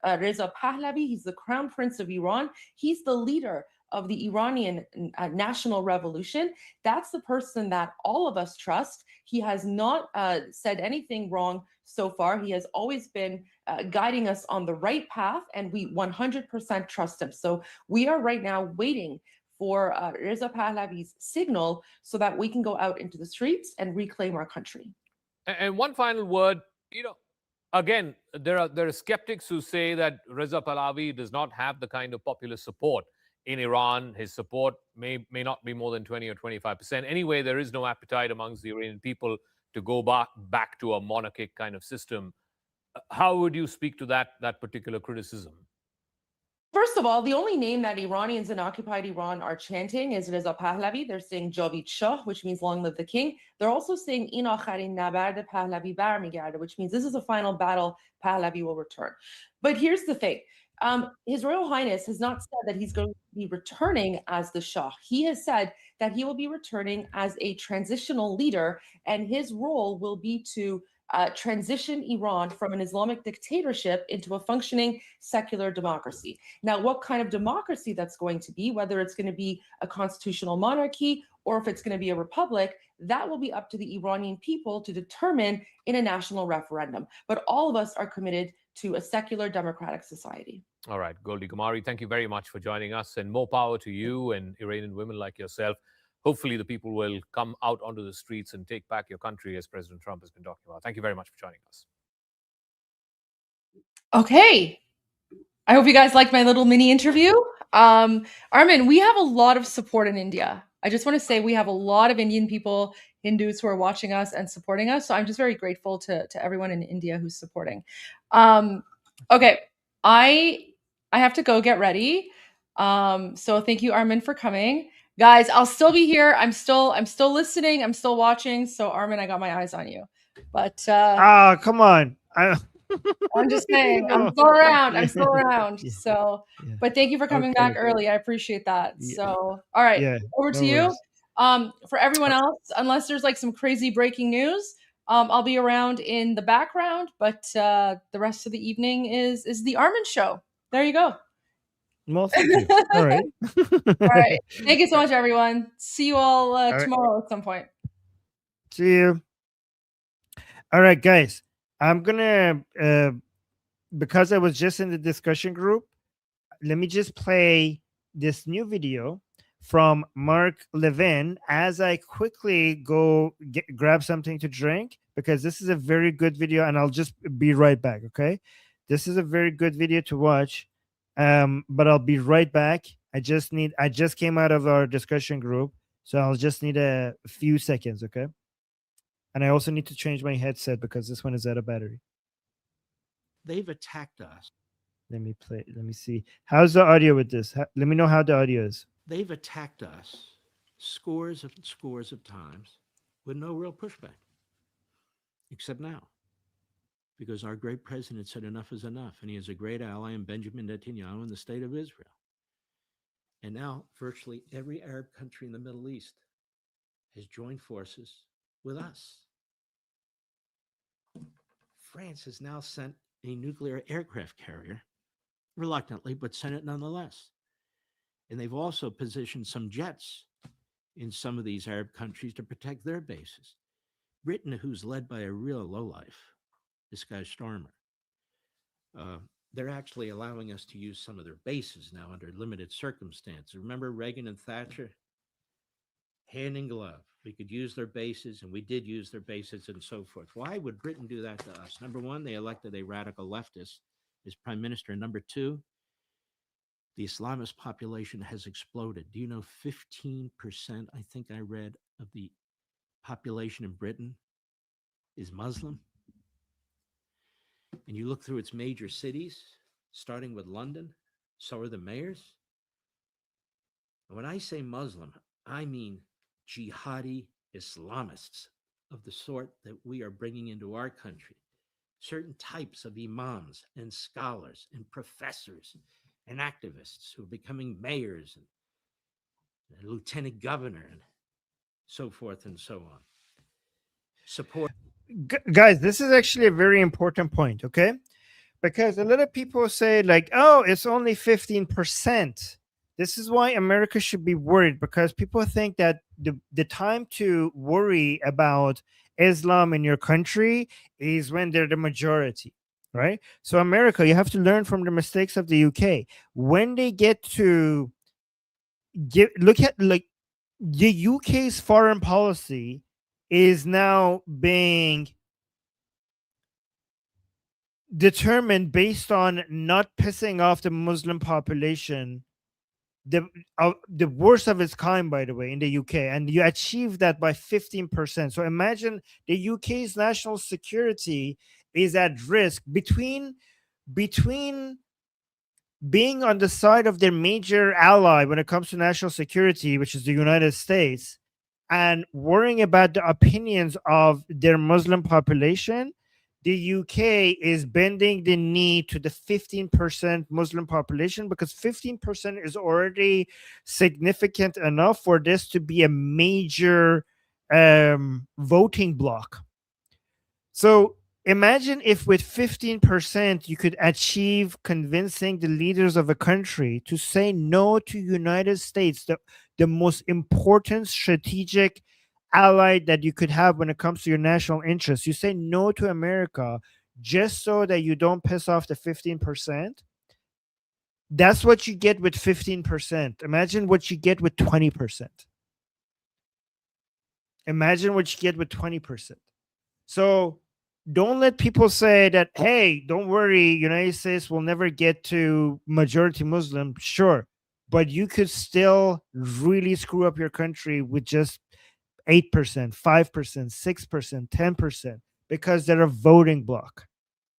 Reza Pahlavi. He's the Crown Prince of Iran. He's the leader of the Iranian national revolution. That's the person that all of us trust. He has not said anything wrong so far. He has always been guiding us on the right path, and we 100% trust him. So we are right now waiting for Reza Pahlavi's signal so that we can go out into the streets and reclaim our country. And one final word, again, there are skeptics who say that Reza Pahlavi does not have the kind of popular support in Iran. His support may not be more than 20 or 25%. Anyway, there is no appetite amongst the Iranian people to go back to a monarchic kind of system. How would you speak to that particular criticism? First of all, the only name that Iranians in occupied Iran are chanting is Reza Pahlavi. They're saying Javid Shah, which means long live the king. They're also saying In akharin nabard Pahlavi barmigarde, which means this is a final battle, Pahlavi will return. But here's the thing. His Royal Highness has not said that he's going to be returning as the Shah. He has said that he will be returning as a transitional leader, and his role will be to transition Iran from an Islamic dictatorship into a functioning secular democracy. Now, what kind of democracy that's going to be, whether it's going to be a constitutional monarchy or if it's going to be a republic, that will be up to the Iranian people to determine in a national referendum. But all of us are committed to a secular democratic society. All right, Goldie Ghamari, thank you very much for joining us, and more power to you and Iranian women like yourself. Hopefully the people will come out onto the streets and take back your country, as President Trump has been talking about. Thank you very much for joining us. Okay. I hope you guys liked my little mini interview. Armin, we have a lot of support in India. I just want to say we have a lot of Indian people, Hindus who are watching us and supporting us. So I'm just very grateful to everyone in India who's supporting. Okay. I have to go get ready. So thank you, Armin, for coming. Guys, I'll still be here. I'm still listening. I'm still watching. So Armin, I got my eyes on you. But come on. I'm just saying, I'm still around. I'm still around. So, but thank you for coming back early. I appreciate that. So, all right, over to you. For everyone else, unless there's like some crazy breaking news, I'll be around in the background. But the rest of the evening is the Armin show. There you go. Well, thank you. All right. All right. Thank you so much, everyone. See you all tomorrow at some point. See you. All right, guys. I'm gonna because I was just in the discussion group, let me just play this new video from Mark Levin as I quickly go grab something to drink, because this is a very good video, and I'll just be right back. Okay, this is a very good video to watch, but I'll be right back. I just came out of our discussion group, so I'll just need a few seconds. Okay. And I also need to change my headset because this one is out of battery. They've attacked us. Let me play. Let me see. How's the audio with this? Let me know how the audio is. They've attacked us scores of times with no real pushback, except now, because our great president said enough is enough, and he is a great ally in Benjamin Netanyahu in the state of Israel. And now virtually every Arab country in the Middle East has joined forces with us. France has now sent a nuclear aircraft carrier, reluctantly, but sent it nonetheless. And they've also positioned some jets in some of these Arab countries to protect their bases. Britain, who's led by a real lowlife, this guy Starmer, they're actually allowing us to use some of their bases now under limited circumstances. Remember Reagan and Thatcher? Hand in glove. We could use their bases, and we did use their bases and so forth. Why would Britain do that to us? Number one, they elected a radical leftist as prime minister. Number two, the Islamist population has exploded. Do you know 15%, I think I read, of the population in Britain is Muslim? And you look through its major cities, starting with London, so are the mayors. And when I say Muslim, I mean jihadi Islamists of the sort that we are bringing into our country. Certain types of imams and scholars and professors and activists who are becoming mayors and lieutenant governor and so forth and so on. Support. Guys, this is actually a very important point, okay? Because a lot of people say like, oh, it's only 15%. This is why America should be worried, because people think that the time to worry about Islam in your country is when they're the majority, right? So America, you have to learn from the mistakes of the UK. When they get to look at like the UK's foreign policy is now being determined based on not pissing off the Muslim population, the worst of its kind, by the way, in the UK, and you achieve that by 15%. So imagine the UK's national security is at risk between being on the side of their major ally when it comes to national security, which is the United States, and worrying about the opinions of their Muslim population. The UK is bending the knee to the 15% Muslim population, because 15% is already significant enough for this to be a major voting bloc. So imagine if with 15% you could achieve convincing the leaders of a country to say no to United States, the most important strategic ally that you could have when it comes to your national interests. You say no to America just so that you don't piss off the 15%. That's what you get with 15%. Imagine what you get with 20%. Imagine what you get with 20%. So don't let people say that, hey, don't worry, United States will never get to majority Muslim. Sure, but you could still really screw up your country with just 8%, 5%, 6%, 10%, because they're a voting bloc.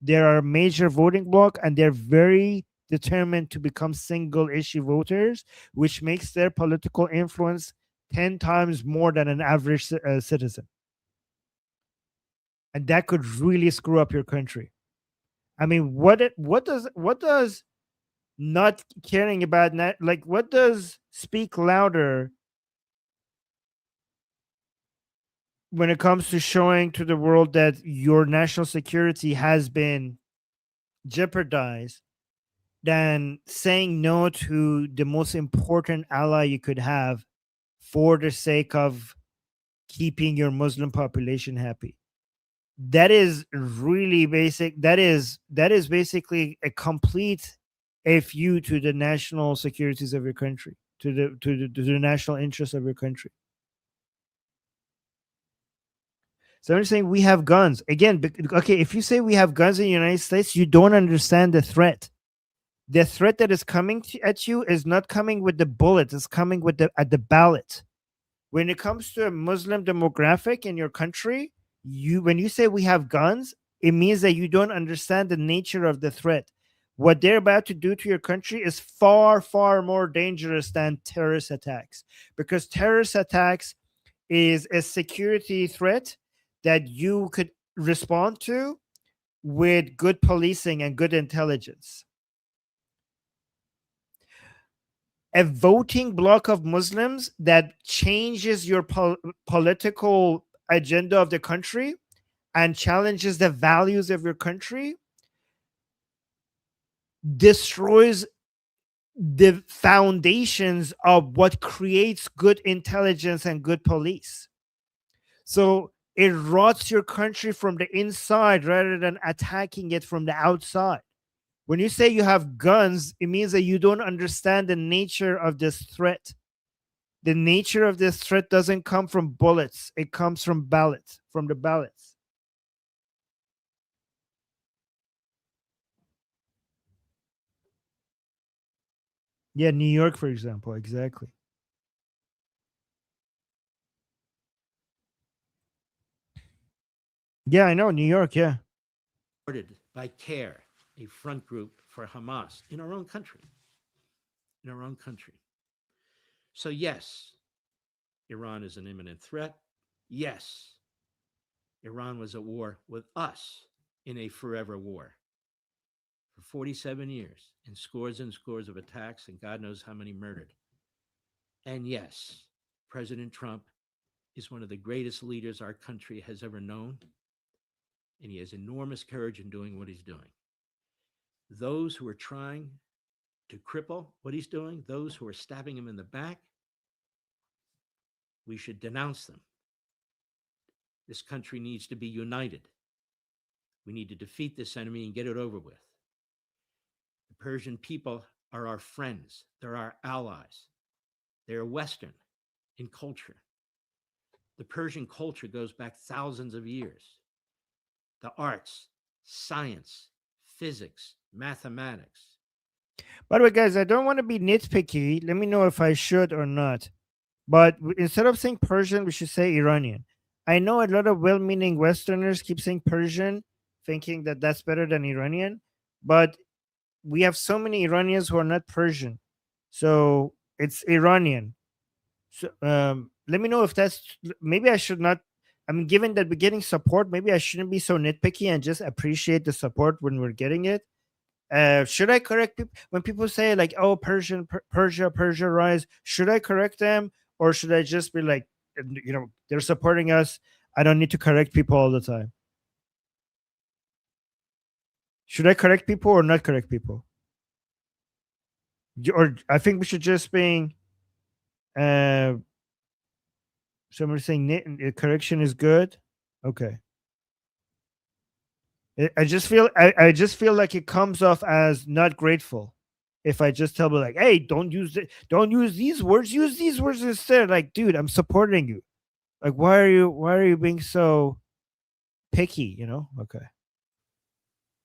They're a major voting bloc, and they're very determined to become single issue voters, which makes their political influence 10 times more than an average citizen. And that could really screw up your country. I mean, what does not caring about what does speak louder when it comes to showing to the world that your national security has been jeopardized than saying no to the most important ally you could have for the sake of keeping your Muslim population happy? That is really basic. That is basically a complete FU to the national securities of your country, to the national interests of your country. So I'm saying we have guns. Again, okay, if you say we have guns in the United States, you don't understand the threat. The threat that is coming at you is not coming with the bullet, it's coming with at the ballot. When it comes to a Muslim demographic in your country, when you say we have guns, it means that you don't understand the nature of the threat. What they're about to do to your country is far, far more dangerous than terrorist attacks, because terrorist attacks is a security threat that you could respond to with good policing and good intelligence. A voting bloc of Muslims that changes your political agenda of the country and challenges the values of your country destroys the foundations of what creates good intelligence and good police. So it rots your country from the inside rather than attacking it from the outside. When you say you have guns, it means that you don't understand the nature of this threat. the nature of this threat doesn't come from bullets. It comes from ballots, from the ballots. Yeah, New York, for example, exactly. Yeah, I know, New York, yeah. By CARE, a front group for Hamas in our own country. In our own country. So yes, Iran is an imminent threat. Yes, Iran was at war with us in a forever war for 47 years and scores of attacks and God knows how many murdered. And yes, President Trump is one of the greatest leaders our country has ever known, and he has enormous courage in doing what he's doing. Those who are trying to cripple what he's doing, those who are stabbing him in the back, we should denounce them. This country needs to be united. We need to defeat this enemy and get it over with. The Persian people are our friends. They're our allies. They're Western in culture. The Persian culture goes back thousands of years. The arts, science, physics, mathematics. By the way, guys, I don't want to be nitpicky. Let me know if I should or not. But instead of saying Persian, we should say Iranian. I know a lot of well-meaning Westerners keep saying Persian, thinking that that's better than Iranian. But we have so many Iranians who are not Persian. So it's Iranian. So let me know if that's, maybe I should not, I mean, given that we're getting support, maybe I shouldn't be so nitpicky and just appreciate the support when we're getting it. Should I correct people when people say like, oh, Persia rise? Should I correct them, or should I just be like, you know, they're supporting us, I don't need to correct people all the time? Should I correct people or not correct people? Or I think we should just be somebody's saying correction is good. Okay. I just feel like it comes off as not grateful if I just tell them like, hey, don't use these words, use these words instead. Like, dude, I'm supporting you. Like, why are you being so picky, you know? Okay.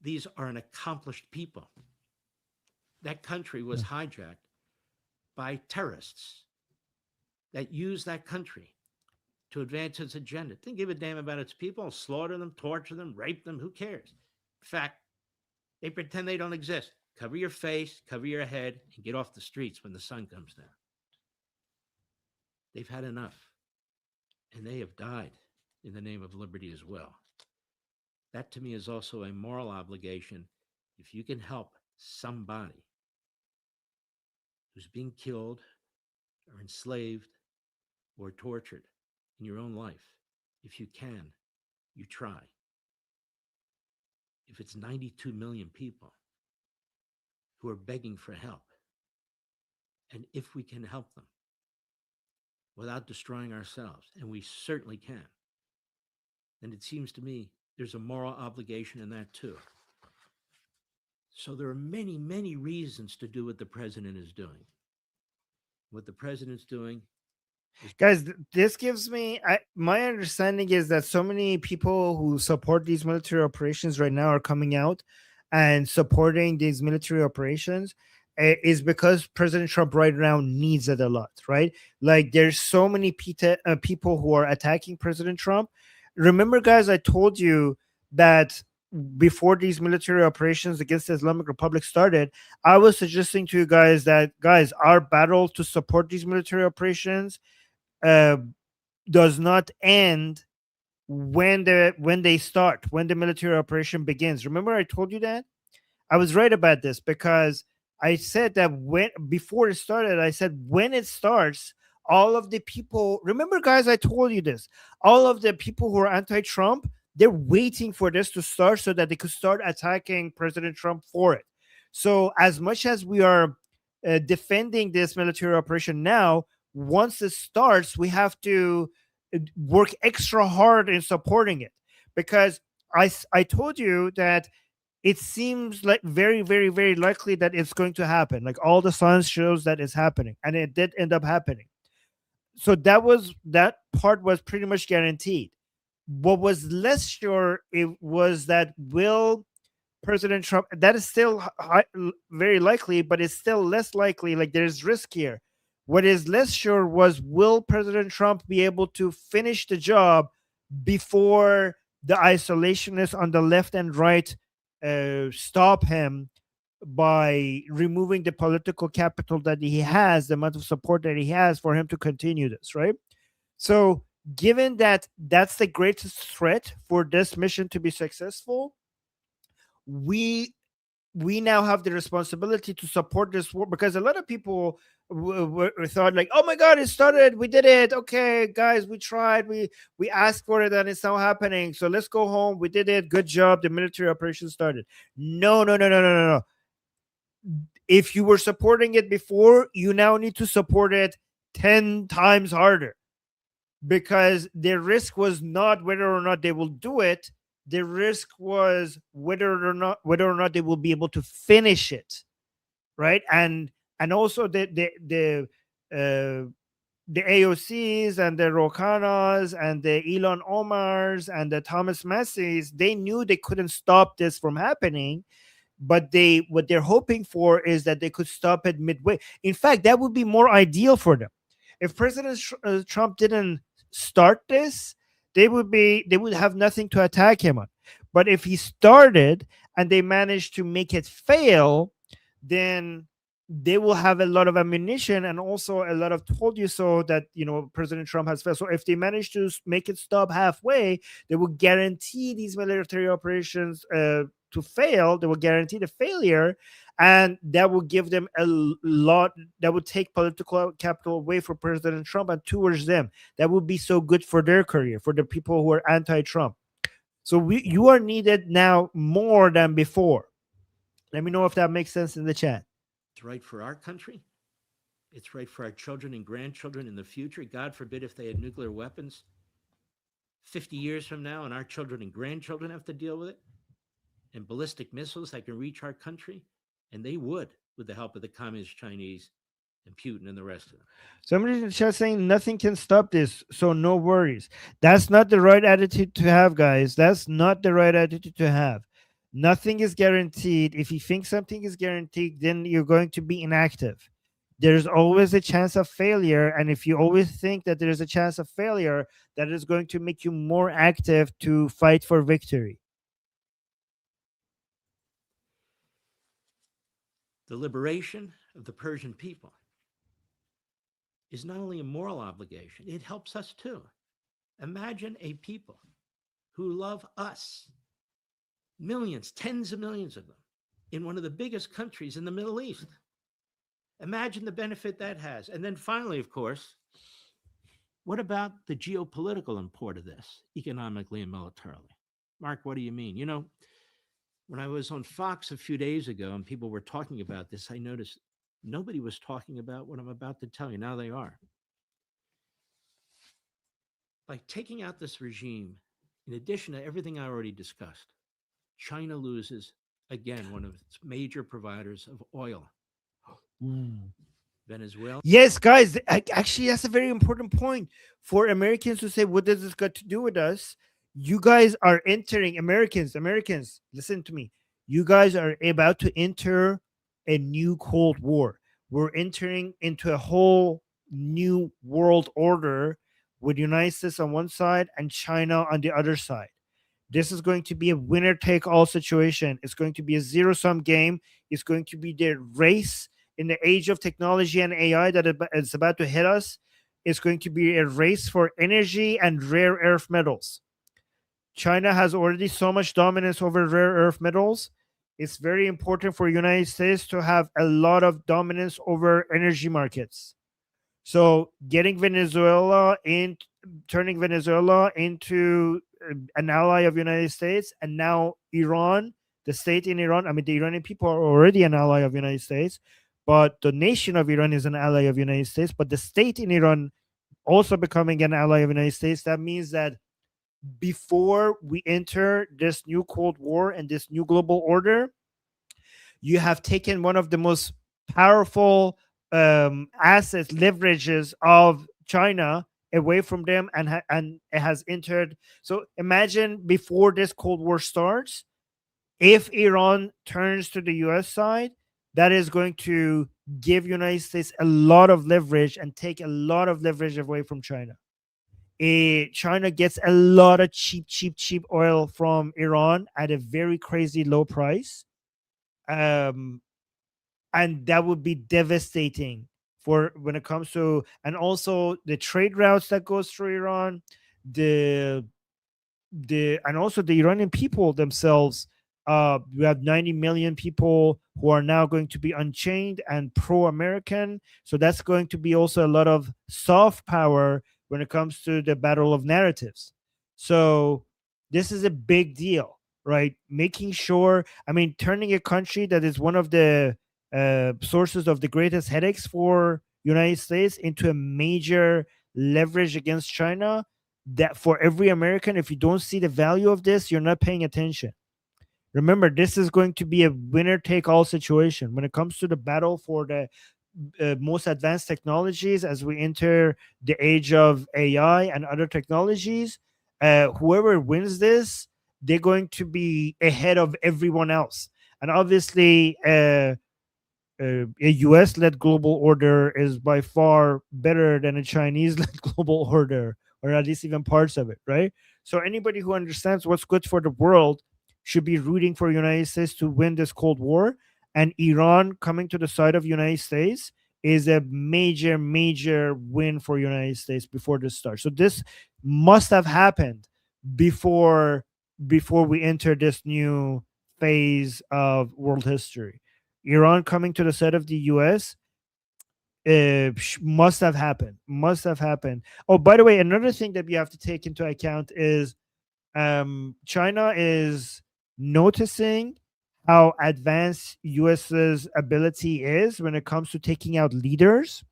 These are an accomplished people. That country was hijacked by terrorists that use that country to advance its agenda. Didn't give a damn about its people, slaughter them, torture them, rape them, who cares? In fact, they pretend they don't exist. Cover your face, cover your head, and get off the streets when the sun comes down. They've had enough, and they have died in the name of liberty as well. That to me is also a moral obligation. If you can help somebody who's being killed or enslaved or tortured in your own life, if you can, you try. If it's 92 million people who are begging for help, and if we can help them without destroying ourselves, and we certainly can, then it seems to me there's a moral obligation in that too. So there are many, many reasons to do what the president is doing. What the president's doing, guys, this gives me my understanding is that so many people who support these military operations right now are coming out and supporting these military operations is because President Trump right now needs it a lot, right? Like, there's so many people who are attacking President Trump. Remember, guys, I told you that before these military operations against the Islamic Republic started, I was suggesting to you guys that, guys, our battle to support these military operations does not end when they start, when the military operation begins. Remember, I told you that? I was right about this because I said that before it started, I said when it starts, all of the people, remember, guys, I told you this, all of the people who are anti-Trump, they're waiting for this to start so that they could start attacking President Trump for it. So as much as we are defending this military operation now, once it starts, we have to work extra hard in supporting it, because I told you that it seems like very, very, very likely that it's going to happen. Like, all the signs shows that it's happening, and it did end up happening. so that part was pretty much guaranteed. What was less sure it was that will President Trump, that is still very likely, but it's still less likely. Like there's risk here. What is less sure was will President Trump be able to finish the job before the isolationists on the left and right stop him by removing the political capital that he has, the amount of support that he has for him to continue this, right? So given that that's the greatest threat for this mission to be successful, we now have the responsibility to support this war, because a lot of people thought like, oh my God, it started, we did it, okay guys, we tried, we asked for it and it's now happening, so let's go home, we did it, good job, the military operation started. No. If you were supporting it before, you now need to support it 10 times harder, because the risk was not whether or not they will do it. The risk was whether or not they will be able to finish it, right? And also the AOCs and the Rokanas and the Elon Omars and the Thomas Massey's, they knew they couldn't stop this from happening, but what they're hoping for is that they could stop it midway. In fact, that would be more ideal for them. If President Trump didn't start this, they would have nothing to attack him on. But if he started and they managed to make it fail, then they will have a lot of ammunition and also a lot of told you so that, President Trump has failed. So if they manage to make it stop halfway, they will guarantee these military operations to fail. They will guarantee the failure, and that will give them a lot. That would take political capital away from President Trump and towards them. That would be so good for their career, for the people who are anti-Trump. So you are needed now more than before. Let me know if that makes sense in the chat. It's right for our country. It's right for our children and grandchildren in the future. God forbid if they had nuclear weapons 50 years from now and our children and grandchildren have to deal with it, and ballistic missiles that can reach our country, and they would, with the help of the Communist Chinese and Putin and the rest of them. Somebody in the chat saying nothing can stop this, so no worries. That's not the right attitude to have, guys. That's not the right attitude to have. Nothing is guaranteed. If you think something is guaranteed, then you're going to be inactive. There's always a chance of failure, and if you always think that there's a chance of failure, that is going to make you more active to fight for victory. The liberation of the Persian people is not only a moral obligation, it helps us too. Imagine a people who love us, millions, tens of millions of them, in one of the biggest countries in the Middle East. Imagine the benefit that has. And then finally, of course, what about the geopolitical import of this, economically and militarily? Mark, what do you mean? When I was on Fox a few days ago and people were talking about this, I noticed nobody was talking about what I'm about to tell you. Now they are. By taking out this regime, in addition to everything I already discussed, China loses, again, one of its major providers of oil. Venezuela. Yes, guys, actually, that's a very important point for Americans to say, what does this got to do with us? You guys are entering, Americans, listen to me. You guys are about to enter a new Cold War. We're entering into a whole new world order with the United States on one side and China on the other side. This is going to be a winner-take-all situation. It's going to be a zero-sum game. It's going to be the race in the age of technology and AI that is about to hit us. It's going to be a race for energy and rare earth metals. China has already so much dominance over rare earth metals. It's very important for the United States to have a lot of dominance over energy markets. So turning Venezuela into an ally of the United States, and now Iran, the state in Iran, the Iranian people are already an ally of the United States, but the nation of Iran is an ally of the United States, but the state in Iran also becoming an ally of the United States. That means that before we enter this new Cold War and this new global order, you have taken one of the most powerful assets, leverages of China away from them, and it has entered. So imagine before this Cold War starts, if Iran turns to the US side, that is going to give United States a lot of leverage and take a lot of leverage away from China. China gets a lot of cheap oil from Iran at a very crazy low price. And that would be devastating for when it comes to, and also the trade routes that goes through Iran, and also the Iranian people themselves. We have 90 million people who are now going to be unchained and pro-American. So that's going to be also a lot of soft power when it comes to the battle of narratives. So this is a big deal, right? Making sure, turning a country that is one of the sources of the greatest headaches for United States into a major leverage against China, that for every American, if you don't see the value of this, you're not paying attention. Remember, this is going to be a winner-take-all situation when it comes to the battle for the most advanced technologies as we enter the age of AI and other technologies. Whoever wins this, they're going to be ahead of everyone else. And obviously, a US-led global order is by far better than a Chinese-led global order, or at least even parts of it, right? So anybody who understands what's good for the world should be rooting for United States to win this Cold War. And Iran coming to the side of United States is a major win for United States before this starts. So this must have happened before we enter this new phase of world history. Iran coming to the side of the US must have happened. Oh, by the way, another thing that we have to take into account is China is noticing how advanced US's ability is when it comes to taking out leaders,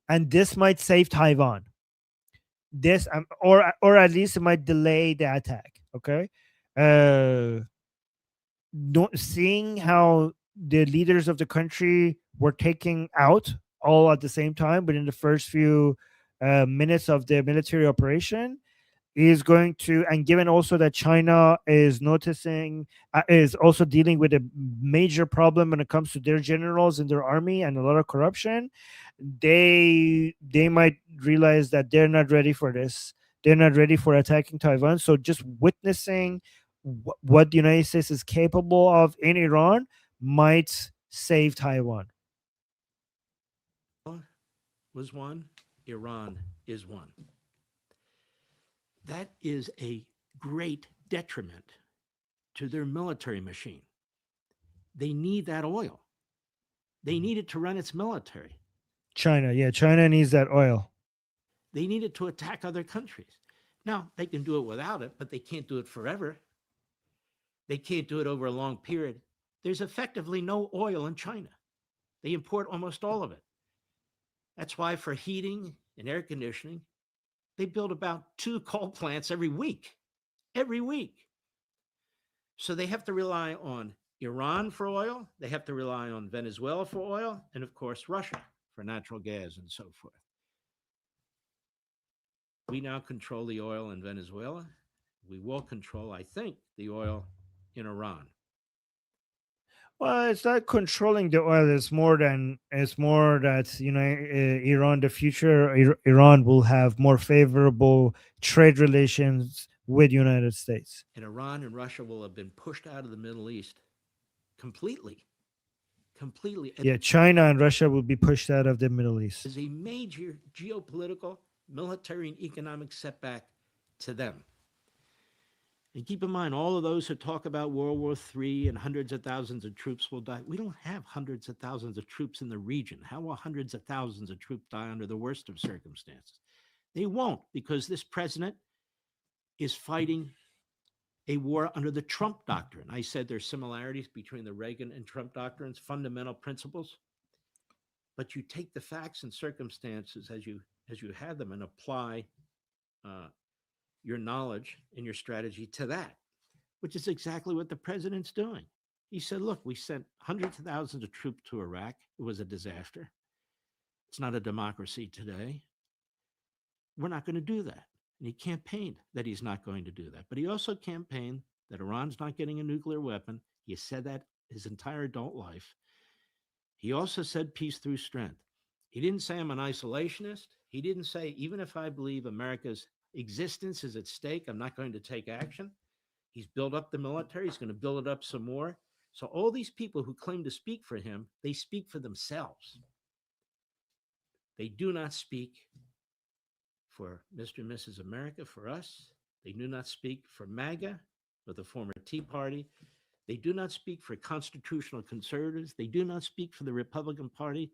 and this might save Taiwan. This or at least it might delay the attack. Okay, seeing how the leaders of the country were taken out all at the same time within the first few minutes of the military operation is going to, and given also that China is noticing, is also dealing with a major problem when it comes to their generals in their army and a lot of corruption, they might realize that they're not ready for this. They're not ready for attacking Taiwan. So just witnessing what the United States is capable of in Iran might save Taiwan. Was one, Iran is one. That is a great detriment to their military machine. They need that oil. They need it to run its military. China needs that oil. They need it to attack other countries. Now, they can do it without it, but they can't do it forever. They can't do it over a long period. There's effectively no oil in China. They import almost all of it. That's why for heating and air conditioning, they build about 2 coal plants every week. So they have to rely on Iran for oil. They have to rely on Venezuela for oil. And of course, Russia for natural gas and so forth. We now control the oil in Venezuela. We will control, I think, the oil in Iran. Well, it's not controlling the oil. It's more that Iran, the future Iran will have more favorable trade relations with United States. And Iran and Russia will have been pushed out of the Middle East completely. Yeah, China and Russia will be pushed out of the Middle East. Is a major geopolitical, military, and economic setback to them. And keep in mind, all of those who talk about World War III and hundreds of thousands of troops will die. We don't have hundreds of thousands of troops in the region. How will hundreds of thousands of troops die under the worst of circumstances? They won't, because this president is fighting a war under the Trump doctrine. I said there's similarities between the Reagan and Trump doctrines, fundamental principles. But you take the facts and circumstances as you have them and apply your knowledge and your strategy to that, which is exactly what the president's doing. He said, look, we sent hundreds of thousands of troops to Iraq. It was a disaster. It's not a democracy today. we're not going to do that. And he campaigned that he's not going to do that. But he also campaigned that Iran's not getting a nuclear weapon. He said that his entire adult life. He also said peace through strength. He didn't say I'm an isolationist. He didn't say, even if I believe America's existence is at stake, I'm not going to take action. He's built up the military. He's going to build it up some more. So all these people who claim to speak for him, they speak for themselves. They do not speak for Mr. and Mrs. America, for us. They do not speak for MAGA or the former Tea Party. They do not speak for constitutional conservatives. They do not speak for the Republican Party.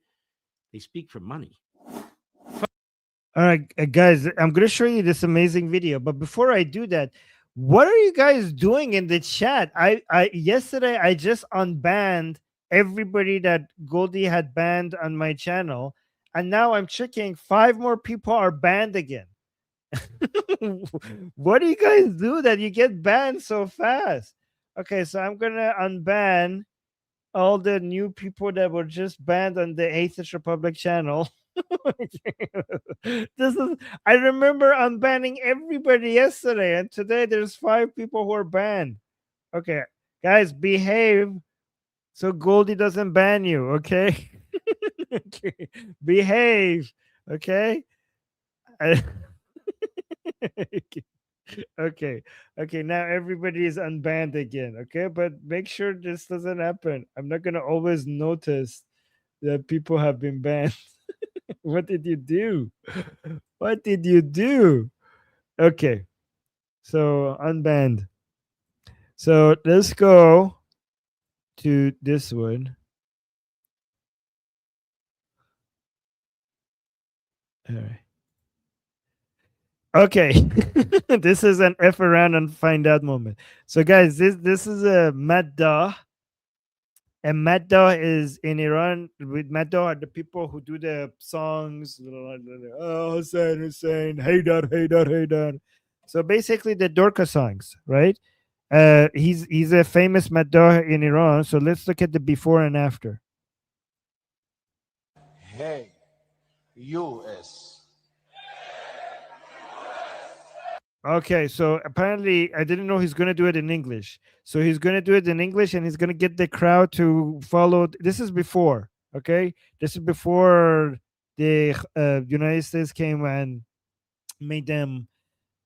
They speak for money. All right, guys, I'm going to show you this amazing video. But before I do that, what are you guys doing in the chat? Yesterday, I just unbanned everybody that Goldie had banned on my channel. And now I'm checking 5 more people are banned again. What do you guys do that you get banned so fast? Okay, so I'm going to unban all the new people that were just banned on the Atheist Republic channel. I remember unbanning everybody yesterday, and today there's 5 people who are banned. Okay, guys, behave so Goldie doesn't ban you, okay? Okay. Behave, okay? Okay, now everybody is unbanned again, okay? But make sure this doesn't happen. I'm not gonna always notice that people have been banned. What did you do? What did you do? Okay, so unbanned. So let's go to this one. All right. Okay, this is an F around and find out moment. So guys, this is a Maddah. And Maddah is in Iran. With Maddah are the people who do the songs. Oh, Hussein, Hussein, Haydar, Haydar, Haydar. So basically the Dorka songs, right? He's a famous Maddah in Iran. So let's look at the before and after. Hey, US. Okay, so apparently I didn't know he's going to do it in English. So he's going to do it in English and he's going to get the crowd to follow. This is before, okay? This is before the United States came and made them.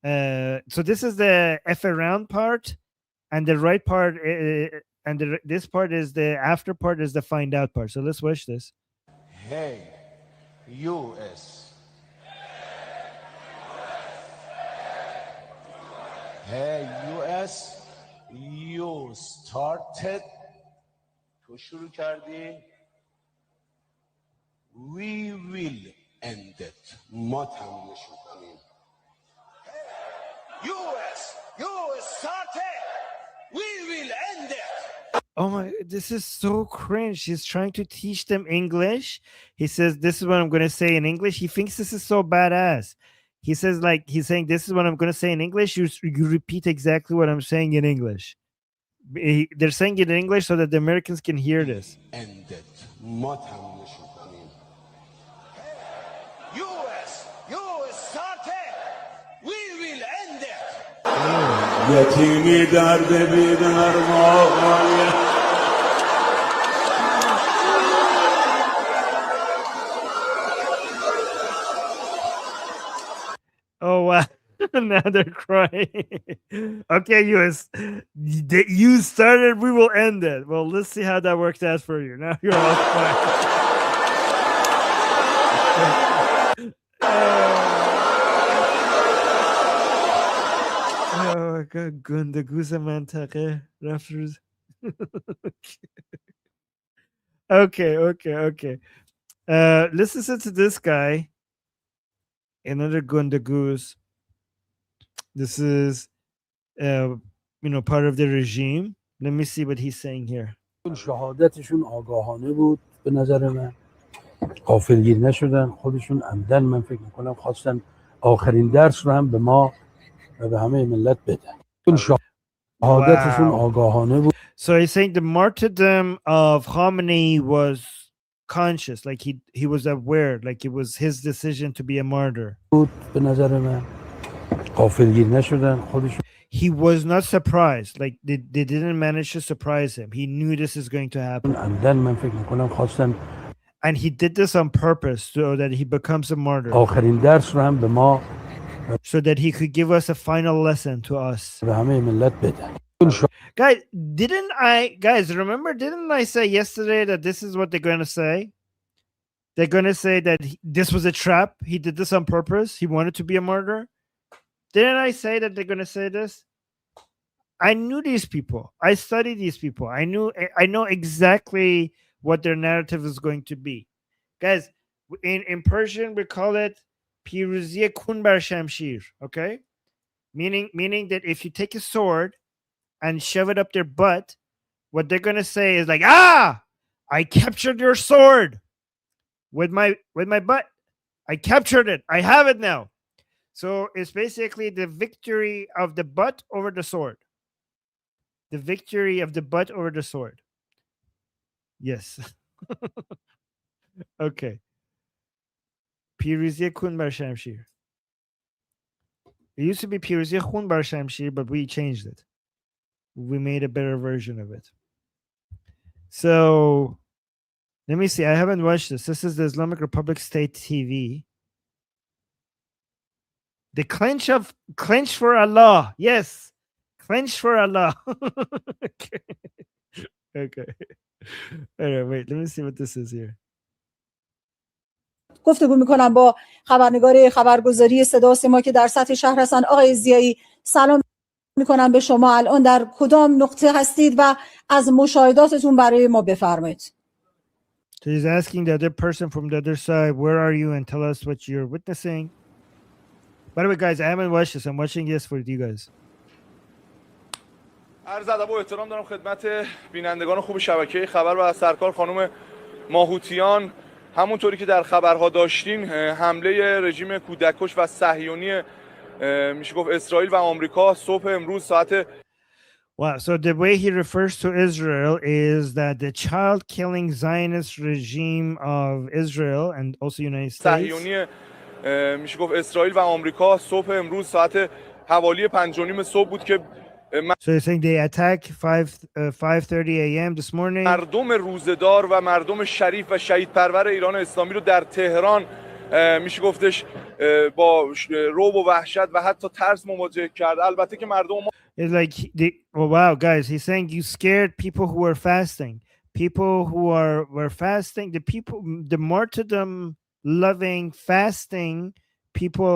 So this is the F around part, and the right part, and this part is the after part is the find out part. So let's watch this. Hey, US. Hey, US, you started تو شروع کردی we will end it ما تمومش میکنیم US, you started we will end it. Oh my, this is so cringe. He's trying to teach them English. He says, this is what I'm going to say in English. He thinks this is so badass. He says, like, he's saying, this is what I'm going to say in English. You repeat exactly what I'm saying in English. They're saying it in English so that the Americans can hear this. End it. US, you started. We will end it. Oh, wow. Now they're crying. Okay, US, you started, we will end it. Well, let's see how that worked out for you. Now you're all crying. Oh my God, گندگوز منطقه رفت روز. Okay. Let's listen to this guy. Another Gundagoose. This is, part of the regime. Let me see what he's saying here. شهادتشون آگاهانه بود به نظر من غافلگیر نشدن خودشون عمدن من فکر میکنم خواستن آخرین درس رو هم به ما و به همه ملت بدن شهادتشون آگاهانه بود. So he's saying the martyrdom of Khamenei was conscious, like he was aware, like it was his decision to be a martyr. بود به نظر من غافلگیر نشدن خودشون He was not surprised, like they didn't manage to surprise him. He knew this is going to happen. عمدن من فکر میکنم خواستن And he did this on purpose so that he becomes a martyr. آخرین درس رو هم به ما So that he could give us a final lesson to us. به همه ملت بدن. Guys, remember, didn't I say yesterday that this is what they're going to say? They're going to say that this was a trap. He did this on purpose. He wanted to be a martyr. Didn't I say that they're going to say this? I knew these people. I studied these people. I know exactly what their narrative is going to be. Guys, in Persian, we call it Piruziye kun bar shamshir, okay? Meaning that if you take a sword and shove it up their butt, what they're going to say is like, I captured your sword with my butt. I captured it. I have it now. So it's basically the victory of the butt over the sword. The victory of the butt over the sword. Yes. Okay. Piruziye kun bar shamshir. It used to be Piruziye khun bar shamshir, but we changed it. We made a better version of it. So let me see. I haven't watched this. This is the Islamic Republic State TV. The clench for Allah. Yes. Clench for Allah. Okay. All right, wait. Let me see what this is here. گفتگو میکنم با خبرنگار خبرگزاری صدا و سیما که در سطح شهر هستن. آقای ضیایی سلام میکنم به شما. الان در کدام نقطه هستید و از مشاهداتتون برای ما بفرمایید. So he's asking the other person from the other side, where are you, and tell us what you're witnessing. By the way, guys, I haven't watched this. I'm watching this for you guys. عرض ادب و احترام دارم خدمت بینندگان خوب شبکه خبر و سرکار خانم ماهوتیان. همونطوری که در خبرها داشتین حمله رژیم کودککش و صهیونی میشه گفت اسرائیل و آمریکا صبح امروز ساعت Wow, so the way he refers to Israel is that the child-killing Zionist regime of Israel and also United States. صهیونی میشه گفت اسرائیل و آمریکا صبح امروز ساعت حوالی 5:30 صبح بود که So you're saying they attacked 5:30 a.m. this morning. مردم روزدار و مردم شریف و شهید پرور ایران اسلامی رو در تهران میشه گفتش با رعب و وحشت و حتی ترس مواجه کرد. البته که مردم It's like wow, guys, he's saying you scared people who were fasting. People who were fasting, the martyrdom loving fasting people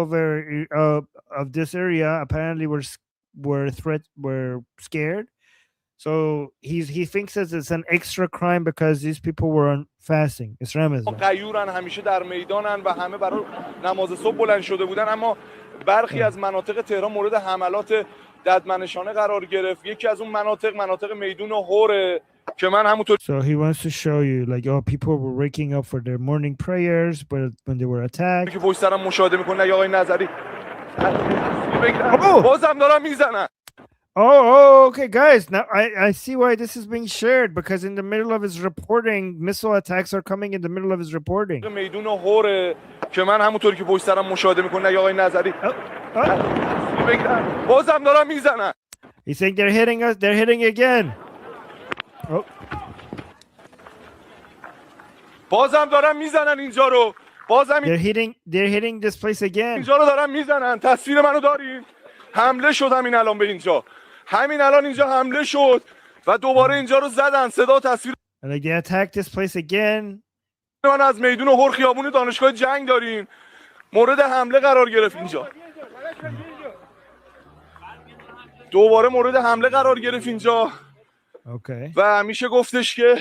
of this area apparently were scared. So he thinks that it's an extra crime because these people were on fasting. It's Ramadan. غیورن همیشه در میدانن و همه برای نماز صبح بلند شده بودن، اما برخی از مناطق تهران مورد حملات ددمنشانه قرار گرفت. یکی از اون مناطق میدون هوره که من همونطور So he wants to show you like people were waking up for their morning prayers but when they were attacked. که پشت سرم مشاهده میکنه آقای نظری بازم دارن میزنن. Oh, okay, guys. Now I see why this is being shared, because in the middle of his reporting, missile attacks are coming in the middle of his reporting. میدون هوره که من همونطوری که پشت سرم مشاهده میکنه آقای نظری بازم دارن میزنن. He's saying they're hitting us. They're hitting again. Oh. بازم دارن میزنن اینجا رو. بازم They're hitting this place again. اینجا رو دارن میزنن. تصویر منو دارین؟ حمله شد همین الان به اینجا. همین الان اینجا حمله شد و دوباره اینجا رو زدن. صدا و تصویر Like they attacked this place again. من از میدون هور خیابون دانشگاه جنگ داریم. مورد حمله قرار گرفت اینجا. دوباره مورد حمله قرار گرفت اینجا. Okay. و میشه گفتش که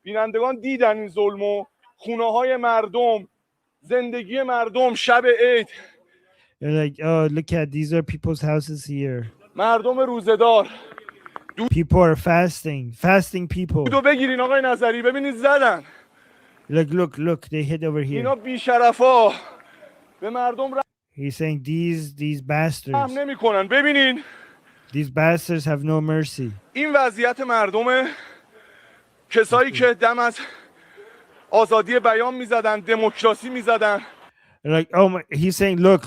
بینندگان دیدن این ظلمو، خونه‌های مردم، زندگی مردم شب عید. They're like, oh, look at these are people's houses here. مردم روزدار. People are fasting people. دو بگیرین آقای نظری ببینید زدن. Look, they hit over here. اینا بی‌شرفا به مردم He's saying these bastards. هم نمی‌کنن. ببینین. These bastards have no mercy. این وضعیت مردمه. کسایی که دم از آزادی بیان میزدن، دموکراسی میزدن. Like, oh my, he's saying, look,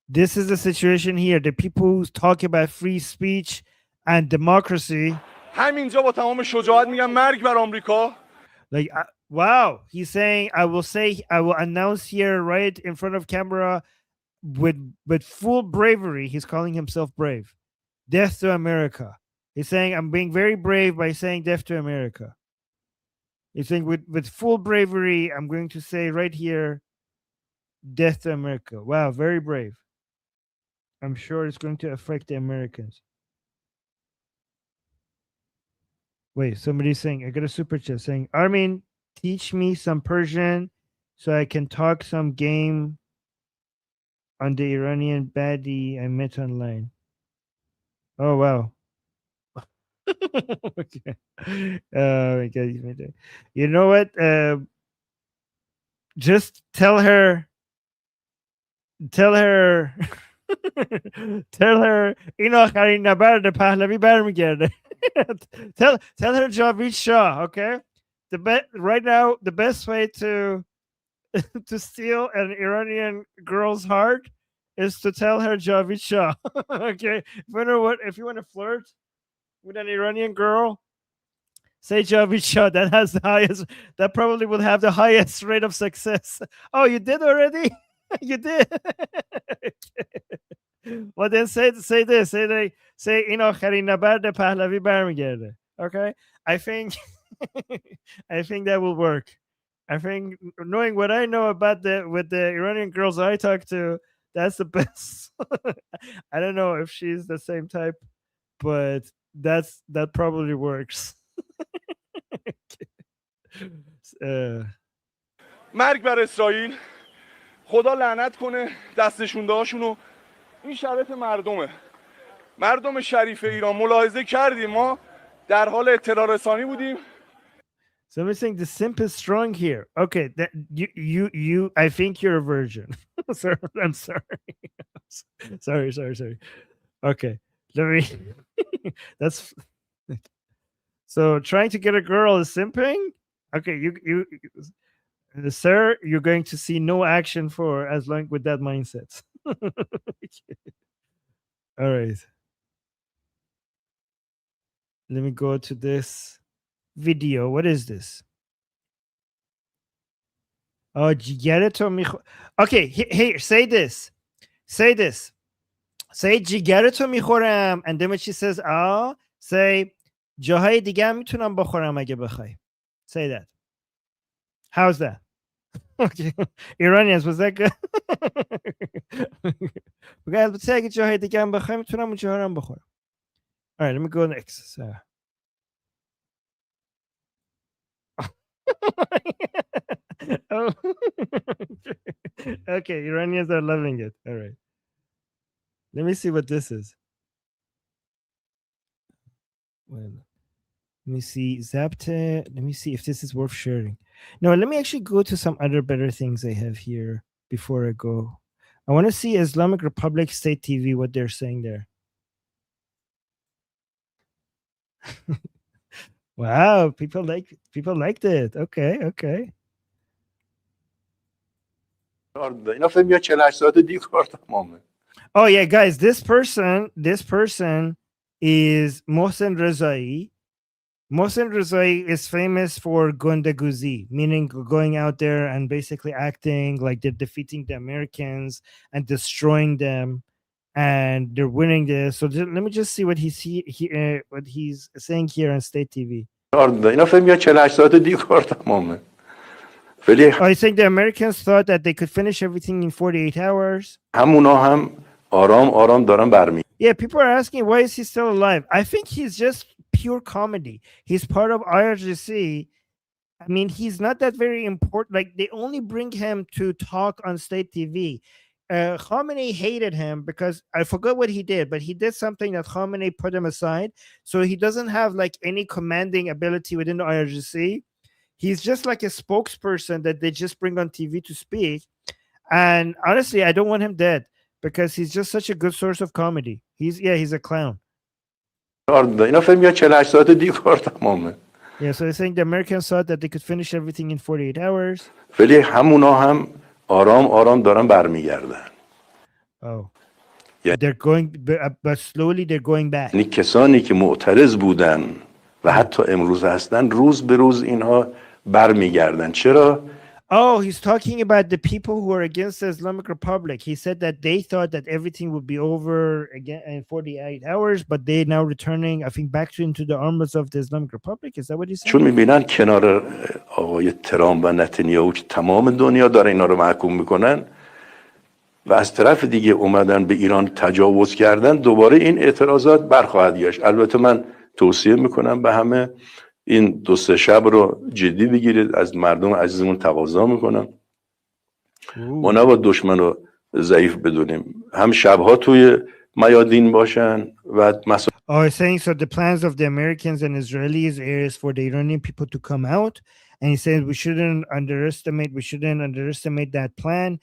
this is the situation here. The people who talk about free speech and democracy. همینجا با تمام شجاعت میگم مرگ بر آمریکا. Like, wow, he's saying, I will announce here right in front of camera with full bravery. He's calling himself brave. Death to America. He's saying, I'm being very brave by saying death to America. He's saying with full bravery, I'm going to say right here, death to America. Wow, very brave. I'm sure it's going to affect the Americans. Wait, somebody's saying, I got a super chat saying, Armin, teach me some Persian so I can talk some game on the Iranian baddie I met online. Oh, wow. Okay. You know what? Just tell her این آخرین نبرد پهلوی برمیگرده. Tell her Javid Shah, okay? Right now, the best way to steal an Iranian girl's heart is to tell her Javid Shah. Okay? If you want to flirt with an Iranian girl, say Javid Shah. That probably will have the highest rate of success. Oh, you did already? You did. Well, then say this. Say in آخرین نبرد پهلوی برمیگرده. Okay? I think that will work. I think knowing what I know about with the Iranian girls I talk to, that's the best. I don't know if she's the same type, but that probably works. مرگ بر اسرائیل. خدا لعنت کنه دستشونده هاشونو. این شرط مردم شریف ایران. ملاحظه کردیم ما در حال اطلاع رسانی بودیم. So I'm saying the simp is strong here. Okay, that you I think you're a virgin. Sorry, I'm sorry. sorry. Okay, let me. That's so trying to get a girl is simping. Okay, you sir, you're going to see no action for as long with that mindset. All right. Let me go to this video. What is this? Oh, jigareto mikho. Okay, here, say this. Say jigareto mikhoram, and then when she says, "Ah," say jahay diga ham mitunam bakhoram age bekhai. Say that. How's that? Okay, Iranians, was that good? Guys, say jahay diga ham bekhai mitunam jahay ham bakhoram. All right, let me go next. Oh. Okay, Iranians are loving it. All right. Let me see what this is. Well, let me see. Zapte. Let me see if this is worth sharing. No, let me actually go to some other better things I have here before I go. I want to see Islamic Republic State TV, what they're saying there. Wow, people liked it. Okay. Oh yeah, guys, this person is Mohsen Rezai. Mohsen Rezai is famous for Gondaguzi, meaning going out there and basically acting like they're defeating the Americans and destroying them, and they're winning this. So let me just see what what he's saying here on State TV. I think the Americans thought that they could finish everything in 48 hours. Yeah, people are asking, why is he still alive? I think he's just pure comedy. He's part of IRGC. I mean, he's not that very important. Like, they only bring him to talk on State TV. Khamenei hated him because I forgot what he did, but he did something that Khamenei put him aside. So he doesn't have like any commanding ability within the IRGC. He's just like a spokesperson that they just bring on TV to speak. And honestly, I don't want him dead because he's just such a good source of comedy. He's a clown. Yeah, so they're saying the Americans thought that they could finish everything in 48 hours. ولی همونا هم آرام آرام دارن برمیگردن. Oh. They're going, but slowly they're going back. یعنی کسانی که معترض بودن و حتی امروز هستن روز به روز اینها برمیگردن. چرا؟ Oh, he's talking about the people who are against the Islamic Republic. He said that they thought that everything would be over again in 48 hours, but they're now returning, I think, back into the arms of the Islamic Republic. Is that what he said? چون میبینن کنار آقای ترامپ و نتانیاهو که تمام دنیا داره اینا رو محکوم میکنن و از طرف دیگه اومدن به ایران تجاوز کردن، دوباره این اعتراضات برخواهد گشت. البته من توصیه میکنم به همه این 2-3 شب رو جدی بگیرید، از مردم عزیزمون تقاضا میکنم ما نباید دشمن رو ضعیف بدونیم، هم شبها توی میادین باشن و Oh, he's saying so the plans of the Americans and Israelis is for the Iranian people to come out, and he said we shouldn't underestimate that plan.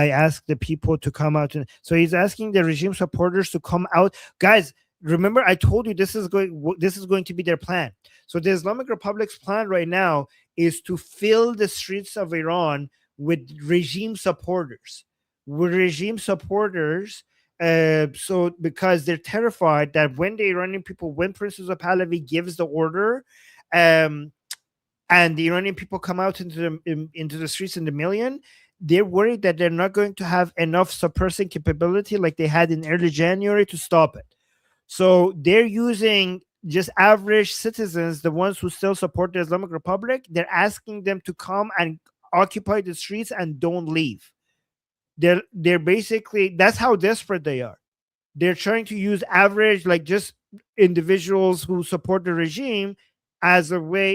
I asked the people to come out, and so he's asking the regime supporters to come out. Guys, remember I told you this is going to be their plan. So the Islamic Republic's plan right now is to fill the streets of Iran with regime supporters. So because they're terrified that when the Iranian people, when Prince Reza Pahlavi gives the order, and the Iranian people come out into the streets in the million, they're worried that they're not going to have enough suppressing capability like they had in early January to stop it. So they're using just average citizens, the ones who still support the Islamic Republic. They're asking them to come and occupy the streets and don't leave. They're basically, that's how desperate they are. They're trying to use average, like just individuals who support the regime as a way,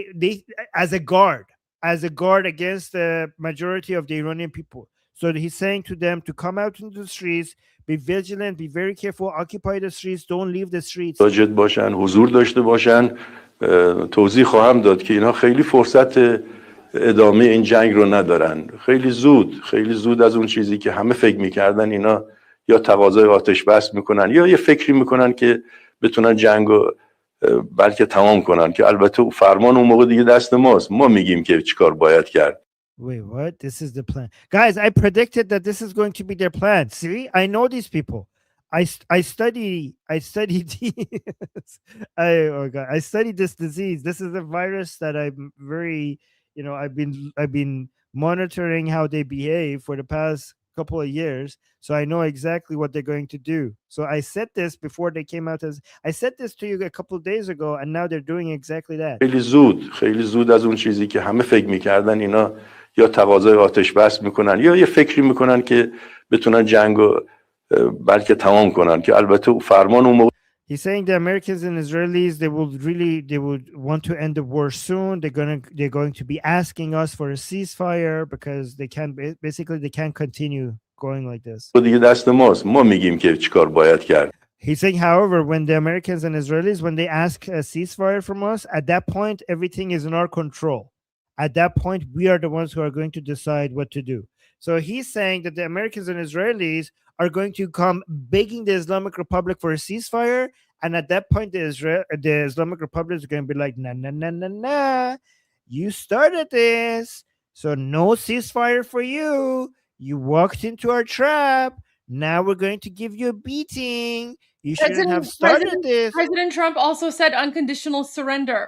as a guard against the majority of the Iranian people. So he's saying to them to come out into the streets, be vigilant, be very careful, occupy the streets, don't leave the streets. واجد باشن، حضور داشته باشن. توضیح خواهم داد که اینا خیلی فرصت ادامه این جنگ رو ندارن. خیلی زود از اون چیزی که همه فکر میکردن اینا یا تقاضای آتش بس میکنن یا یه فکری میکنن که بتونن جنگ رو بلکه تمام کنن، که البته فرمان اون موقع دیگه دست ماست. ما میگیم که چیکار باید کرد. Wait, what? This is the plan. Guys, I predicted that this is going to be their plan. See, I know these people. I studied this. I studied this disease. This is a virus that I'm very, I've been monitoring how they behave for the past couple of years. So I know exactly what they're going to do. So I said this before they came out I said this to you a couple of days ago, and now they're doing exactly that. خیلی زود از اون چیزی که همه فکر میکردن اینا یا تقاضای آتش بس میکنن یا یه فکری میکنن که بتونن جنگو بلکه تمام کنن، که البته فرمان اون موقع. He's saying the Americans and Israelis, they would want to end the war soon. They're going to be asking us for a ceasefire because they can't continue going like this. دیگه دست ماست. ما میگیم که چیکار باید کرد. He's saying, however, when the Americans and Israelis, when they ask a ceasefire from us, at that point, everything is in our control. At that point, we are the ones who are going to decide what to do. So he's saying that the Americans and Israelis are going to come begging the Islamic Republic for a ceasefire. And at that point, the Islamic Republic is going to be like, nah. You started this. So no ceasefire for you. You walked into our trap. Now we're going to give you a beating. You shouldn't have started this. President Trump also said unconditional surrender.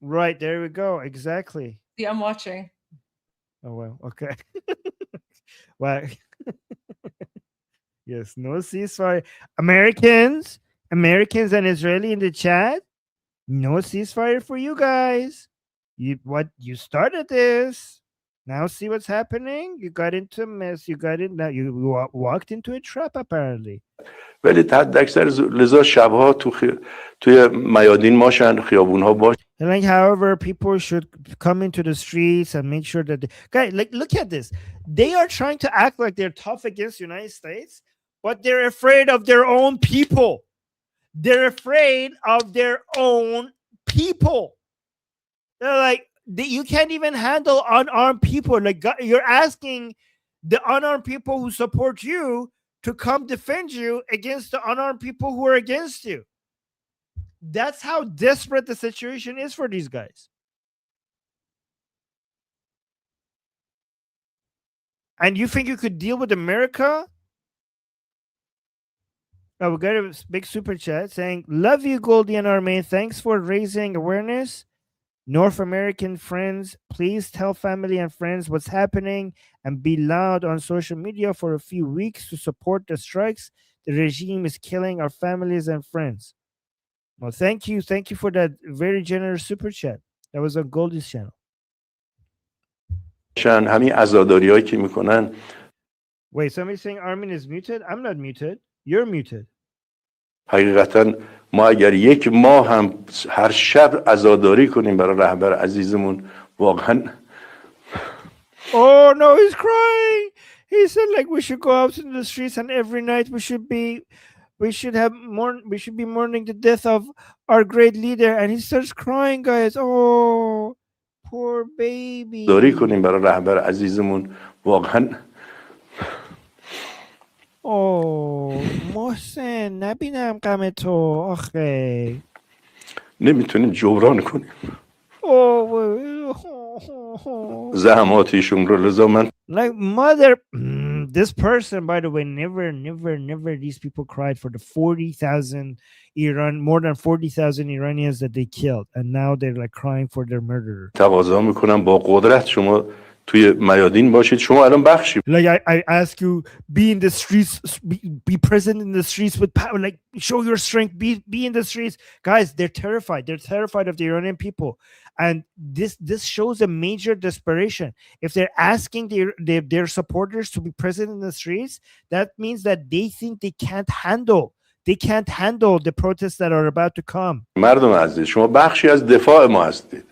Right, there we go. Exactly. Yeah, I'm watching. Oh, well, okay. Well, yes, no ceasefire. Americans and Israeli in the chat, no ceasefire for you guys. You started this. Now see what's happening? You got into a mess. Now you walked into a trap apparently. ولی حد اکثر لذا شبها توی میادین باشن، خیابون‌ها باشن. Like, however, people should come into the streets and make sure that guys, like, look at this. They are trying to act like they're tough against the United States, but they're afraid of their own people. They're afraid of their own people. They're like, you can't even handle unarmed people. Like, you're asking the unarmed people who support you to come defend you against the unarmed people who are against you. That's how desperate the situation is for these guys. And you think you could deal with America? Oh, we got a big super chat saying, "Love you, Goldie and Armin. Thanks for raising awareness. North American friends, please tell family and friends what's happening and be loud on social media for a few weeks to support the strikes. The regime is killing our families and friends." Well, thank you. Thank you for that very generous super chat. That was on Goldie's channel. همین عزاداریایی که میکنن. Wait, somebody's saying Armin is muted? I'm not muted. You're muted. حقیقتا ما اگر یک ماه هم هر شب عزاداری کنیم برای رهبر عزیزمون واقعا. Oh no, he's crying. He said like we should go out in the streets and every night we should be mourning the death of our great leader, and he starts crying, guys. Oh, poor baby. داری کنیم برای رهبر عزیزمون واقعا. اوه محسن نبینم غم تو آخه. نمیتونیم جبران کنیم زحماتیشون رو. لذا من like mother this person, by the way, never these people cried for the 40,000 more than 40,000 Iranians that they killed, and now they're like crying for their murderer. تقاضا میکنم با قدرت شما توی میادین باشید. شما الان بخشی. Like I ask you, be in the streets, be present in the streets with power, like show your strength, be in the streets. Guys, they're terrified. They're terrified of the Iranian people. And this shows a major desperation. If they're asking their supporters to be present in the streets, that means that they think they can't handle the protests that are about to come. مردم عزیز شما بخشی از دفاع ما هستید.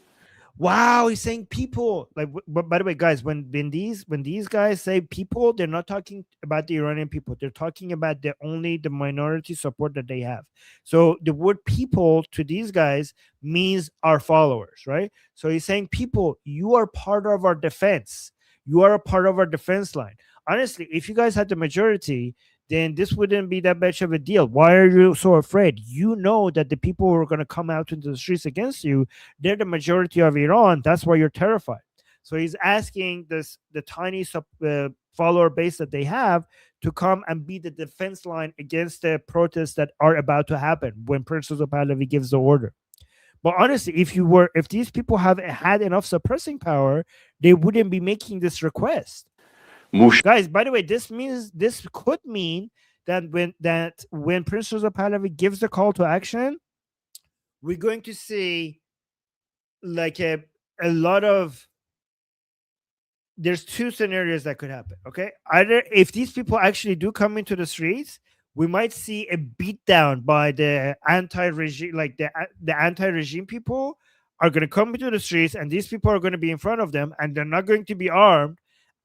Wow, he's saying people. Like, but by the way, guys, when these guys say people, they're not talking about the Iranian people. They're talking about only the minority support that they have. So the word people to these guys means our followers, right? So he's saying people, you are part of our defense. You are a part of our defense line. Honestly, if you guys had the majority, then this wouldn't be that much of a deal. Why are you so afraid? You know that the people who are going to come out into the streets against you, they're the majority of Iran. That's why you're terrified. So he's asking the tiny follower base that they have to come and be the defense line against the protests that are about to happen when Prince Reza Pahlavi gives the order. But honestly, if these people have had enough suppressing power, they wouldn't be making this request. Guys, by the way, this could mean that when Prince Reza Pahlavi gives the call to action, we're going to see like a lot of. There's two scenarios that could happen. Okay, either if these people actually do come into the streets, we might see a beatdown by the anti-regime, like the anti-regime people are going to come into the streets, and these people are going to be in front of them, and they're not going to be armed.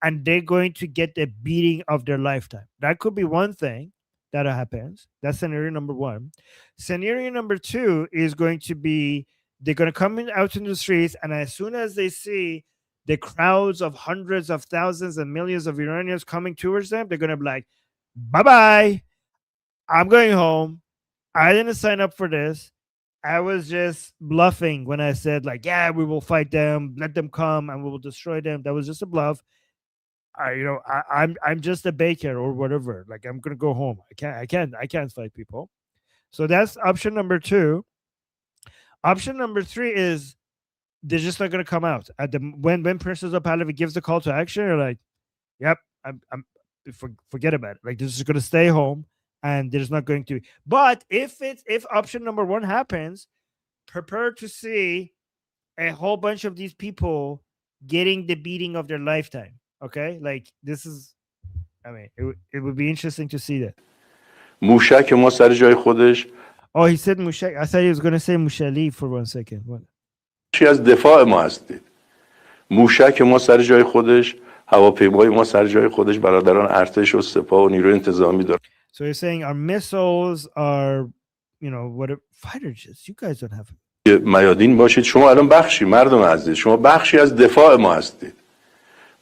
And they're going to get the beating of their lifetime. That could be one thing that happens. That's scenario number one. Scenario number two is going to be they're going to come out in the streets, and as soon as they see the crowds of hundreds of thousands and millions of Iranians coming towards them, they're going to be like, bye-bye. I'm going home. I didn't sign up for this. I was just bluffing when I said, like, yeah, we will fight them, let them come, and we will destroy them. That was just a bluff. I'm just a baker or whatever. Like, I'm gonna go home. I can't fight people. So that's option number two. Option number three is they're just not gonna come out at when Prince Reza Pahlavi gives the call to action. You're like, yep, forget about it. Like, this is gonna stay home, and there's not going to. But if option number one happens, prepare to see a whole bunch of these people getting the beating of their lifetime. Okay, like this is, I mean, it would be interesting to see that. موشک ما سر جای خودش. Oh, he said موشک. I thought he was going to say موشلی for 1 second. What? از دفاع ما هستید. موشک ما سر جای خودش، هواپیمای ما سر جای خودش، برادران ارتش و سپاه و نیروی انتظامی داره. So you're saying our missiles are, what fighter jets? You guys don't have. میادین باشید. شما الان بخشی، مردم عزیز، شما بخشی از دفاع ما هستید.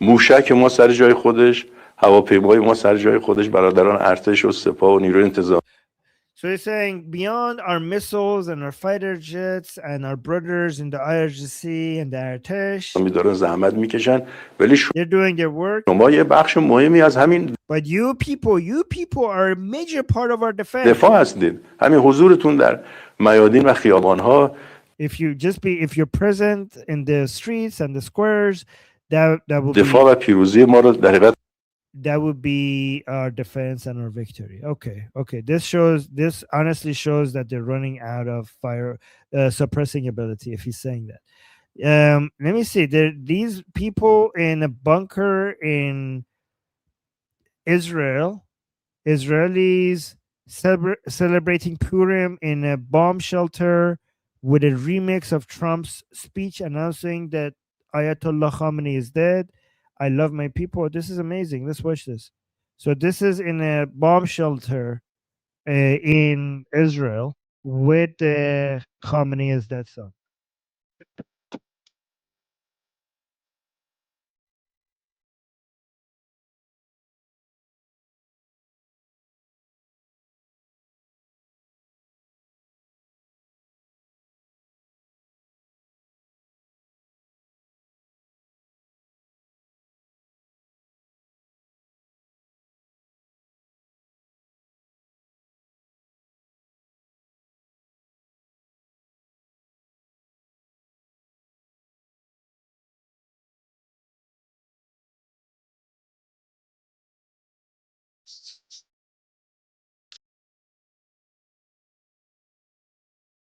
موشک ما سر جای خودش، هواپیمای ما سر جای خودش، برادران ارتش و سپاه و نیروی انتظامی. So he's saying beyond our missiles and our fighter jets and our brothers in the IRGC and the Artesh, می‌دارن زحمت میکشن ولی they're doing their work. شما یه بخش مهمی از همین But you people are a major part of our defense. دفاع هستید. همین حضورتون در میادین و خیابان‌ها If you're present in the streets and the squares, that will دفاع و پیروزی ما رو در حقیقت that would be our defense and our victory. Okay. This honestly shows that they're running out of fire suppressing ability. If he's saying that, let me see. These people in a bunker in Israel, Israelis celebrating Purim in a bomb shelter with a remix of Trump's speech announcing that Ayatollah Khamenei is dead. I love my people. This is amazing. Let's watch this. So this is in a bomb shelter in Israel with Khamenei as that song.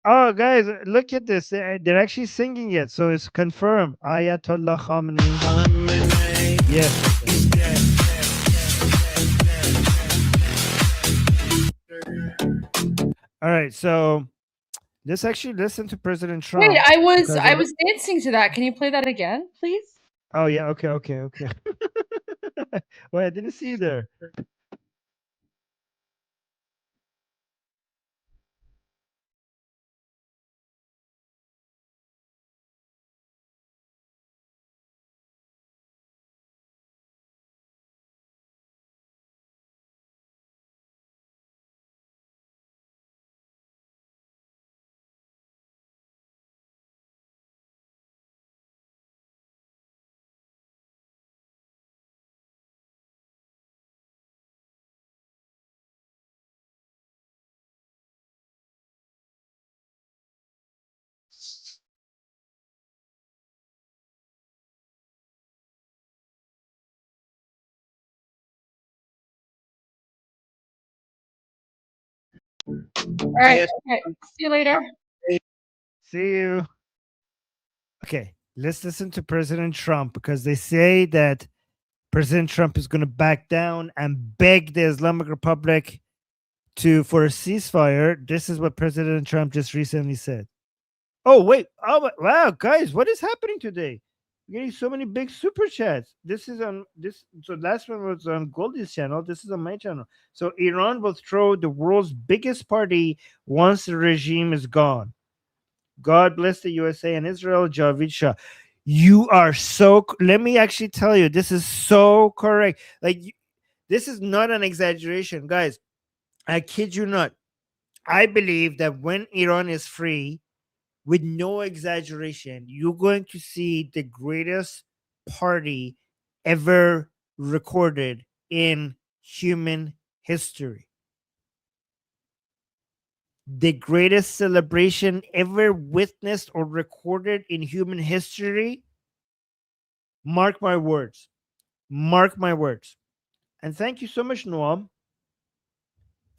Oh, guys, look at this. They're actually singing it. So it's confirmed. Ayatollah Khamenei. Yes. All right. So let's actually listen to President Trump. Wait, I was dancing to that. Can you play that again, please? Oh, yeah. Okay. Wait, I didn't see you there. All right. Okay. See you later. See you. Okay, let's listen to President Trump because they say that President Trump is going to back down and beg the Islamic Republic for a ceasefire. This is what President Trump just recently said. Oh, wait. Oh, wow, guys, what is happening today? We're getting so many big super chats. This is on this. So last one was on Goldie's channel. This is on my channel. So Iran will throw the world's biggest party once the regime is gone. God bless the USA and Israel. Javid Shah. You are so. Let me actually tell you, this is so correct. This is not an exaggeration, guys. I kid you not. I believe that when Iran is free, with no exaggeration, you're going to see the greatest party ever recorded in human history. The greatest celebration ever witnessed or recorded in human history. Mark my words. Mark my words. And thank you so much, Noam.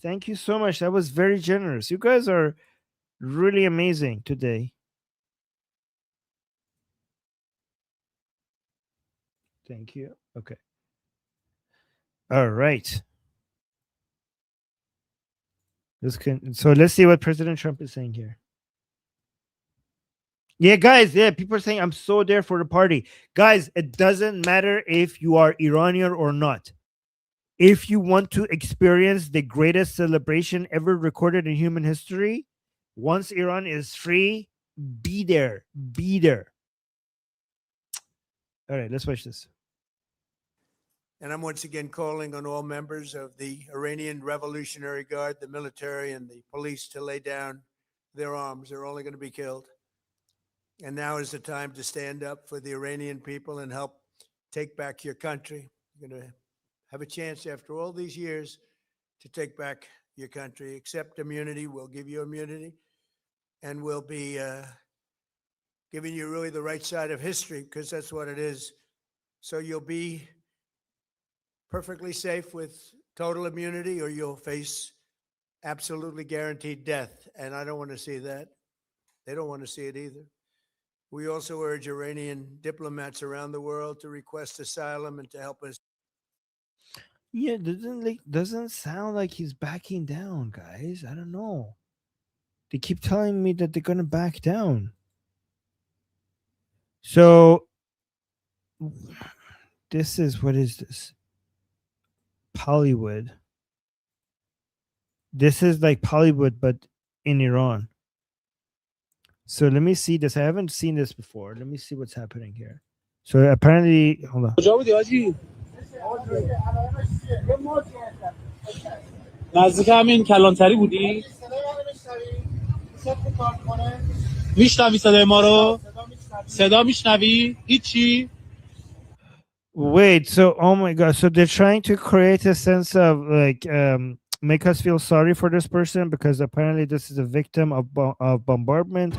Thank you so much. That was very generous. You guys are really amazing today. Thank you. Okay. All right. So let's see what President Trump is saying here. Yeah, guys. Yeah, people are saying I'm so there for the party. Guys, it doesn't matter if you are Iranian or not. If you want to experience the greatest celebration ever recorded in human history, once Iran is free, be there. Be there. All right, let's watch this. And I'm once again calling on all members of the Iranian Revolutionary Guard, the military and the police to lay down their arms. They're only going to be killed. And now is the time to stand up for the Iranian people and help take back your country. You're going to have a chance after all these years to take back your country. Accept immunity. We'll give you immunity. And we'll be giving you really the right side of history, because that's what it is. So you'll be perfectly safe with total immunity, or you'll face absolutely guaranteed death. And I don't want to see that. They don't want to see it either. We also urge Iranian diplomats around the world to request asylum and to help us. Yeah, doesn't sound like he's backing down, guys. I don't know. They keep telling me that they're gonna back down. So this is, what is this? Bollywood. This is like Bollywood, but in Iran. So let me see this. I haven't seen this before. Let me see what's happening here. So apparently, hold on. نزدیک همین کلانتری بودی؟ میشنوی صدای ما رو؟ صدا میشنوی؟ هیچی؟ Wait, so oh my god, so they're trying to create a sense of like make us feel sorry for this person because apparently this is a victim of bombardment.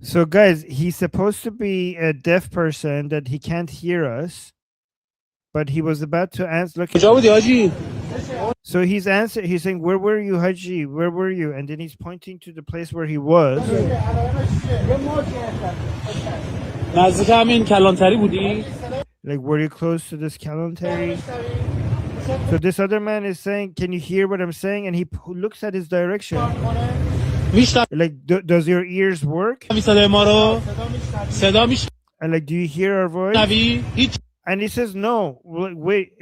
So guys, he's supposed to be a deaf person that he can't hear us, but he was about to answer. Look, so he's saying, "Where were you, Haji? Where were you?" And then he's pointing to the place where he was. Like, were you close to this Kalantari? So this other man is saying, "Can you hear what I'm saying?" And he looks at his direction. Like, does your ears work? And like, do you hear our voice? And he says, "No." Wait,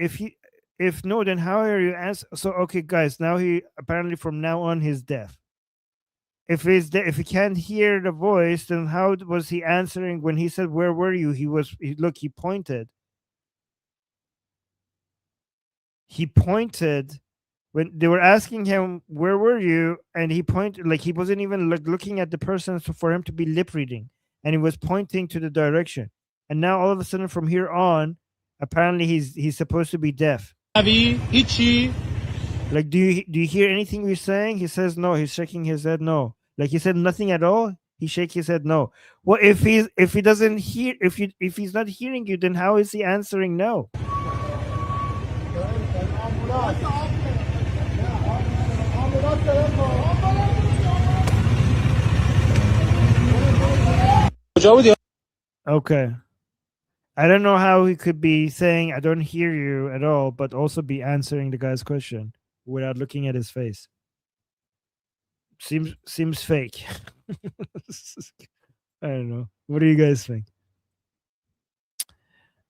if no, then how are you answering? So okay, guys, now he apparently from now on he's deaf. If he can't hear the voice, then how was he answering when he said, "Where were you?" He pointed. He pointed when they were asking him, "Where were you?" And he pointed, like he wasn't even looking at the person for him to be lip reading, and he was pointing to the direction. And now all of a sudden, from here on, apparently he's supposed to be deaf. Like, do you hear anything we're saying? He says no. He's shaking his head no. Like he said nothing at all. He shakes his head no. Well, if he doesn't hear, if he's not hearing you, then how is he answering no? Okay. I don't know how he could be saying "I don't hear you" at all, but also be answering the guy's question without looking at his face. Seems fake. I don't know. What do you guys think?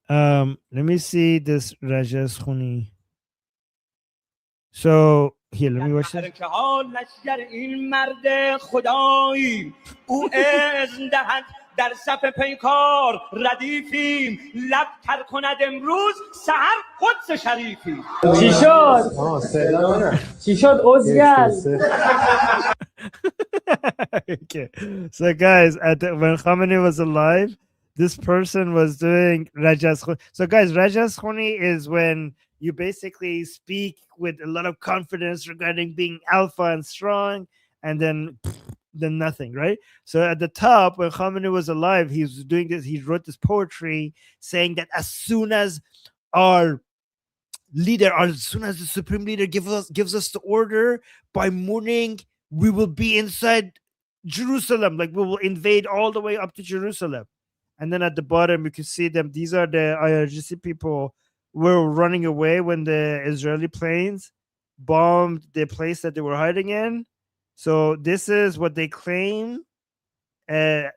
Let me see this Reza Pahlavi. So here, let me watch this. در صف پیکار ردیفیم لب تر کند امروز سحر قدس شریفیم چی شد؟ چی شد ازگل؟ Okay, so guys, when Khamenei was alive, this person was doing Rajas Khuni. So guys, Rajas Khuni is when you basically speak with a lot of confidence regarding being alpha and strong, and then nothing, right? So at the top, when Khamenei was alive, he was doing this. He wrote this poetry saying that as soon as our leader, as soon as the supreme leader gives us the order, by morning we will be inside Jerusalem. Like we will invade all the way up to Jerusalem. And then at the bottom, you can see them. These are the IRGC people were running away when the Israeli planes bombed the place that they were hiding in. So this is what they claim. They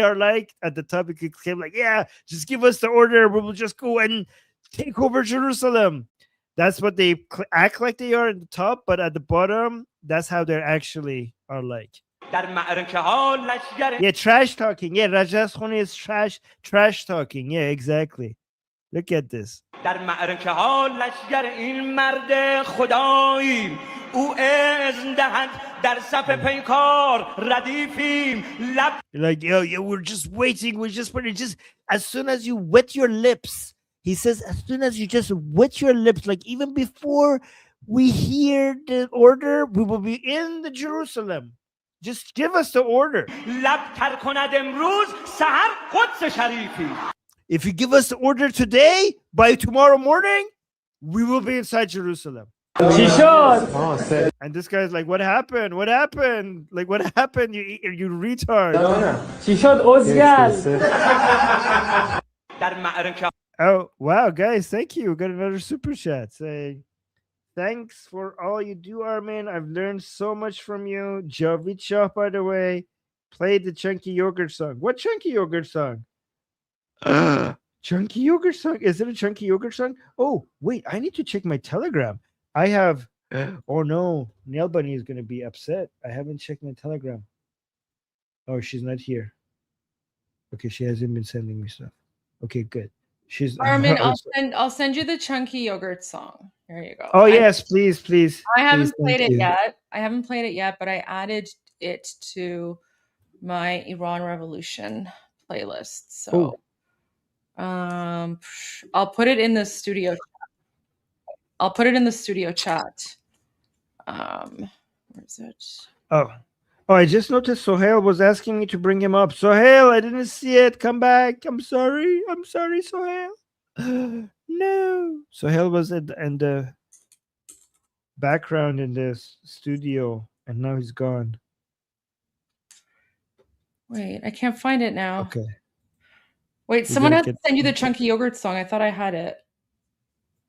are like at the top. You could claim like, yeah, just give us the order. We will just go and take over Jerusalem. That's what they act like they are at the top, but at the bottom, that's how they actually are like. Yeah, trash talking. Yeah, Rajas Khoni is trash talking. Yeah, exactly. Look at this. در معرکه ها لشگر این مرد خداییم او اذن دهد در صف پیکار ردیفیم لب Like, yo, we're just waiting. We're just putting just as soon as you wet your lips. He says, as soon as you just wet your lips, like even before we hear the order, we will be in the Jerusalem. Just give us the order. لب تر کند امروز سحر قدس شریفی. If you give us the order today, by tomorrow morning, we will be inside Jerusalem. And this guy's like, what happened? What happened? Like, what happened? You retard. Oh, wow, guys, thank you. We got another super chat saying, thanks for all you do, Armin. I've learned so much from you. Javid Shah, by the way, played the Chunky Yogurt song. What Chunky Yogurt song? Chunky Yogurt song? Is it a Chunky Yogurt song? Oh, wait, I need to check my Telegram. I have, oh no, Nail Bunny is going to be upset. I haven't checked my Telegram. Oh, she's not here. Okay, she hasn't been sending me stuff. Okay, good. She's Armin, I'll send you the Chunky Yogurt song. There you go. Oh, yes, please. I haven't Please, played thank it you. yet. I haven't played it yet, but I added it to my Iran Revolution playlist. So I'll put it in the studio. I'll put it in the studio chat. Where is it? Oh, I just noticed Sohail was asking me to bring him up. Sohail, I didn't see it. Come back. I'm sorry, Sohail. No. Sohail was in the background in this studio, and now he's gone. Wait, I can't find it now. Okay. Wait, someone has to send you the Chunky Yogurt song. I thought I had it.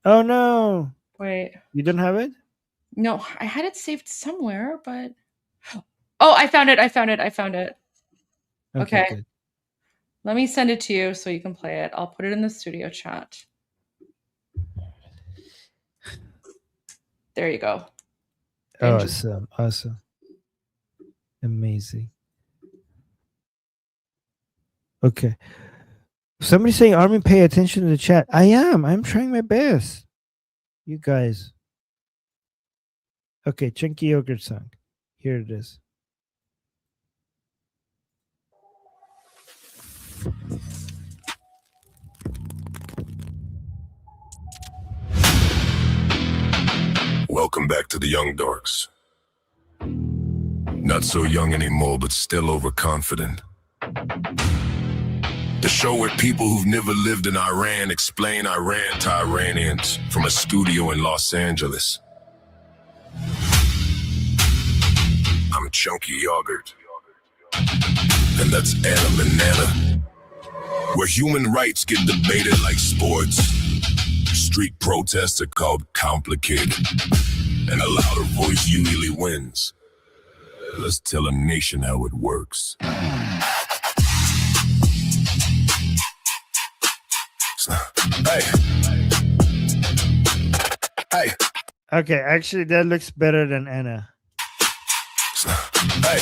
Oh, no. Wait. You don't have it? No, I had it saved somewhere, but... Oh, I found it. Okay. Good. Let me send it to you so you can play it. I'll put it in the studio chat. There you go. Awesome. Amazing. Okay. Somebody's saying, Armin, pay attention to the chat. I am. I'm trying my best. You guys. Okay, Chunky Yogurt song. Here it is. Welcome back to the Young Dorks. Not so young anymore, but still overconfident. The show where people who've never lived in Iran explain Iran to Iranians from a studio in Los Angeles. I'm Chunky Yogurt. And that's Anna Banana. Where human rights get debated like sports. Street protests are called complicated. And a louder voice usually wins. Let's tell a nation how it works. Hey. Okay, actually, that looks better than Anna. Hey.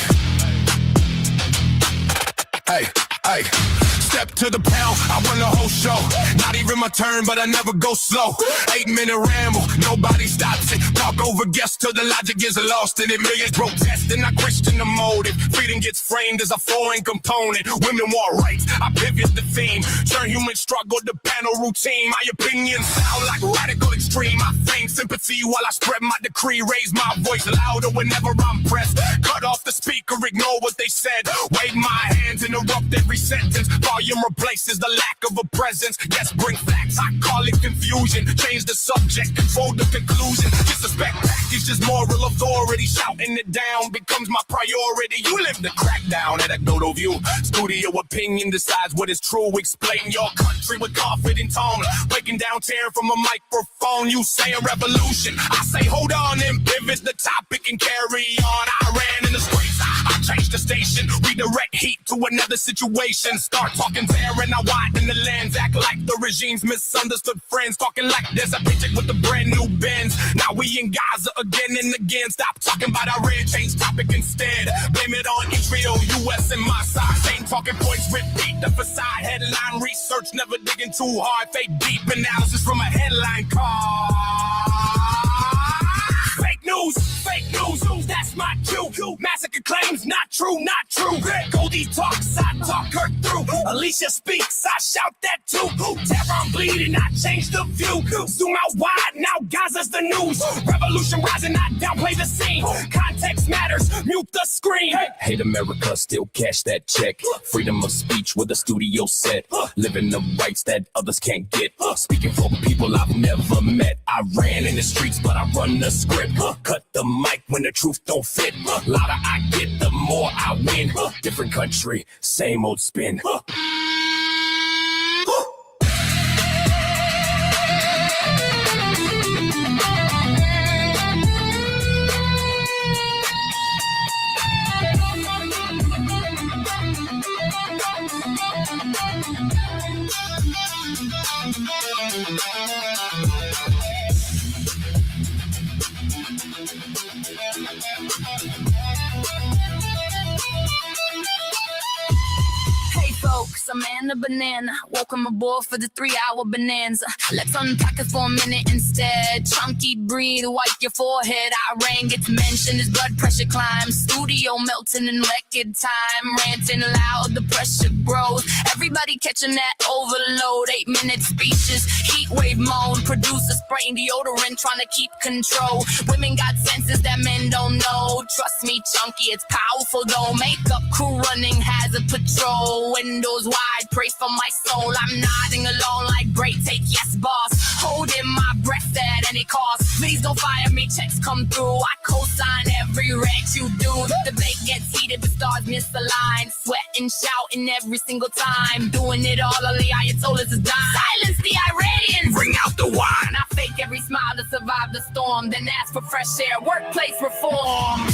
Step to the pound, I run the whole show. Not even my turn, but I never go slow. 8-minute ramble, nobody stops it. Talk over guests till the logic is lost in it. Millions protesting, I question the motive. Freedom gets framed as a foreign component. Women want rights, I pivot the theme. Turn human struggle to panel routine. My opinions sound like radical extreme. I feign sympathy while I spread my decree. Raise my voice louder whenever I'm pressed. Cut off the speaker, ignore what they said. Wave my hands, interrupt every sentence. Volume replaces the lack of a presence. Yes, bring facts, I call it confusion. Change the subject, control the conclusion. Disrespect package, just moral authority. Shouting it down becomes my priority. You live the crackdown at a dodo view. Studio opinion decides what is true. Explain your country with confident tone. Breaking down, tearing from a microphone. You saying revolution, I say hold on and pivot the topic and carry on. I ran in the streets, I changed the station. Redirect heat to another situation. Start talking fair and I widen the lens. Act like the regime's misunderstood friends. Talking like there's a paycheck with a brand new Benz. Now we in Gaza again and again. Stop talking about our red, change topic instead. Blame it on Israel, US and Mossad. Same talking points, repeat the facade. Headline research, never digging too hard. Fake deep analysis from a headline card. Fake news, that's my cue. Massacre claims, not true, not true. Goldie talks, I talk her through. Alicia speaks, I shout that too. Terror, I'm bleeding, I change the view. Zoom out wide, now Gaza's the news. Revolution rising, I downplay the scene. Context matters, mute the screen. Hate America, still cash that check. Freedom of speech with a studio set. Living the rights that others can't get. Speaking for people I've never met. I ran in the streets, but I run the script. Cut the mic when the truth don't fit. Louder I get, the more I win. Different country, same old spin. Hey folks, I'm Anna Banana. Welcome aboard for the 3-hour bonanza. Let's unpack it for a minute instead. Chunky, breathe, wipe your forehead. Iran gets mentioned, his blood pressure climbs. Studio melting in record time. Ranting loud, the pressure grows. Everybody catching that overload. 8-minute speeches, heat wave mode. Producer spraying deodorant, trying to keep control. Women got senses that men don't know. Trust me, Chunky, it's powerful though. Makeup crew running hazard patrol. Windows wide, pray for my soul. I'm nodding along like great take, yes boss. Holding my breath at any cost. Please don't fire me, checks come through. I co-sign every rag you do. The debate gets heated, the stars misaligned. Sweating, shouting every single time. Doing it all, the Ayatollahs is dying. Silence the Iranians, bring out the wine. I fake every smile to survive the storm. Then ask for fresh air, workplace reform.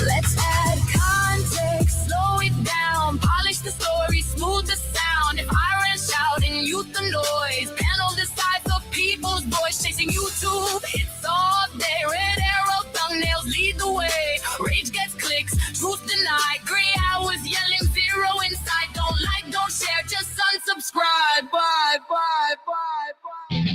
Let's add context, slow it down, polish the story, smooth the sound. If Iran shouting, mute the noise. Panel the size of people's voice, chasing YouTube. It's all there. Red arrow thumbnails lead the way. Rage gets clicks, truth denied. 3 hours yelling, 0 inside. Don't like, don't share, just unsubscribe. Bye, bye, bye, bye.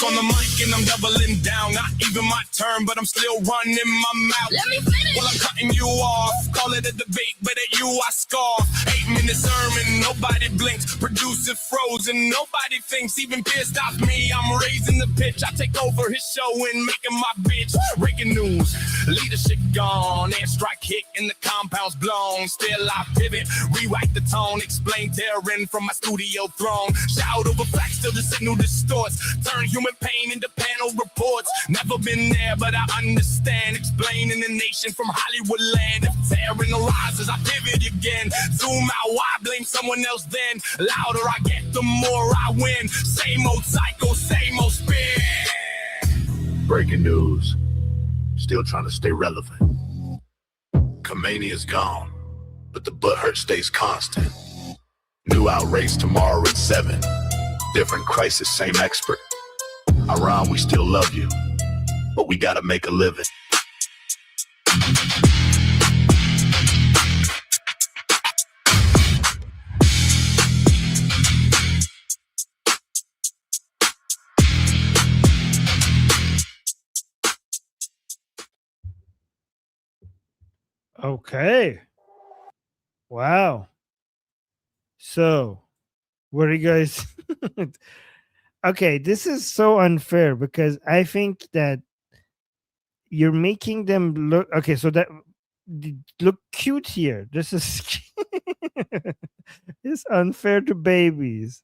On the mic and I'm doubling down. Not even my turn, but I'm still running my mouth. Let me finish. Well, I'm cutting you off. Call it a debate, but at you I scoff. 8-minute sermon, nobody blinks. Producer frozen, nobody thinks. Even pissed off me, I'm raising the pitch. I take over his show and making my bitch. Breaking news, leadership gone. Airstrike hit and the compound's blown. Still I pivot, rewrite the tone. Explain terroring from my studio throne. Shout over facts till the signal distorts. Turn human pain into panel reports. Never been there, but I understand. Explaining the nation from Hollywood land. If terror arises, I pivot again. Zoom out, why blame someone else then? Louder I get, the more I win. Same old cycle, same old spin. Breaking news. Still trying to stay relevant. Khomeini is gone, but the butthurt stays constant. New outrage tomorrow at 7. Different crisis, same expert. Iran, we still love you, but we gotta make a living. Okay. Wow. So, what are you guys? Okay, this is so unfair because I think that you're making them look okay. So that look cute here. This is it's unfair to babies.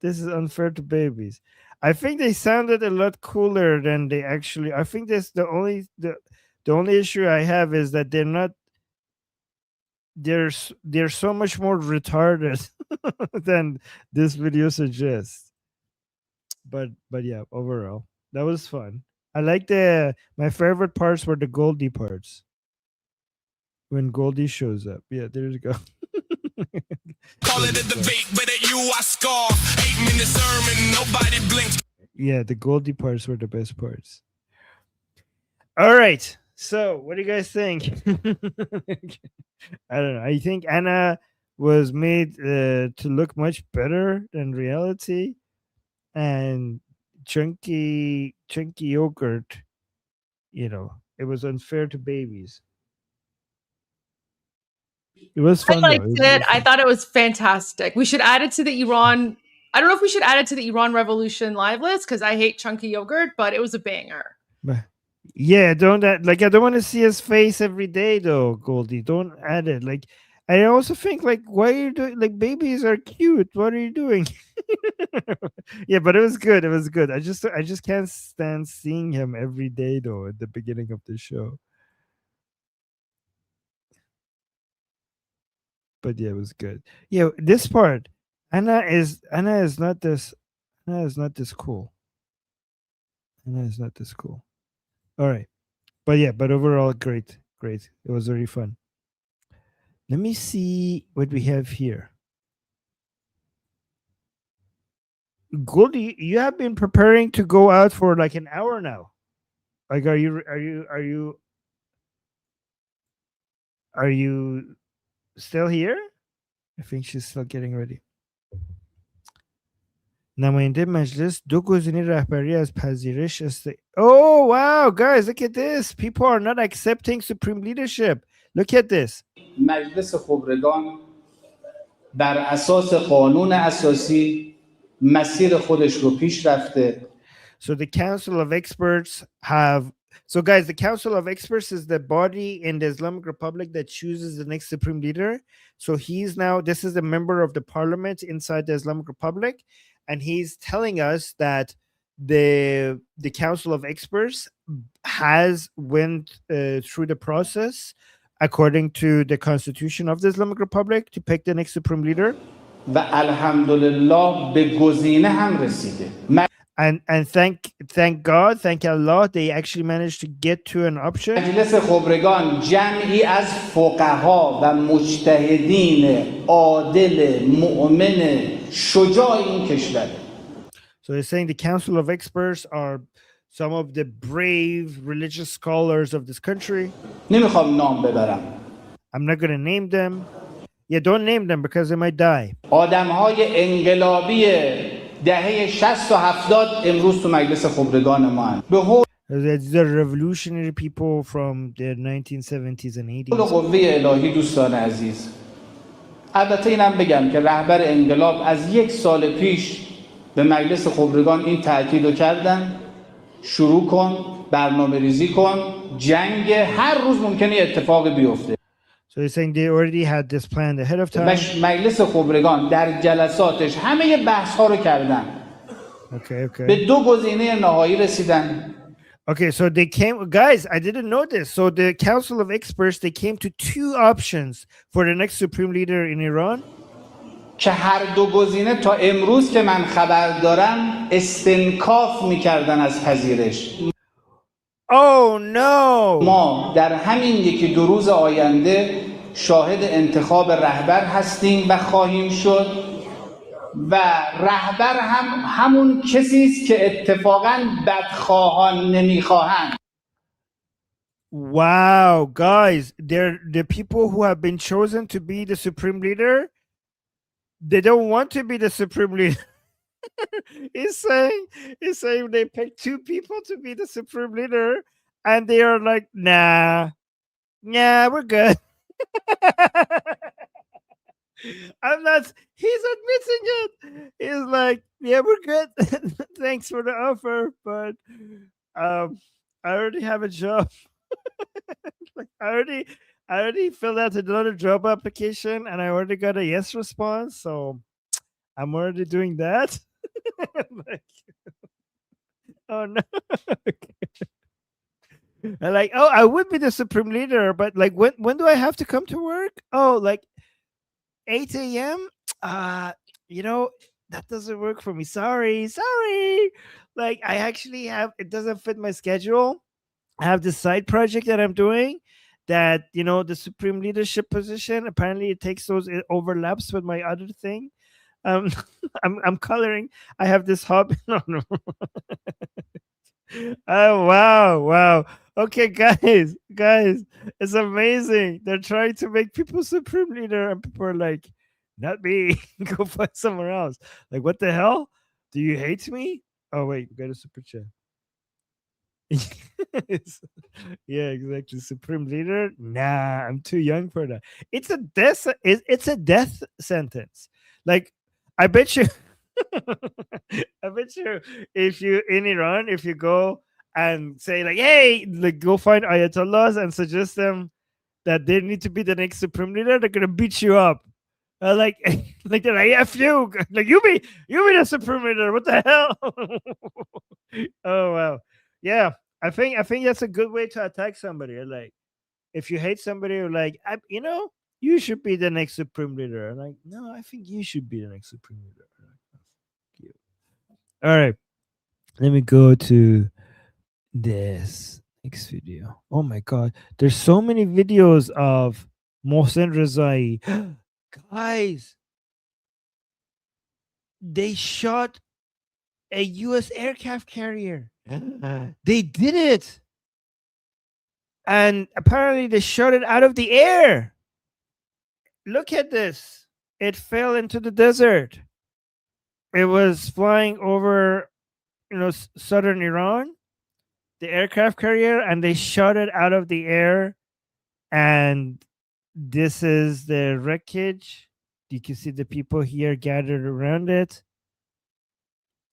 This is unfair to babies. I think they sounded a lot cooler than they actually. I think that's the only issue I have is that they're not they're so much more retarded than this video suggests. But yeah, overall, that was fun. I like my favorite parts were the Goldie parts. When Goldie shows up. Yeah, there you go. Call it a debate, but at you I scoff. 8-minute sermon, nobody blinks. Yeah, the Goldie parts were the best parts. All right. So, what do you guys think? I don't know. I think Anna was made to look much better than reality, and chunky yogurt, it was unfair to babies. It was fun. I liked it. I thought it was fantastic. We should add it to the Iran. I don't know if we should add it to the Iran Revolution live list because I hate chunky yogurt, but it was a banger. Yeah, don't I don't want to see his face every day though, Goldie. Don't add it. I also think why are you doing babies are cute. What are you doing? Yeah, but it was good. It was good. I just can't stand seeing him every day though at the beginning of the show. But yeah, it was good. Yeah, this part, Anna is not this cool. Anna is not this cool. All right. But overall, great. It was very fun. Let me see what we have here. Goldie, you have been preparing to go out for an hour now. Are you still here? I think she's still getting ready. نماینده مجلس دو گزینه رهبری از پذیرش Oh wow, guys, look at this. People are not accepting supreme leadership. Look at this. مجلس خبرگان بر اساس قانون اساسی مسیر خودش رو پیش رفته. So the Council of Experts So guys, the Council of Experts is the body in the Islamic Republic that chooses the next supreme leader. So this is a member of the parliament inside the Islamic Republic, and he's telling us that the Council of Experts has went through the process according to the Constitution of the Islamic Republic to pick the next supreme leader. و الحمدلله به گزینه هم رسیده. And thank God, thank Allah, they actually managed to get to an option. مجلس خبرگان جمعی از فقها و مجتهدین عادل مؤمن شجاع این کشور. So they're saying the Council of Experts are some of the brave religious scholars of this country. نمیخوام نام ببرم. I'm not going to name them. Yeah, don't name them because they might die. آدم‌های انقلابی دهه 60 و 70 امروز تو مجلس خبرگان ما هستند. These are revolutionary people from the 1970s and 80s. قوه الهی دوستان عزیز. البته اینم بگم که رهبر انقلاب از 1 سال پیش به مجلس خبرگان این تاکید رو کردن شروع کن، برنامه‌ریزی کن، جنگ هر روز ممکنه اتفاق بیفته. So they're saying they already had this planned ahead of time. مجلس خبرگان در جلساتش همه بحث‌ها رو کردن. Okay. به 2 گزینه نهایی رسیدن. Okay, so they came, guys, I didn't know this. So the Council of Experts, they came to 2 options for the next supreme leader in Iran. که هر 2 گزینه تا امروز که من خبر دارم استنکاف می‌کردن از پذیرش. Oh no! ما در همین 1-2 روز آینده شاهد انتخاب رهبر هستیم و خواهیم شد و رهبر هم همون کسی است که اتفاقاً بدخواهان نمیخواهند. Wow, guys, the people who have been chosen to be the supreme leader, they don't want to be the supreme leader. He's saying they picked 2 people to be the supreme leader, and they are like, nah, we're good. He's admitting it. He's like, yeah, we're good. Thanks for the offer, but I already have a job. I already filled out another job application, and I already got a yes response, so I'm already doing that. Oh no. I'm like, oh, I would be the supreme leader, but when do I have to come to work? work? Oh, like 8 a.m. You know, that doesn't work for me. Sorry. Like I actually have, it doesn't fit my schedule. I have this side project that I'm doing that, you know, the supreme leadership position, apparently it takes those, it overlaps with my other thing. I'm coloring. I have this hobby. No. Oh wow. Okay, guys, it's amazing. They're trying to make people supreme leader, and people are like, not me. Go find somewhere else. Like, what the hell? Do you hate me? Oh wait, we got a super chat. Yeah, exactly. Supreme leader? Nah, I'm too young for that. It's a death. It's a death sentence. Like, I bet you. I bet you, if you in Iran, if you go and say like, hey, like, go find Ayatollahs and suggest them that they need to be the next supreme leader, they're gonna beat you up. Like they're like, F you, like you be the supreme leader. What the hell? Oh wow, yeah. I think that's a good way to attack somebody. Like, if you hate somebody, you're like, you know, you should be the next supreme leader. I'm like, no, I think you should be the next supreme leader. All right, let me go to this next video. Oh my god, there's so many videos of Mohsen Rezai. Guys, they shot a U.S. aircraft carrier. They did it, and apparently they shot it out of the air. Look at this. It fell into the desert. It was flying over, you know, southern Iran, the aircraft carrier, and they shot it out of the air. And this is the wreckage. You can see the people here gathered around it.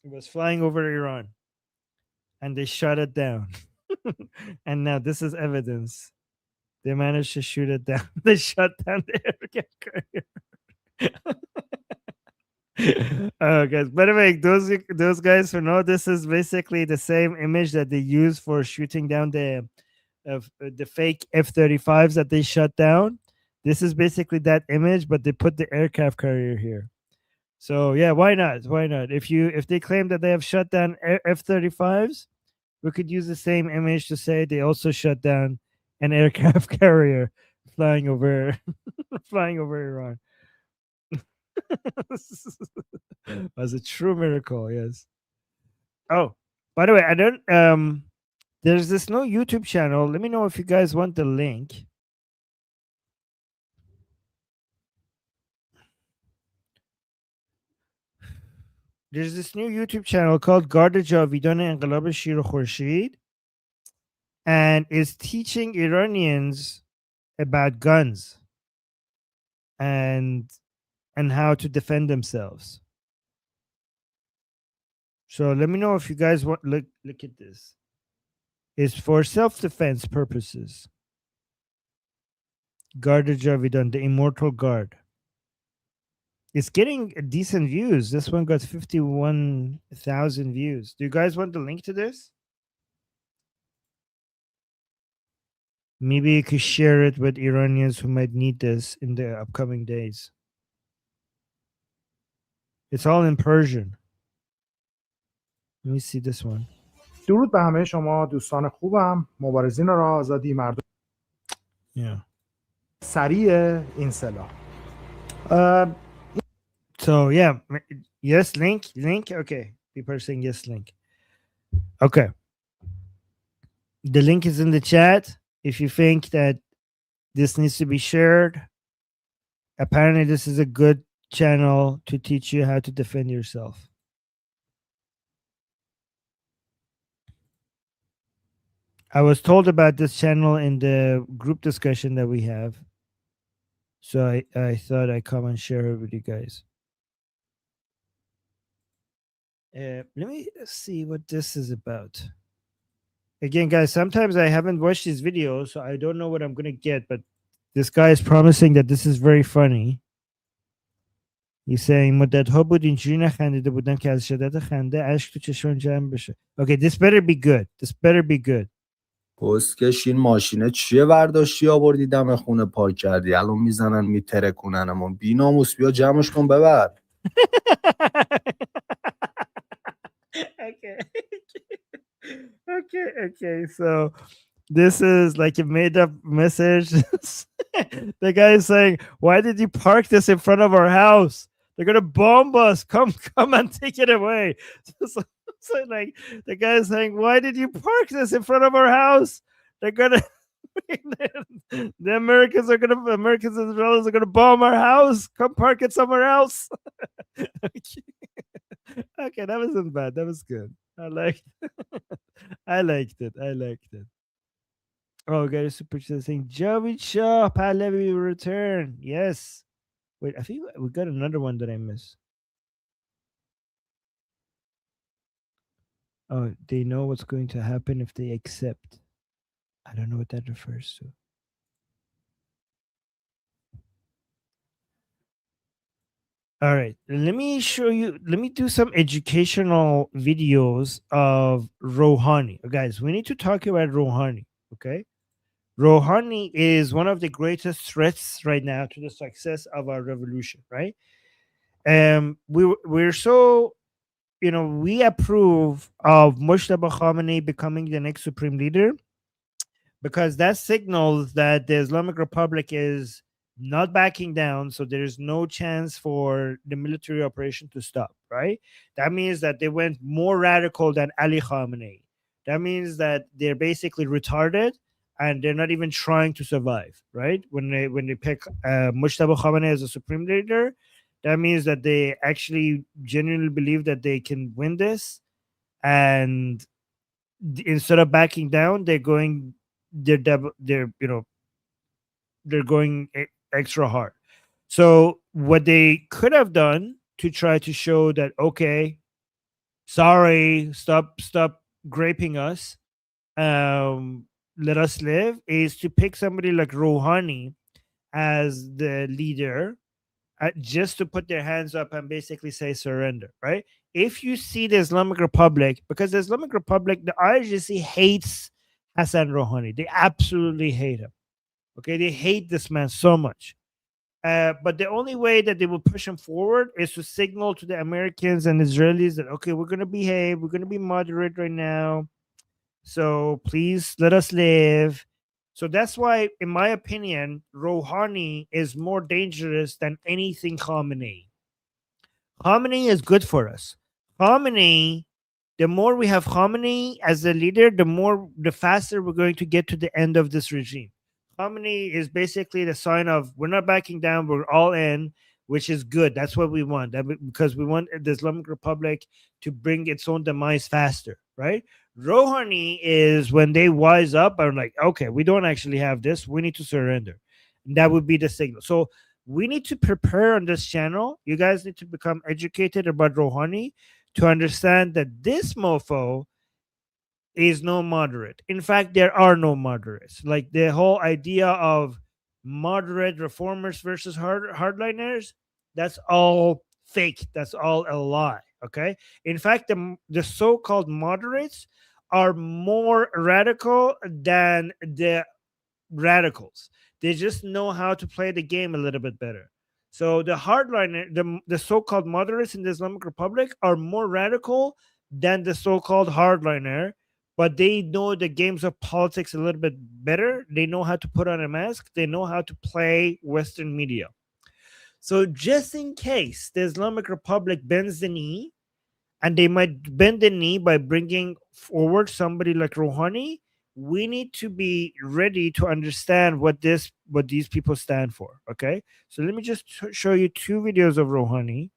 It was flying over Iran, and they shot it down. And now this is evidence. They managed to shoot it down. They shot down the aircraft carrier. Oh, guys. By the way, those guys who know, this is basically the same image that they use for shooting down the fake F-35s that they shut down. This is basically that image, but they put the aircraft carrier here. So yeah, why not? If they claim that they have shut down F-35s, we could use the same image to say they also shut down an aircraft carrier flying over Iran. Was a true miracle, yes. Oh, by the way, I don't there's this new YouTube channel. Let me know if you guys want the link. There's this new YouTube channel called Garde Javidan Enqilab Shir Khurshid, and is teaching Iranians about guns and how to defend themselves. So let me know if you guys want look at this. It's for self-defense purposes. Garde Javidan, the Immortal Guard. It's getting decent views. This one got 51,000 views. Do you guys want the link to this? Maybe you could share it with Iranians who might need this in the upcoming days. It's all in Persian. Let me see this one. درود به همه شما دوستان خوبم. مبارزین راه آزادی مردم. Yeah. سریع این سلاح. So yeah, yes, link. Okay, people are saying yes, link. Okay, the link is in the chat. If you think that this needs to be shared, apparently this is a good channel to teach you how to defend yourself. I was told about this channel in the group discussion that we have, so I thought I'd come and share it with you guys. Let me see what this is about. Again, guys, sometimes I haven't watched these videos, so I don't know what I'm going to get, but this guy is promising that this is very funny. He's saying مدت‌ها بود اینجوری نخندیده بودم که از شدت خنده اشک تو چشمم جمع بشه. Okay, this better be good. پسکش این ماشینه چیه برداشتی آوردی دم خونه پارک کردی الان میزنن میتره کننمون بی ناموس بیا جمعش کن ببر. Okay. So this is like a made-up message. The guy is saying, "Why did you park this in front of our house? They're gonna bomb us. Come and take it away." So like the guy is saying, "Why did you park this in front of our house? They're gonna." The Americans and Israelis are gonna bomb our house. Come park it somewhere else. Okay, that wasn't bad. That was good. I liked it. Oh, got a super chat saying Javid Shah Pahlavi will return. Yes. Wait, I think we got another one that I missed. Oh, they know what's going to happen if they accept. I don't know what that refers to. All right, let me show you. Let me do some educational videos of Rouhani. Guys, we need to talk about Rouhani, okay? Rouhani is one of the greatest threats right now to the success of our revolution, right? We're so, we approve of Mujtaba Khamenei becoming the next supreme leader because that signals that the Islamic Republic is not backing down, so there's no chance for the military operation to stop, right? That means that they went more radical than Ali Khamenei. That means that they're basically retarded and they're not even trying to survive, right? When they pick Mujtaba Khamenei as a supreme leader, that means that they actually genuinely believe that they can win this, and instead of backing down, they're going extra hard. So what they could have done to try to show that, okay, sorry, stop graping us, let us live, is to pick somebody like Rouhani as the leader, just to put their hands up and basically say surrender, right? If you see the Islamic Republic, because the Islamic Republic, the IRGC hates Hassan Rouhani. They absolutely hate him. Okay, they hate this man so much. But the only way that they will push him forward is to signal to the Americans and Israelis that, okay, we're going to behave, we're going to be moderate right now, so please let us live. So that's why, in my opinion, Rouhani is more dangerous than anything Khamenei. Khamenei is good for us. Khamenei, the more we have Khamenei as a leader, the faster we're going to get to the end of this regime. Khamenei is basically the sign of we're not backing down, we're all in, which is good. That's what we want, because we want the Islamic Republic to bring its own demise faster, right? Rouhani is when they wise up and like, okay, we don't actually have this, we need to surrender. And that would be the signal. So we need to prepare on this channel. You guys need to become educated about Rouhani to understand that this mofo is no moderate. In fact, there are no moderates. Like the whole idea of moderate reformers versus hardliners, that's all fake. That's all a lie. Okay. In fact, the so-called moderates are more radical than the radicals. They just know how to play the game a little bit better. So the hardliner, the so-called moderates in the Islamic Republic are more radical than the so-called hardliner, but they know the games of politics a little bit better. They know how to put on a mask. They know how to play Western media. So just in case the Islamic Republic bends the knee, and they might bend the knee by bringing forward somebody like Rouhani, we need to be ready to understand what these people stand for. Okay, so let me just show you two videos of Rouhani.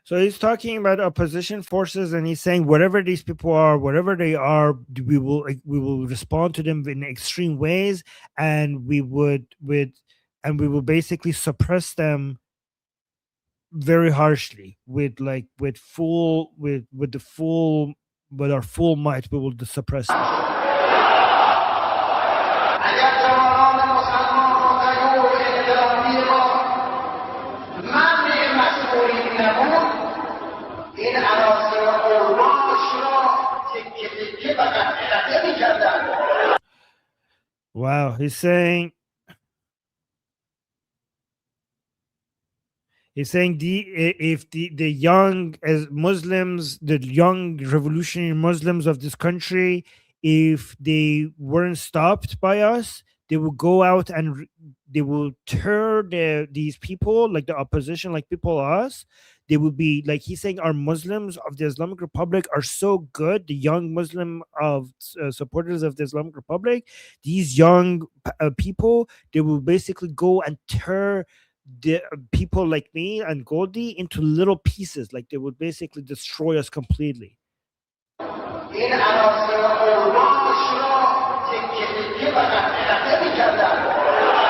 So he's talking about opposition forces, and he's saying whatever these people are, whatever they are, we will respond to them in extreme ways, and we will basically suppress them very harshly with the full with our full might, we will suppress them. Wow, he's saying if the young as Muslims, the young revolutionary Muslims of this country, if they weren't stopped by us, they will go out and they will tear these people, like the opposition, like people us. They will be like, he's saying, our Muslims of the Islamic Republic are so good. The young Muslim of supporters of the Islamic Republic, these young people, they will basically go and tear the people like me and Goldie into little pieces. Like they would basically destroy us completely.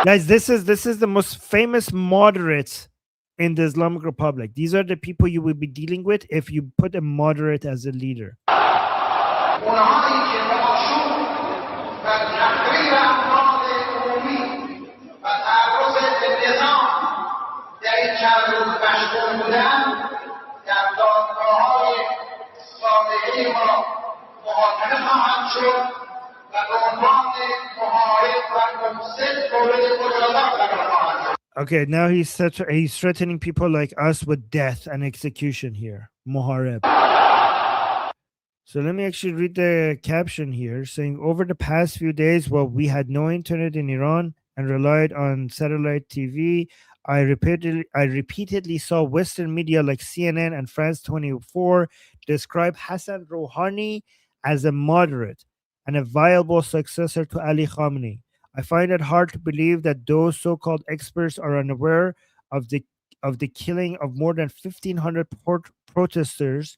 Guys, this is the most famous moderates in the Islamic Republic. These are the people you will be dealing with if you put a moderate as a leader. Okay, now he's threatening people like us with death and execution here. Muharib. So let me actually read the caption here, saying, over the past few days, while we had no internet in Iran and relied on satellite TV, I repeatedly saw Western media like CNN and France 24 describe Hassan Rouhani as a moderate and a viable successor to Ali Khamenei. I find it hard to believe that those so-called experts are unaware of the killing of more than 1,500 protesters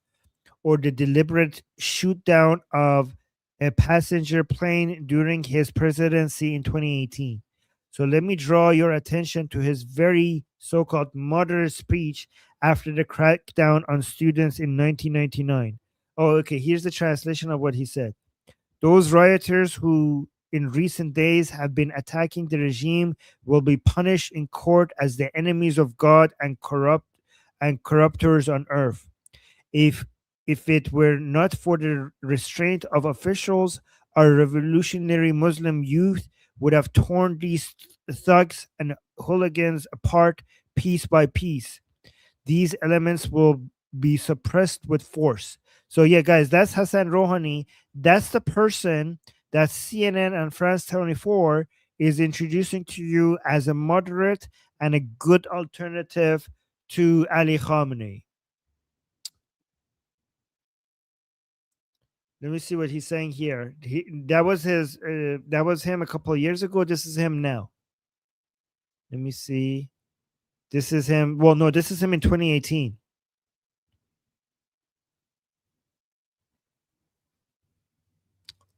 or the deliberate shoot down of a passenger plane during his presidency in 2018. So let me draw your attention to his very so-called moderate speech after the crackdown on students in 1999. Oh, okay, here's the translation of what he said. Those rioters who in recent days have been attacking the regime will be punished in court as the enemies of God and corruptors on earth. If it were not for the restraint of officials, our revolutionary Muslim youth would have torn these thugs and hooligans apart piece by piece. These elements will be suppressed with force. So yeah, guys, that's Hassan Rouhani. That's the person that CNN and France 24 is introducing to you as a moderate and a good alternative to Ali Khamenei. Let me see what he's saying here. That was him a couple of years ago. This is him now. Let me see. This is him. Well, no, this is him in 2018.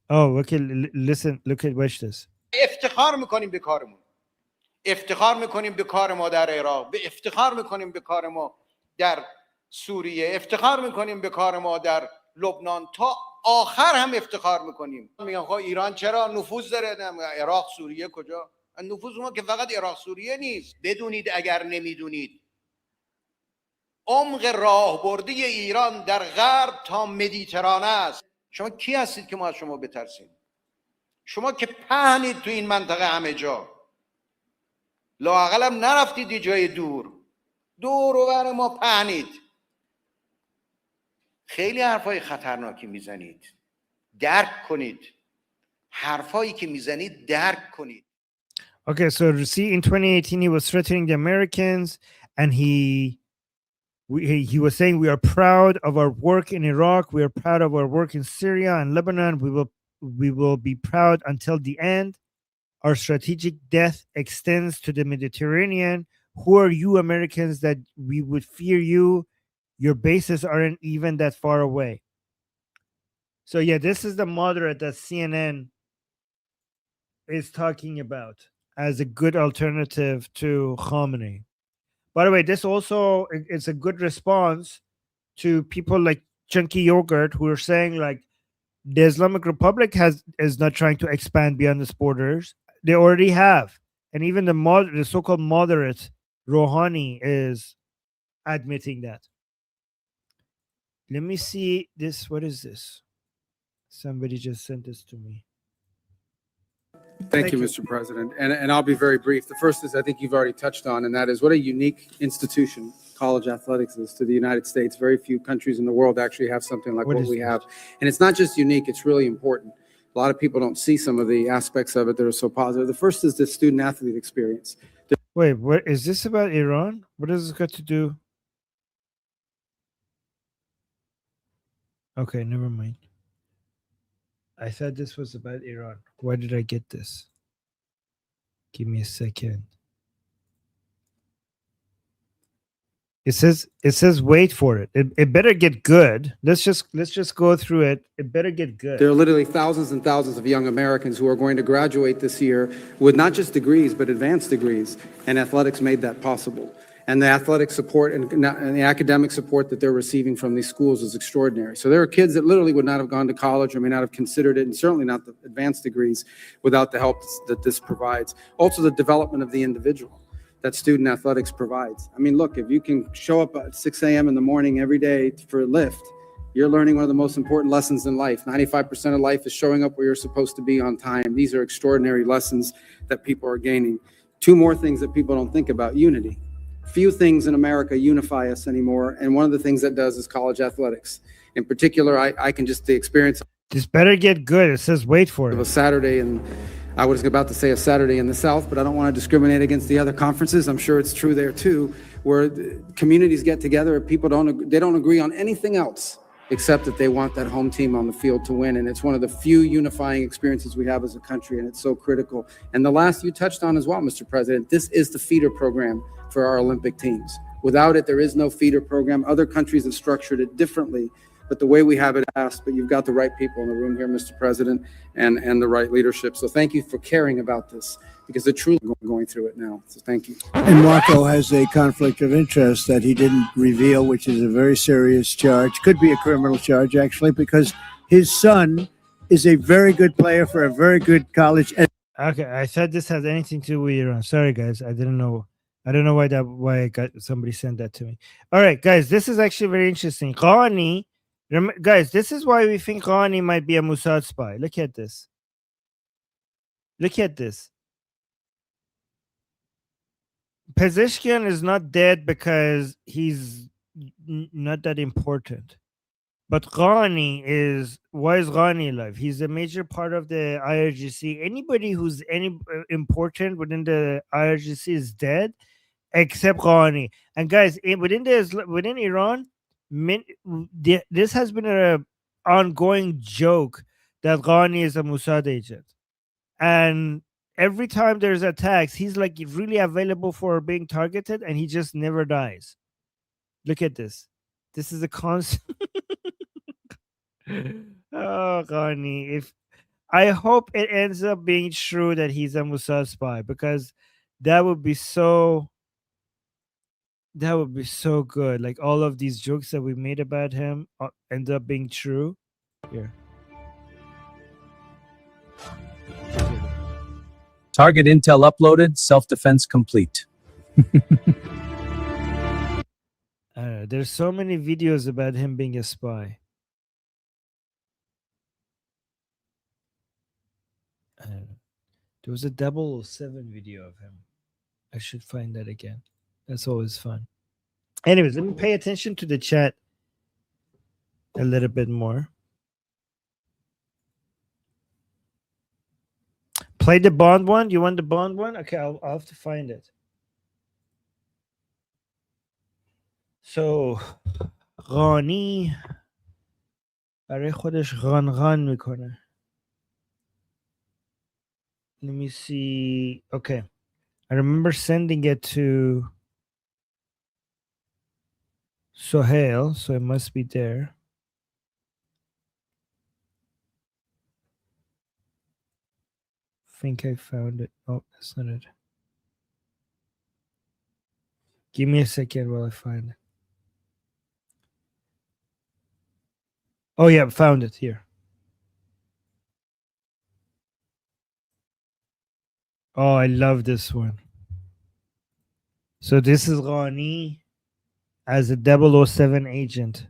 Oh, okay. Listen, look at watch this. افتخار میکنیم به کارمون. افتخار میکنیم به کار ما در عراق. افتخار میکنیم به کار ما در سوریه. افتخار میکنیم به کار ما در لبنان. تا آخر هم افتخار میکنیم. میگن خب ایران چرا نفوذ داره؟ عراق سوریه کجا؟ نفوذ ما که فقط عراق سوریه نیست. بدونید اگر نمیدونید عمق راهبردی ایران در غرب تا مدیترانه است. شما کی هستید که ما از شما بترسیم؟ شما که پهنید تو این منطقه همه جا. لااقل هم نرفتید یه جای دور و بر ما پهنید. خیلی حرفای خطرناکی میزنید. درک کنید. حرفایی که میزنید درک کنید. Okay, so see, in 2018 he was threatening the Americans, and he was saying we are proud of our work in Iraq, we are proud of our work in Syria and Lebanon, we will be proud until the end. Our strategic death extends to the Mediterranean. Who are you Americans that we would fear you? Your bases aren't even that far away. So yeah, this is the moderate that CNN is talking about as a good alternative to Khamenei. By the way, this also is a good response to people like chunky yogurt who are saying like the Islamic Republic is not trying to expand beyond its borders. They already have, and even the so-called moderate Rouhani is admitting that. Let me see this. What is this? Somebody just sent this to me. Thank you, Mr. President. And I'll be very brief. The first is I think you've already touched on, and that is what a unique institution college athletics is to the United States. Very few countries in the world actually have something like what we have. And it's not just unique, it's really important. A lot of people don't see some of the aspects of it that are so positive. The first is the student athlete experience. Wait, what is this about Iran? What does this got to do? Okay, never mind. I thought this was about Iran. Why did I get this? Give me a second. It says wait for it. It better get good. Let's just go through it. It better get good. There are literally thousands and thousands of young Americans who are going to graduate this year with not just degrees, but advanced degrees. And athletics made that possible. And the athletic support and the academic support that they're receiving from these schools is extraordinary. So there are kids that literally would not have gone to college or may not have considered it, and certainly not the advanced degrees without the help that this provides. Also, the development of the individual that student athletics provides. I mean, look, if you can show up at 6 a.m. in the morning every day for a lift, you're learning one of the most important lessons in life. 95% of life is showing up where you're supposed to be on time. These are extraordinary lessons that people are gaining. Two more things that people don't think about: unity. Few things in America unify us anymore, and one of the things that does is college athletics. In particular, I can just the experience. This better get good. It says wait for it. Of a Saturday, and I was about to say a Saturday in the South, but I don't want to discriminate against the other conferences. I'm sure it's true there too, where communities get together. People don't agree on anything else except that they want that home team on the field to win. And it's one of the few unifying experiences we have as a country, and it's so critical. And the last you touched on as well, Mr. President, this is the feeder program for our Olympic teams. Without it, there is no feeder program. Other countries have structured it differently, but the way we have it asked, but you've got the right people in the room here, Mr. President, and the right leadership. So thank you for caring about this, because they're truly going through it now. So thank you. And Marco has a conflict of interest that he didn't reveal, which is a very serious charge. Could be a criminal charge, actually, because his son is a very good player for a very good college. Okay, I thought this has anything to do with Iran. Sorry, guys. I didn't know. I don't know why I got somebody sent that to me. All right, guys, this is actually very interesting. Qaani, guys, this is why we think Qaani might be a Mossad spy. Look at this. Look at this. Pezeshkian is not dead because he's not that important. But Qaani is, why is Qaani alive? He's a major part of the IRGC. Anybody who's important within the IRGC is dead, except Qaani. And guys, within Iran, this has been an ongoing joke that Qaani is a Mossad agent. And every time there's attacks, he's like really available for being targeted, and he just never dies. Look at this. This is a constant. Oh, Qaani. I hope it ends up being true that he's a Mossad spy, because that would be so good. Like all of these jokes that we made about him end up being true. Here. Target intel uploaded, self-defense complete. There's so many videos about him being a spy. There was a 007 video of him. I should find that again. That's always fun. Anyways, let me pay attention to the chat a little bit more. Play the Bond one. You want the Bond one? Okay, I'll have to find it. So, Qaani برای خودش غان میکنه. Let me see. Okay. I remember sending it to Sohail, so it must be there. I think I found it. Oh, that's not it. Give me a second while I find it. Oh yeah, found it here. Oh, I love this one. So this is Qaani as a 007 agent.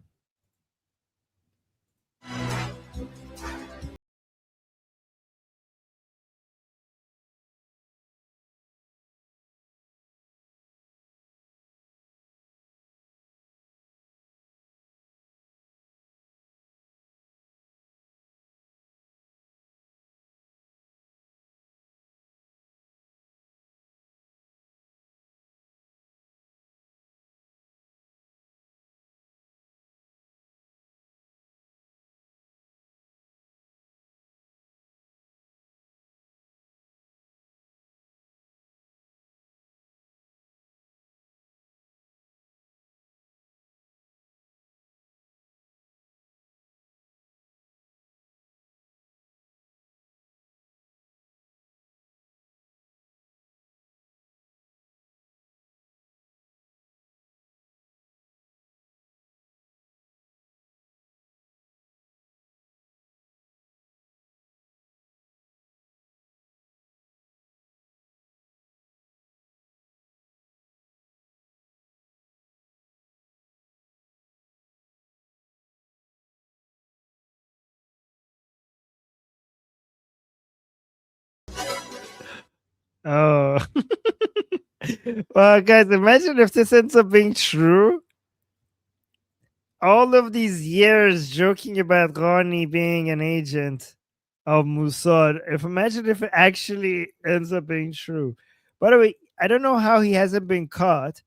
Oh. Well, guys, imagine if this ends up being true. All of these years joking about Qaani being an agent of Mossad. Imagine if it actually ends up being true. By the way, I don't know how he hasn't been caught,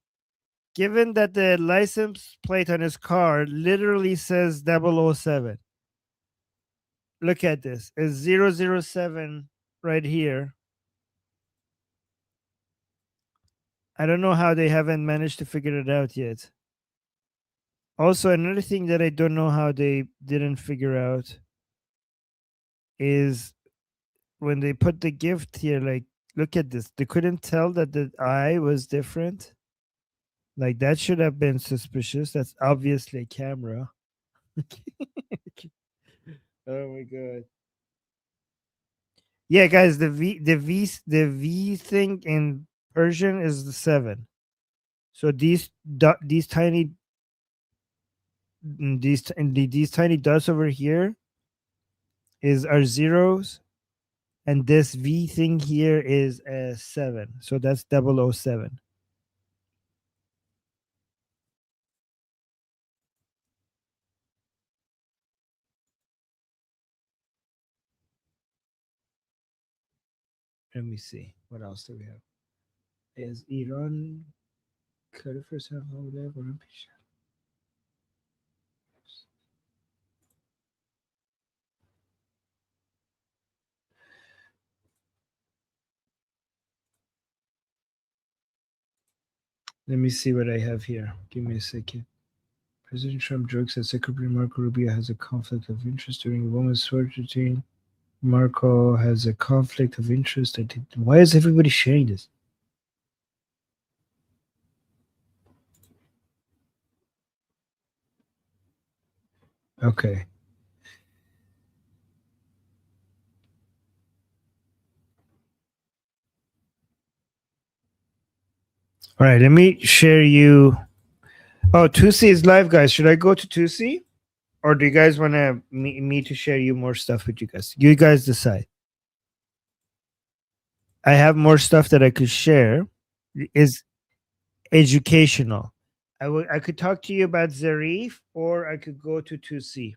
given that the license plate on his car literally says 007. Look at this. It's 007 right here. I don't know how they haven't managed to figure it out yet. Also, another thing that I don't know how they didn't figure out is when they put the gift here, like, look at this. They couldn't tell that the eye was different. Like, that should have been suspicious. That's obviously a camera. Oh my god. Yeah, guys, the V thing in Persian is the 7. So these tiny these tiny dots over here are zeros, and this V thing here is a 7. So that's 007. Let me see. What else do we have? Is Iran کار فرستادن قابل قرآن پیش. Let me see what I have here. Give me a second. President Trump jokes that Secretary Marco Rubio has a conflict of interest during a woman's search routine. Marco has a conflict of interest. Why is everybody sharing this? Okay. All right, let me share you. Oh, Tusi is live, guys. Should I go to Tusi? Or do you guys want me to share you more stuff with you guys? You guys decide. I have more stuff that I could share. Is educational. I could talk to you about Zarif, or I could go to 2C.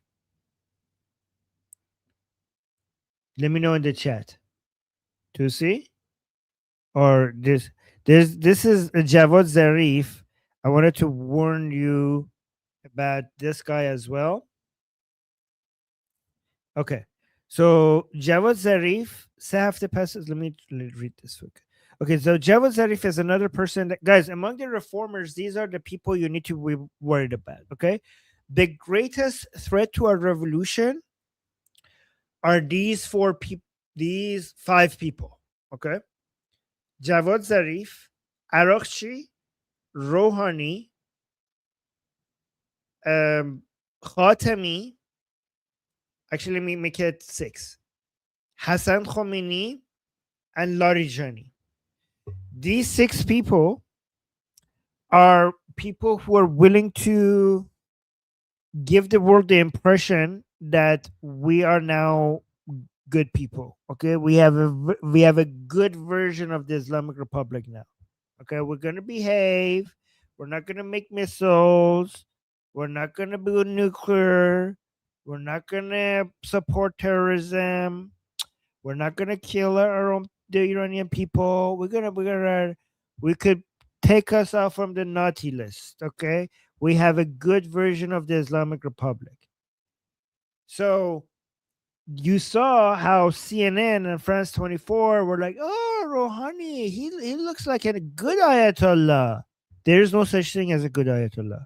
Let me know in the chat. 2C? Or this is Javad Zarif. I wanted to warn you about this guy as well. Okay. So Javad Zarif, Sahaf passes. Let me read this book. Okay, so Javad Zarif is another person that, guys, among the reformers, these are the people you need to be worried about. Okay. The greatest threat to our revolution are these 5 people. Okay. Javad Zarif, Araghchi, Rouhani, Khatami, Actually, let me make it 6. Hassan Khomeini and Larijani. These 6 people are people who are willing to give the world the impression that we are now good people. Okay, we have a good version of the Islamic Republic now. Okay, we're gonna behave. We're not gonna make missiles. We're not gonna build nuclear. We're not gonna support terrorism. We're not gonna kill the Iranian people. We could take us out from the naughty list. Okay, we have a good version of the Islamic Republic. So you saw how CNN and France 24 were like, "Oh, Rouhani, he looks like a good Ayatollah." There's no such thing as a good Ayatollah.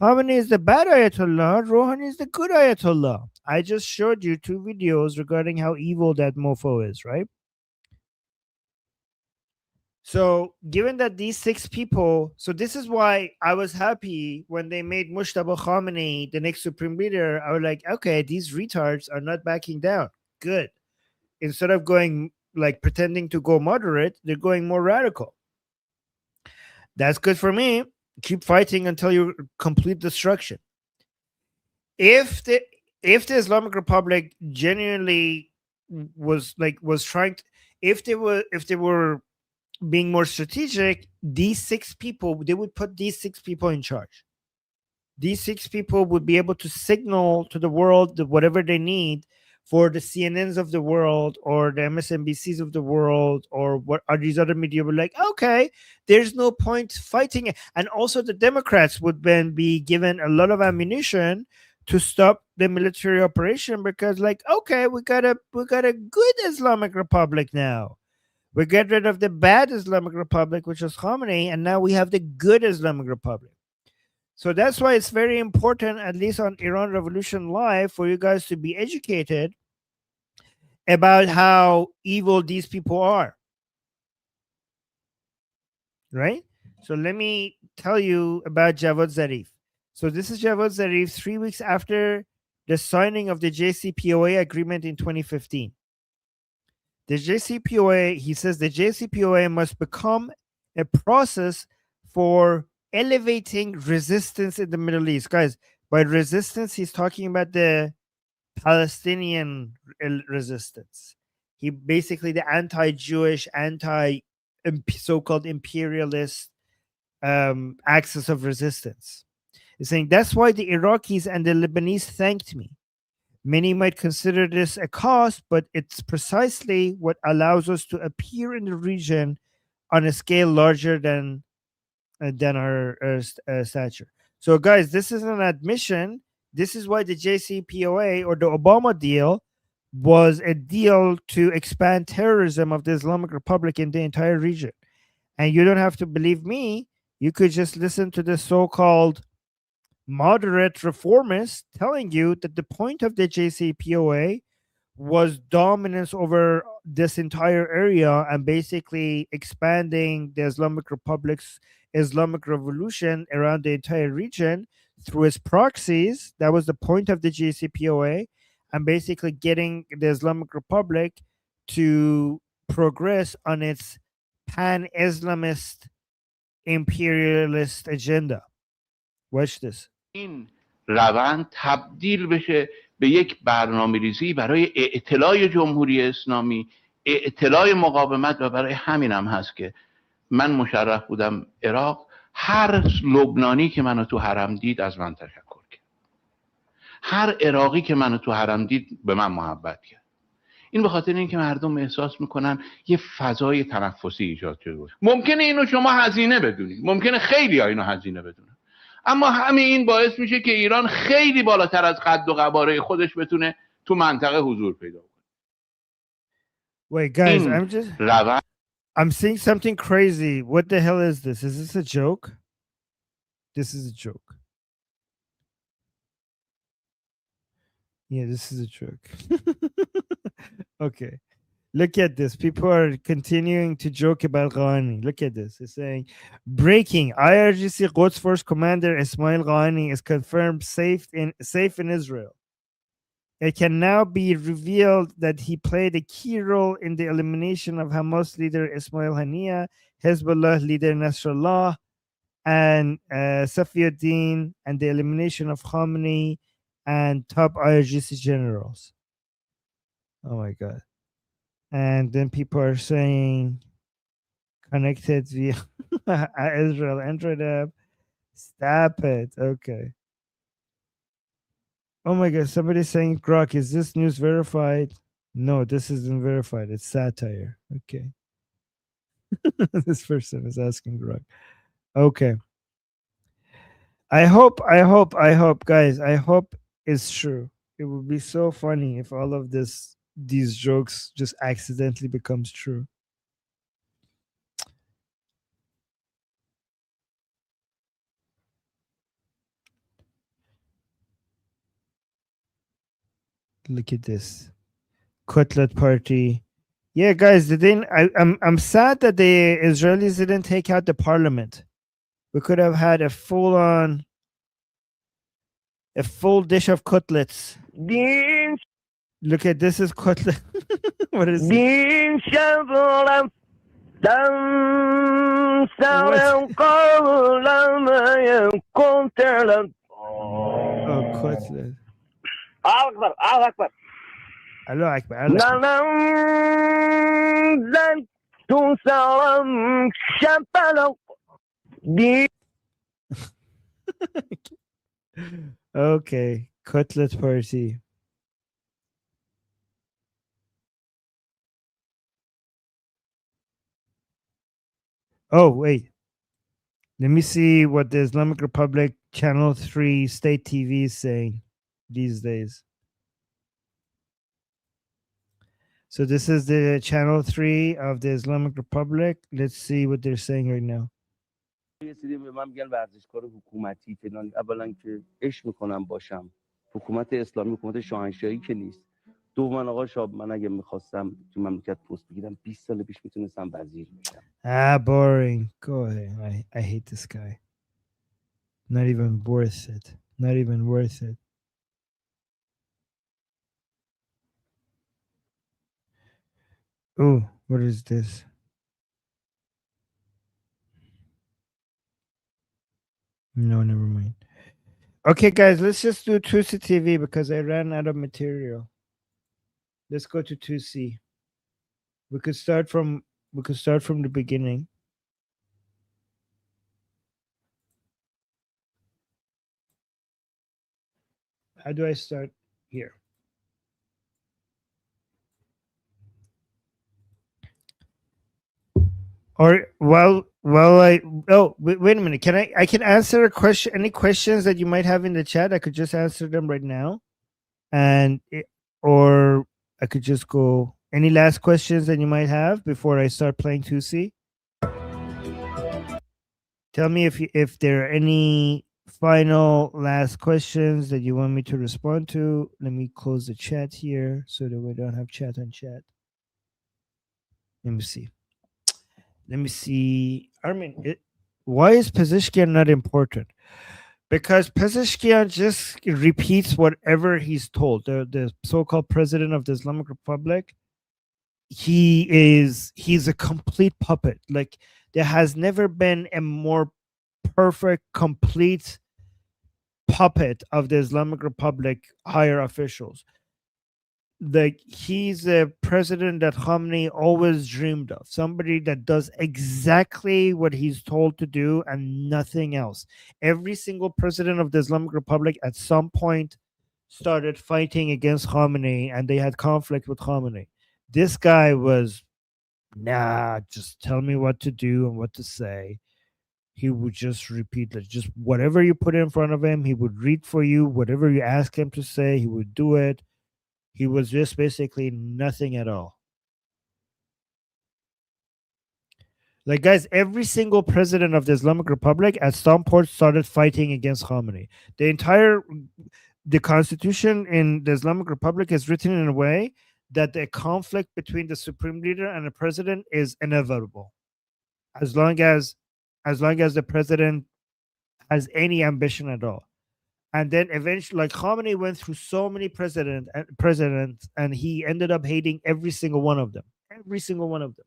Khamenei is the bad Ayatollah. Rouhani is the good Ayatollah. I just showed you 2 videos regarding how evil that mofo is, right? So, given that these 6 people, so this is why I was happy when they made Mujtaba Khamenei the next supreme leader. I was like, okay, these retards are not backing down. Good. Instead of going like pretending to go moderate, they're going more radical. That's good for me. Keep fighting until you complete destruction. If the Islamic Republic genuinely was trying to, if they were being more strategic, these 6 people, they would put these 6 people in charge. These 6 people would be able to signal to the world whatever they need for the CNNs of the world or the MSNBCs of the world, or what are these other media were like, okay, there's no point fighting. And also the Democrats would then be given a lot of ammunition to stop the military operation, because like, okay, we got a good Islamic Republic now. We get rid of the bad Islamic Republic, which was Khamenei, and now we have the good Islamic Republic. So that's why it's very important, at least on Iran Revolution Live, for you guys to be educated about how evil these people are. Right? So let me tell you about Javad Zarif. So this is Javad Zarif 3 weeks after the signing of the JCPOA agreement in 2015. The JCPOA, he says the JCPOA must become a process for elevating resistance in the Middle East. Guys, by resistance, he's talking about the Palestinian resistance. He basically the anti-Jewish, so-called imperialist axis of resistance. He's saying that's why the Iraqis and the Lebanese thanked me. Many might consider this a cost, but it's precisely what allows us to appear in the region on a scale larger than our stature. So, guys, this is an admission. This is why the JCPOA or the Obama deal was a deal to expand terrorism of the Islamic Republic in the entire region. And you don't have to believe me. You could just listen to the so-called moderate reformists telling you that the point of the JCPOA was dominance over this entire area and basically expanding the Islamic Republic's Islamic revolution around the entire region through its proxies. That was the point of the JCPOA, and basically getting the Islamic Republic to progress on its pan-Islamist imperialist agenda. Watch this. این روند تبدیل بشه به یک برنامه‌ریزی برای اعتلاع جمهوری اسلامی، اعتلاع مقاومت، و برای همین هم هست که من مشرف بودم عراق، هر لبنانی که منو تو حرم دید از من تشکر کرد، هر عراقی که منو تو حرم دید به من محبت کرد. این به خاطر اینکه مردم احساس میکنن یه فضای تنفسی ایجاد شده باشه. ممکنه اینو شما هزینه بدونید، ممکنه خیلی ها اینو هزینه بدونن، اما همین باعث میشه که ایران خیلی بالاتر از قد و قواره خودش بتونه تو منطقه حضور پیدا کنه. Wait, guys, I'm seeing something crazy. What the hell is this? Is this a joke? This is a joke. Yeah, this is a joke. Okay. Look at this. People are continuing to joke about Qaani. Look at this. It's saying, breaking. IRGC Quds Force Commander Esmail Qaani is confirmed safe in Israel. It can now be revealed that he played a key role in the elimination of Hamas leader Ismail Haniyeh, Hezbollah leader Nasrallah, and Safiuddin, and the elimination of Khamenei and top IRGC generals. Oh my God. And then people are saying connected via Israel Android app. Stop it. Okay. Oh my God. Somebody's saying, Grok, is this news verified? No, this isn't verified. It's satire. Okay. This person is asking Grok. Okay. I hope, guys, I hope it's true. It would be so funny if all of these jokes just accidentally becomes true. Look at this. Cutlet party. Yeah, guys, I'm sad that the Israelis didn't take out the parliament. We could have had a full dish of cutlets. Look at this is cutlet. What is it? Oh, cutlet. Allah Akbar. Allah Akbar. Okay, cutlet party. Oh, wait. Let me see what the Islamic Republic Channel 3 state TV is saying these days. So this is the Channel 3 of the Islamic Republic. Let's see what they're saying right now. یه سری به من میگن ورزشکار حکومتی فلان. اولا که عشق میکنم باشم حکومت اسلامی، حکومت شاهنشاهی که نیست. دوما آقا شاب، من اگه میخواستم تو مملکت پست بگیرم 20 سال پیش میتونستم وزیر بشم. Boring. Go ahead. I hate this guy. Not even worth it. Not even worth it. Oh, what is this? No, never mind. Okay, guys, let's just do Tusi TV because I ran out of material. Let's go to Tusi. We could start from the beginning. How do I start here? Or wait a minute. I can answer a question, any questions that you might have in the chat. I could just answer them right now. Or I could just go, any last questions that you might have before I start playing 2C? Tell me if there are any final last questions that you want me to respond to. Let me close the chat here so that we don't have chat on chat. Let me see. Armin, why is Pezeshkian not important? Because Pezeshkian just repeats whatever he's told. The so-called president of the Islamic Republic, he's a complete puppet. Like, there has never been a more perfect, complete puppet of the Islamic Republic higher officials. Like, he's a president that Khamenei always dreamed of, somebody that does exactly what he's told to do and nothing else. Every single president of the Islamic Republic at some point started fighting against Khamenei, and they had conflict with Khamenei. This guy was, just tell me what to do and what to say. He would just repeat, like, just whatever you put in front of him, he would read for you. Whatever you ask him to say, he would do it. He was just basically nothing at all. Like, guys, every single president of the Islamic Republic at some point started fighting against Khamenei. The constitution in the Islamic Republic is written in a way that the conflict between the supreme leader and the president is inevitable. As long as the president has any ambition at all. And then eventually, like Khamenei went through so many presidents, and he ended up hating every single one of them. Every single one of them.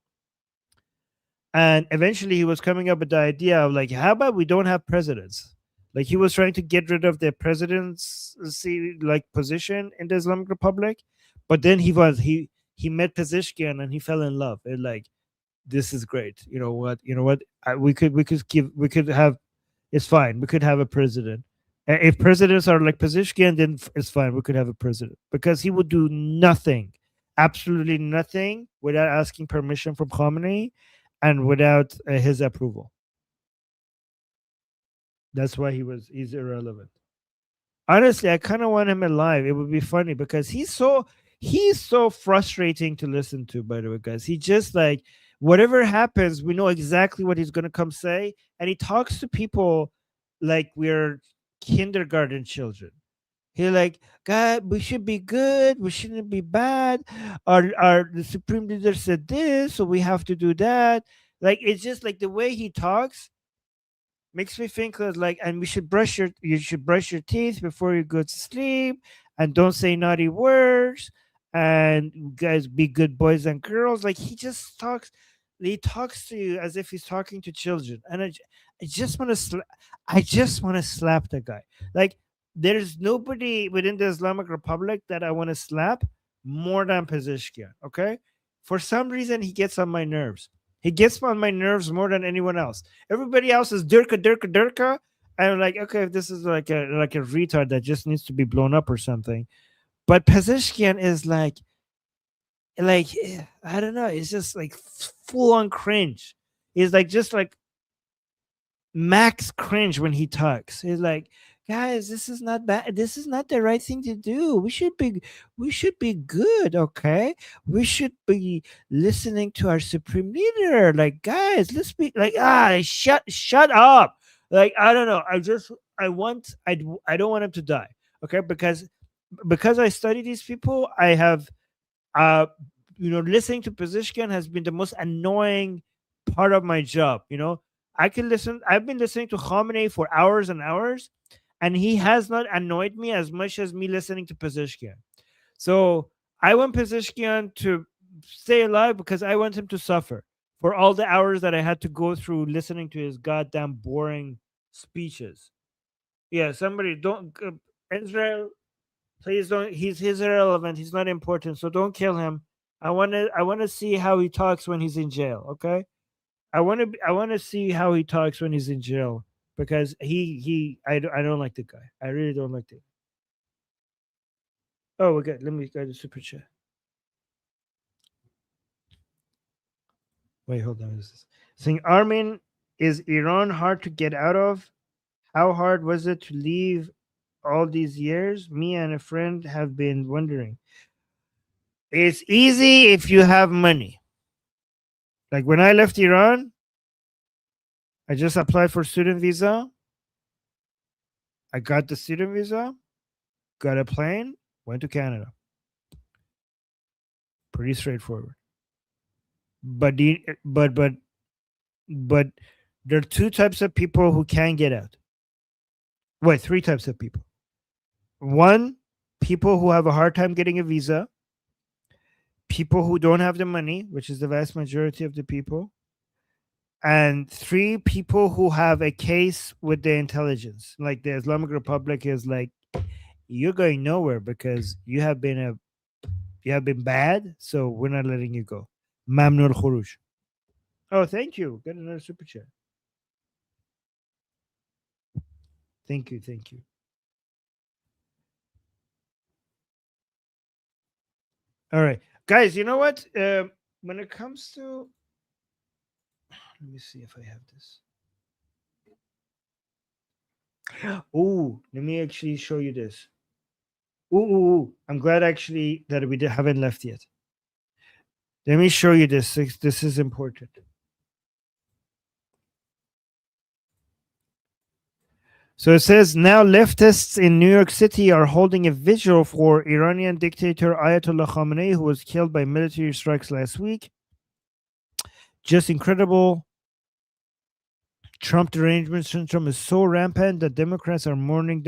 And eventually he was coming up with the idea of like, how about we don't have presidents? Like he was trying to get rid of the presidency like position in the Islamic Republic. But then he met Pezeshkian and he fell in love. And like, this is great. You know what? We could have, it's fine. We could have a president. If presidents are like Pezeshkian, then it's fine. We could have a president because he would do nothing, absolutely nothing, without asking permission from Khamenei and without his approval. That's why he's irrelevant. Honestly, I kind of want him alive. It would be funny because he's so frustrating to listen to, by the way, guys. He just like, whatever happens, we know exactly what he's going to come say. And he talks to people like we're kindergarten children. He's like, God, we should be good. We shouldn't be bad. The supreme leader said this, so we have to do that. Like, it's just like the way he talks makes me think of like, and you should brush your teeth before you go to sleep, and don't say naughty words, and you guys be good boys and girls. Like he talks to you as if he's talking to children, and I just want to slap the guy. Like there's nobody within the Islamic Republic that I want to slap more than Pezeshkian. Okay, for some reason he gets on my nerves. He gets on my nerves more than anyone else. Everybody else is dirka. And I'm like, okay, if this is like a retard that just needs to be blown up or something. But Pezeshkian is like I don't know. It's just like full on cringe. He's like just like max cringe when he talks. He's like, guys, this is not bad. This is not the right thing to do. We should be good, okay? We should be listening to our supreme leader. Like, guys, let's be like, shut up. Like, I don't know. I don't want him to die, okay? Because I study these people, I have listening to Pezeshkian has been the most annoying part of my job. I've been listening to Khamenei for hours and hours, and he has not annoyed me as much as me listening to Pezeshkian. So I want Pezeshkian to stay alive because I want him to suffer for all the hours that I had to go through listening to his goddamn boring speeches. Yeah, somebody don't Israel, please don't. He's irrelevant. He's not important. So don't kill him. I want to see how he talks when he's in jail. Okay, I want to see how he talks when he's in jail. Because I don't like the guy. I really don't like the guy. Oh, okay. Let me go to super chat. Wait, hold on. Saying Armin, is Iran hard to get out of? How hard was it to leave all these years? Me and a friend have been wondering. It's easy if you have money. Like when I left Iran, I just applied for student visa. I got the student visa, got a plane, went to Canada. Pretty straightforward. But there are two types of people who can get out. Wait, three types of people. One, people who have a hard time getting a visa. People who don't have the money, which is the vast majority of the people. And three, people who have a case with the intelligence. Like the Islamic Republic is like, you're going nowhere because you have been bad, so we're not letting you go. Mamnul Khuruj. Oh, thank you. Got another super chat. Thank you. All right. Guys, you know what? When it comes to, let me see if I have this. Oh, let me actually show you this. Ooh, I'm glad actually that we haven't left yet. Let me show you this. This is important. So it says now leftists in New York City are holding a vigil for Iranian dictator Ayatollah Khamenei, who was killed by military strikes last week. Just incredible. Trump derangement syndrome is so rampant that Democrats are mourning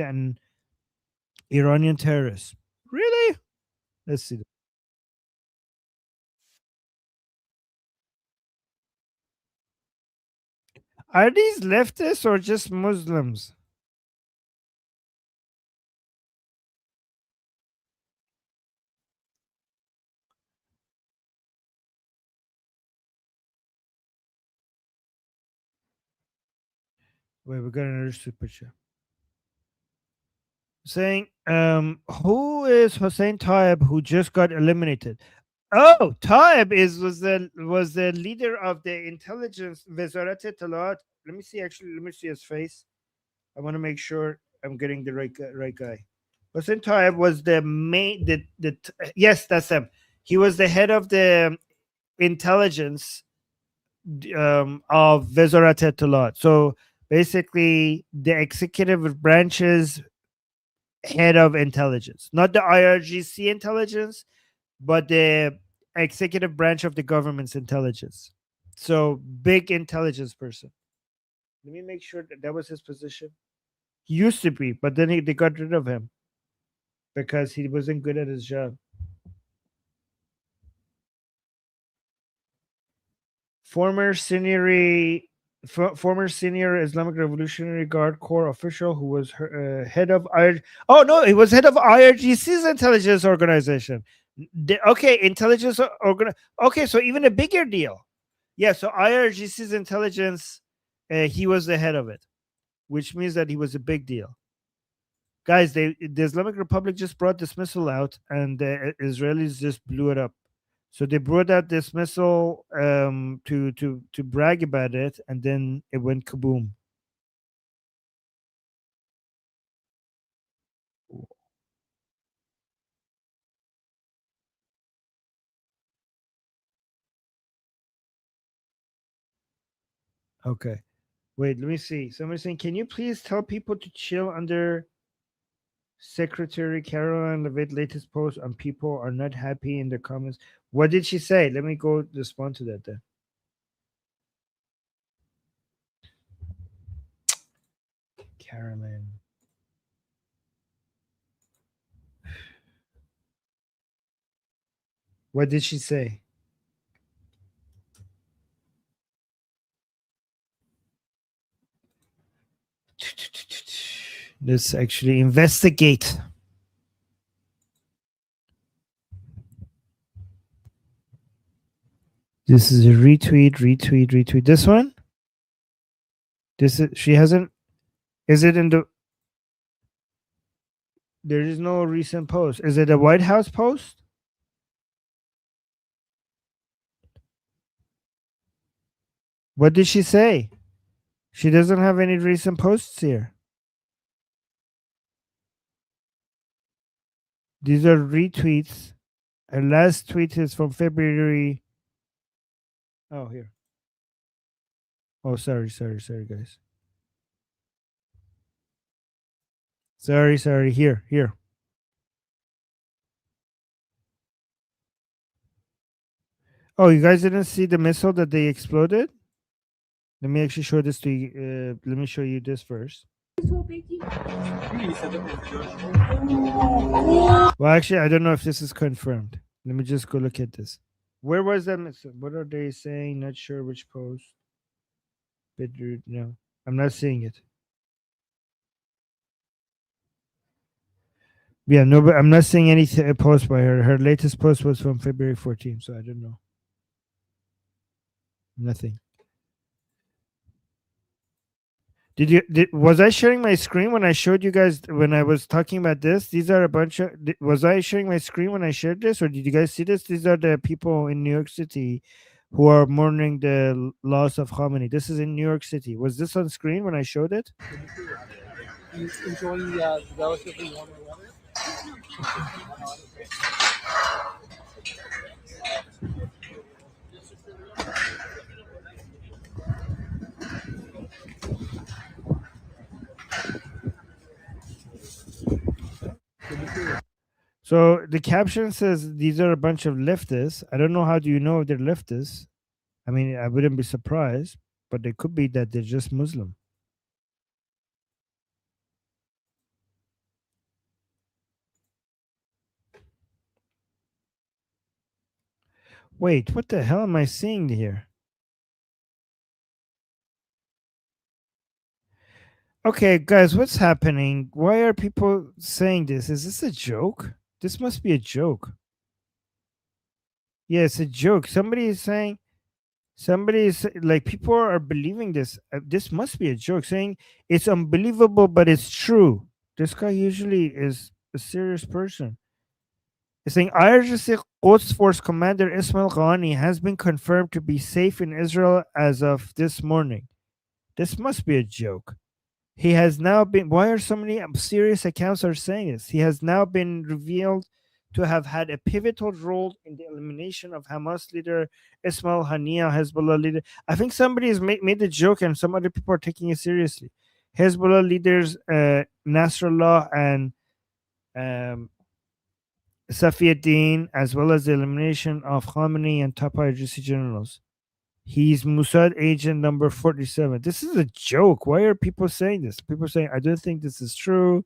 Iranian terrorists. Really? Let's see. Are these leftists or just Muslims? Wait, we got another super chat. Saying, who is Hussein Taib who just got eliminated? Oh, Taib was the leader of the intelligence Wazarat Etelat. Let me see. Actually, let me see his face. I want to make sure I'm getting the right guy. Hussein Taib was the main. Yes, that's him. He was the head of the intelligence of Wazarat Etelat. So basically, the executive branch's head of intelligence, not the IRGC intelligence, but the executive branch of the government's intelligence. So big intelligence person. Let me make sure that was his position. He used to be, but then they got rid of him because he wasn't good at his job. Former senior Islamic Revolutionary Guard Corps official who was head of Oh no, he was head of IRGC's intelligence organization. Intelligence Okay, so even a bigger deal. Yeah, so IRGC's intelligence, he was the head of it, which means that he was a big deal. Guys, the Islamic Republic just brought this missile out, and the Israelis just blew it up. So they brought out this missile to brag about it, and then it went kaboom. Okay. Wait, let me see. Somebody's saying, can you please tell people to chill under Secretary Caroline Levitt's latest post on people are not happy in the comments? What did she say? Let me go respond to that then. Caroline. What did she say? Let's actually investigate. This is a retweet. This one? She hasn't. Is it in the? There is no recent post. Is it a White House post? What did she say? She doesn't have any recent posts here. These are retweets. Her last tweet is from February. Oh, here. Oh, sorry, guys. Sorry. Here. Oh, you guys didn't see the missile that they exploded? Let me actually show this to you. Let me show you this first. Well, actually, I don't know if this is confirmed. Let me just go look at this. Where was that missile? What are they saying? Not sure which post. No, I'm not seeing it. Yeah, no, but I'm not seeing any post by her. Her latest post was from February 14th, so I don't know. Nothing. Was I sharing my screen when I showed you guys when I was talking about this? These are a bunch of. Was I sharing my screen when I shared this, or did you guys see this? These are the people in New York City who are mourning the loss of Khamenei. This is in New York City. Was this on screen when I showed it? Enjoying the relatively warmer weather. So the caption says these are a bunch of leftists. I don't know how do you know if they're leftists. I mean, I wouldn't be surprised, but it could be that they're just Muslim. Wait, what the hell am I seeing here? Okay, guys, what's happening? Why are people saying this? Is this a joke? This must be a joke. Yeah, it's a joke. Somebody is saying, somebody is like, people are believing this. This must be a joke, saying it's unbelievable, but it's true. This guy usually is a serious person. It's saying IRGC Quds Force Commander Esmail Qaani has been confirmed to be safe in Israel as of this morning. This must be a joke. He has now been. Why are so many serious accounts are saying this? He has now been revealed to have had a pivotal role in the elimination of Hamas leader Ismail Haniyeh, Hezbollah leader. I think somebody has made a joke, and some other people are taking it seriously. Hezbollah leaders Nasrallah and Safiuddin, as well as the elimination of Khamenei and top IRGC generals. He's Mossad agent number 47. This is a joke. Why are people saying this? People are saying, I don't think this is true.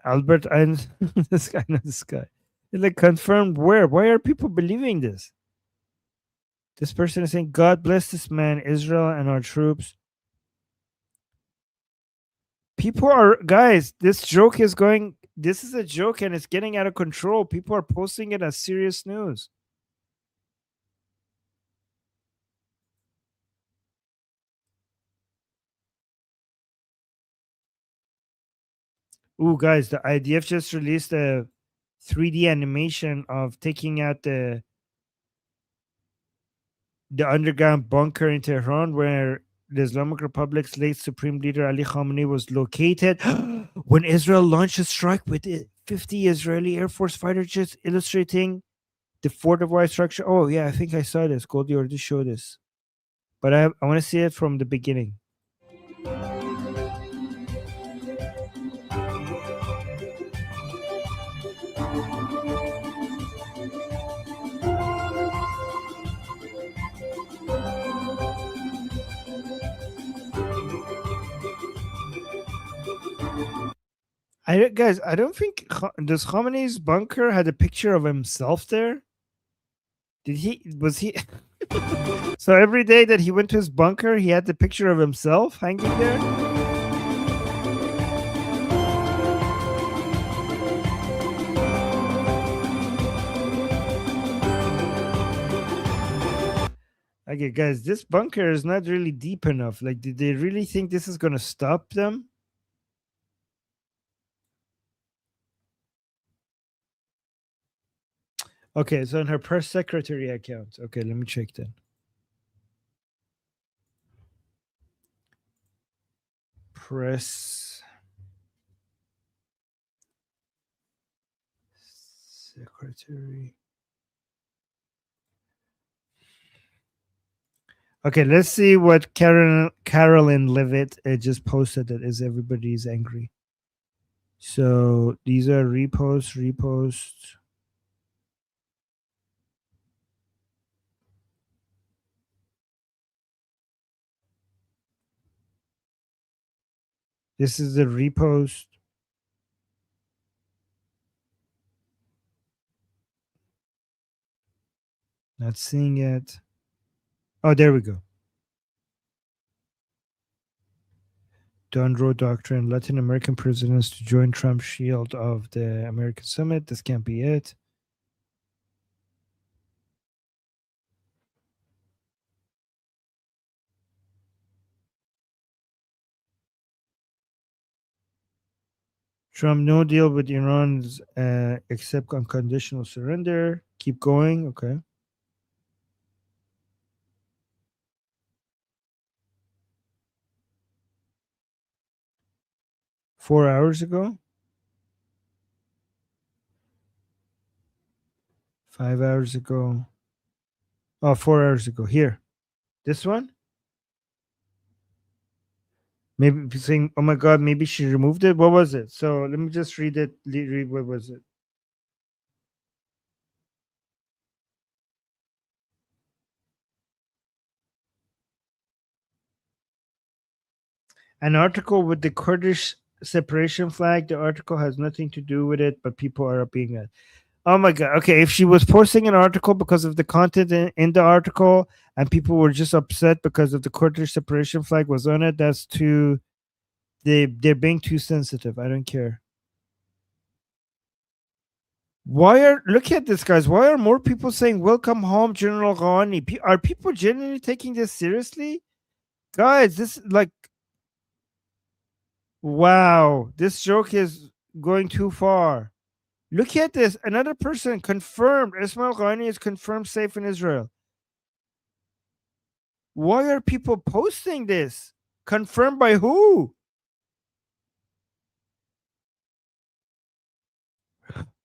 Albert and this guy, not this guy. It's like, confirmed where? Why are people believing this? This person is saying, God bless this man, Israel, and our troops. People are, guys, this joke is going, this is a joke and it's getting out of control. People are posting it as serious news. Ooh, guys, the IDF just released a 3D animation of taking out the underground bunker in Tehran where the Islamic Republic's late Supreme Leader Ali Khamenei was located when Israel launched a strike with 50 Israeli Air Force fighter jets, illustrating the fortified structure. Oh, yeah, I think I saw this. Goldie already showed this. But I want to see it from the beginning. Guys, I don't think does Khamenei's bunker had a picture of himself there? Did he? Was he? So every day that he went to his bunker, he had the picture of himself hanging there. Okay, guys, this bunker is not really deep enough. Like, did they really think this is going to stop them? Okay, so on her press secretary account. Okay, let me check that. Press secretary. Okay, let's see what Carolyn Levitt just posted that is everybody's angry. So these are reposts. This is the repost. Not seeing it. Oh, there we go. Dunroe Doctrine, Latin American presidents to join Trump's shield of the American summit. This can't be it. Trump, no deal with Iran's except unconditional surrender. Keep going. Okay. Four hours ago. 5 hours ago. Oh, 4 hours ago. Here. This one? Maybe saying, oh my God, maybe she removed it. What was it? So let me just read it. Read what was it? An article with the Kurdish separation flag. The article has nothing to do with it, but people are being Oh my God. Okay. If she was posting an article because of the content in the article and people were just upset because of the Kurdish separation flag was on it, that's too, they're being too sensitive. I don't care. Look at this, guys. Why are more people saying welcome home, General Ghani? Are people genuinely taking this seriously? Guys, this like, wow, this joke is going too far. Look at this. Another person confirmed. Esmail Qaani is confirmed safe in Israel. Why are people posting this? Confirmed by who?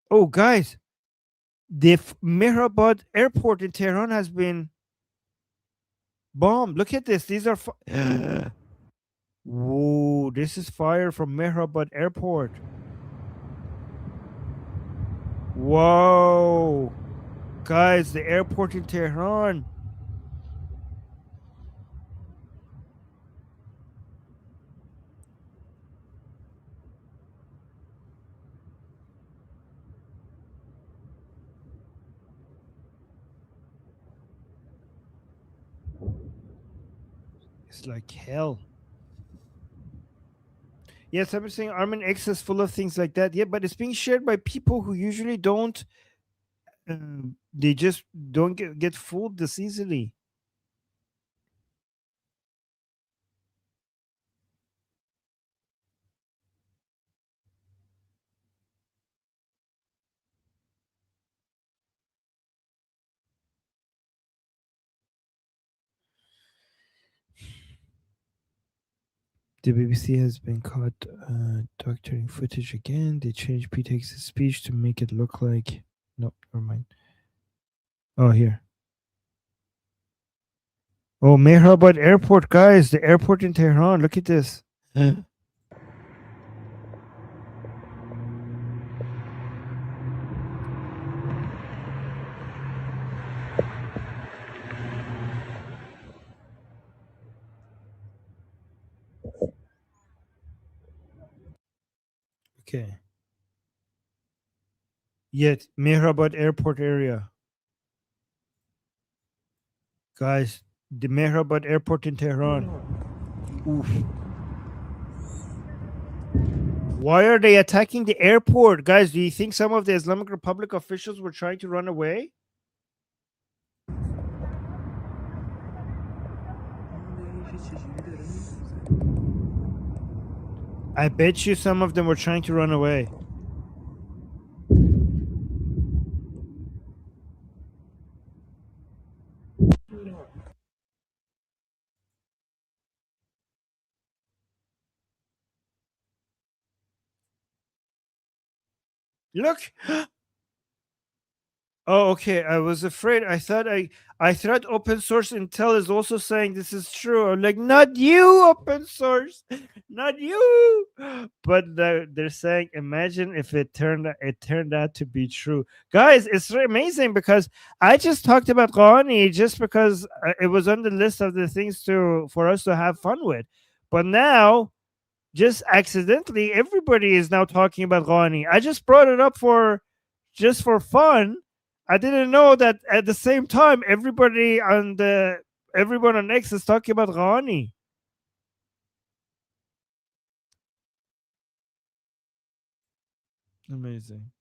Oh, guys, the Mehrabad airport in Tehran has been bombed. Look at this. These are. Whoa, this is fire from Mehrabad airport. Whoa. Guys, the airport in Tehran. It's like hell. Yes, I'm saying Armin X is full of things like that. Yeah, but it's being shared by people who usually don't. They just don't get fooled this easily. The BBC has been caught doctoring footage again. They changed P-Tex's speech to make it look like... Nope, never mind. Oh, here. Oh, Mehrabad Airport, guys. The airport in Tehran. Look at this. Okay. Yet, Mehrabad Airport area. Guys, the Mehrabad Airport in Tehran. Oof. Why are they attacking the airport? Guys, do you think some of the Islamic Republic officials were trying to run away? I bet you some of them were trying to run away. Look. Oh, okay. I was afraid. I thought open source Intel is also saying this is true. I'm like, not you, open source, not you. But they're saying, imagine if it turned out to be true. Guys, it's amazing because I just talked about Qaani just because it was on the list of the things for us to have fun with. But now, just accidentally, everybody is now talking about Qaani. I just brought it up just for fun. I didn't know that at the same time everybody on X is talking about Qaani. Amazing.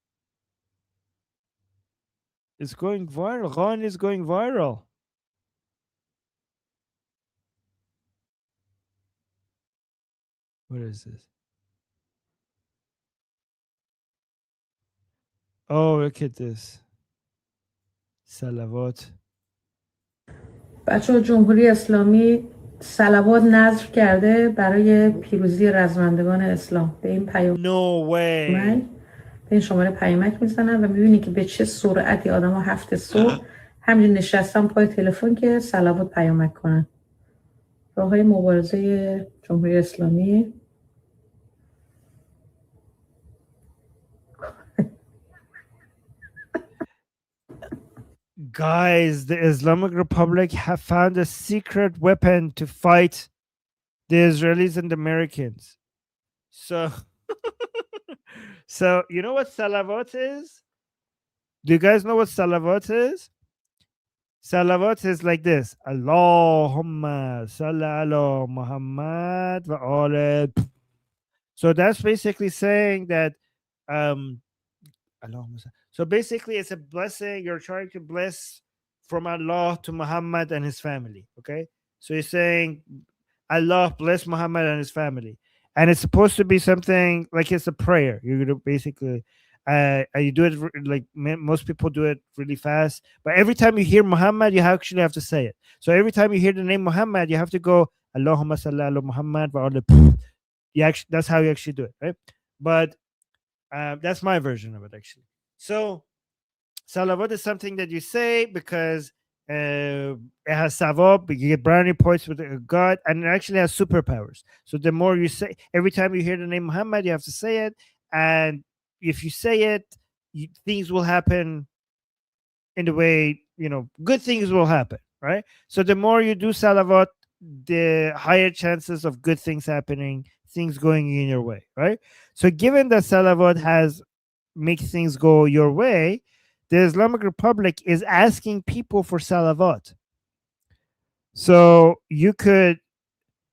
It's going viral. Qaani is going viral. What is this? Oh, look at this. صلوات. بچه جمهوری اسلامی صلوات نذر کرده برای پیروزی رزمندگان اسلام. به این پیام به این شماره پیامک میزنن و میبینی که به چه سرعتی آدم ها 7 صبح همین نشستن پای تلفن که صلوات پیامک کنن. راه های مبارزه جمهوری اسلامی. Guys, the Islamic Republic have found a secret weapon to fight the Israelis and the Americans. So, so you know what salawat is? Do you guys know what salawat is? Salawat is like this. Allahumma salli ala Muhammad wa ala. So that's basically saying that so basically it's a blessing. You're trying to bless from Allah to Muhammad and his family. Okay. So you're saying Allah bless Muhammad and his family. And it's supposed to be something like it's a prayer. You're going to basically you do it like most people do it really fast, but every time you hear Muhammad, you actually have to say it. So every time you hear the name Muhammad, you have to go Allahumma salli ala Muhammad wa ala. That's how you actually do it, right? But that's my version of it, actually. So salawat is something that you say because it has sawab, you get brownie points with God, and it actually has superpowers. So the more you say, every time you hear the name Muhammad, you have to say it, and if you say it, things will happen in the way, good things will happen, right? So the more you do salawat, the higher chances of good things happening, things going in your way, right? So given that salawat makes things go your way, the Islamic Republic is asking people for salawat. So you could,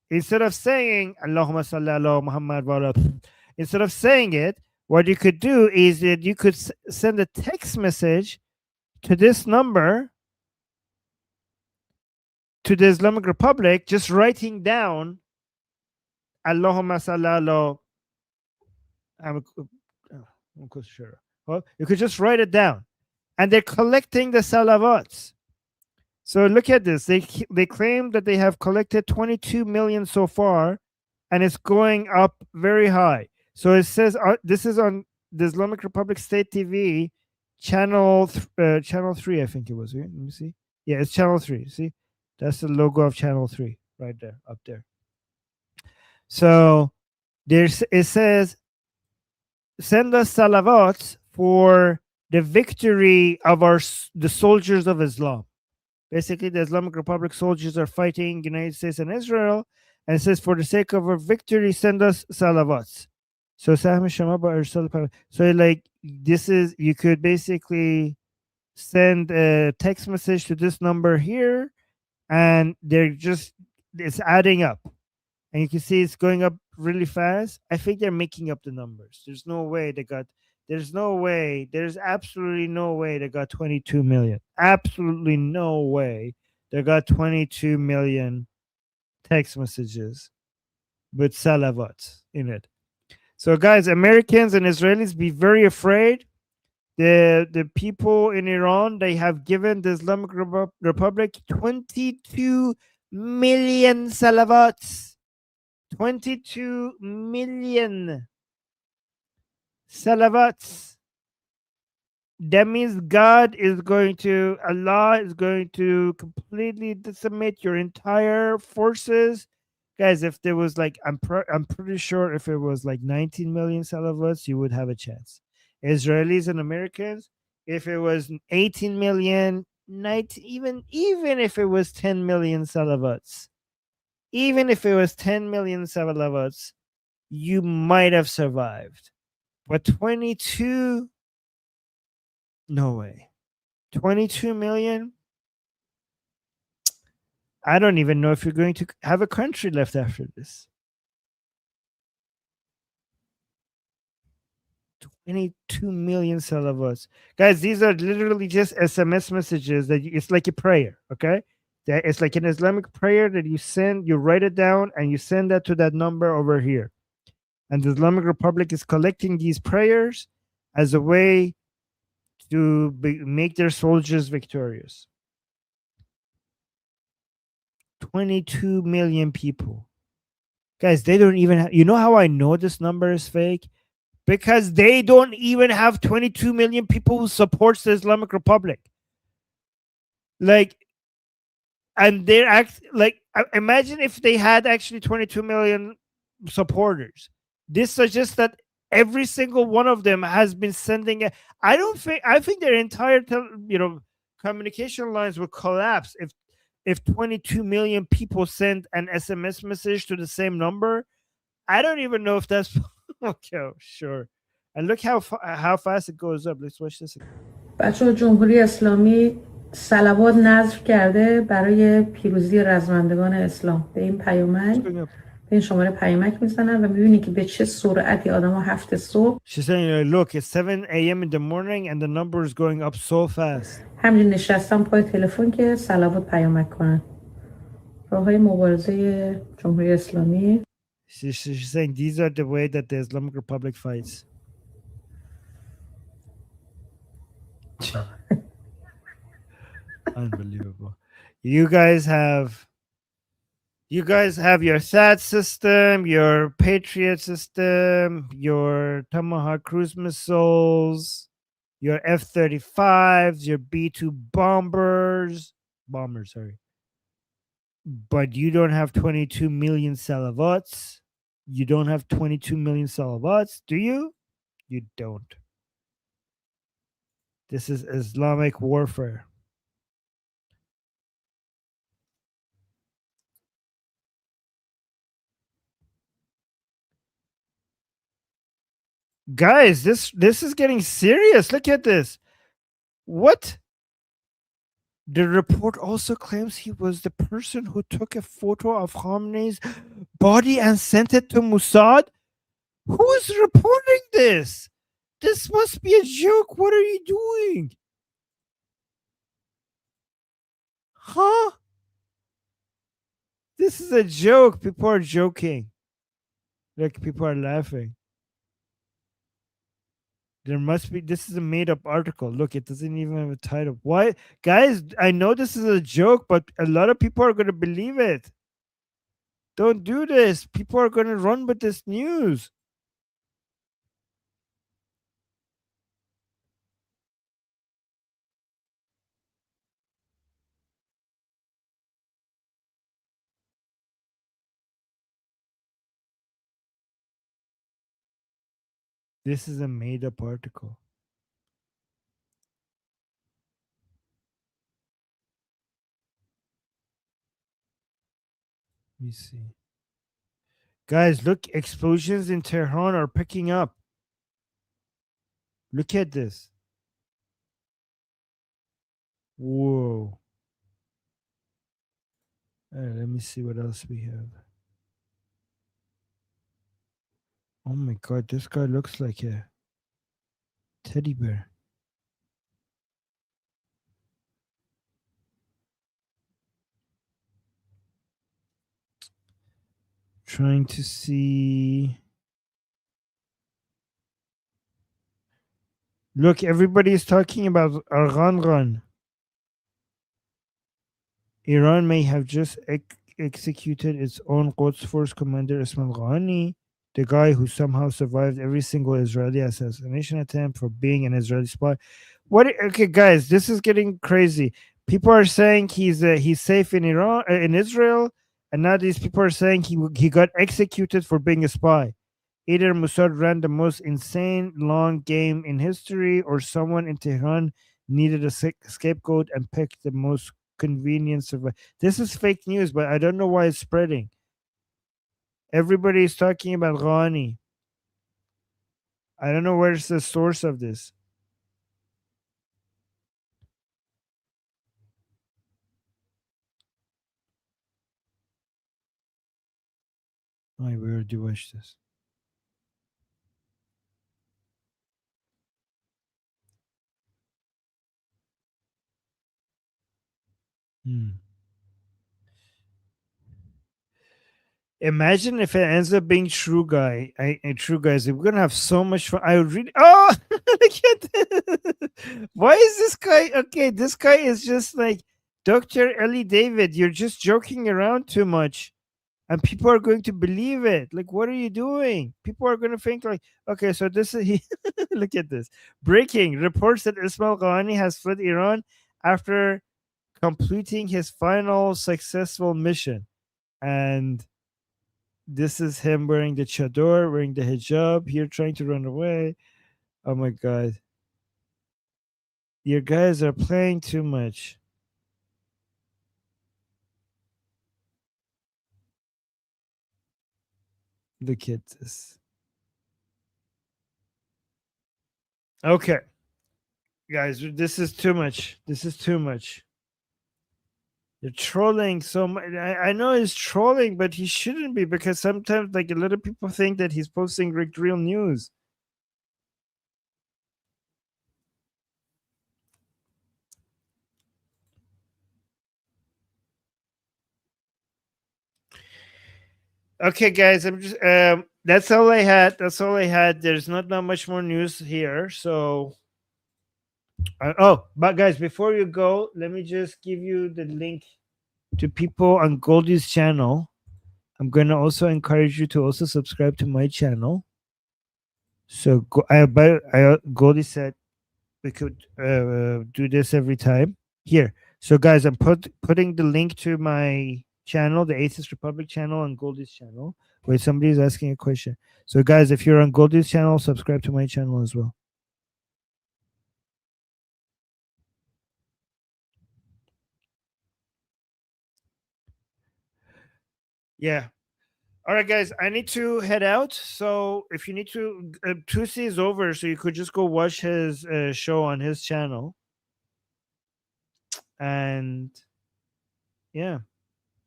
instead of saying Allahumma salli ala Muhammad wa ala, instead of saying it, what you could do is that you could send a text message to this number, to the Islamic Republic, just writing down Allahumma salli ala. You could just write it down, and they're collecting the salawats. So look at this. They claim that they have collected 22 million so far, and it's going up very high. So it says this is on the Islamic Republic State TV, channel 3, I think it was. Let me see. Yeah, it's channel 3. See, that's the logo of channel 3 right there, up there. So it says, send us salawats for the victory of the soldiers of Islam. Basically, the Islamic Republic soldiers are fighting United States and Israel, and it says, for the sake of our victory, send us salawats. So like this is, you could basically send a text message to this number here, and it's adding up, and you can see it's going up really fast. I think they're making up the numbers. There's absolutely no way they got 22 million. Absolutely no way they got 22 million text messages with salawats in it. So guys, Americans and Israelis, be very afraid. The people in Iran, they have given the Islamic Republic 22 million salawats. 22 million salawats. That means Allah is going to completely decimate your entire forces. Guys, if there was I'm pretty sure if it was 19 million salawats, you would have a chance. Israelis and Americans, if it was 18 million, even if it was 10 million salawats, you might have survived. But 22, no way. 22 million? I don't even know if you're going to have a country left after this. 22 million salawats. Guys, these are literally just SMS messages that it's like a prayer, okay? It's like an Islamic prayer that you write it down, and you send that to that number over here. And the Islamic Republic is collecting these prayers as a way to make their soldiers victorious. 22 million people. Guys, they don't even have, you know how I know this number is fake? Because they don't even have 22 million people who supports the Islamic Republic. And they're imagine if they had actually 22 million supporters. This suggests that every single one of them has been sending I think their entire communication lines would collapse if 22 million people send an SMS message to the same number. I don't even know if that's okay. Sure. And look how fast it goes up. Let's watch this again. بچه جمهوری اسلامی صلوات نذر کرده برای پیروزی رزمندگان اسلام. به این پیامک به این شماره پیامک میزنن و میبینی که به چه سرعتی آدم ها 7 صبح She's saying, look, it's 7 a.m. in the morning and the number is going up so fast. همین نشستن پای تلفن که صلوات پیامک کنن. راه های مبارزه جمهوری اسلامی. She's saying these are the way that the Islamic Republic fights. Unbelievable. You guys have your THAAD system, your Patriot system, your Tomahawk cruise missiles, your F-35s, your B-2 bombers, sorry. But you don't have 22 million salavots. You don't have 22 million salavots, do you? You don't. This is Islamic warfare. Guys, this is getting serious. Look at this. What? The report also claims he was the person who took a photo of Khamenei's body and sent it to Mossad. Who is reporting this? This must be a joke. What are you doing? Huh? This is a joke. People are joking. Like, people are laughing. There must be, this is a made-up article. Look, it doesn't even have a title. Why? Guys, I know this is a joke, but a lot of people are going to believe it. Don't do this. People are going to run with this news. This is a made-up article. Let me see. Guys, look, explosions in Tehran are picking up. Look at this. Whoa. All right, let me see what else we have. Oh my God, this guy looks like a teddy bear. Trying to see. Look, everybody is talking about Arghan. Iran may have just executed its own Quds Force commander Esmail Qaani, the guy who somehow survived every single Israeli assassination attempt for being an Israeli spy. What? Okay, guys, this is getting crazy. People are saying he's safe in Iran, in Israel, and now these people are saying he got executed for being a spy. Either Mossad ran the most insane long game in history, or someone in Tehran needed a scapegoat and picked the most convenient survival. This is fake news, but I don't know why it's spreading. Everybody is talking about Qaani. I don't know where's the source of this. I already watched this. Imagine if it ends up being true, guys. We're gonna have so much fun. I really. Oh, look at this. Why is this guy? Okay, this guy is just like Dr. Ellie David. You're just joking around too much, and people are going to believe it. Like, what are you doing? People are going to think like, okay, so this is he. Look at this. Breaking reports that Esmail Qaani has fled Iran after completing his final successful mission, and this is him wearing the chador, wearing the hijab, here trying to run away. Oh my God. You guys are playing too much. Look at this. Okay. Guys, this is too much. This is too much. You're trolling so much. I know he's trolling, but he shouldn't be, because sometimes like a lot of people think that he's posting like real news. Okay, guys, I'm just that's all I had. That's all I had. There's not much more news here. So but guys, before you go, let me just give you the link to people on Goldie's channel. I'm gonna also encourage you to also subscribe to my channel. So Goldie said we could do this every time. Here. So guys, I'm putting the link to my channel, the Atheist Republic channel, on Goldie's channel. Wait, somebody's asking a question. So guys, if you're on Goldie's channel, subscribe to my channel as well. Yeah. All right, guys, I need to head out. So if you need to, Tuesday is over, so you could just go watch his show on his channel. And yeah.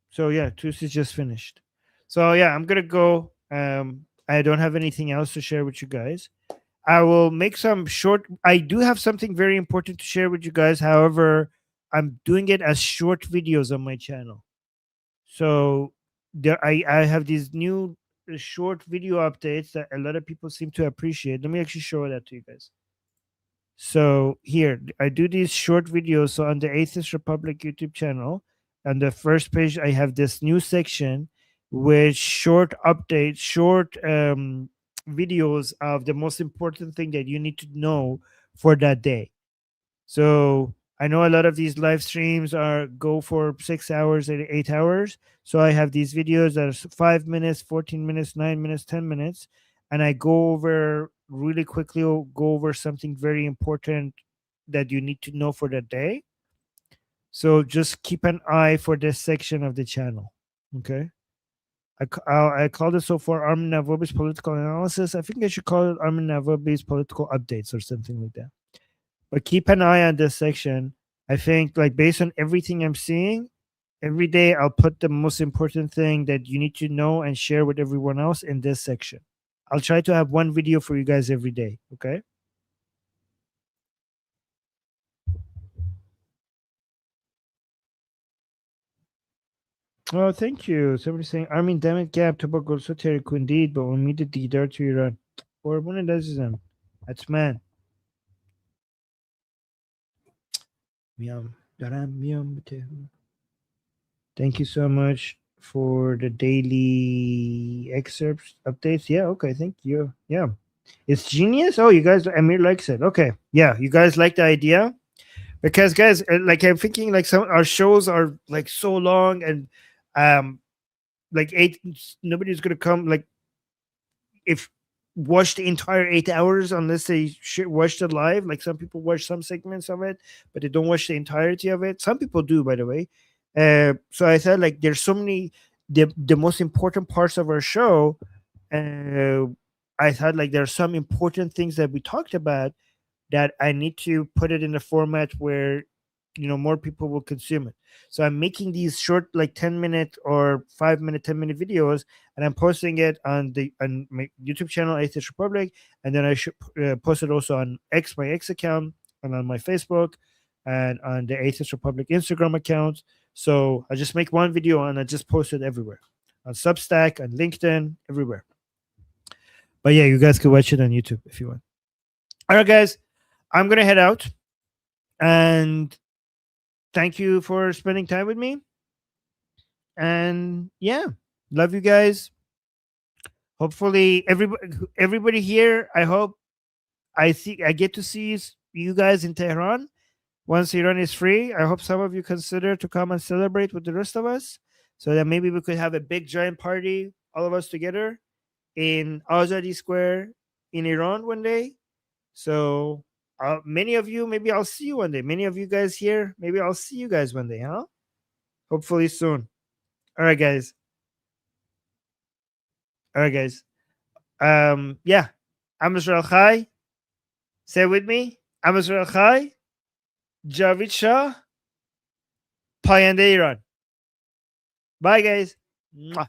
So yeah, Tuesday's just finished. So yeah, I'm gonna go. I don't have anything else to share with you guys. I will make some short. I do have something very important to share with you guys. However, I'm doing it as short videos on my channel. So there, I have these new short video updates that a lot of people seem to appreciate. Let me actually show that to you guys. So here, I do these short videos. So on the Atheist Republic YouTube channel, on the first page, I have this new section with short updates, short videos of the most important thing that you need to know for that day. So I know a lot of these live streams go for 6 hours and 8 hours. So I have these videos that are 5 minutes, 14 minutes, 9 minutes, 10 minutes. And I go over really quickly, go over something very important that you need to know for that day. So just keep an eye for this section of the channel. Okay. I called it so far Armin Navabi's political analysis. I think I should call it Armin Navabi's political updates or something like that. But keep an eye on this section. I think, like, based on everything I'm seeing, every day I'll put the most important thing that you need to know and share with everyone else in this section. I'll try to have one video for you guys every day. Okay. Oh, thank you. Somebody's saying Armin دمت گرم تو با گلسو ترکوندید با امید دیدار تو ایران. قربونت عزیزم. حتما. Thank you so much for the daily excerpts updates. Yeah, okay, thank you. Yeah. It's genius. Oh, you guys, Amir likes it. Okay. Yeah, you guys like the idea? Because guys, like, I'm thinking like some our shows are like so long, and like nobody's gonna come like if watch the entire 8 hours unless they watch it live. Like, some people watch some segments of it, but they don't watch the entirety of it. Some people do, by the way. So I thought, like, there's so many the most important parts of our show. I thought, like, there are some important things that we talked about that I need to put it in a format where, you know, more people will consume it. So I'm making these short, like 10-minute or 5-minute, 10-minute videos, and I'm posting it on my YouTube channel, Atheist Republic, and then I should post it also on my X account, and on my Facebook, and on the Atheist Republic Instagram account. So I just make one video and I just post it everywhere, on Substack, on LinkedIn, everywhere. But yeah, you guys can watch it on YouTube if you want. All right, guys, I'm gonna head out, and thank you for spending time with me. And yeah, love you guys. Hopefully everybody here, I hope I get to see you guys in Tehran once Iran is free. I hope some of you consider to come and celebrate with the rest of us, so that maybe we could have a big giant party, all of us together in Azadi Square in Iran one day. So many of you, maybe I'll see you one day. Many of you guys here, maybe I'll see you guys one day, huh? Hopefully soon. All right, guys. Yeah. Am Israel Chai. Say it with me. Am Israel Chai. جاوید شاه، پاینده ایران. Bye guys. Mwah.